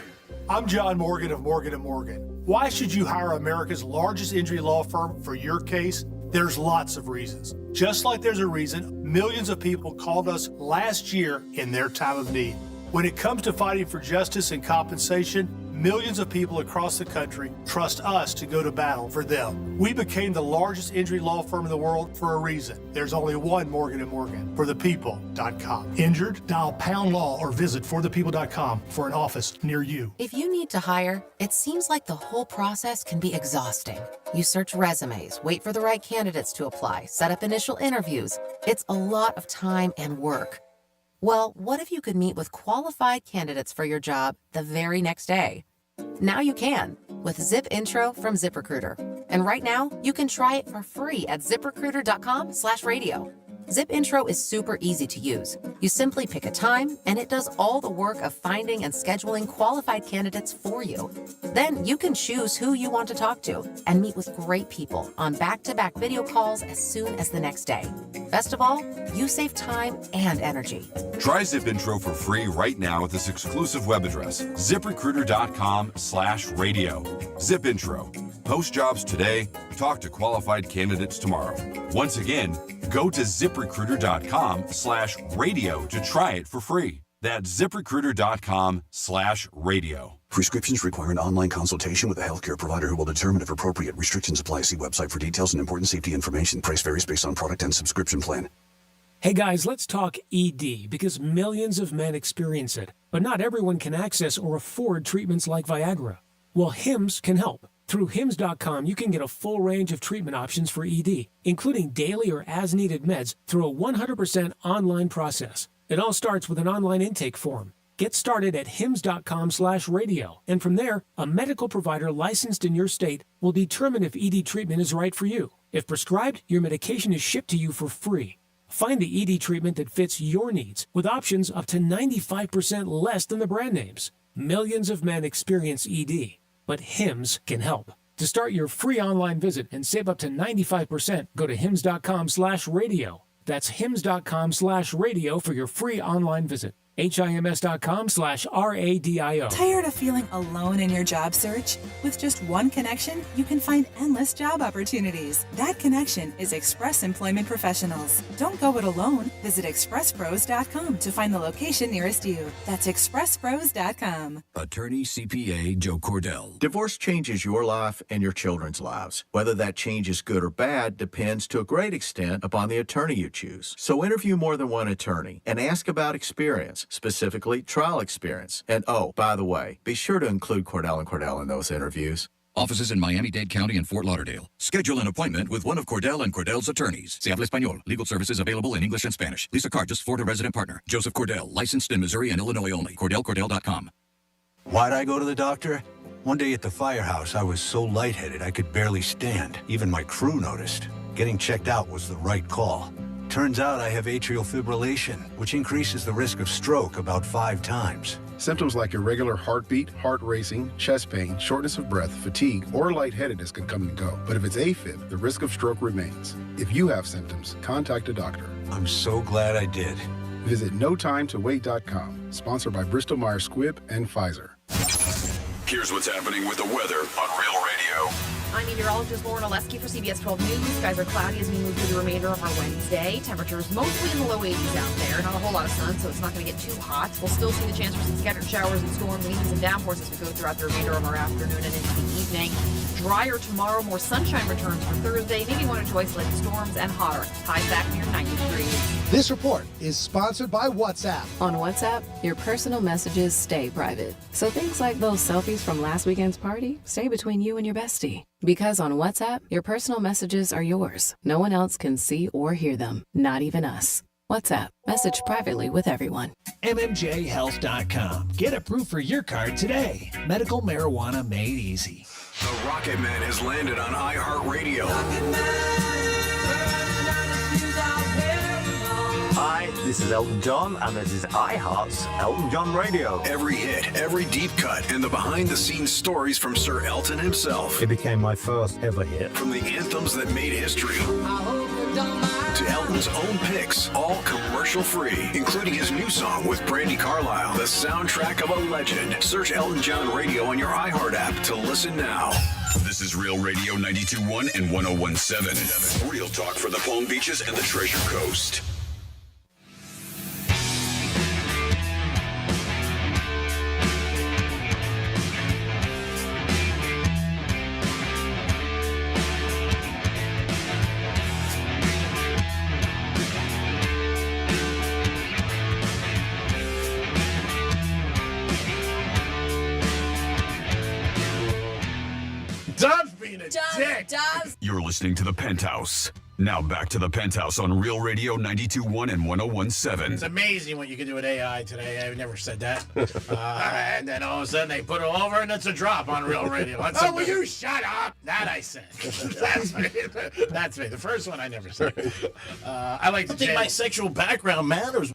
I'm John Morgan of Morgan & Morgan. Why should you hire America's largest injury law firm for your case? There's lots of reasons. Just like there's a reason millions of people called us last year in their time of need. When it comes to fighting for justice and compensation, millions of people across the country trust us to go to battle for them. We became the largest injury law firm in the world for a reason. There's only one Morgan & Morgan, forthepeople.com. Injured? Dial pound law or visit forthepeople.com for an office near you. If you need to hire, it seems like the whole process can be exhausting. You search resumes, wait for the right candidates to apply, set up initial interviews. It's a lot of time and work. Well, what if you could meet with qualified candidates for your job the very next day? Now you can with Zip Intro from ZipRecruiter. And right now, you can try it for free at ziprecruiter.com/radio. Zip Intro is super easy to use. You simply pick a time, and it does all the work of finding and scheduling qualified candidates for you. Then you can choose who you want to talk to and meet with great people on back-to-back video calls as soon as the next day. Best of all, you save time and energy. Try Zip Intro for free right now at this exclusive web address, ziprecruiter.com/radio. Zip Intro. Post jobs today, talk to qualified candidates tomorrow. Once again, go to ziprecruiter.com/radio to try it for free. That's ziprecruiter.com/radio. Prescriptions require an online consultation with a healthcare provider who will determine if appropriate. Restrictions apply. See website for details and important safety information. Price varies based on product and subscription plan. Hey guys, let's talk ED because millions of men experience it, but not everyone can access or afford treatments like Viagra. Well, Hims can help. Through Hims.com, you can get a full range of treatment options for ED, including daily or as-needed meds through a 100% online process. It all starts with an online intake form. Get started at hims.com/radio, and from there, a medical provider licensed in your state will determine if ED treatment is right for you. If prescribed, your medication is shipped to you for free. Find the ED treatment that fits your needs with options up to 95% less than the brand names. Millions of men experience ED, but Hims can help. To start your free online visit and save up to 95%, go to hims.com/radio. That's hims.com/radio for your free online visit. HIMS.com/RADIO. Tired of feeling alone in your job search? With just one connection, you can find endless job opportunities. That connection is Express Employment Professionals. Don't go it alone. Visit expresspros.com to find the location nearest you. That's expresspros.com. Attorney CPA Joe Cordell. Divorce changes your life and your children's lives. Whether that change is good or bad depends to a great extent upon the attorney you choose. So interview more than one attorney and ask about experience. Specifically, trial experience. And oh, by the way, be sure to include Cordell & Cordell in those interviews. Offices in Miami-Dade County and Fort Lauderdale. Schedule an appointment with one of Cordell & Cordell's attorneys. Se habla español. Legal services available in English and Spanish. Lisa Cartus, Florida resident partner. Joseph Cordell, licensed in Missouri and Illinois only. CordellCordell.com. Why'd I go to the doctor? One day at the firehouse, I was so lightheaded I could barely stand. Even my crew noticed. Getting checked out was the right call. Turns out I have atrial fibrillation, which increases the risk of stroke about 5 times. Symptoms like irregular heartbeat, heart racing, chest pain, shortness of breath, fatigue, or lightheadedness can come and go. But if it's AFib, the risk of stroke remains. If you have symptoms, contact a doctor. I'm so glad I did. Visit NoTimeToWait.com, sponsored by Bristol Myers Squibb and Pfizer. Here's what's happening with the weather on Real Radio. I'm meteorologist Lauren Oleski for CBS 12 News. Skies are cloudy as we move through the remainder of our Wednesday. Temperatures mostly in the low 80s out there. Not a whole lot of sun, so it's not going to get too hot. We'll still see the chance for some scattered showers and storms, winds and downpours as we go throughout the remainder of our afternoon and into the evening. Drier tomorrow, more sunshine returns for Thursday. Maybe one or two isolated storms and hotter. Highs back near 90 degrees. This report is sponsored by WhatsApp. On WhatsApp, your personal messages stay private. So things like those selfies from last weekend's party stay between you and your bestie. Because on WhatsApp, your personal messages are yours. No one else can see or hear them, not even us. WhatsApp, message privately with everyone. MMJHealth.com. Get approved for your card today. Medical marijuana made easy. The Rocket Man has landed on iHeartRadio. Hi, this is Elton John, and this is iHeart's Elton John Radio. Every hit, every deep cut, and the behind-the-scenes stories from Sir Elton himself. It became my first ever hit. From the anthems that made history to Elton John's own picks, all commercial-free, including his new song with Brandi Carlile, the soundtrack of a legend. Search Elton John Radio on your iHeart app to listen now. This is Real Radio 92.1 and 101.7. Real talk for the Palm Beaches and the Treasure Coast. Dove's being a dick. You're listening to the Penthouse. Now back to the Penthouse on Real Radio 92.1 and 101.7. It's amazing what you can do with AI today. I've never said that. And then all of a sudden they put it over and it's a drop on Real Radio. Will you shut up? That I said. That's me. That's me. The first one I never said. I like to think my sexual background matters.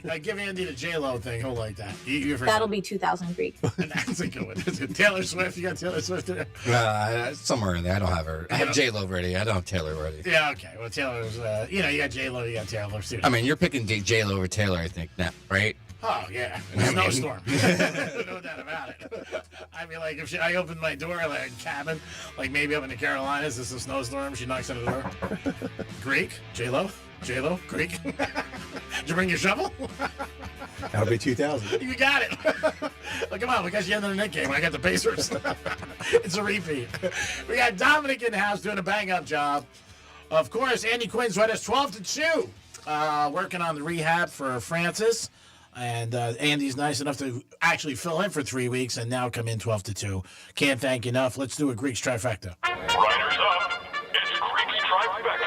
I give Andy the J-Lo thing. He'll like that. That'll be 2,000 Greek. That's a good one. Taylor Swift. You got Taylor Swift in there? Somewhere in there. I don't have her. I have J-Lo ready. I don't have Taylor ready. Yeah, okay. Well, Taylor's, you got J-Lo, you got Taylor. I mean, you're picking J-Lo over Taylor, I think, now, right? Oh, yeah. Snowstorm. No doubt about it. I mean, like, if I opened my door, like, a cabin, like, maybe up in the Carolinas, it's a snowstorm, she knocks on the door. Greek? J-Lo? J-Lo? Greek? Did you bring your shovel? That'll be 2,000. You got it. Well, come on, we got you into the Knick game. I got the Pacers. It's a repeat. We got Dominic in the house doing a bang-up job. Of course, Andy Quinn's right us 12-2. Working on the rehab for Francis. And Andy's nice enough to actually fill in for 3 weeks and now come in 12-2. Can't thank you enough. Let's do a Greek's trifecta. Riders up. It's Greek's Trifecta.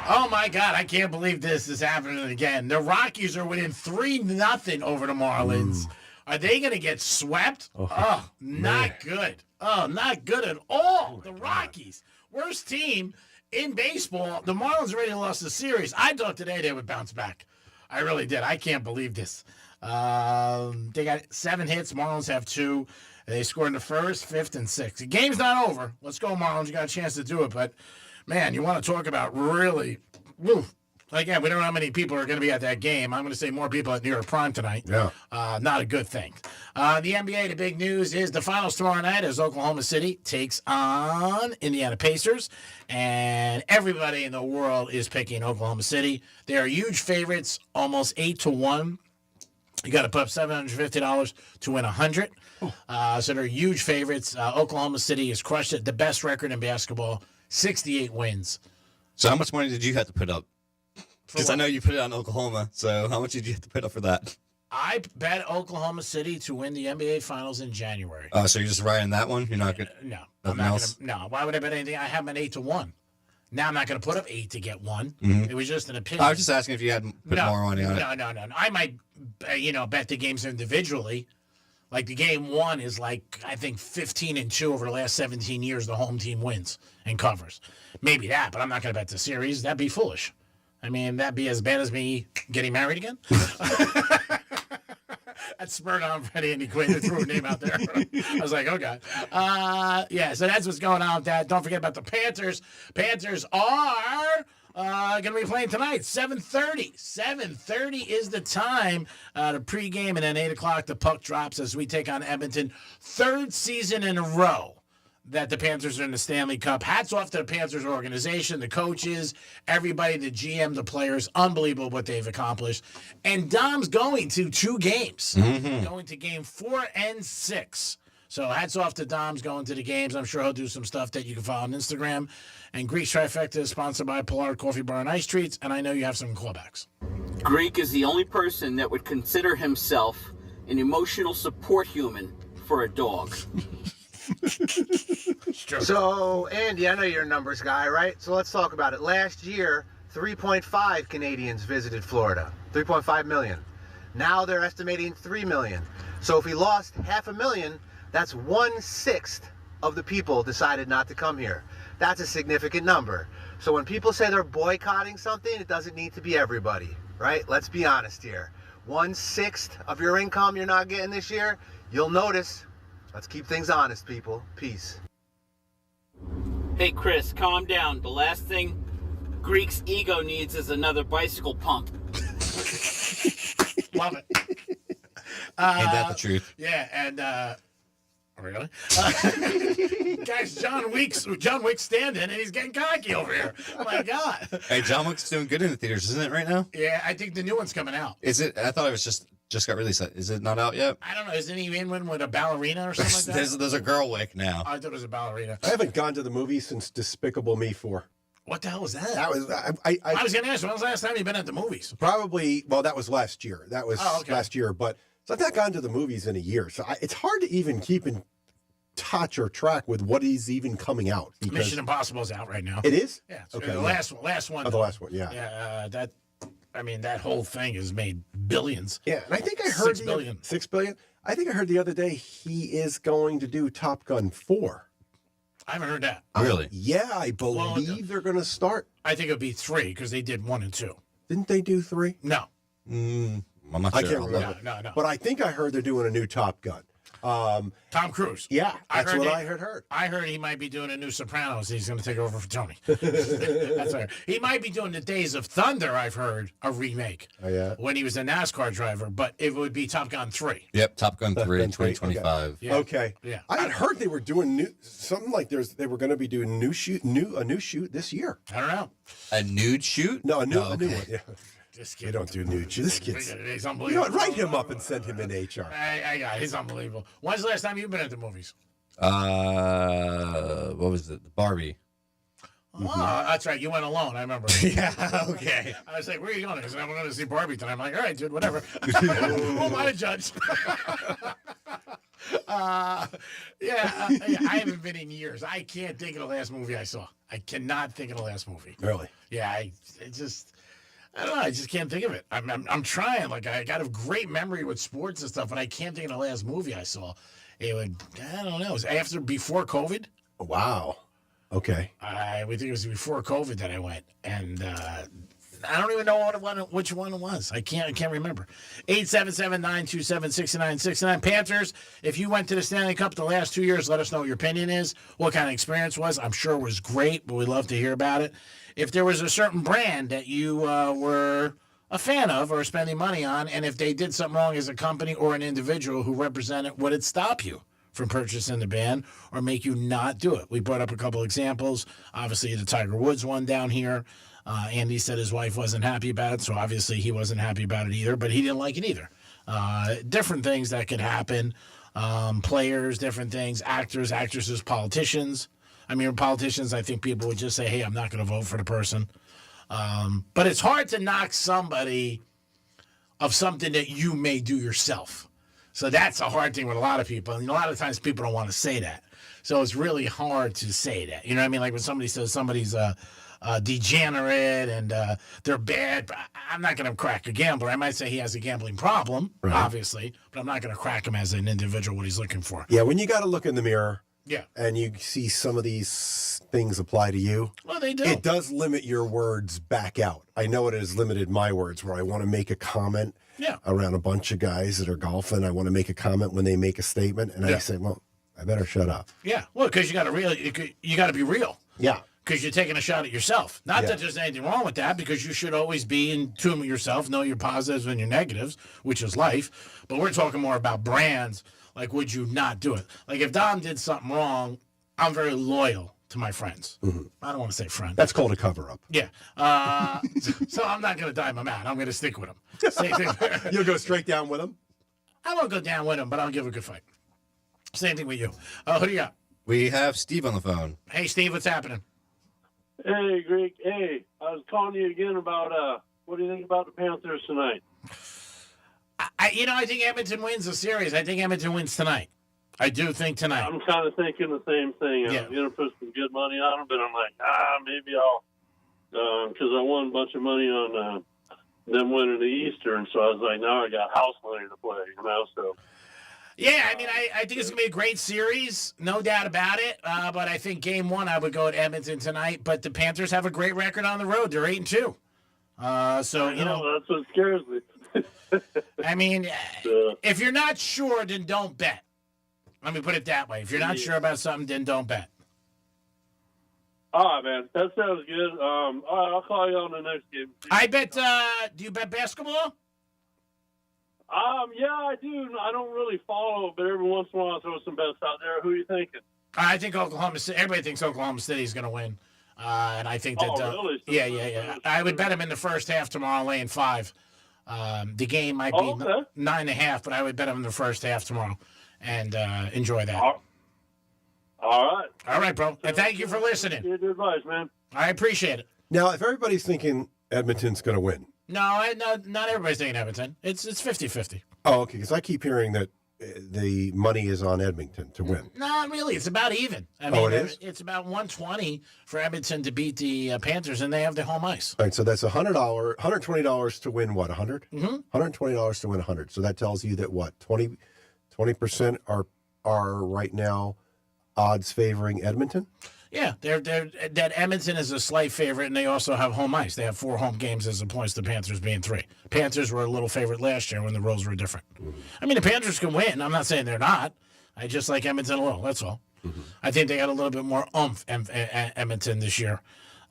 Oh my God, I can't believe this is happening again. The Rockies are winning 3-0 over the Marlins. Are they going to get swept? Oh, not good. Oh, not good at all. The Rockies, worst team in baseball. The Marlins already lost the series. I thought today they would bounce back. I really did. I can't believe this. They got 7 hits. Marlins have 2. They scored in the first, 5th, and 6th. The game's not over. Let's go, Marlins. You got a chance to do it, but man, you want to talk about really, again, we don't know how many people are going to be at that game. I'm going to say more people at New York Prime tonight. Yeah. Not a good thing. The NBA, the big news is the finals tomorrow night as Oklahoma City takes on Indiana Pacers, and everybody in the world is picking Oklahoma City. They are huge favorites, almost 8-1. You got to put up $750 to win $100. So they're huge favorites. Oklahoma City has crushed it. The best record in basketball. 68 wins. So how much money did you have to put up? Because I know you put it on Oklahoma. So how much did you have to put up for that? I bet Oklahoma City to win the NBA Finals in January. So you're just riding that one? You're not going to... No. I'm not gonna, no. Why would I bet anything? I have them 8-1. Now I'm not going to put up 8 to get 1. Mm-hmm. It was just an opinion. I was just asking if you had put more money on it. No. I might, bet the games individually. Like the game 1 is like, I think 15-2 over the last 17 years. The home team wins and covers. Maybe that, but I'm not going to bet the series. That'd be foolish. I mean, that'd be as bad as me getting married again. That spurred on Freddie and Quinn to threw a name out there. I was like, oh, God. So that's what's going on with that. Don't forget about the Panthers. Panthers are going to be playing tonight, 7:30. 7:30 is the time to pregame, and then 8 o'clock the puck drops as we take on Edmonton. 3rd season in a row that the Panthers are in the Stanley Cup. Hats off to the Panthers organization, the coaches, everybody, the GM, the players. Unbelievable what they've accomplished. And Dom's going to 2 games. Going to game 4 and 6. So hats off to Dom's going to the games. I'm sure he'll do some stuff that you can follow on Instagram. And Greek's Trifecta is sponsored by Pollard Coffee Bar and Ice Treats. And I know you have some callbacks. Greek is the only person that would consider himself an emotional support human for a dog. So, Andy, I know you're a numbers guy, right? So let's talk about it. Last year, 3.5 Canadians visited Florida. 3.5 million. Now they're estimating 3 million. So if we lost 500,000, that's 1/6 of the people decided not to come here. That's a significant number. So when people say they're boycotting something, it doesn't need to be everybody, right? Let's be honest here. 1/6 of your income you're not getting this year, you'll notice. Let's keep things honest, people. Peace. Hey, Chris, calm down. The last thing Greek's ego needs is another bicycle pump. Love it. Ain't that the truth? Yeah, and really, guys, John Wick's standing, and he's getting cocky over here. Oh my God. Hey, John Wick's doing good in the theaters, isn't it, right now? Yeah, I think the new one's coming out. Is it? I thought it was just got released. Is it not out yet? I don't know. Isn't he in one with a ballerina or something like that? There's a girl Wick now. I thought it was a ballerina. I haven't gone to the movies since Despicable Me 4. What the hell was that? That was I was going to ask, when was the last time you've been at the movies? Probably, well, that was last year. That was last year, but so I've not gone to the movies in a year. So it's hard to even keep in touch or track with what is even coming out. Mission Impossible is out right now. It is? Yeah. Okay. The last one. Oh, the last one, yeah. Yeah, that whole thing has made billions. Yeah, and I think I heard 6 billion. 6 billion. I think I heard the other day he is going to do Top Gun 4. I haven't heard that. Really? Yeah, I believe they're going to start. I think it'll be 3 because they did 1 and 2. Didn't they do 3? No. I'm not sure. I can't remember. No. But I think I heard they're doing a new Top Gun. Tom Cruise. Yeah, that's what I heard. I heard he might be doing a new Sopranos. He's going to take over for Tony. That's right. He might be doing the Days of Thunder. I've heard a remake. Oh yeah. When he was a NASCAR driver, but it would be Top Gun 3. Yep, Top Gun 3 in 2025. Yeah. Okay. Yeah. I had heard they were doing something like they were going to be doing a new shoot this year. I don't know. A nude shoot? No, a new one. Yeah. This kid. We don't do nude shoots. This kid's. He's You unbelievable. know what? Write him up and send him in HR. I got it. He's unbelievable. When's the last time you've been at the movies? What was it? Barbie. Oh, that's right. You went alone. I remember. Yeah, okay. I was like, where are you going? He said, I'm going to see Barbie tonight. I'm like, all right, dude, whatever. Who am I to judge? I haven't been in years. I can't think of the last movie I saw. I cannot think of the last movie. Really? Yeah, I don't know. I just can't think of it. I'm trying. Like, I got a great memory with sports and stuff, but I can't think of the last movie I saw. I don't know. It was before COVID. Wow. Okay. We think it was before COVID that I went, and I don't even know which one it was. I can't remember. 877-927-6969. Panthers, if you went to the Stanley Cup the last 2 years, let us know what your opinion is, what kind of experience was. I'm sure it was great, but we'd love to hear about it. If there was a certain brand that you were a fan of or spending money on, and if they did something wrong as a company or an individual who represented, would it stop you from purchasing the band or make you not do it? We brought up a couple examples. Obviously, the Tiger Woods one down here. Andy said his wife wasn't happy about it, so obviously he wasn't happy about it either, but he didn't like it either. Different things that could happen. Players, different things. Actors, actresses, politicians. I mean, politicians, I think people would just say, hey, I'm not going to vote for the person. But it's hard to knock somebody of something that you may do yourself. So that's a hard thing with a lot of people. And a lot of times people don't want to say that. So it's really hard to say that. You know what I mean? Like when somebody says somebody's a degenerate and they're bad, I'm not going to crack a gambler. I might say he has a gambling problem, obviously, but I'm not going to crack him as an individual what he's looking for. Yeah, when you got to look in the mirror. Yeah. And you see some of these things apply to you. Well, they do. It does limit your words back out. I know it has limited my words where I want to make a comment around a bunch of guys that are golfing. I want to make a comment when they make a statement. And I say, well, I better shut up. Yeah. Well, because you got to be real. Yeah. Because you're taking a shot at yourself. Not that there's anything wrong with that, because you should always be in tune with yourself, know your positives and your negatives, which is life. But we're talking more about brands. Like, would you not do it? Like, if Dom did something wrong, I'm very loyal to my friends. Mm-hmm. I don't want to say friend. That's called a cover-up. Yeah. So I'm not going to dime him out. I'm going to stick with him. Same thing. You'll go straight down with him? I won't go down with him, but I'll give a good fight. Same thing with you. Who do you got? We have Steve on the phone. Hey, Steve, what's happening? Hey, Greek. Hey, I was calling you again about what do you think about the Panthers tonight? I think Edmonton wins the series. I think Edmonton wins tonight. I do think tonight. I'm kind of thinking the same thing. I was going to put some good money on them, but I'm like, maybe I'll, because I won a bunch of money on them winning the Eastern, so I was like, now I got house money to play, so. Yeah, I mean, I think it's going to be a great series, no doubt about it. But I think game one, I would go at Edmonton tonight. But the Panthers have a great record on the road. They're 8-2. So, you know. That's what scares me. I mean, if you're not sure, then don't bet. Let me put it that way. If you're not sure about something, then don't bet. All right, man. That sounds good. All right, I'll call you on the next game. I bet. Do you bet basketball? Yeah, I do. I don't really follow, but every once in a while I throw some bets out there. Who are you thinking? I think Oklahoma City. Everybody thinks Oklahoma City is going to win, and I think that. Really? So yeah. I would bet them in the first half tomorrow, laying 5. The game might be 9.5, but I would bet them in the first half tomorrow, and enjoy that. All right, bro. And thank you for listening. Good advice, man. I appreciate it. Now, if everybody's thinking Edmonton's going to win. No, not everybody's thinking Edmonton. It's 50-50. Oh, okay, because I keep hearing that the money is on Edmonton to win. Not really. It's about even. I mean, it is? It's about 120 for Edmonton to beat the Panthers, and they have the home ice. All right, so that's $120 to win what, 100? Mm-hmm. $120 to win 100. So that tells you that what, 20% are right now odds favoring Edmonton? Yeah, that Edmonton is a slight favorite, and they also have home ice. They have 4 home games as opposed to the Panthers being 3. Panthers were a little favorite last year when the roles were different. Mm-hmm. I mean, the Panthers can win. I'm not saying they're not. I just like Edmonton a little. That's all. Mm-hmm. I think they got a little bit more oomph, Edmonton, this year.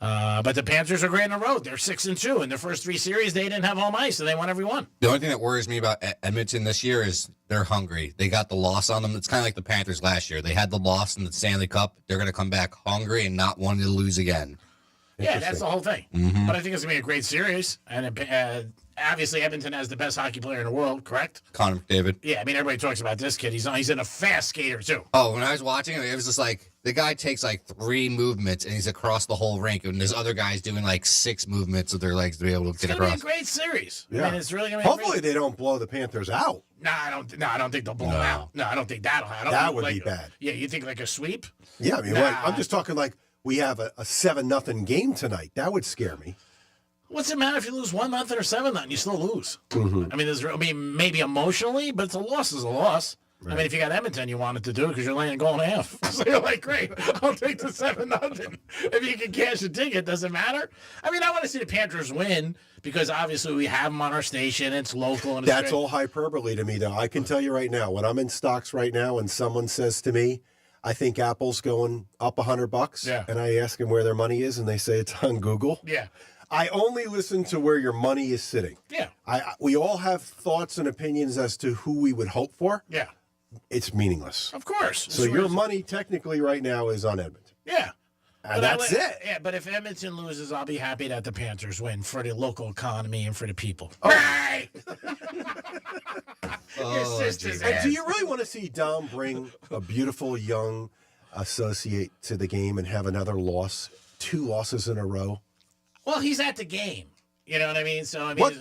But the Panthers are great on the road. They're 6-2. In their first 3 series, they didn't have home ice, and they won every one. The only thing that worries me about Edmonton this year is they're hungry. They got the loss on them. It's kind of like the Panthers last year. They had the loss in the Stanley Cup. They're going to come back hungry and not wanting to lose again. Yeah, that's the whole thing. Mm-hmm. But I think it's going to be a great series. And obviously, Edmonton has the best hockey player in the world, correct? Connor McDavid. Yeah, I mean, everybody talks about this kid. He's in a fast skater, too. Oh, when I was watching it was just like, the guy takes like 3 movements and he's across the whole rink. And there's other guys doing like 6 movements with their legs to be able to get across. It's going to be a great series. Yeah. I mean, it's really going to be Hopefully they don't blow the Panthers out. No, I don't think they'll blow them out. No, I don't think that'll happen. That would be bad. Yeah, you think like a sweep? Yeah, I mean, I'm just talking like we have a 7-0 game tonight. That would scare me. What's it matter if you lose 1-0 or 7-0? You still lose. Mm-hmm. I mean, maybe emotionally, but a loss is a loss. Right. I mean, if you got Edmonton, you wanted to do it because you're laying a goal and a half. So you're like, great, I'll take the 7-0. If you can cash a ticket, doesn't matter. I mean, I want to see the Panthers win because obviously we have them on our station. It's local. And that's all hyperbole to me, though. I can tell you right now, when I'm in stocks right now and someone says to me, I think Apple's going up $100, and I ask them where their money is, and they say it's on Google. Yeah. I only listen to where your money is sitting. Yeah. We all have thoughts and opinions as to who we would hope for. Yeah. It's meaningless. Of course. So your money technically right now is on Edmonton. Yeah. And that's it. Yeah, but if Edmonton loses, I'll be happy that the Panthers win for the local economy and for the people. Oh. Right. And do you really want to see Dom bring a beautiful young associate to the game and have another loss, 2 losses in a row? Well, he's at the game. You know what I mean? So I mean,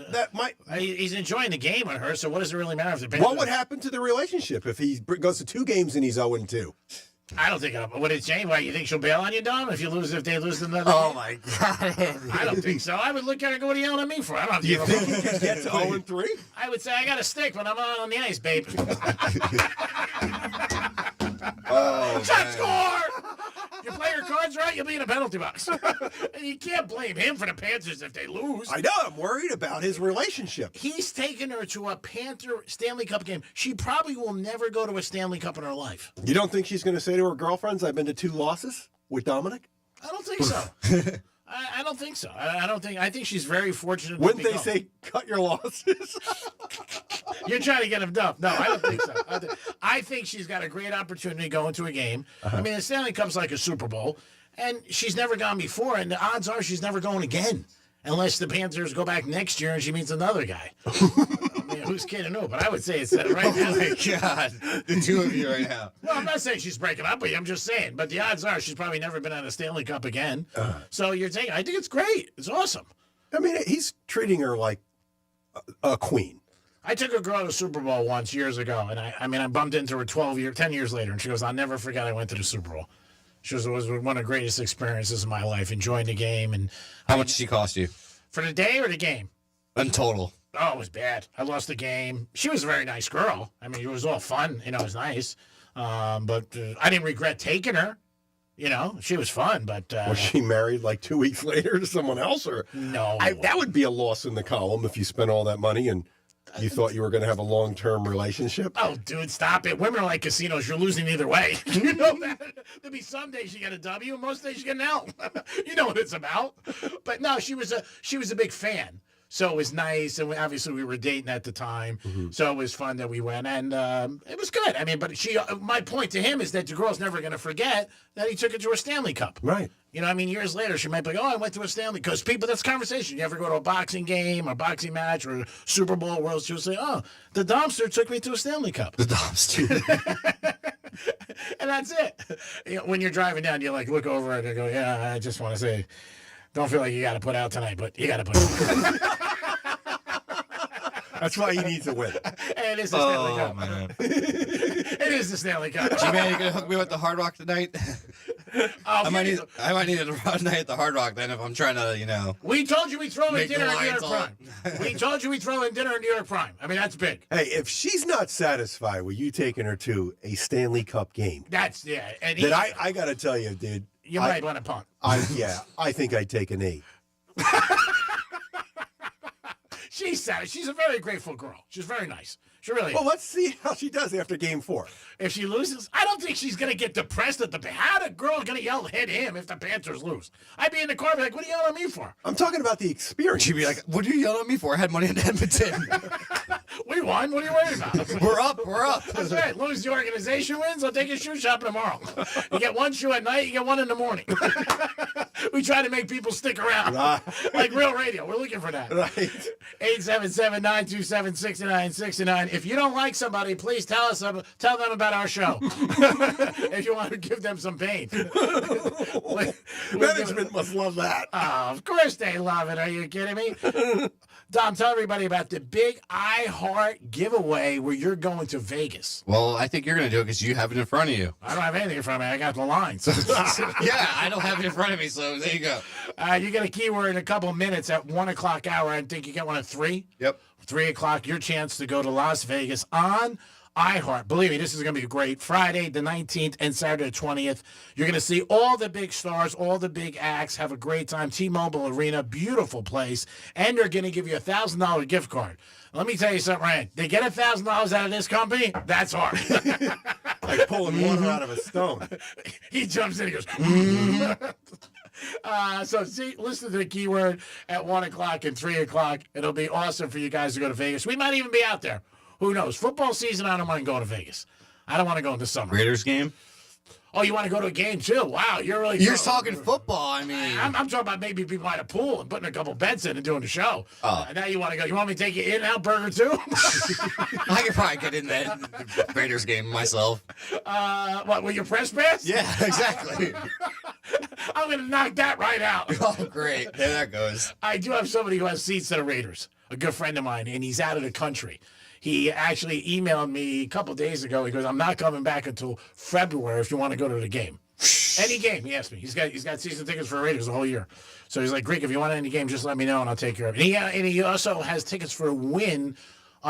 he's enjoying the game with her. So what does it really matter if the Panthers? What would happen to the relationship if he goes to 2 games and he's 0-2? I don't think. What did Jane? Why you think she'll bail on you, Dom? If they lose another? Oh my God! I don't think so. I would look at her and go, "What are you yelling at me for?" I don't have to. Do you think he can get to 0-3? I would say I got a stick when I'm on the ice, babe. Shot score! You play your cards right, you'll be in a penalty box. And you can't blame him for the Panthers if they lose. I know. I'm worried about his relationship. He's taken her to a Panther Stanley Cup game. She probably will never go to a Stanley Cup in her life. You don't think she's going to say to her girlfriends, "I've been to 2 losses with Dominic"? I don't think so. I don't think so. I think she's very fortunate. Wouldn't they say, "Cut your losses"? You're trying to get him dumped. No, I don't think so. I think she's got a great opportunity going to a game. I mean, the Stanley Cup's like a Super Bowl, and she's never gone before, and the odds are she's never going again. Unless the Panthers go back next year and she meets another guy. I mean, who's kidding who? But I would say it's right now. Oh, my God. The 2 of you right now. Well, I'm not saying she's breaking up with you. I'm just saying. But the odds are she's probably never been on a Stanley Cup again. So you're saying, I think it's great. It's awesome. I mean, he's treating her like a queen. I took a girl to the Super Bowl once years ago, and I bumped into her 10 years later, and she goes, "I'll never forget I went to the Super Bowl." She was one of the greatest experiences of my life, enjoying the game. And how much did she cost you? For the day or the game? In total. Oh, it was bad. I lost the game. She was a very nice girl. I mean, it was all fun. You know, it was nice. But I didn't regret taking her. You know, she was fun, but... was she married like 2 weeks later to someone else? Or no. That would be a loss in the column if you spent all that money and You thought you were going to have a long-term relationship? Oh, dude, stop it. Women are like casinos. You're losing either way. You know that? There'll be some days you get a W, and most days you get an L. You know what it's about. But no, she was a big fan. So it was nice, and obviously we were dating at the time, so it was fun that we went, and it was good. I mean, but my point to him is that the girl's never going to forget that he took her to a Stanley Cup. Right. You know, I mean, years later, she might be like, oh, I went to a Stanley, because people, that's conversation. You ever go to a boxing game, or boxing match, or a Super Bowl, World Series, say, oh, the dumpster took me to a Stanley Cup. The dumpster. And that's it. You know, when you're driving down, you like look over it and go, yeah, I just want to say, don't feel like you got to put out tonight, but you got to put out. That's why he needs to win. And it's the Stanley Cup. Man. It is the Stanley Cup. G-Man, you gonna hook me with the Hard Rock tonight? I might need a night at the Hard Rock then if I'm trying to, you know. We told you we'd throw in dinner at New York on. Prime. We told you we'd throw in dinner at New York Prime. I mean, that's big. Hey, if she's not satisfied with you taking her to a Stanley Cup game, That's, yeah. And then I got to tell you, dude. You might want to punt. I think I'd take an 8. She's sad. She's a very grateful girl. She's very nice. She really is. Well, let's see how she does after game 4. If she loses, I don't think she's going to get depressed at the... How the girl going to yell at him if the Panthers lose? I'd be in the car and be like, what are you yelling at me for? I'm talking about the experience. She'd be like, what are you yelling at me for? I had money in Edmonton. We won. What are you worried about? We're up. That's right. As long as the organization wins, I'll take you shoe shopping tomorrow. You get one shoe at night, you get one in the morning. We try to make people stick around. Like Real Radio. We're looking for that. Right. 877-927-6969. If you don't like somebody, please tell them about our show. If you want to give them some pain. Management must love that. Oh, of course they love it. Are you kidding me? Dom, tell everybody about the big iHeart giveaway where you're going to Vegas. Well, I think you're going to do it because you have it in front of you. I don't have anything in front of me. I got the lines. Yeah, I don't have it in front of me, so there you go. You get a keyword in a couple minutes at 1 o'clock hour. I think you get one at 3. Yep. 3 o'clock, your chance to go to Las Vegas on iHeart. Believe me, this is going to be great. Friday the 19th and Saturday the 20th. You're going to see all the big stars, all the big acts. Have a great time. T-Mobile Arena, beautiful place. And they're going to give you a $1,000 gift card. Let me tell you something, Ryan. They get $1,000 out of this company, that's hard. Like pulling water out of a stone. He jumps in and goes, So listen to the keyword at 1 o'clock and 3 o'clock. It'll be awesome for you guys to go to Vegas. We might even be out there. Who knows? Football season, I don't mind going to Vegas. I don't want to go in the summer. Raiders game? Oh, you want to go to a game too? Wow, you're talking football. I mean, I'm talking about maybe people at a pool and putting a couple beds in and doing the show. Oh. Now you want to go? You want me to take you In-N-Out Burger too? I could probably get in that Raiders game myself. What, with your press pass? Yeah, exactly. I'm going to knock that right out. Oh, great. There that goes. I do have somebody who has seats to the Raiders, a good friend of mine, and he's out of the country. He actually emailed me a couple days ago. He goes, I'm not coming back until February if you want to go to the game. Any game, he asked me. He's got season tickets for Raiders the whole year. So he's like, Greek, if you want any game, just let me know and I'll take care of it. And he also has tickets for a win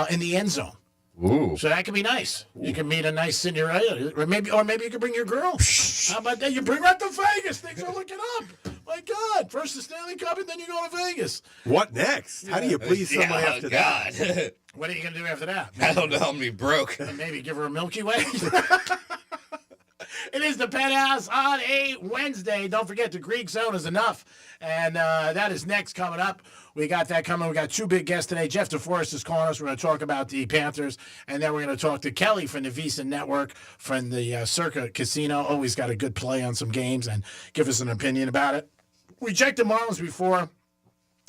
in the end zone. Ooh. So that could be nice. Ooh. You can meet a nice Cinderella, or maybe you could bring your girl. How about that? You bring her to Vegas. Things are looking up. My God! First the Stanley Cup, and then you go to Vegas. What next? How do you please somebody after that? What are you gonna do after that? Maybe, I don't know. I'm gonna be broke. Maybe give her a Milky Way. It is the Penthouse on a Wednesday. Don't forget, the Greek Zone is enough. And that is next coming up. We got that coming. We got two big guests today. Jeff DeForest is calling us. We're going to talk about the Panthers. And then we're going to talk to Kelly from the Visa Network from the Circa Casino. Always got a good play on some games and give us an opinion about it. We checked the Marlins before.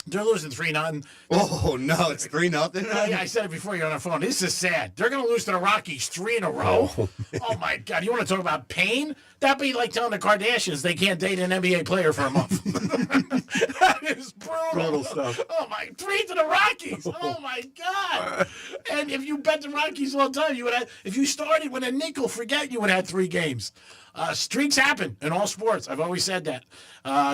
They're losing 3-0. Oh, no, it's 3-0? Yeah, I said it before you're on the phone. This is sad. They're going to lose to the Rockies 3 in a row. Oh, my God. You want to talk about pain? That'd be like telling the Kardashians they can't date an NBA player for a month. That is brutal. Brutal stuff. Oh, my. 3 to the Rockies. Oh, my God. And if you bet the Rockies all the time, you would have, if you started with a nickel, forget you would have had 3 games. Streaks happen in all sports. I've always said that.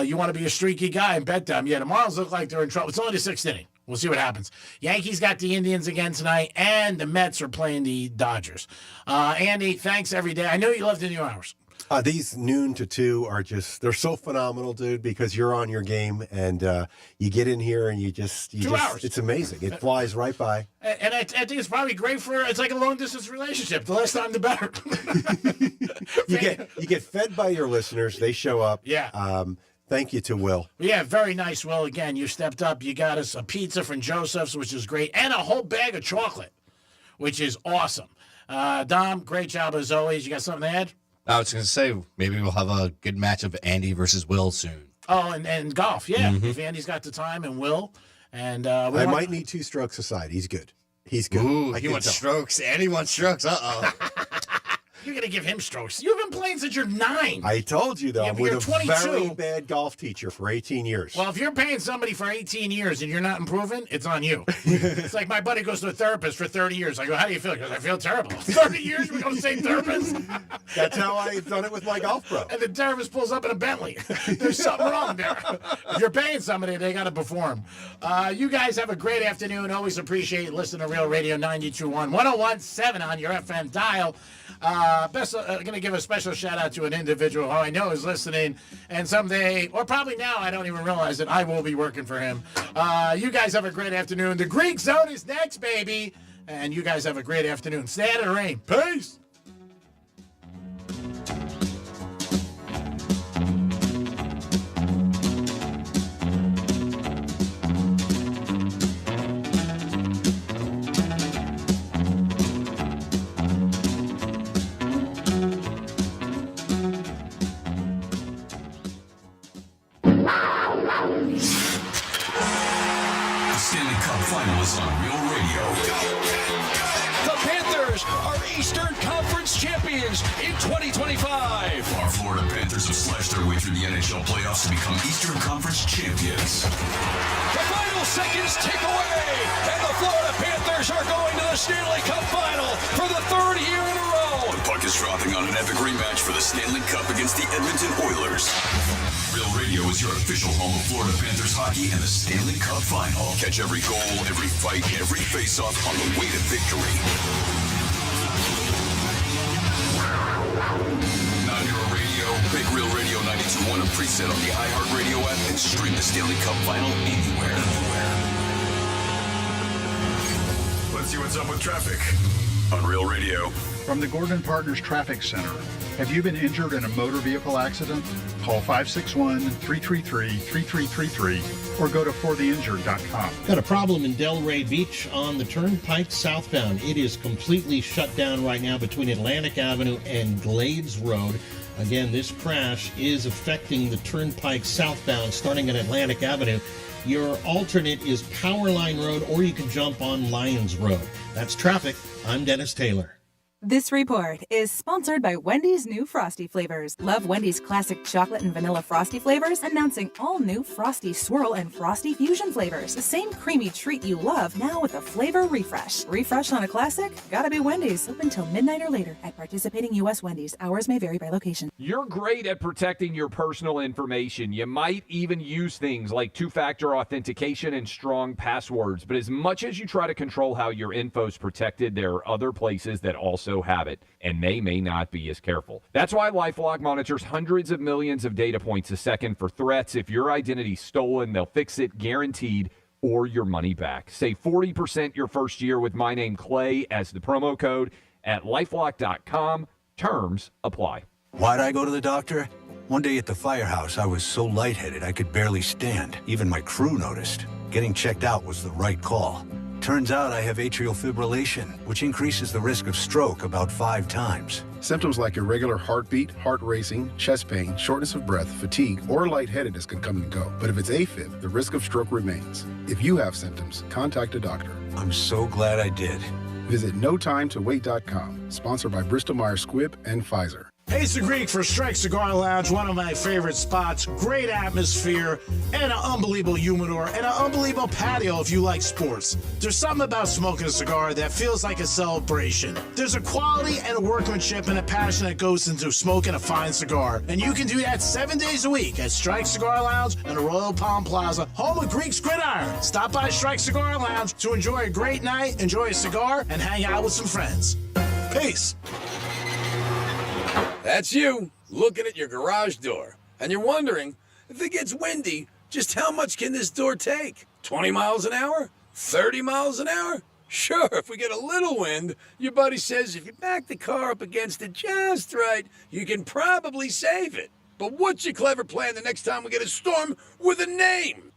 You want to be a streaky guy and bet them. Yeah, the Marlins look like they're in trouble. It's only the 6th inning. We'll see what happens. Yankees got the Indians again tonight, and the Mets are playing the Dodgers. Andy, thanks every day. I know you love the new hours. These noon to 2 are they're so phenomenal, dude, because you're on your game and you get in here and you 2 just hours. It's amazing. It flies right by. And I think it's probably great it's like a long distance relationship. The less time, the better. You get fed by your listeners. They show up. Yeah. Thank you to Will. Yeah, very nice, Will. Again, you stepped up. You got us a pizza from Joseph's, which is great, and a whole bag of chocolate, which is awesome. Dom, great job as always. You got something to add? I was going to say, maybe we'll have a good match of Andy versus Will soon. Oh, and golf, yeah. If Andy's got the time and Will. And I might need 2 strokes aside. He's good. He's good. Ooh, he wants strokes. Andy wants strokes. Uh-oh. You're going to give him strokes. You've been playing since you're 9. I told you, though, Yeah, I'm but with you're a 22. very bad golf teacher for 18 years. Well, if you're paying somebody for 18 years and you're not improving, it's on you. It's like my buddy goes to a therapist for 30 years. I go, how do you feel? He goes, I feel terrible. 30 years we go to the same therapist? That's how I've done it with my golf pro. And the therapist pulls up in a Bentley. There's something wrong there. If you're paying somebody, they got to perform. You guys have a great afternoon. Always appreciate listening to Real Radio 92.1, 101.7 on your FM dial. Going to give a special shout out to an individual who I know is listening, and someday, or probably now, I don't even realize it, I will be working for him. You guys have a great afternoon. The Greek Zone is next, baby, and you guys have a great afternoon. Stay out of the rain. Peace. The Stanley Cup Final is on Real Radio. The Panthers are Eastern Conference champions in 2025. Our Florida Panthers have slashed their way through the NHL playoffs to become Eastern Conference champions. The final seconds tick away, and the Florida Panthers are going to the Stanley Cup Final for the 3rd year in a row. The puck is dropping on an epic rematch for the Stanley Cup against the Edmonton Oilers. Real Radio is your official home of Florida Panthers hockey and the Stanley Cup Final. Catch every goal, every fight, every face-off on the way to victory. Non-Hero Radio, make Real Radio 92.1 a preset on the iHeartRadio app and stream the Stanley Cup Final anywhere. Let's see what's up with traffic on Real Radio. From the Gordon Partners Traffic Center. Have you been injured in a motor vehicle accident? Call 561-333-3333 or go to fortheinjured.com. Got a problem in Delray Beach on the Turnpike southbound. It is completely shut down right now between Atlantic Avenue and Glades Road. Again, this crash is affecting the Turnpike southbound starting at Atlantic Avenue. Your alternate is Powerline Road, or you can jump on Lyons Road. That's traffic. I'm Dennis Taylor. This report is sponsored by Wendy's new Frosty flavors. Love Wendy's classic chocolate and vanilla Frosty flavors? Announcing all new Frosty Swirl and Frosty Fusion flavors. The same creamy treat you love, now with a flavor refresh. Refresh on a classic? Gotta be Wendy's. Open till midnight or later at participating U.S. Wendy's. Hours may vary by location. You're great at protecting your personal information. You might even use things like two-factor authentication and strong passwords. But as much as you try to control how your info's protected, there are other places that also have it, and they may not be as careful. That's why LifeLock monitors hundreds of millions of data points a second for threats. If your identity's stolen, they'll fix it guaranteed, or your money back. Save 40% your first year with my name Clay as the promo code at LifeLock.com. Terms apply. Why'd I go to the doctor? One day at the firehouse, I was so lightheaded I could barely stand. Even my crew noticed. Getting checked out was the right call. Turns out I have atrial fibrillation, which increases the risk of stroke about 5 times. Symptoms like irregular heartbeat, heart racing, chest pain, shortness of breath, fatigue, or lightheadedness can come and go. But if it's AFib, the risk of stroke remains. If you have symptoms, contact a doctor. I'm so glad I did. Visit NoTimeToWait.com, sponsored by Bristol-Myers Squibb and Pfizer. Hey, it's the Greek for Strike Cigar Lounge, one of my favorite spots. Great atmosphere, and an unbelievable humidor, and an unbelievable patio if you like sports. There's something about smoking a cigar that feels like a celebration. There's a quality and a workmanship and a passion that goes into smoking a fine cigar. And you can do that 7 days a week at Strike Cigar Lounge in the Royal Palm Plaza, home of Greek's Gridiron. Stop by Strike Cigar Lounge to enjoy a great night, enjoy a cigar, and hang out with some friends. Peace. That's you. looking at your garage door, and you're wondering, if it gets windy, just how much can this door take? 20 miles an hour? 30 miles an hour? Sure, if we get a little wind, your buddy says if you back the car up against it just right, you can probably save it. But what's your clever plan the next time we get a storm with a name?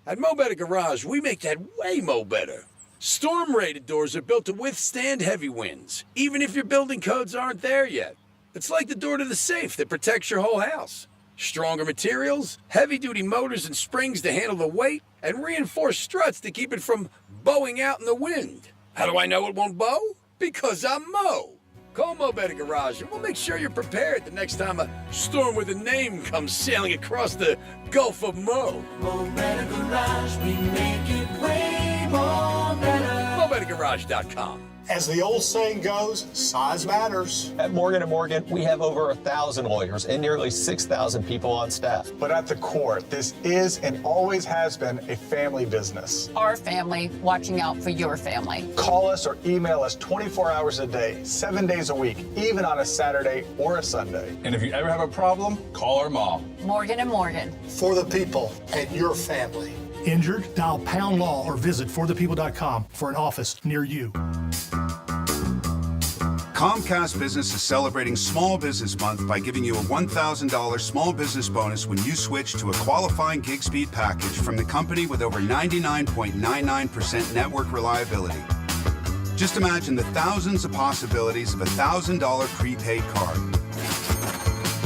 At Mo Better Garage, we make that way mo better. Storm-rated doors are built to withstand heavy winds, even if your building codes aren't there yet. It's like the door to the safe that protects your whole house. Stronger materials, heavy-duty motors and springs to handle the weight, and reinforced struts to keep it from bowing out in the wind. How do I know it won't bow? Because I'm Mo. Call Mo Better Garage and we'll make sure you're prepared the next time a storm with a name comes sailing across the Gulf of Mo. Mo Better Garage, we make it way more better. MoBetterGarage.com. As the old saying goes, size matters. At Morgan & Morgan, we have over 1,000 lawyers and nearly 6,000 people on staff. But at the core, this is and always has been a family business. Our family watching out for your family. Call us or email us 24 hours a day, 7 days a week, even on a Saturday or a Sunday. And if you ever have a problem, call our mom. Morgan & Morgan. For the people and your family. Injured? Dial Pound Law or visit forthepeople.com for an office near you. Comcast Business is celebrating Small Business Month by giving you a $1,000 small business bonus when you switch to a qualifying gig speed package from the company with over 99.99% network reliability. Just imagine the thousands of possibilities of a $1,000 prepaid card.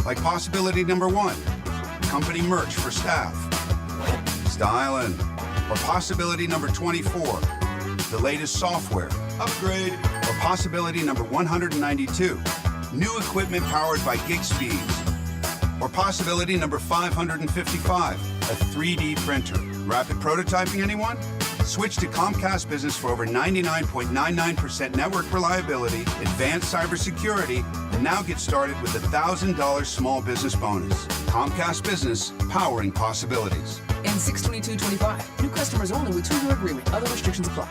Like possibility number 1, company merch for staff. Styling. Or possibility number 24, the latest software. Upgrade. Or possibility number 192, new equipment powered by gig speeds. Or possibility number 555, a 3D printer. Rapid prototyping, anyone? Switch to Comcast Business for over 99.99% network reliability, advanced cybersecurity, and now get started with a $1,000 small business bonus. Comcast Business, powering possibilities. And 62225. New customers only with 2-year agreement. Other restrictions apply.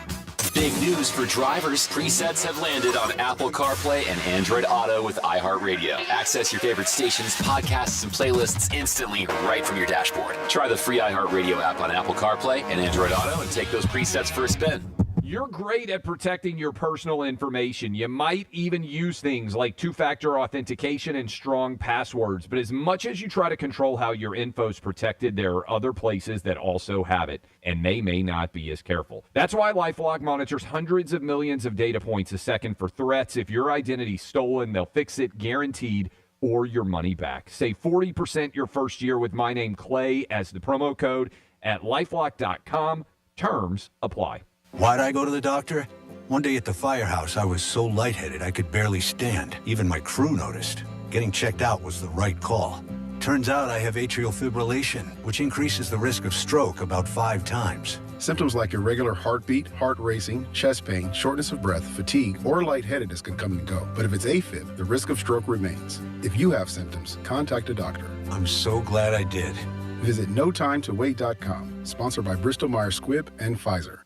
Big news for drivers. Presets have landed on Apple CarPlay and Android Auto with iHeartRadio. Access your favorite stations, podcasts, and playlists instantly right from your dashboard. Try the free iHeartRadio app on Apple CarPlay and Android Auto and take those presets for a spin. You're great at protecting your personal information. You might even use things like two-factor authentication and strong passwords. But as much as you try to control how your info's protected, there are other places that also have it, and they may not be as careful. That's why LifeLock monitors hundreds of millions of data points a second for threats. If your identity's stolen, they'll fix it guaranteed, or your money back. Save 40% your first year with my name, Clay, as the promo code at LifeLock.com. Terms apply. Why'd I go to the doctor? One day at the firehouse, I was so lightheaded I could barely stand. Even my crew noticed. Getting checked out was the right call. Turns out I have atrial fibrillation, which increases the risk of stroke about 5 times. Symptoms like irregular heartbeat, heart racing, chest pain, shortness of breath, fatigue, or lightheadedness can come and go. But if it's AFib, the risk of stroke remains. If you have symptoms, contact a doctor. I'm so glad I did. Visit NoTimeToWait.com, sponsored by Bristol-Myers Squibb and Pfizer.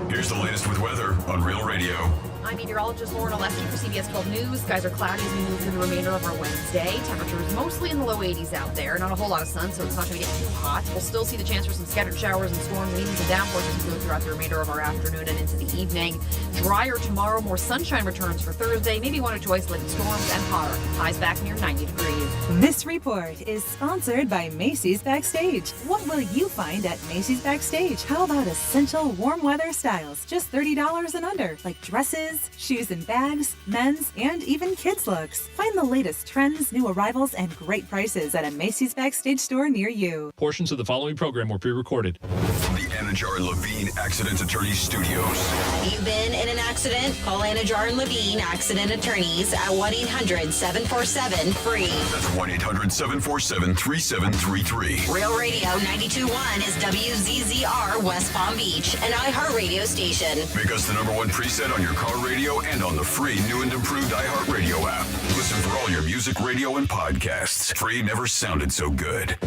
Here's the latest with weather on Real Radio. I'm meteorologist Lauren Oleski for CBS 12 News. Skies are cloudy as we move through the remainder of our Wednesday. Temperatures mostly in the low 80s out there. Not a whole lot of sun, so it's not going to get too hot. We'll still see the chance for some scattered showers and storms and even some downpours as we go throughout the remainder of our afternoon and into the evening. Drier tomorrow, more sunshine returns for Thursday. Maybe 1 or 2 isolated storms and hotter. Highs back near 90 degrees. This report is sponsored by Macy's Backstage. What will you find at Macy's Backstage? How about essential warm weather styles, just $30 and under, like dresses, shoes and bags, men's, and even kids' looks. Find the latest trends, new arrivals, and great prices at a Macy's Backstage store near you. Portions of the following program were pre-recorded. From the Anajar and Levine Accident Attorney Studios. You've been in an accident? Call Anajar and Levine Accident Attorneys at 1-800-747-FREE. That's 1-800-747-3733. Real Radio 92.1 is WZZR West Palm Beach, an iHeartRadio station. Make us the #1 preset on your car radio and on the free new and improved iHeartRadio app. Listen for all your music, radio, and podcasts. Free never sounded so good.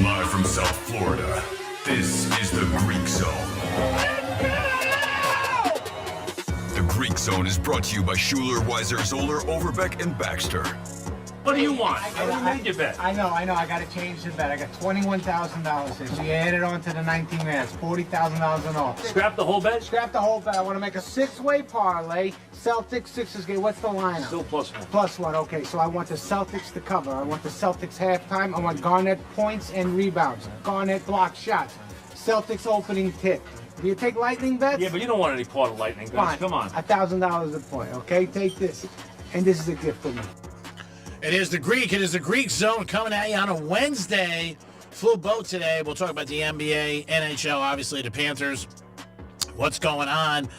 Live from South Florida, this is the Greek Zone. Zone is brought to you by Schuler, Weiser, Zoller, Overbeck, and Baxter. What do you want? I already made your bet. I know. I got to change the bet. I got $21,000 here. So you add it on to the 19 minutes. $40,000 in all. Scrap the whole bet? Scrap the whole bet. I want to make a six-way parlay. Celtics, Sixers game. What's the lineup? Still +1. +1. Okay, so I want the Celtics to cover. I want the Celtics halftime. I want Garnett points and rebounds. Garnett block shots. Celtics opening tip. Do you take lightning bets? Yeah, but you don't want any part of lightning bets. Fine. Come on. $1,000 a point. Okay, take this. And this is a gift for me. It is the Greek Zone coming at you on a Wednesday. Full boat today. We'll talk about the NBA, NHL, obviously the Panthers, what's going on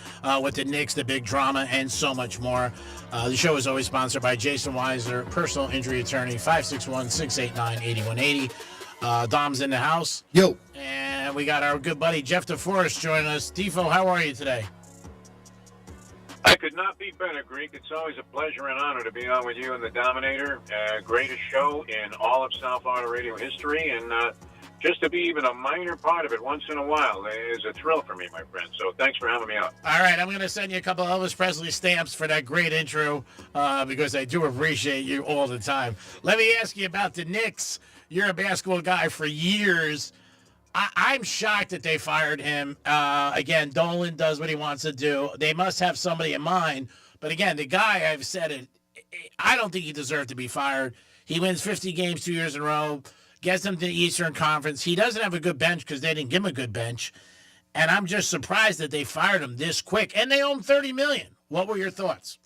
with the Knicks, the big drama, and so much more. The show is always sponsored by Jason Weiser, personal injury attorney, 561-689-8180. Dom's in the house. Yo. And we got our good buddy Jeff DeForest joining us. Defo, how are you today? I could not be better, Greek. It's always a pleasure and honor to be on with you and the Dominator. Greatest show in all of South Florida radio history, and just to be even a minor part of it once in a while is a thrill for me, my friend. So thanks for having me on. All right, I'm going to send you a couple of Elvis Presley stamps for that great intro because I do appreciate you all the time. Let me ask you about the Knicks. You're a basketball guy for years. I'm shocked that they fired him. Again, Dolan does what he wants to do. They must have somebody in mind. But again, the guy, I've said it, I don't think he deserved to be fired. He wins 50 games 2 years in a row, gets them to the Eastern Conference. He doesn't have a good bench because they didn't give him a good bench. And I'm just surprised that they fired him this quick. And they owe him $30 million. What were your thoughts?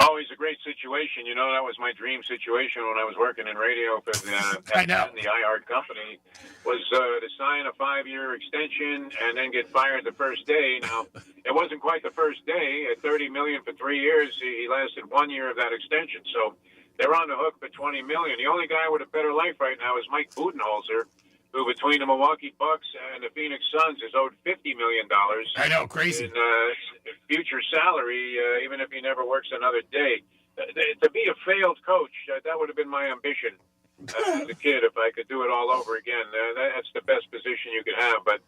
Always a great situation. You know, that was my dream situation when I was working in radio for the iHeart company, was to sign a 5-year extension and then get fired the first day. Now, it wasn't quite the first day. At $30 million for 3 years, he lasted 1 year of that extension. So they're on the hook for $20 million. The only guy with a better life right now is Mike Budenholzer, who between the Milwaukee Bucks and the Phoenix Suns is owed $50 million. I know, crazy. In future salary, even if he never works another day. To be a failed coach, that would have been my ambition as a kid if I could do it all over again. That's the best position you could have. But,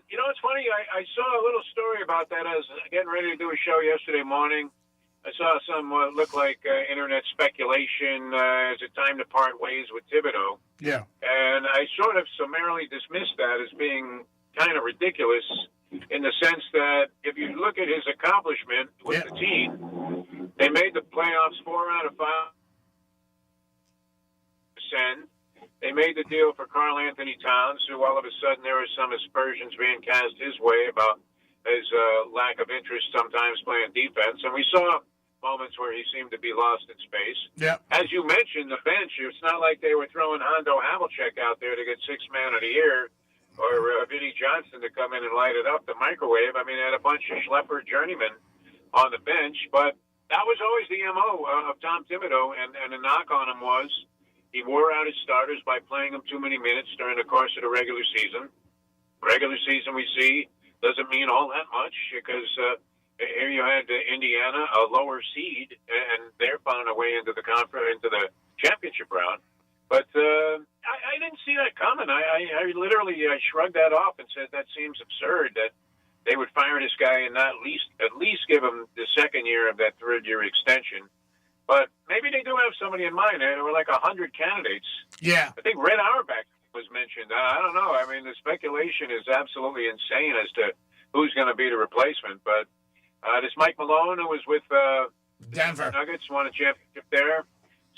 you know, it's funny. I saw a little story about that. I was getting ready to do a show yesterday morning. I saw some what looked like internet speculation. Is it time to part ways with Thibodeau? Yeah. And I sort of summarily dismissed that as being kind of ridiculous in the sense that if you look at his accomplishment with the team, they made the playoffs 4 out of 5. They made the deal for Karl Anthony Towns, who all of a sudden there was some aspersions being cast his way about his lack of interest sometimes playing defense. And we saw moments where he seemed to be lost in space. Yeah. As you mentioned, the bench, it's not like they were throwing Hondo Havlicek out there to get Sixth Man of the Year or Vinnie Johnson to come in and light it up, the microwave. I mean, they had a bunch of schlepper journeymen on the bench, but that was always the MO of Tom Thibodeau, and the knock on him was he wore out his starters by playing them too many minutes during the course of the regular season. Regular season, we see, doesn't mean all that much because here you had Indiana, a lower seed, and they're found a way into the championship round. But I didn't see that coming. I literally shrugged that off and said that seems absurd that they would fire this guy and not at least give him the second year of that third-year extension. But maybe they do have somebody in mind. There were like 100 candidates. Yeah. I think Red Auerbach was mentioned. I don't know. I mean, the speculation is absolutely insane as to who's going to be the replacement. But this Mike Malone, who was with Denver Nuggets, won a championship there,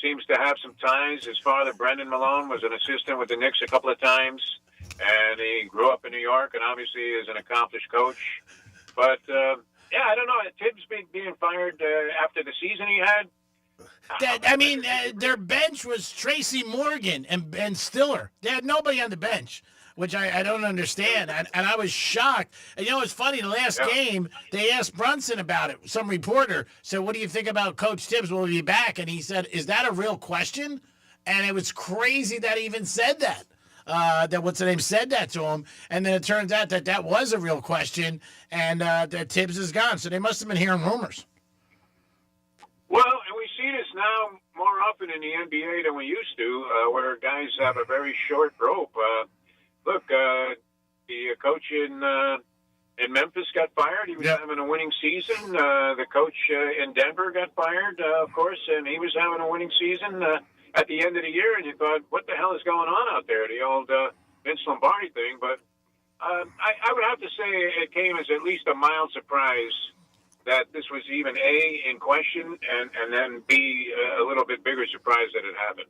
seems to have some ties. His father, Brendan Malone, was an assistant with the Knicks a couple of times, and he grew up in New York and obviously is an accomplished coach. But, yeah, I don't know. Tibbs being fired after the season he had. Their bench was Tracy Morgan and Stiller. They had nobody on the bench, which I don't understand. And I was shocked. And, you know, it's funny. The last game, they asked Brunson about it. Some reporter said, what do you think about Coach Tibbs? Will he be back? And he said, is that a real question? And it was crazy that he even said that. That what's-the-name said that to him. And then it turns out that was a real question, and that Tibbs is gone. So they must have been hearing rumors. Well, and we see this now more often in the NBA than we used to, where guys have a very short rope. Look, the coach in in Memphis got fired. He was having a winning season. The coach in Denver got fired, of course, and he was having a winning season at the end of the year. And you thought, what the hell is going on out there? The old Vince Lombardi thing. But I would have to say it came as at least a mild surprise that this was even A, in question, and then B, a little bit bigger surprise that it happened.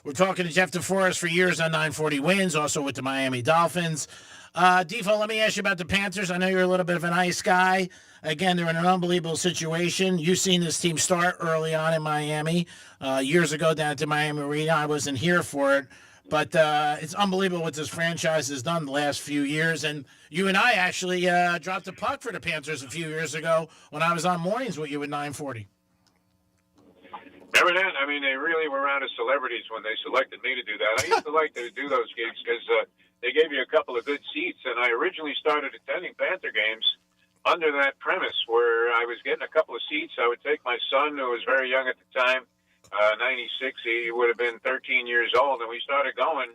We're talking to Jeff DeForest for years on 940 Wins, also with the Miami Dolphins. Defo, let me ask you about the Panthers. I know you're a little bit of an ice guy. Again, they're in an unbelievable situation. You've seen this team start early on in Miami. Years ago down at the Miami Arena, I wasn't here for it. But it's unbelievable what this franchise has done the last few years. And you and I actually dropped a puck for the Panthers a few years ago when I was on mornings with you at 940. Remember that? I mean, they really were out of celebrities when they selected me to do that. I used to like to do those gigs because they gave you a couple of good seats. And I originally started attending Panther games under that premise where I was getting a couple of seats. I would take my son, who was very young at the time, 96, he would have been 13 years old, and we started going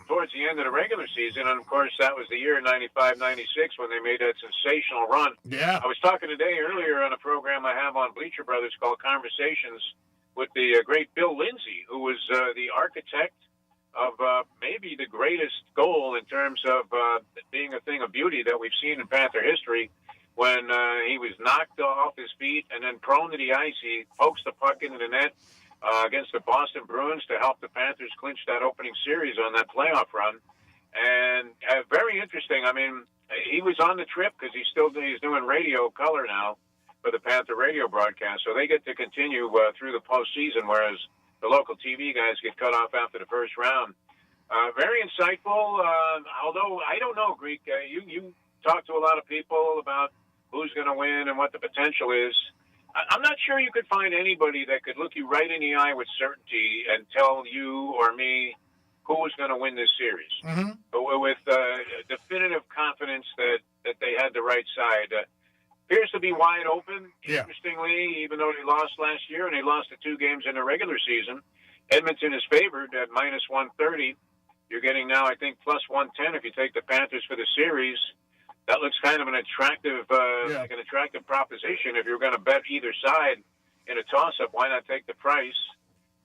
towards the end of the regular season. And, of course, that was the year 95, 96 when they made that sensational run. Yeah. I was talking today earlier on a program I have on Bleacher Brothers called Conversations with the great Bill Lindsay, who was the architect of maybe the greatest goal in terms of being a thing of beauty that we've seen in Panther history. When he was knocked off his feet and then prone to the ice, he pokes the puck into the net against the Boston Bruins to help the Panthers clinch that opening series on that playoff run. And very interesting. I mean, he was on the trip because he's doing radio color now for the Panther radio broadcast. So they get to continue through the postseason, whereas the local TV guys get cut off after the first round. Very insightful. Although I don't know, Greek, you talk to a lot of people about who's going to win and what the potential is. I'm not sure you could find anybody that could look you right in the eye with certainty and tell you or me who was going to win this series. Mm-hmm. With definitive confidence that they had the right side. Appears to be wide open. Yeah. Interestingly, even though they lost last year and they lost the 2 games in the regular season, Edmonton is favored at minus 130. You're getting now, I think, plus 110 if you take the Panthers for the series. That looks kind of an attractive, like an attractive proposition. If you're going to bet either side in a toss-up, why not take the price?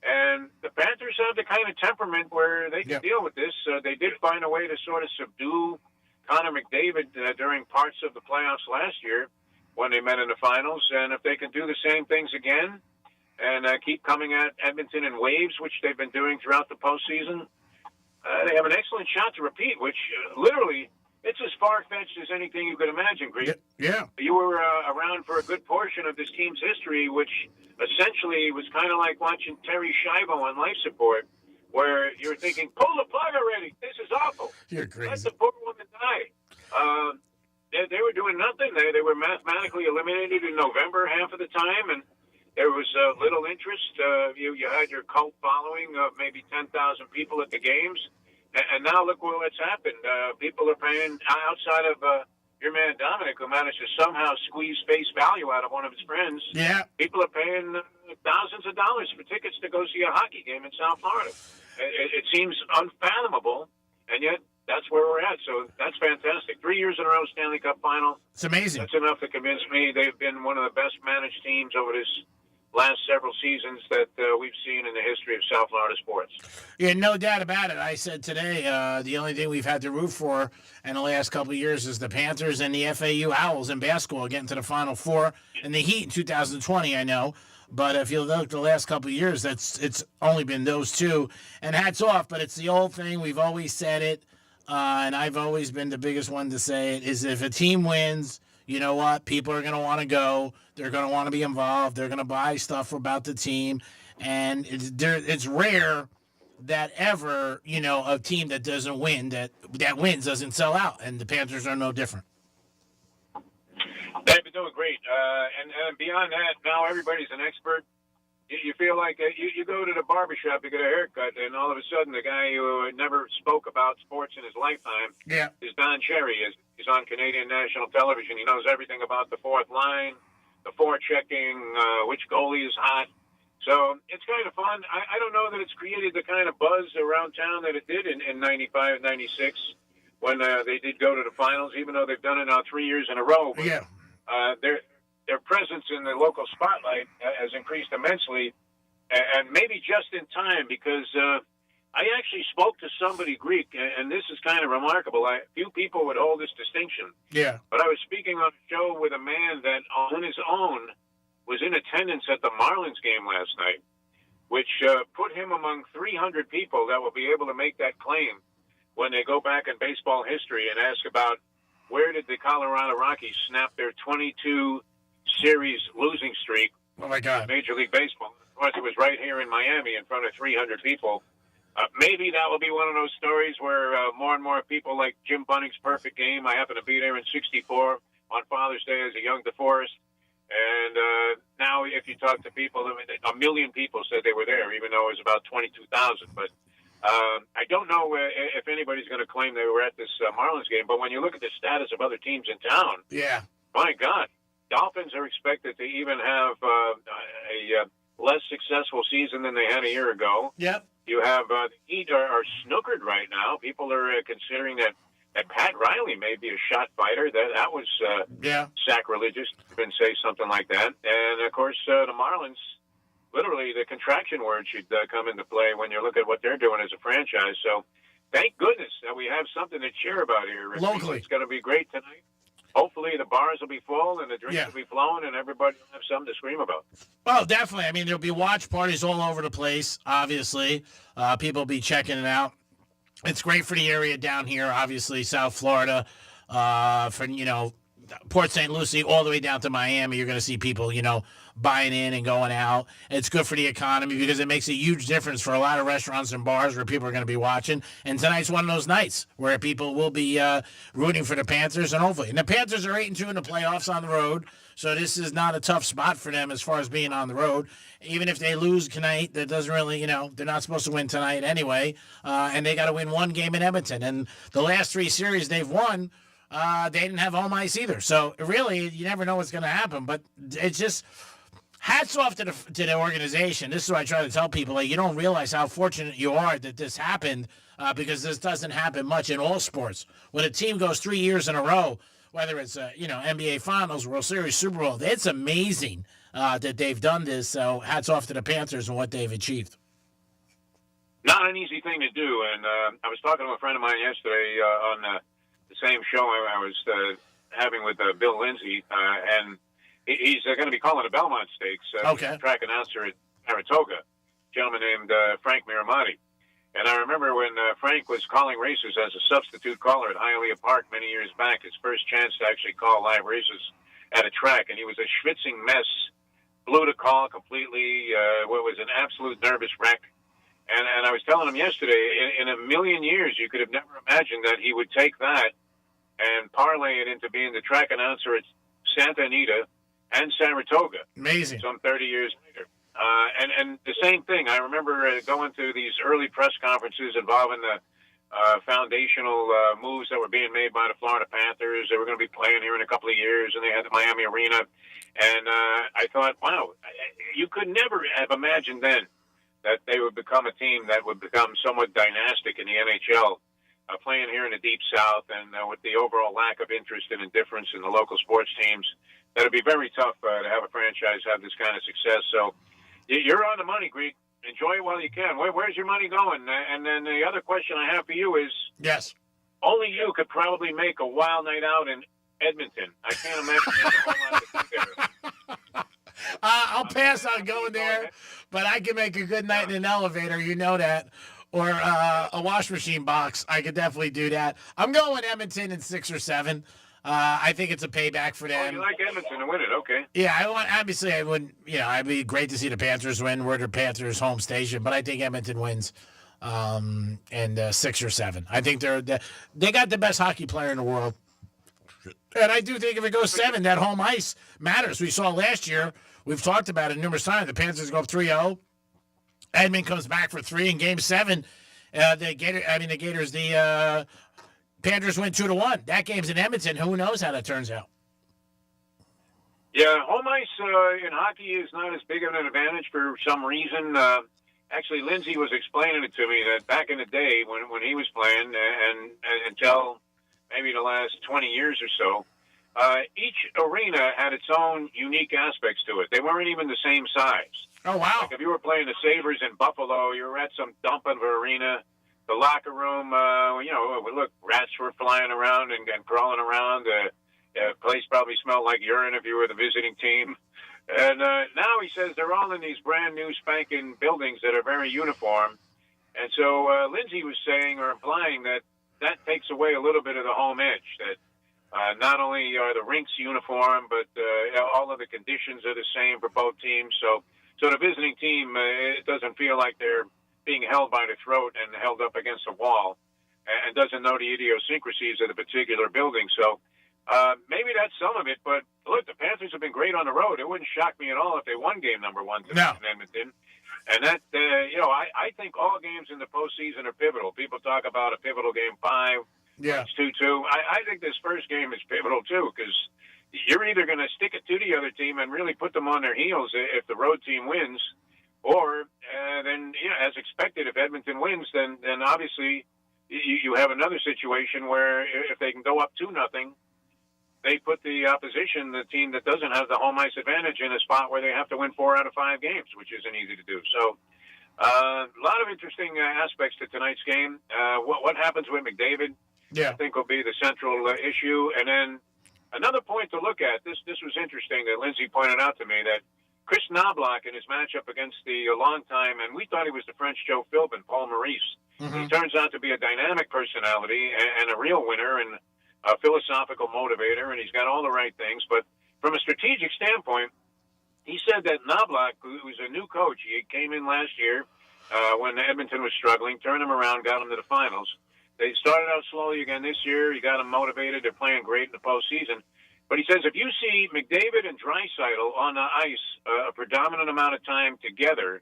And the Panthers have the kind of temperament where they can deal with this. They did find a way to sort of subdue Connor McDavid during parts of the playoffs last year when they met in the finals. And if they can do the same things again and keep coming at Edmonton in waves, which they've been doing throughout the postseason, they have an excellent shot to repeat, which literally – it's as far-fetched as anything you could imagine, Greek. Yeah. You were around for a good portion of this team's history, which essentially was kind of like watching Terry Schiavo on life support, where you're thinking, pull the plug already. This is awful. You're crazy. Let the poor woman die. They were doing nothing. They were mathematically eliminated in November half of the time, and there was little interest. You had your cult following of maybe 10,000 people at the games. And now look what's happened. People are paying, outside of your man Dominic, who managed to somehow squeeze face value out of one of his friends. Yeah. People are paying thousands of dollars for tickets to go see a hockey game in South Florida. It seems unfathomable, and yet that's where we're at. So that's fantastic. 3 years in a row Stanley Cup final. It's amazing. That's enough to convince me they've been one of the best managed teams over this last several seasons that we've seen in the history of South Florida sports. Yeah, no doubt about it. I said today the only thing we've had to root for in the last couple of years is the Panthers and the FAU Owls in basketball getting to the Final Four, and the Heat in 2020, I know. But if you look the last couple of years, it's only been those two. And hats off, but it's the old thing. We've always said it, and I've always been the biggest one to say it, is if a team wins, you know what? People are going to want to go. They're going to want to be involved. They're going to buy stuff about the team. And it's rare that ever, a team that doesn't win, that wins doesn't sell out. And the Panthers are no different. They've been doing great. And beyond that, now everybody's an expert. You feel like you go to the barbershop to get a haircut, and all of a sudden the guy who never spoke about sports in his lifetime is Don Cherry. He's on Canadian national television. He knows everything about the fourth line, the forechecking, which goalie is hot. So it's kind of fun. I don't know that it's created the kind of buzz around town that it did in 95, 96. when they did go to the finals, even though they've done it now 3 years in a row. But, Yeah. Their presence in the local spotlight has increased immensely, and maybe just in time, because I actually spoke to somebody Greek, and this is kind of remarkable. Few people would hold this distinction. Yeah. But I was speaking on a show with a man that on his own was in attendance at the Marlins game last night, which put him among 300 people that will be able to make that claim when they go back in baseball history and ask about where did the Colorado Rockies snap their 22-series losing streak. Oh, my God. Major League Baseball. Of course, it was right here in Miami in front of 300 people. Maybe that will be one of those stories where more and more people, like Jim Bunning's perfect game. I happened to be there in '64 on Father's Day as a young DeForest. And now if you talk to people, I mean, 1 million people said they were there, even though it was about 22,000. But I don't know if anybody's going to claim they were at this Marlins game. But when you look at the status of other teams in town, yeah, my God, Dolphins are expected to even have a less successful season than they had a year ago. Yep. You have the Heat are snookered right now. People are considering that Pat Riley may be a shot fighter. That was sacrilegious to even say something like that. And, of course, the Marlins, literally the contraction word should come into play when you look at what they're doing as a franchise. So thank goodness that we have something to cheer about here. Locally. It's going to be great tonight. Hopefully the bars will be full and the drinks will be flowing and everybody will have something to scream about. Well, definitely. I mean, there'll be watch parties all over the place, obviously. People will be checking it out. It's great for the area down here, obviously, South Florida, for, Port St. Lucie all the way down to Miami. You're going to see people, buying in and going out. It's good for the economy because it makes a huge difference for a lot of restaurants and bars where people are going to be watching. And tonight's one of those nights where people will be rooting for the Panthers and hopefully. And the Panthers are 8-2 in the playoffs on the road, so this is not a tough spot for them as far as being on the road. Even if they lose tonight, that doesn't really, they're not supposed to win tonight anyway. And they got to win one game in Edmonton. And the last 3 series they've won, they didn't have home ice either. So really, you never know what's going to happen. But it's just hats off to the organization. This is what I try to tell people. You don't realize how fortunate you are that this happened because this doesn't happen much in all sports. When a team goes 3 years in a row, whether it's NBA Finals, World Series, Super Bowl, it's amazing that they've done this. So hats off to the Panthers and what they've achieved. Not an easy thing to do. And I was talking to a friend of mine yesterday on the same show I was having with Bill Lindsay, and he's going to be calling the Belmont Stakes. Okay. Track announcer at Saratoga, a gentleman named Frank Miramati. And I remember when Frank was calling races as a substitute caller at Hialeah Park many years back, his first chance to actually call live races at a track, and he was a schwitzing mess, blew the call completely, was an absolute nervous wreck. And I was telling him yesterday, in a million years, you could have never imagined that he would take that and parlay it into being the track announcer at Santa Anita and Saratoga. Amazing. Some 30 years later. And the same thing, I remember going to these early press conferences involving the foundational moves that were being made by the Florida Panthers. They were going to be playing here in a couple of years, and they had the Miami Arena. And I thought, wow, you could never have imagined then that they would become a team that would become somewhat dynastic in the NHL, playing here in the Deep South, and with the overall lack of interest and indifference in the local sports teams, that it'd be very tough to have a franchise have this kind of success. So you're on the money, Greek. Enjoy it while you can. Where's your money going? And then the other question I have for you is, yes, only you could probably make a wild night out in Edmonton. I can't imagine there's a whole lot to do there. I'll pass on going there, but I can make a good night in an elevator. You know that. Or a wash machine box. I could definitely do that. I'm going Edmonton in 6 or 7. I think it's a payback for them. Oh, you like Edmonton to win it, okay. Yeah, obviously I wouldn't, it'd be great to see the Panthers win. We're the Panthers' home station, but I think Edmonton wins and 6 or 7. I think they got the best hockey player in the world. And I do think if it goes 7, that home ice matters. We saw last year, we've talked about it numerous times, the Panthers go up 3-0. Edmund comes back for 3 in Game 7. The Panthers win 2-1. That game's in Edmonton. Who knows how that turns out? Yeah, home ice in hockey is not as big of an advantage for some reason. Actually, Lindsay was explaining it to me that back in the day when he was playing and until maybe the last 20 years or so, each arena had its own unique aspects to it. They weren't even the same size. Oh, wow. Like if you were playing the Sabres in Buffalo, you were at some dump of an arena. The locker room, look, rats were flying around and crawling around. The place probably smelled like urine if you were the visiting team. And now he says they're all in these brand new spanking buildings that are very uniform. And so Lindsay was saying or implying that takes away a little bit of the home edge, that not only are the rinks uniform, but all of the conditions are the same for both teams. So the visiting team, it doesn't feel like they're being held by the throat and held up against a wall and doesn't know the idiosyncrasies of the particular building. So maybe that's some of it. But, look, the Panthers have been great on the road. It wouldn't shock me at all if they won game number 1 tonight in Edmonton. And that, I think all games in the postseason are pivotal. People talk about a pivotal game 5. Yeah. It's 2-2. I think this first game is pivotal, too, because you're either going to stick it to the other team and really put them on their heels if the road team wins, or then, as expected, if Edmonton wins, then obviously you have another situation where if they can go up 2-0, they put the opposition, the team that doesn't have the home ice advantage, in a spot where they have to win 4 out of 5 games, which isn't easy to do. So a lot of interesting aspects to tonight's game. What happens with McDavid, I think, will be the central issue. And then another point to look at, this was interesting that Lindsay pointed out to me, that Chris Knobloch in his matchup against the longtime, and we thought he was the French Joe Philbin, Paul Maurice. Mm-hmm. He turns out to be a dynamic personality and a real winner and a philosophical motivator, and he's got all the right things. But from a strategic standpoint, he said that Knobloch, who's a new coach, he came in last year when Edmonton was struggling, turned him around, got him to the finals. They started out slowly again this year. He got them motivated. They're playing great in the postseason. But he says if you see McDavid and Draisaitl on the ice a predominant amount of time together,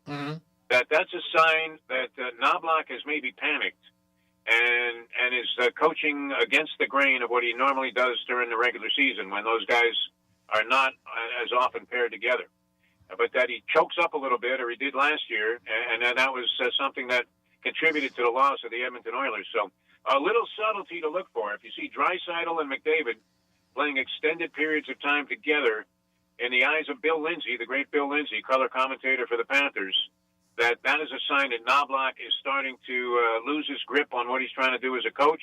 that's a sign that Knobloch has maybe panicked and is coaching against the grain of what he normally does during the regular season when those guys are not as often paired together. But that he chokes up a little bit, or he did last year, and that was something that contributed to the loss of the Edmonton Oilers. So a little subtlety to look for. If you see Draisaitl and McDavid playing extended periods of time together, in the eyes of Bill Lindsay, the great Bill Lindsay, color commentator for the Panthers, that is a sign that Knobloch is starting to lose his grip on what he's trying to do as a coach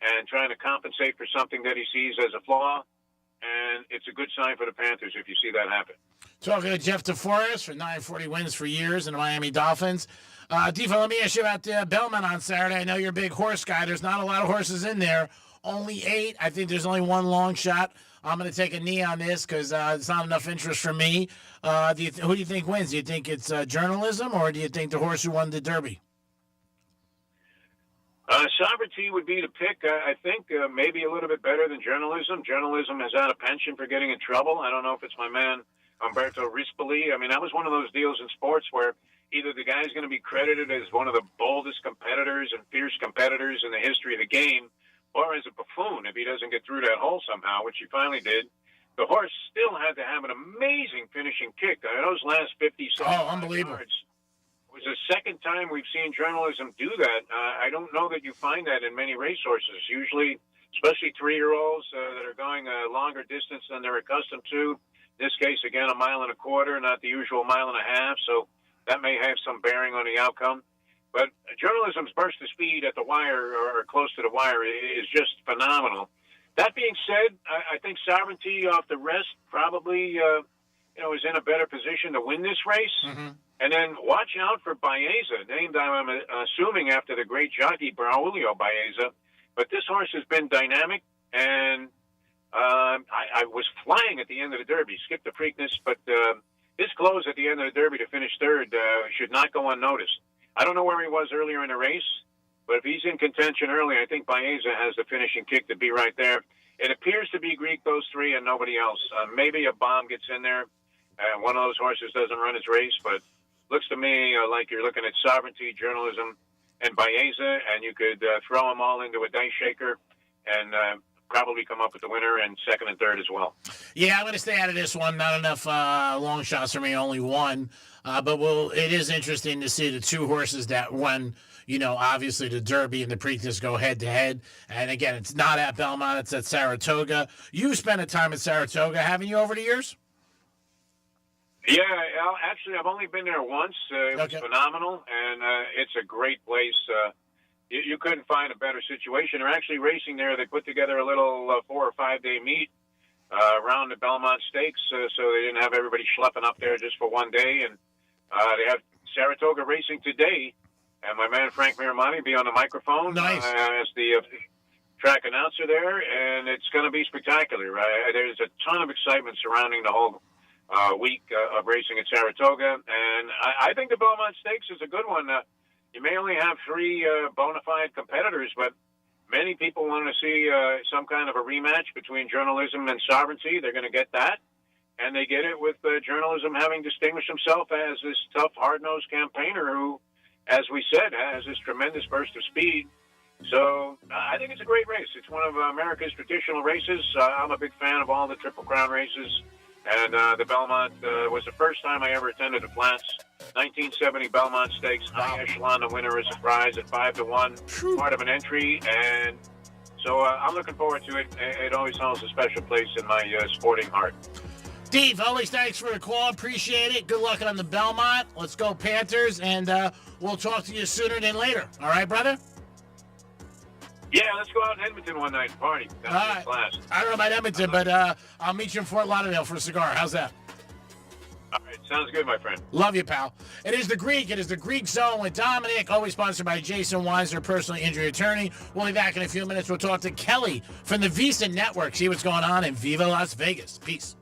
and trying to compensate for something that he sees as a flaw. And it's a good sign for the Panthers if you see that happen. Talking to Jeff DeForest for 940 wins for years in the Miami Dolphins. Defa, let me ask you about Bellman on Saturday. I know you're a big horse guy. There's not a lot of horses in there. Only 8. I think there's only one long shot. I'm going to take a knee on this because it's not enough interest for me. Who do you think wins? Do you think it's journalism, or do you think the horse who won the Derby? Sovereignty would be the pick. I think maybe a little bit better than journalism. Journalism has had a penchant for getting in trouble. I don't know if it's my man Umberto Rispoli. I mean, that was one of those deals in sports where either the guy's going to be credited as one of the boldest competitors and fierce competitors in the history of the game, or as a buffoon if he doesn't get through that hole somehow, which he finally did. The horse still had to have an amazing finishing kick. Those last 50 unbelievable. yards was the second time we've seen journalism do that. I don't know that you find that in many racehorses. Usually, especially 3-year-olds that are going a longer distance than they're accustomed to. In this case, again, 1.25 miles, not the usual 1.5 miles. So that may have some bearing on the outcome. But journalism's burst of speed at the wire or close to the wire is just phenomenal. That being said, I think Sovereignty off the rest probably is in a better position to win this race. Mm-hmm. And then watch out for Baeza, named, I'm assuming, after the great jockey Braulio Baeza. But this horse has been dynamic, and I was flying at the end of the Derby, skipped the Preakness, but his close at the end of the Derby to finish third should not go unnoticed. I don't know where he was earlier in the race, but if he's in contention early, I think Baeza has the finishing kick to be right there. It appears to be Greek, those 3, and nobody else. Maybe a bomb gets in there. One of those horses doesn't run his race, but looks to me like you're looking at Sovereignty, journalism, and Baeza, and you could throw them all into a dice shaker and probably come up with the winner and second and third as well. Yeah, I'm going to stay out of this one. Not enough long shots for me, only one. But it is interesting to see the two horses that won, obviously the Derby and the Preakness go head-to-head. And, again, it's not at Belmont. It's at Saratoga. You spent a time at Saratoga, haven't you, over the years? Yeah, actually, I've only been there once. It was phenomenal, and it's a great place. You couldn't find a better situation. They're actually racing there. They put together a little 4 or 5 day meet around the Belmont Stakes, so they didn't have everybody schlepping up there just for one day. And they have Saratoga racing today, and my man Frank Miramonte will be on the microphone as the track announcer there, and it's going to be spectacular. There's a ton of excitement surrounding the whole week of racing at Saratoga, and I think the Belmont Stakes is a good one. You may only have 3 bona fide competitors, but many people want to see some kind of a rematch between journalism and sovereignty. They're going to get that, and they get it with journalism having distinguished himself as this tough, hard-nosed campaigner who, as we said, has this tremendous burst of speed. So I think it's a great race. It's one of America's traditional races. I'm a big fan of all the Triple Crown races. And the Belmont was the first time I ever attended the Flats. 1970 Belmont Stakes, high echelon, the winner is a prize at 5-1, part of an entry. And so I'm looking forward to it. It always holds a special place in my sporting heart. Steve, always thanks for the call. Appreciate it. Good luck on the Belmont. Let's go Panthers, and we'll talk to you sooner than later. All right, brother? Yeah, let's go out in Edmonton one night and party. All right. I don't know about Edmonton, but I'll meet you in Fort Lauderdale for a cigar. How's that? All right, sounds good, my friend. Love you, pal. It is the Greek Zone with Dominic, always sponsored by Jason Weiser, personal injury attorney. We'll be back in a few minutes. We'll talk to Kelly from the Visa Network, see what's going on in Viva Las Vegas. Peace.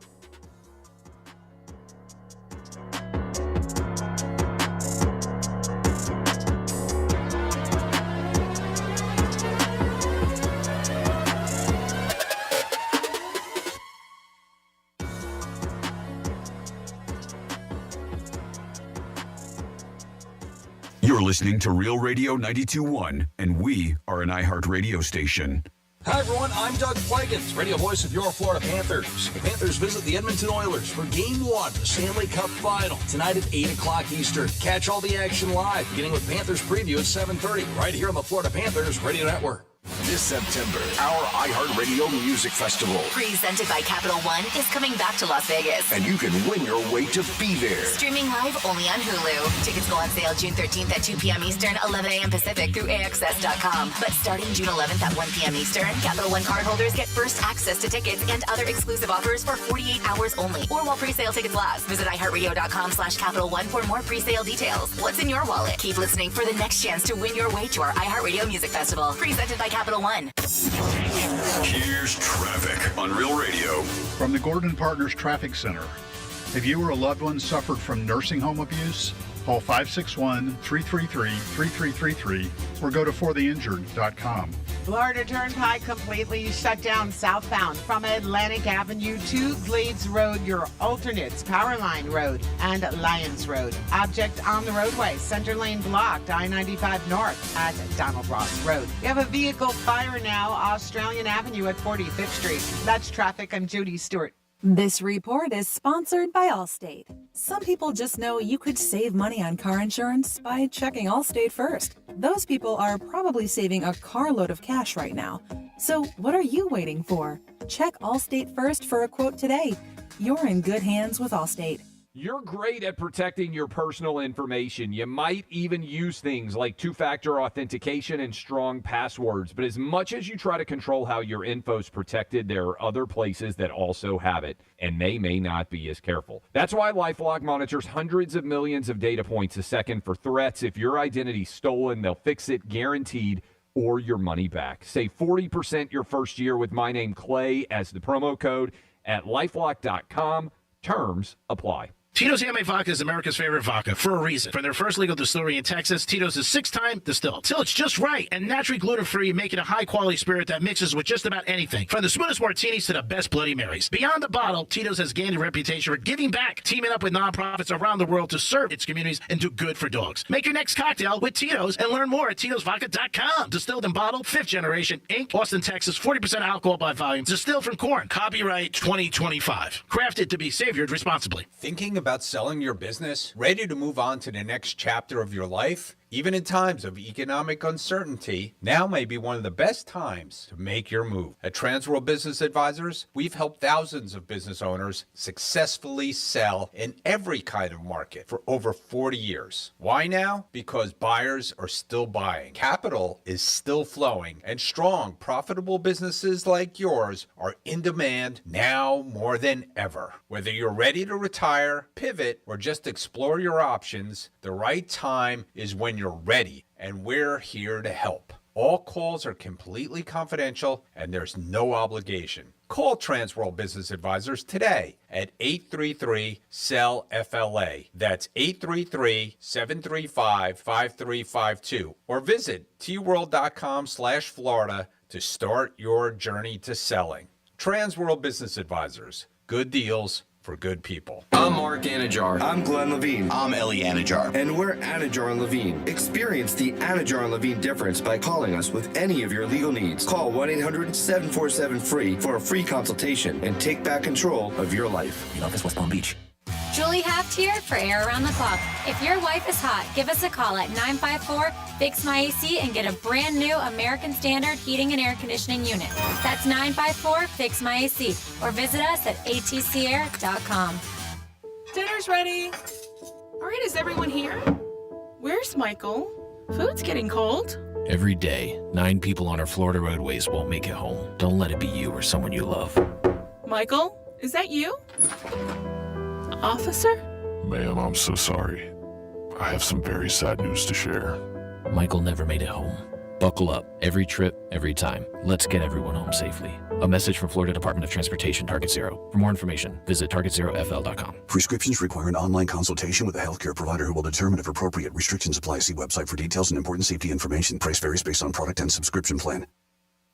You're listening to Real Radio 92.1, and we are an iHeart radio station. Hi, everyone. I'm Doug Plagens, radio voice of your Florida Panthers. The Panthers visit the Edmonton Oilers for Game 1, the Stanley Cup Final, tonight at 8 o'clock Eastern. Catch all the action live, beginning with Panthers preview at 7:30, right here on the Florida Panthers Radio Network. This September, our iHeartRadio Music Festival. Presented by Capital One is coming back to Las Vegas. And you can win your way to be there. Streaming live only on Hulu. Tickets go on sale June 13th at 2 p.m. Eastern, 11 a.m. Pacific through AXS.com. But starting June 11th at 1 p.m. Eastern, Capital One cardholders get first access to tickets and other exclusive offers for 48 hours only, or while pre-sale tickets last. Visit iHeartRadio.com/Capital One for more pre-sale details. What's in your wallet? Keep listening for the next chance to win your way to our iHeartRadio Music Festival. Presented by Capital One. Here's traffic on Real Radio. From the Gordon Partners Traffic Center. If you or a loved one suffered from nursing home abuse, call 561-333-3333 or go to fortheinjured.com. Florida Turnpike completely shut down southbound from Atlantic Avenue to Glades Road, your alternates, Powerline Road and Lyons Road. Object on the roadway, center lane blocked, I-95 north at Donald Ross Road. You have a vehicle fire now, Australian Avenue at 45th Street. That's traffic. I'm Judy Stewart. This report is sponsored by Allstate. Some people just know you could save money on car insurance by checking Allstate first. Those people are probably saving a carload of cash right now. So what are you waiting for? Check Allstate first for a quote today. You're in good hands with Allstate. You're great at protecting your personal information. You might even use things like two-factor authentication and strong passwords. But as much as you try to control how your info's protected, there are other places that also have it, and they may not be as careful. That's why LifeLock monitors hundreds of millions of data points a second for threats. If your identity's stolen, they'll fix it guaranteed, or your money back. Save 40% your first year with my name Clay as the promo code at LifeLock.com. Terms apply. Tito's Handmade Vodka is America's favorite vodka for a reason. From their first legal distillery in Texas, Tito's is 6-time distilled. Till it's just right and naturally gluten-free, making a high-quality spirit that mixes with just about anything. From the smoothest martinis to the best Bloody Marys. Beyond the bottle, Tito's has gained a reputation for giving back, teaming up with nonprofits around the world to serve its communities and do good for dogs. Make your next cocktail with Tito's and learn more at Tito'sVodka.com. Distilled and bottled, 5th generation, Inc., Austin, Texas, 40% alcohol by volume. Distilled from corn. Copyright 2025. Crafted to be savored responsibly. Thinking about selling your business? Ready to move on to the next chapter of your life? Even in times of economic uncertainty, now may be one of the best times to make your move. At Transworld Business Advisors, we've helped thousands of business owners successfully sell in every kind of market for over 40 years. Why now? Because buyers are still buying. Capital is still flowing, and strong, profitable businesses like yours are in demand now more than ever. Whether you're ready to retire, pivot, or just explore your options, the right time is when you're ready, and we're here to help. All calls are completely confidential, and there's no obligation. Call Transworld Business Advisors today at 833-SELL-FLA. That's 833-735-5352. Or visit tworld.com/Florida to start your journey to selling. Transworld Business Advisors. Good deals for good people. I'm Mark Anajar. I'm Glenn Levine. I'm Ellie Anajar. And we're Anajar and Levine. Experience the Anajar and Levine difference by calling us with any of your legal needs. Call 1-800-747-FREE for a free consultation and take back control of your life. In Office, West Palm Beach. Julie Haft here for Air Around the Clock. If your wife is hot, give us a call at 954-FIX-MY-AC and get a brand new American Standard heating and air conditioning unit. That's 954-FIX-MY-AC or visit us at atcair.com. Dinner's ready. All right, is everyone here? Where's Michael? Food's getting cold. Every day, 9 people on our Florida roadways won't make it home. Don't let it be you or someone you love. Michael, is that you? Officer? Ma'am, I'm so sorry. I have some very sad news to share. Michael never made it home. Buckle up. Every trip, every time. Let's get everyone home safely. A message from Florida Department of Transportation, Target Zero. For more information, visit targetzerofl.com. Prescriptions require an online consultation with a healthcare provider who will determine if appropriate. Restrictions apply. See website for details and important safety information. Price varies based on product and subscription plan.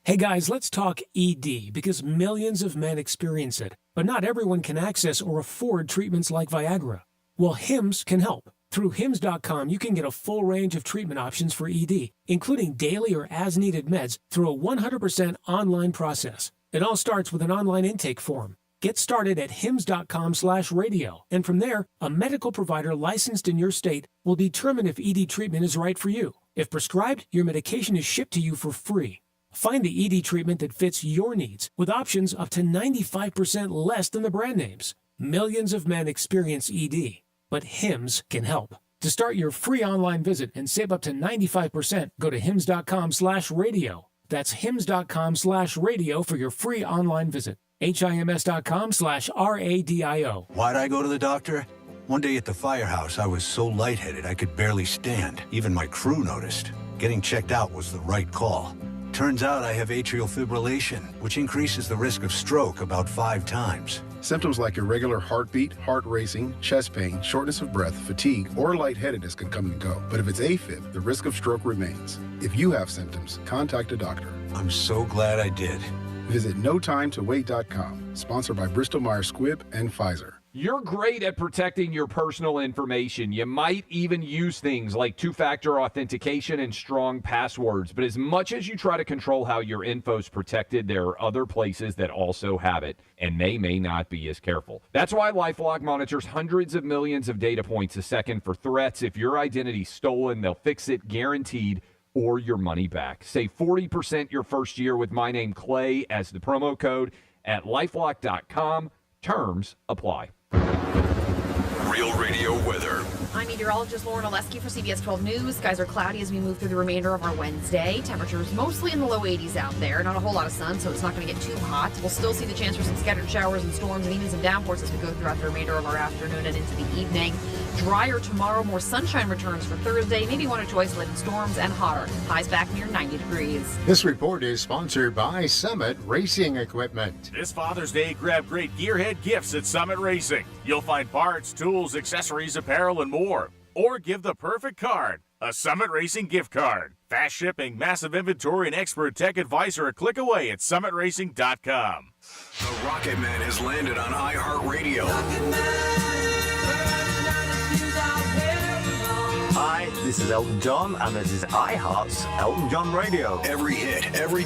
Hey guys, let's talk ED because millions of men experience it, but not everyone can access or afford treatments like Viagra. Well, Hims can help. Through Hims.com, you can get a full range of treatment options for ED, including daily or as-needed meds through a 100% online process. It all starts with an online intake form. Get started at hims.com/radio, and from there, a medical provider licensed in your state will determine if ED treatment is right for you. If prescribed, your medication is shipped to you for free. Find the ED treatment that fits your needs with options up to 95% less than the brand names. Millions of men experience ED, but Hims can help. To start your free online visit and save up to 95%, go to hims.com/radio. That's hims.com/radio for your free online visit. HIMS.com/RADIO. Why'd I go to the doctor? One day at the firehouse, I was so lightheaded I could barely stand. Even my crew noticed. Getting checked out was the right call. Turns out I have atrial fibrillation, which increases the risk of stroke about 5 times. Symptoms like irregular heartbeat, heart racing, chest pain, shortness of breath, fatigue, or lightheadedness can come and go. But if it's AFib, the risk of stroke remains. If you have symptoms, contact a doctor. I'm so glad I did. Visit NoTimeToWait.com, sponsored by Bristol-Myers Squibb and Pfizer. You're great at protecting your personal information. You might even use things like 2-factor authentication and strong passwords. But as much as you try to control how your info's protected, there are other places that also have it, and they may not be as careful. That's why LifeLock monitors hundreds of millions of data points a second for threats. If your identity's stolen, they'll fix it guaranteed, or your money back. Save 40% your first year with my name Clay as the promo code at LifeLock.com. Terms apply. Real Radio weather. I'm meteorologist Lauren Oleski for CBS 12 News. Skies are cloudy as we move through the remainder of our Wednesday. Temperatures mostly in the low 80s out there. Not a whole lot of sun, so it's not going to get too hot. We'll still see the chance for some scattered showers and storms and even some downpours as we go throughout the remainder of our afternoon and into the evening. Drier tomorrow, more sunshine returns for Thursday, maybe one or two isolated storms, and hotter. Highs back near 90 degrees. This report is sponsored by Summit Racing Equipment. This Father's Day, grab great gearhead gifts at Summit Racing. You'll find parts, tools, accessories, apparel, and more. Or give the perfect card, a Summit Racing gift card. Fast shipping, massive inventory, and expert tech advice are a click away at summitracing.com. The Rocket Man has landed on iHeartRadio. Hi, this is Elton John, and this is iHeart's Elton John Radio. Every hit, every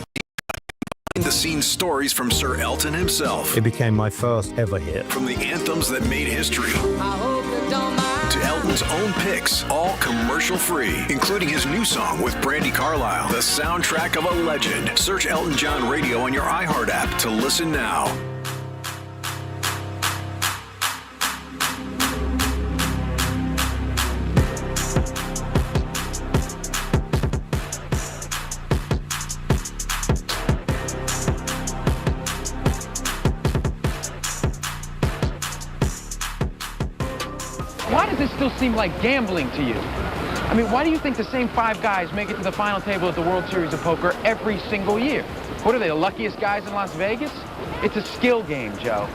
behind-the-scenes stories from Sir Elton himself. It became my first ever hit. From the anthems that made history to Elton's own picks, all commercial-free, including his new song with Brandi Carlile, the soundtrack of a legend. Search Elton John Radio on your iHeart app to listen now. Why does this still seem like gambling to you? I mean, why do you think the same 5 guys make it to the final table at the World Series of Poker every single year? What are they, the luckiest guys in Las Vegas? It's a skill game, Joe.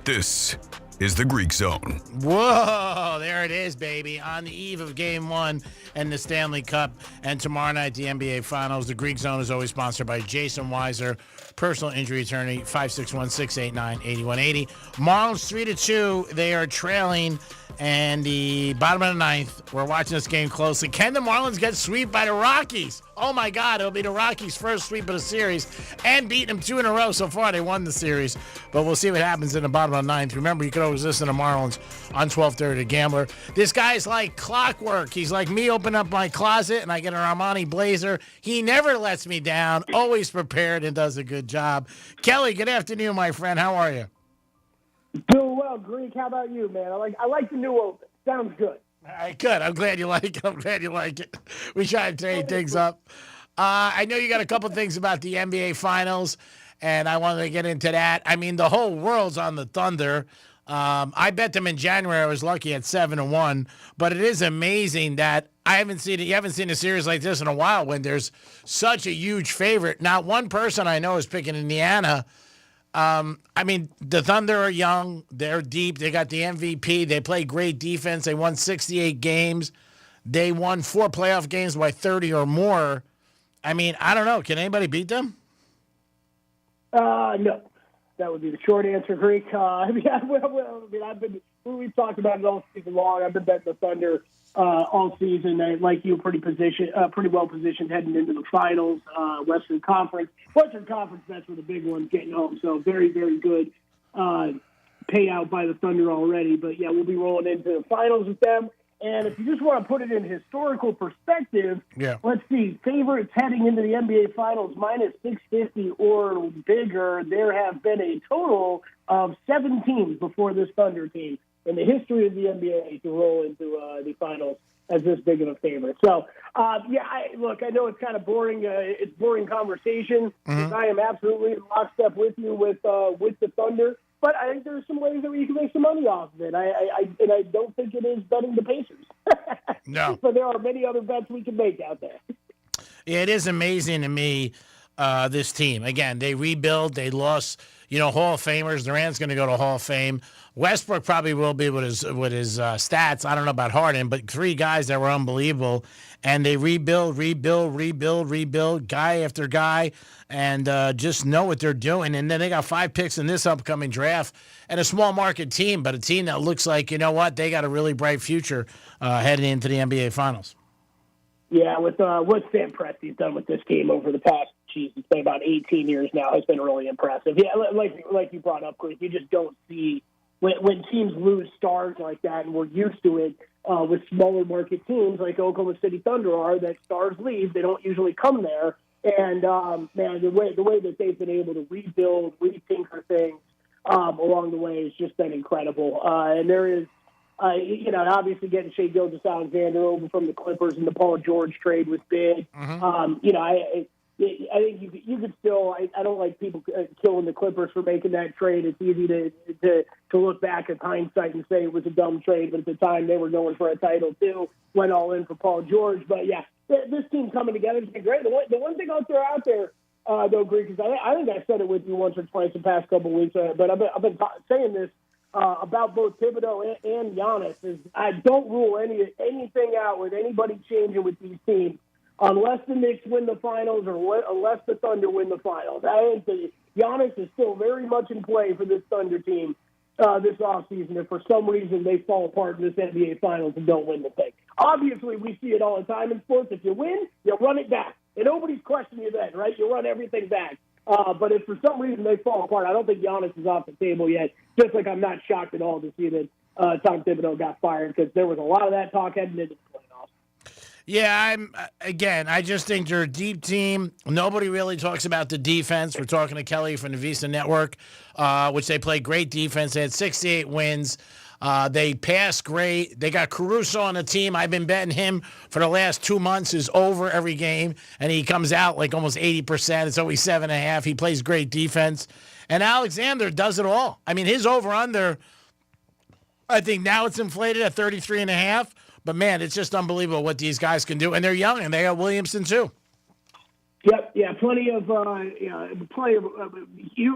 This is the Greek Zone. Whoa, there it is, baby. On the eve of Game 1 and the Stanley Cup, and tomorrow night, the NBA Finals. The Greek Zone is always sponsored by Jason Weiser, personal injury attorney, 561-689-8180. Marlins 3-2. They are trailing, and the bottom of the ninth. We're watching this game closely. Can the Marlins get swept by the Rockies? Oh, my God. It'll be the Rockies' first sweep of the series, and beating them 2 in a row. So far, they won the series, but we'll see what happens in the bottom of the ninth. Remember, you can always listen to Marlins on 1230 The Gambler. This guy's like clockwork. He's like me, open up my closet, and I get an Armani blazer. He never lets me down, always prepared, and does a good job. Kelly, good afternoon, my friend. How are you? Doing well, Greek. How about you, man? I like the new open. Sounds good. All right, good. I'm glad you like it. We try to trade things up. I know you got a couple things about the NBA Finals, and I wanted to get into that. I mean, the whole world's on the Thunder. I bet them in January. I was lucky at 7-1, but it is amazing that you haven't seen a series like this in a while when there's such a huge favorite. Not one person I know is picking Indiana. I mean, the Thunder are young. They're deep. They got the MVP. They play great defense. They won 68 games. They won 4 playoff games by 30 or more. I mean, I don't know. Can anybody beat them? No. That would be the short answer, Greek. We've talked about it all season long. I've been betting the Thunder all season. Like you, pretty well positioned heading into the finals. Western Conference bets were the big ones getting home. So very, very good payout by the Thunder already. But yeah, we'll be rolling into the finals with them. And if you just want to put it in historical perspective, let's see, favorites heading into the NBA Finals minus 650 or bigger. There have been a total of 7 teams before this Thunder team in the history of the NBA to roll into the finals as this big of a favorite. So, I know it's kind of boring. It's boring conversation. Mm-hmm. I am absolutely in lockstep with you with the Thunder. But I think there's some ways that you can make some money off of it. I don't think it is betting the Pacers. No. But there are many other bets we can make out there. Yeah, it is amazing to me, this team. Again, they rebuild. They lost, Hall of Famers. Durant's going to go to Hall of Fame. Westbrook probably will be with his stats. I don't know about Harden, but 3 guys that were unbelievable. And they rebuild, guy after guy, and just know what they're doing. And then they got 5 picks in this upcoming draft and a small market team, but a team that looks like, they got a really bright future heading into the NBA Finals. Yeah, with what Sam Presti's done with this team over the past, it's been about 18 years now, has been really impressive. Yeah, like you brought up, Chris, you just don't see when teams lose stars like that, and we're used to it with smaller market teams like Oklahoma City Thunder are, that stars leave. They don't usually come there. And, the way that they've been able to rebuild, retinker things along the way has just been incredible. And there is Obviously getting Shea Gilgeous-Alexander over from the Clippers and the Paul George trade was big. I think you could still. I don't like people killing the Clippers for making that trade. It's easy to look back at hindsight and say it was a dumb trade, but at the time they were going for a title too. Went all in for Paul George, but yeah, this team coming together has been great. The one thing I'll throw out there, though, Greek, is I think I said it with you once or twice the past couple of weeks, but I've been saying this about both Thibodeau and Giannis. Is I don't rule anything out with anybody changing with these teams. Unless the Knicks win the finals or unless the Thunder win the finals. I think Giannis is still very much in play for this Thunder team this offseason. If for some reason they fall apart in this NBA Finals and don't win the thing. Obviously, we see it all the time in sports. If you win, you run it back. And nobody's questioning you then, right? You run everything back. But if for some reason they fall apart, I don't think Giannis is off the table yet. Just like I'm not shocked at all to see that Tom Thibodeau got fired because there was a lot of that talk heading into the playoffs. Yeah, I just think they're a deep team. Nobody really talks about the defense. We're talking to Kelly from the Visa Network, which they play great defense. They had 68 wins. They passed great. They got Caruso on the team. I've been betting him for the last 2 months is over every game, and he comes out like almost 80%. It's always 7.5. He plays great defense. And Alexander does it all. I mean, his over-under, I think now it's inflated at 33.5. But, man, it's just unbelievable what these guys can do. And they're young, and they got Williamson, too. Yep, yeah, plenty of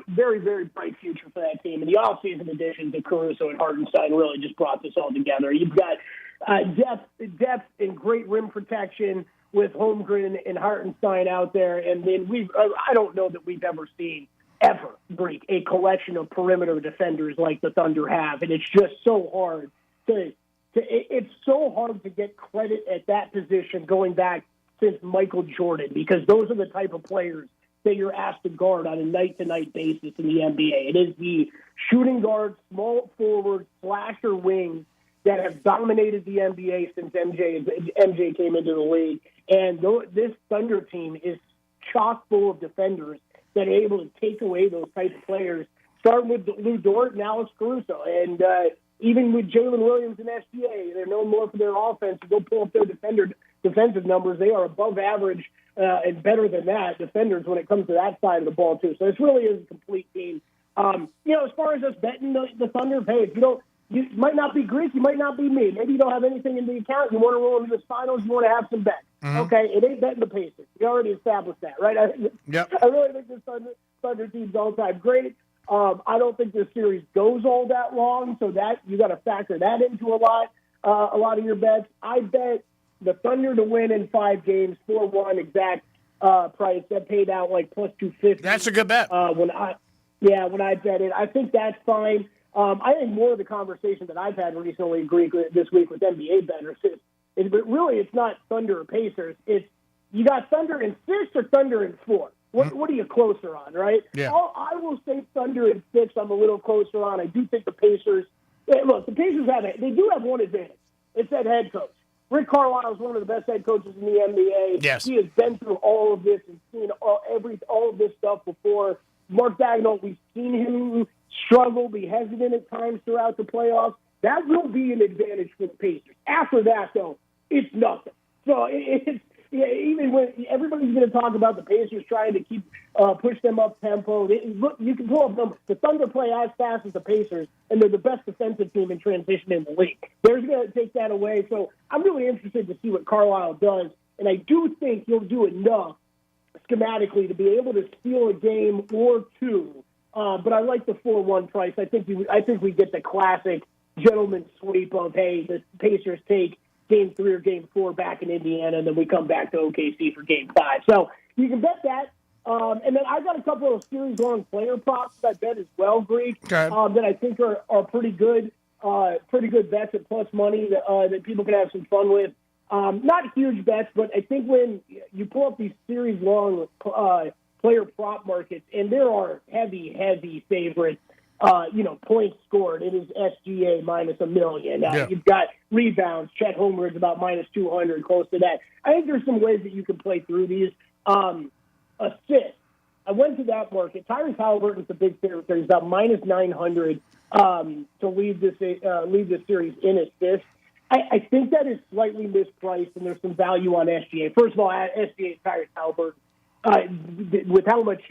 very, very bright future for that team. And the offseason additions of Caruso and Hartenstein really just brought this all together. You've got depth and great rim protection with Holmgren and Hartenstein out there. And then I don't know that we've ever seen Greek, a collection of perimeter defenders like the Thunder have. And it's just so hard it's so hard to get credit at that position going back since Michael Jordan, because those are the type of players that you're asked to guard on a night-to-night basis in the NBA. It is the shooting guards, small forwards, slasher wings that have dominated the NBA since MJ came into the league. And this Thunder team is chock full of defenders that are able to take away those types of players, starting with Lou Dort and Alex Caruso. And even with Jalen Williams and SGA, they're known more for their offense. Go pull up their defensive numbers. They are above average and better than that defenders when it comes to that side of the ball, too. So this really is a complete team. As far as us betting the Thunder, hey, you might not be Greek, you might not be me. Maybe you don't have anything in the account. You want to roll into the finals, you want to have some bets. Mm-hmm. Okay, it ain't betting the Pacers. We already established that, right? I really think this Thunder team's all-time great. I don't think this series goes all that long, so that you got to factor that into a lot of your bets. I bet the Thunder to win in 5 games, 4-1 exact price. That paid out like plus 250. That's a good bet. When I bet it, I think that's fine. I think more of the conversation that I've had recently, Greek, this week with NBA bettors but really it's not Thunder or Pacers. It's you got Thunder in 6 or Thunder in 4. What are you closer on, right? Yeah. I will say Thunder in 6. I'm a little closer on. I do think the Pacers. Look, the Pacers they do have one advantage. It's that head coach. Rick Carlisle is one of the best head coaches in the NBA. Yes. He has been through all of this and seen all of this stuff before. Mark Daigneault, we've seen him struggle, be hesitant at times throughout the playoffs. That will be an advantage for the Pacers. After that, though, it's nothing. So even when everybody's going to talk about the Pacers trying to keep push them up tempo, look, you can pull up numbers. The Thunder play as fast as the Pacers, and they're the best defensive team in transition in the league. They're going to take that away. So I'm really interested to see what Carlisle does, and I do think he'll do enough schematically to be able to steal a game or two. But I like the 4-1 price. I think we get the classic gentleman's sweep of, hey, the Pacers take Game 3 or Game 4 back in Indiana, and then we come back to OKC for Game 5. So you can bet that. And then I got a couple of series-long player props that I bet as well, Greek, that I think are pretty good bets at plus money that people can have some fun with. Not huge bets, but I think when you pull up these series-long player prop markets, and there are heavy favorites, points scored. It is SGA minus $1 million. You've got rebounds. Chet Holmgren's about minus 200, close to that. I think there's some ways that you can play through these. Assists. I went to that market. Tyrese Halliburton's the big favorite there. He's about minus 900 to lead this series in assists. I think that is slightly mispriced, and there's some value on SGA. First of all, SGA and Tyrese Halliburton, with how much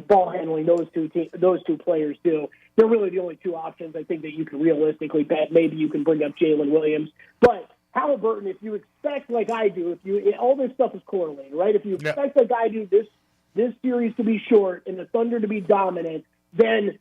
ball handling those two players do, they're really the only two options I think that you can realistically bet. Maybe you can bring up Jalen Williams, but Halliburton, if you expect, like I do, all this stuff is correlated, right? If you expect, like I do, this series to be short and the Thunder to be dominant, then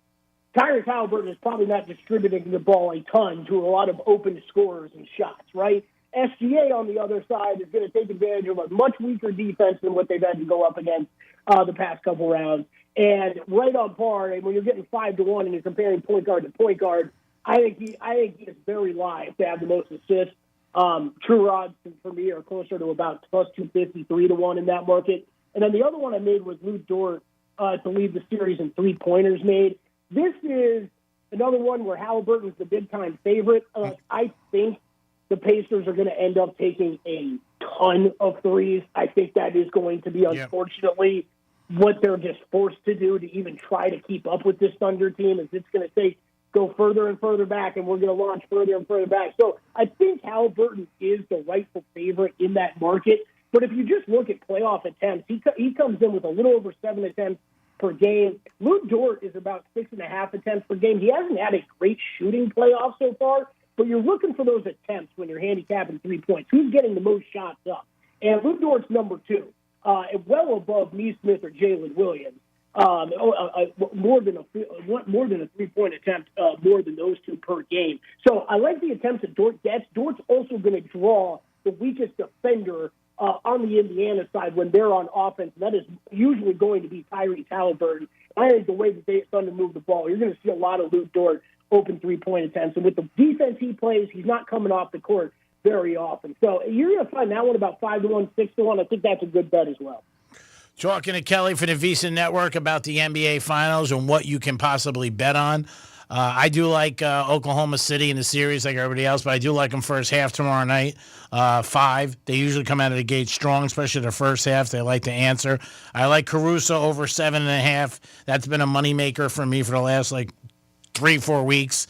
Tyrese Halliburton is probably not distributing the ball a ton to a lot of open scorers and shots, right? SGA, on the other side, is going to take advantage of a much weaker defense than what they've had to go up against the past couple rounds. And right on par, and when you're getting 5-1 and you're comparing point guard to point guard, I think he is very live to have the most assists. True odds for me are closer to about plus 250, 3-1 in that market. And then the other one I made was Lou Dort to lead the series in three-pointers made. This is another one where Halliburton's the big-time favorite. I think the Pacers are going to end up taking a ton of threes. I think that is going to be, unfortunately, what they're just forced to do to even try to keep up with this Thunder team. Is it's going to go further and further back, and we're going to launch further and further back. So I think Halliburton is the rightful favorite in that market. But if you just look at playoff attempts, he comes in with a little over 7 attempts per game. Lou Dort is about 6.5 attempts per game. He hasn't had a great shooting playoff so far, but you're looking for those attempts when you're handicapping 3 points. Who's getting the most shots up? And Lou Dort's number 2, well above Neesmith or Jalen Williams. More than a 3-point attempt, more than those two per game. So I like the attempts that Dort gets. Dort's also going to draw the weakest defender on the Indiana side when they're on offense. And that is usually going to be Tyrese Halliburton. I think the way that they Thunder move the ball, you're going to see a lot of Lou Dort open 3-point attempts. And with the defense he plays, he's not coming off the court very often. So you're going to find that one about 5-1, 6-1. I think that's a good bet as well. Talking to Kelly for the VEASAN Network about the NBA Finals and what you can possibly bet on. I do like Oklahoma City in the series like everybody else, but I do like them first half tomorrow night, 5. They usually come out of the gate strong, especially the first half. They like to answer. I like Caruso over 7.5. That's been a moneymaker for me for the last 3-4 weeks.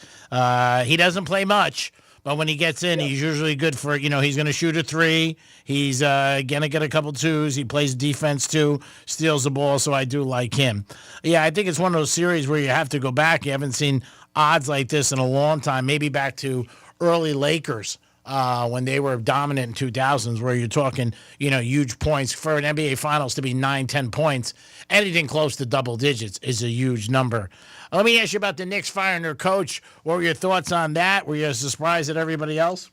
He doesn't play much, but when he gets in, he's usually good for, he's going to shoot a 3. He's going to get a couple 2s. He plays defense too, steals the ball, so I do like him. Yeah, I think it's one of those series where you have to go back. You haven't seen odds like this in a long time, maybe back to early Lakers when they were dominant in 2000s, where you're talking, huge points. For an NBA Finals to be 9-10 points, anything close to double digits is a huge number. Let me ask you about the Knicks firing their coach. What were your thoughts on that? Were you as surprised as everybody else?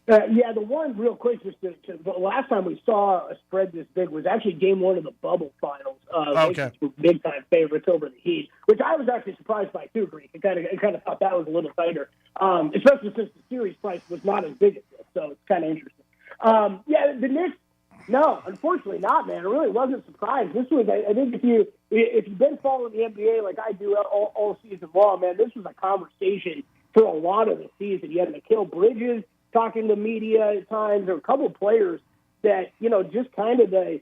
The one real quick, the last time we saw a spread this big was actually Game 1 of the Bubble Finals. Lakers were big-time favorites over the Heat, which I was actually surprised by too, Greek. I kind of thought that was a little tighter, especially since the series price was not as big as this, so it's kind of interesting. The Knicks, no, unfortunately not, man. I really wasn't surprised. This was, I think if you've been following the NBA like I do all season long, man, this was a conversation for a lot of the season. You had Mikal Bridges talking to media at times, or a couple of players that, just kind of the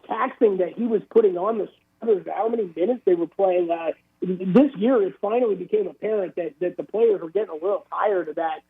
taxing that he was putting on the starters, how many minutes they were playing. This year, it finally became apparent that the players were getting a little tired of that.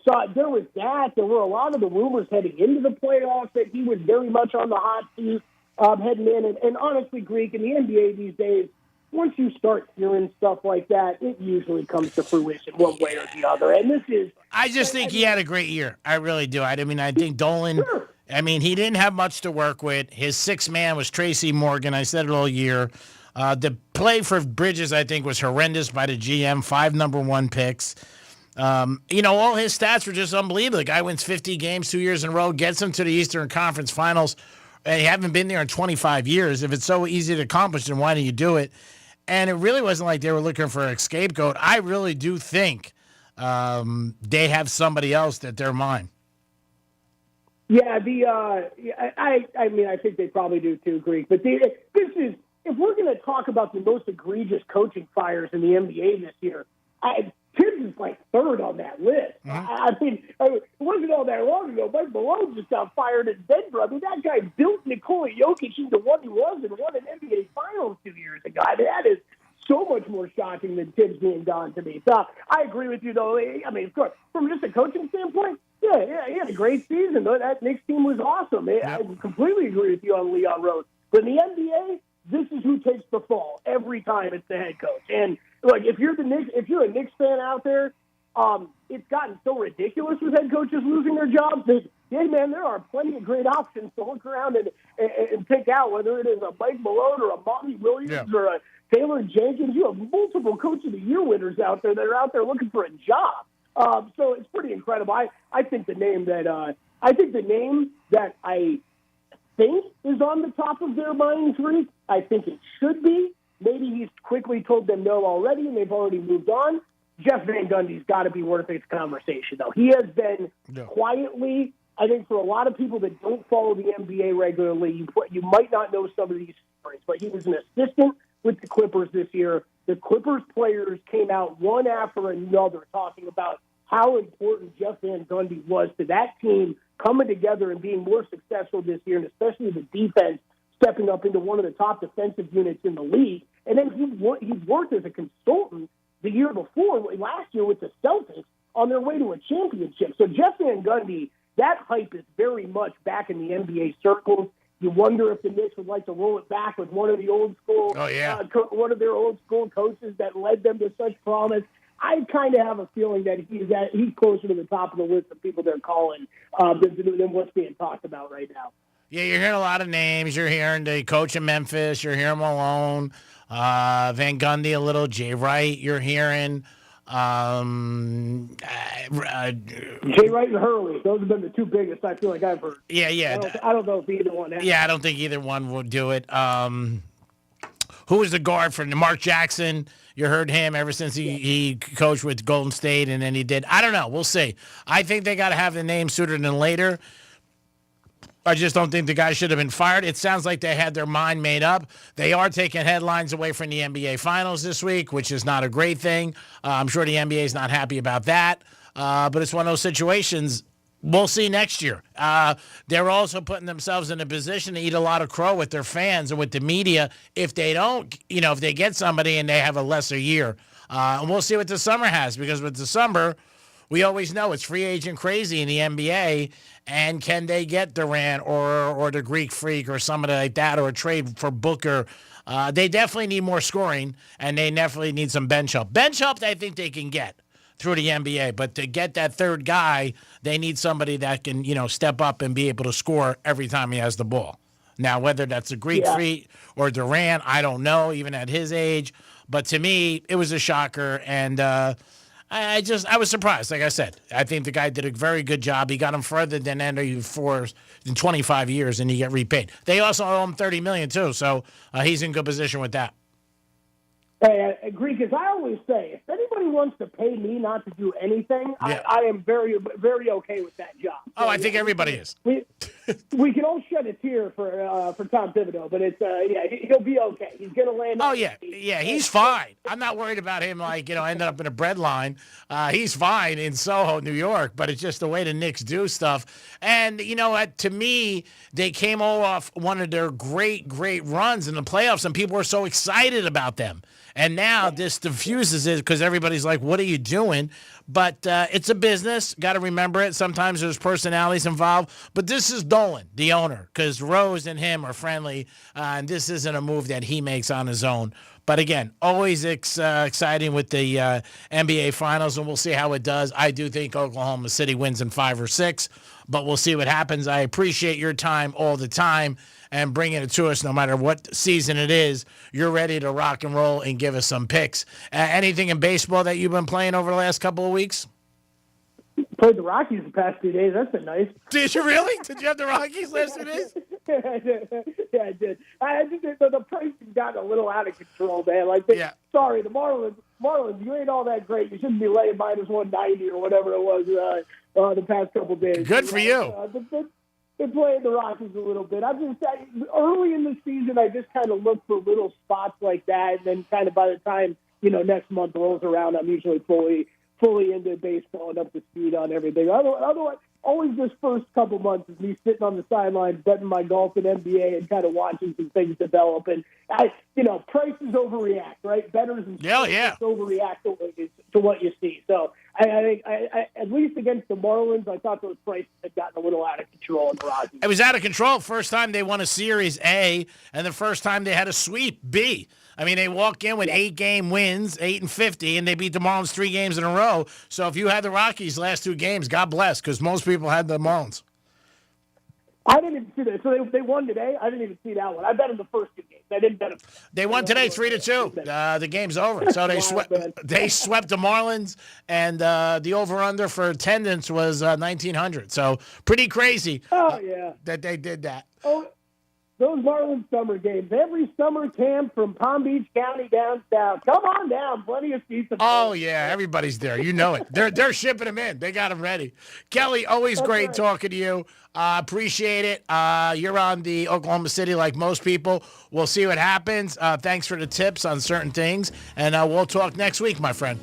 So there was that. There were a lot of the rumors heading into the playoffs that he was very much on the hot seat heading in. And honestly, Greek, in the NBA these days, once you start hearing stuff like that, it usually comes to fruition one way or the other. And this is... I just think he had a great year. I really do. I think Dolan... Sure. He didn't have much to work with. His sixth man was Tracy Morgan. I said it all year. The play for Bridges, I think, was horrendous by the GM. 5 number 1 picks. All his stats were just unbelievable. The guy wins 50 games 2 years in a row, gets him to the Eastern Conference Finals. They haven't been there in 25 years. If it's so easy to accomplish, then why don't you do it? And it really wasn't like they were looking for a scapegoat. I really do think they have somebody else that they're mine. Yeah, I think they probably do too, Greek. But if we're going to talk about the most egregious coaching fires in the NBA this year, Tibbs is like third on that list. I mean, it wasn't all that long ago. Mike Malone just got fired in Denver. I mean, that guy built Nikola Jokic into what he was and won an NBA Finals 2 years ago. I mean, that is so much more shocking than Tibbs being gone to me. So I agree with you, though. I mean, of course, from just a coaching standpoint, yeah, he had a great season. That Knicks team was awesome. I completely agree with you on Leon Rose. But in the NBA, this is who takes the fall every time. It's the head coach. And look, if you're a Knicks fan out there, it's gotten so ridiculous with head coaches losing their jobs that, yeah, man, there are plenty of great options to look around and pick out, whether it is a Mike Malone or a Monty Williams or a Taylor Jenkins. You have multiple Coach of the Year winners out there that are out there looking for a job. So it's pretty incredible. I think the name that I think is on the top of their mind three. I think it should be. Maybe he's quickly told them no already, and they've already moved on. Jeff Van Gundy's got to be worth its conversation, though. He has been quietly, I think for a lot of people that don't follow the NBA regularly, you might not know some of these stories, but he was an assistant with the Clippers this year. The Clippers players came out one after another talking about how important Jeff Van Gundy was to that team coming together and being more successful this year, and especially the defense stepping up into one of the top defensive units in the league. And then he's worked as a consultant the year before, last year with the Celtics, on their way to a championship. So Jeff Van Gundy, that hype is very much back in the NBA circles. You wonder if the Knicks would like to roll it back with one of the old school, one of their old school coaches that led them to such promise. I kind of have a feeling that he's closer to the top of the list of people they're calling than what's being talked about right now. Yeah, you're hearing a lot of names. You're hearing the coach in Memphis. You're hearing Malone, Van Gundy a little, Jay Wright. You're hearing Jay Wright and Hurley. Those have been the two biggest I feel like I've heard. Yeah. I don't know if either one has. Yeah, I don't think either one will do it. Who was the guard for Mark Jackson? You heard him ever since he coached with Golden State, and then he did. I don't know. We'll see. I think they got to have the name sooner than later. I just don't think the guy should have been fired. It sounds like they had their mind made up. They are taking headlines away from the NBA Finals this week, which is not a great thing. I'm sure the NBA is not happy about that. But it's one of those situations. We'll see next year. They're also putting themselves in a position to eat a lot of crow with their fans and with the media if they don't, if they get somebody and they have a lesser year. And we'll see what the summer has, because with the summer, we always know it's free agent crazy in the NBA. And can they get Durant or the Greek Freak or somebody like that, or a trade for Booker? They definitely need more scoring, and they definitely need some bench help. Bench help, I think they can get through the NBA. But to get that third guy, they need somebody that can, step up and be able to score every time he has the ball. Now, whether that's a Greek Freak or Durant, I don't know, even at his age. But to me, it was a shocker, and I was surprised. Like I said, I think the guy did a very good job. He got him further than any for in 25 years, and he get repaid. They also owe him $30 million too, so he's in good position with that. Hey, I agree, because I always say, if anybody wants to pay me not to do anything, I am very, very okay with that job. So, I think everybody is. We can all shed a tear for Tom Thibodeau, but it's he'll be okay. He's going to land. Oh yeah, he's fine. I'm not worried about him ended up in a bread line. He's fine in Soho, New York, but it's just the way the Knicks do stuff. And to me, they came all off one of their great runs in the playoffs, and people were so excited about them. And now this diffuses it because everybody's like, what are you doing? But it's a business. Got to remember it. Sometimes there's personalities involved. But this is Dolan, the owner, because Rose and him are friendly. And this isn't a move that he makes on his own. But again, always exciting with the NBA Finals, and we'll see how it does. I do think Oklahoma City wins in 5 or 6, but we'll see what happens. I appreciate your time all the time and bringing it to us no matter what season it is. You're ready to rock and roll and give us some picks. Anything in baseball that you've been playing over the last couple of weeks? Played the Rockies the past 2 days. That's been nice. Did you really? Did you have the Rockies last 2 days? Yeah, I did. I just the price has gotten a little out of control, man. Sorry, the Marlins, you ain't all that great. You shouldn't be laying minus 190 or whatever it was the past couple days. Good for you. Been playing the Rockies a little bit. Early in the season, I just kind of look for little spots like that, and then kind of by the time next month rolls around, I'm usually fully fully into baseball and up to speed on everything. Otherwise, always this first couple months is me sitting on the sidelines betting my golf and NBA and kind of watching some things develop. And prices overreact, right? Bettors and overreact to what you see. So I think at least against the Marlins, I thought those prices had gotten a little out of control in the Rockies. It was out of control. First time they won a series, A, and the first time they had a sweep, B. I mean, they walk in with 8-game wins, 8-50, and they beat the Marlins 3 games in a row. So if you had the Rockies last 2 games, God bless, because most people had the Marlins. I didn't even see that. So they won today? I didn't even see that one. I bet them the first 2 games. I didn't bet them. They won today 3-2. The game's over. So they swept the Marlins, and the over-under for attendance was 1,900. So pretty crazy that they did that. Oh, those Marlins summer games, every summer camp from Palm Beach County down south. Come on down, plenty of seats. Oh yeah, everybody's there. You know it. They're shipping them in. They got them ready. Kelly, always great talking to you. Appreciate it. You're on the Oklahoma City like most people. We'll see what happens. Thanks for the tips on certain things, and we'll talk next week, my friend.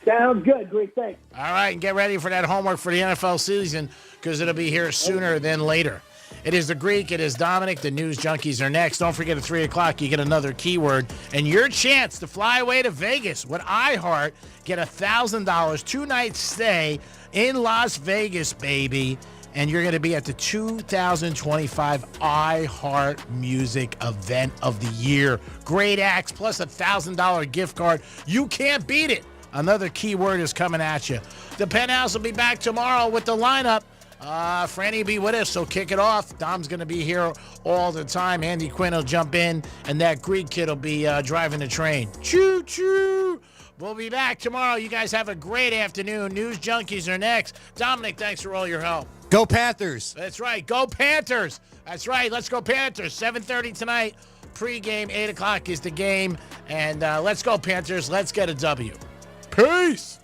Sounds good. Great, thanks. All right, and get ready for that homework for the NFL season because it'll be here sooner than later. It is the Greek. It is Dominic. The news junkies are next. Don't forget at 3 o'clock, you get another keyword and your chance to fly away to Vegas with iHeart. Get $1,000, 2-night stay in Las Vegas, baby. And you're going to be at the 2025 iHeart Music Event of the Year. Great acts plus $1,000 gift card. You can't beat it. Another keyword is coming at you. The Penthouse will be back tomorrow with the lineup. Franny will be with us, so kick it off. Dom's going to be here all the time. Andy Quinn will jump in, and that Greek kid will be driving the train. Choo-choo! We'll be back tomorrow. You guys have a great afternoon. News Junkies are next. Dominic, thanks for all your help. Go Panthers. That's right. Go Panthers. That's right. Let's go Panthers. 7:30 tonight. Pre-game, 8 o'clock is the game. And let's go Panthers. Let's get a W. Peace.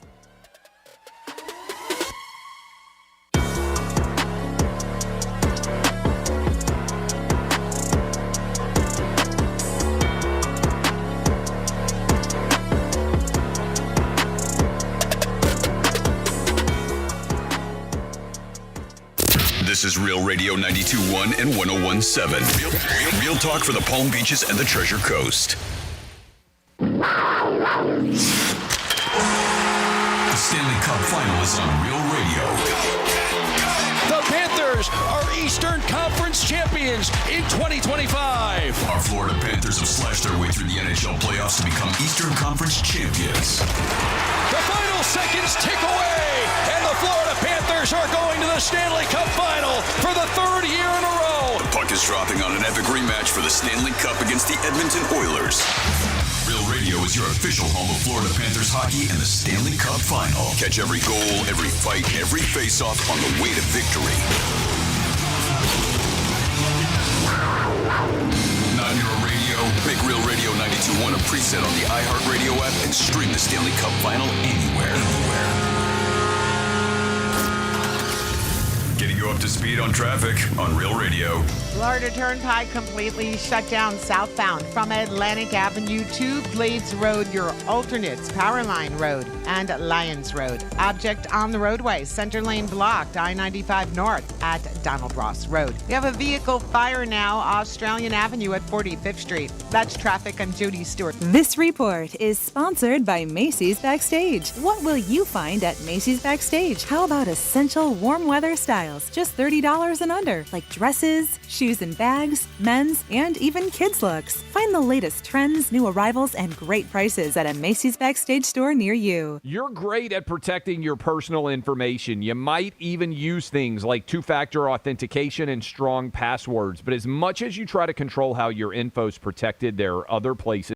This is Real Radio 92.1 and 101.7. Real talk for the Palm Beaches and the Treasure Coast. The Stanley Cup Final is on Real Radio. The Panthers are Eastern Conference champions in 2025. Our Florida Panthers have slashed their way through the NHL playoffs to become Eastern Conference champions. The final seconds tick away, and the Florida Panthers are going to the Stanley Cup Final for the 3rd year in a row. The puck is dropping on an epic rematch for the Stanley Cup against the Edmonton Oilers. Real Radio is your official home of Florida Panthers hockey and the Stanley Cup Final. Catch every goal, every fight, every face-off on the way to victory. Not your radio? Make Real Radio 92.1 a preset on the iHeartRadio app and stream the Stanley Cup Final anywhere. Getting you up to speed on traffic on Real Radio. Florida Turnpike completely shut down southbound from Atlantic Avenue to Glades Road, your alternates, Powerline Road and Lyons Road. Object on the roadway, center lane blocked, I-95 north at Donald Ross Road. We have a vehicle fire now, Australian Avenue at 45th Street. That's traffic. I'm Judy Stewart. This report is sponsored by Macy's Backstage. What will you find at Macy's Backstage? How about essential warm weather styles, just $30 and under, like dresses, shoes and bags, men's, and even kids' looks. Find the latest trends, new arrivals, and great prices at a Macy's Backstage store near you. You're great at protecting your personal information. You might even use things like two-factor authentication and strong passwords. But as much as you try to control how your info's protected, there are other places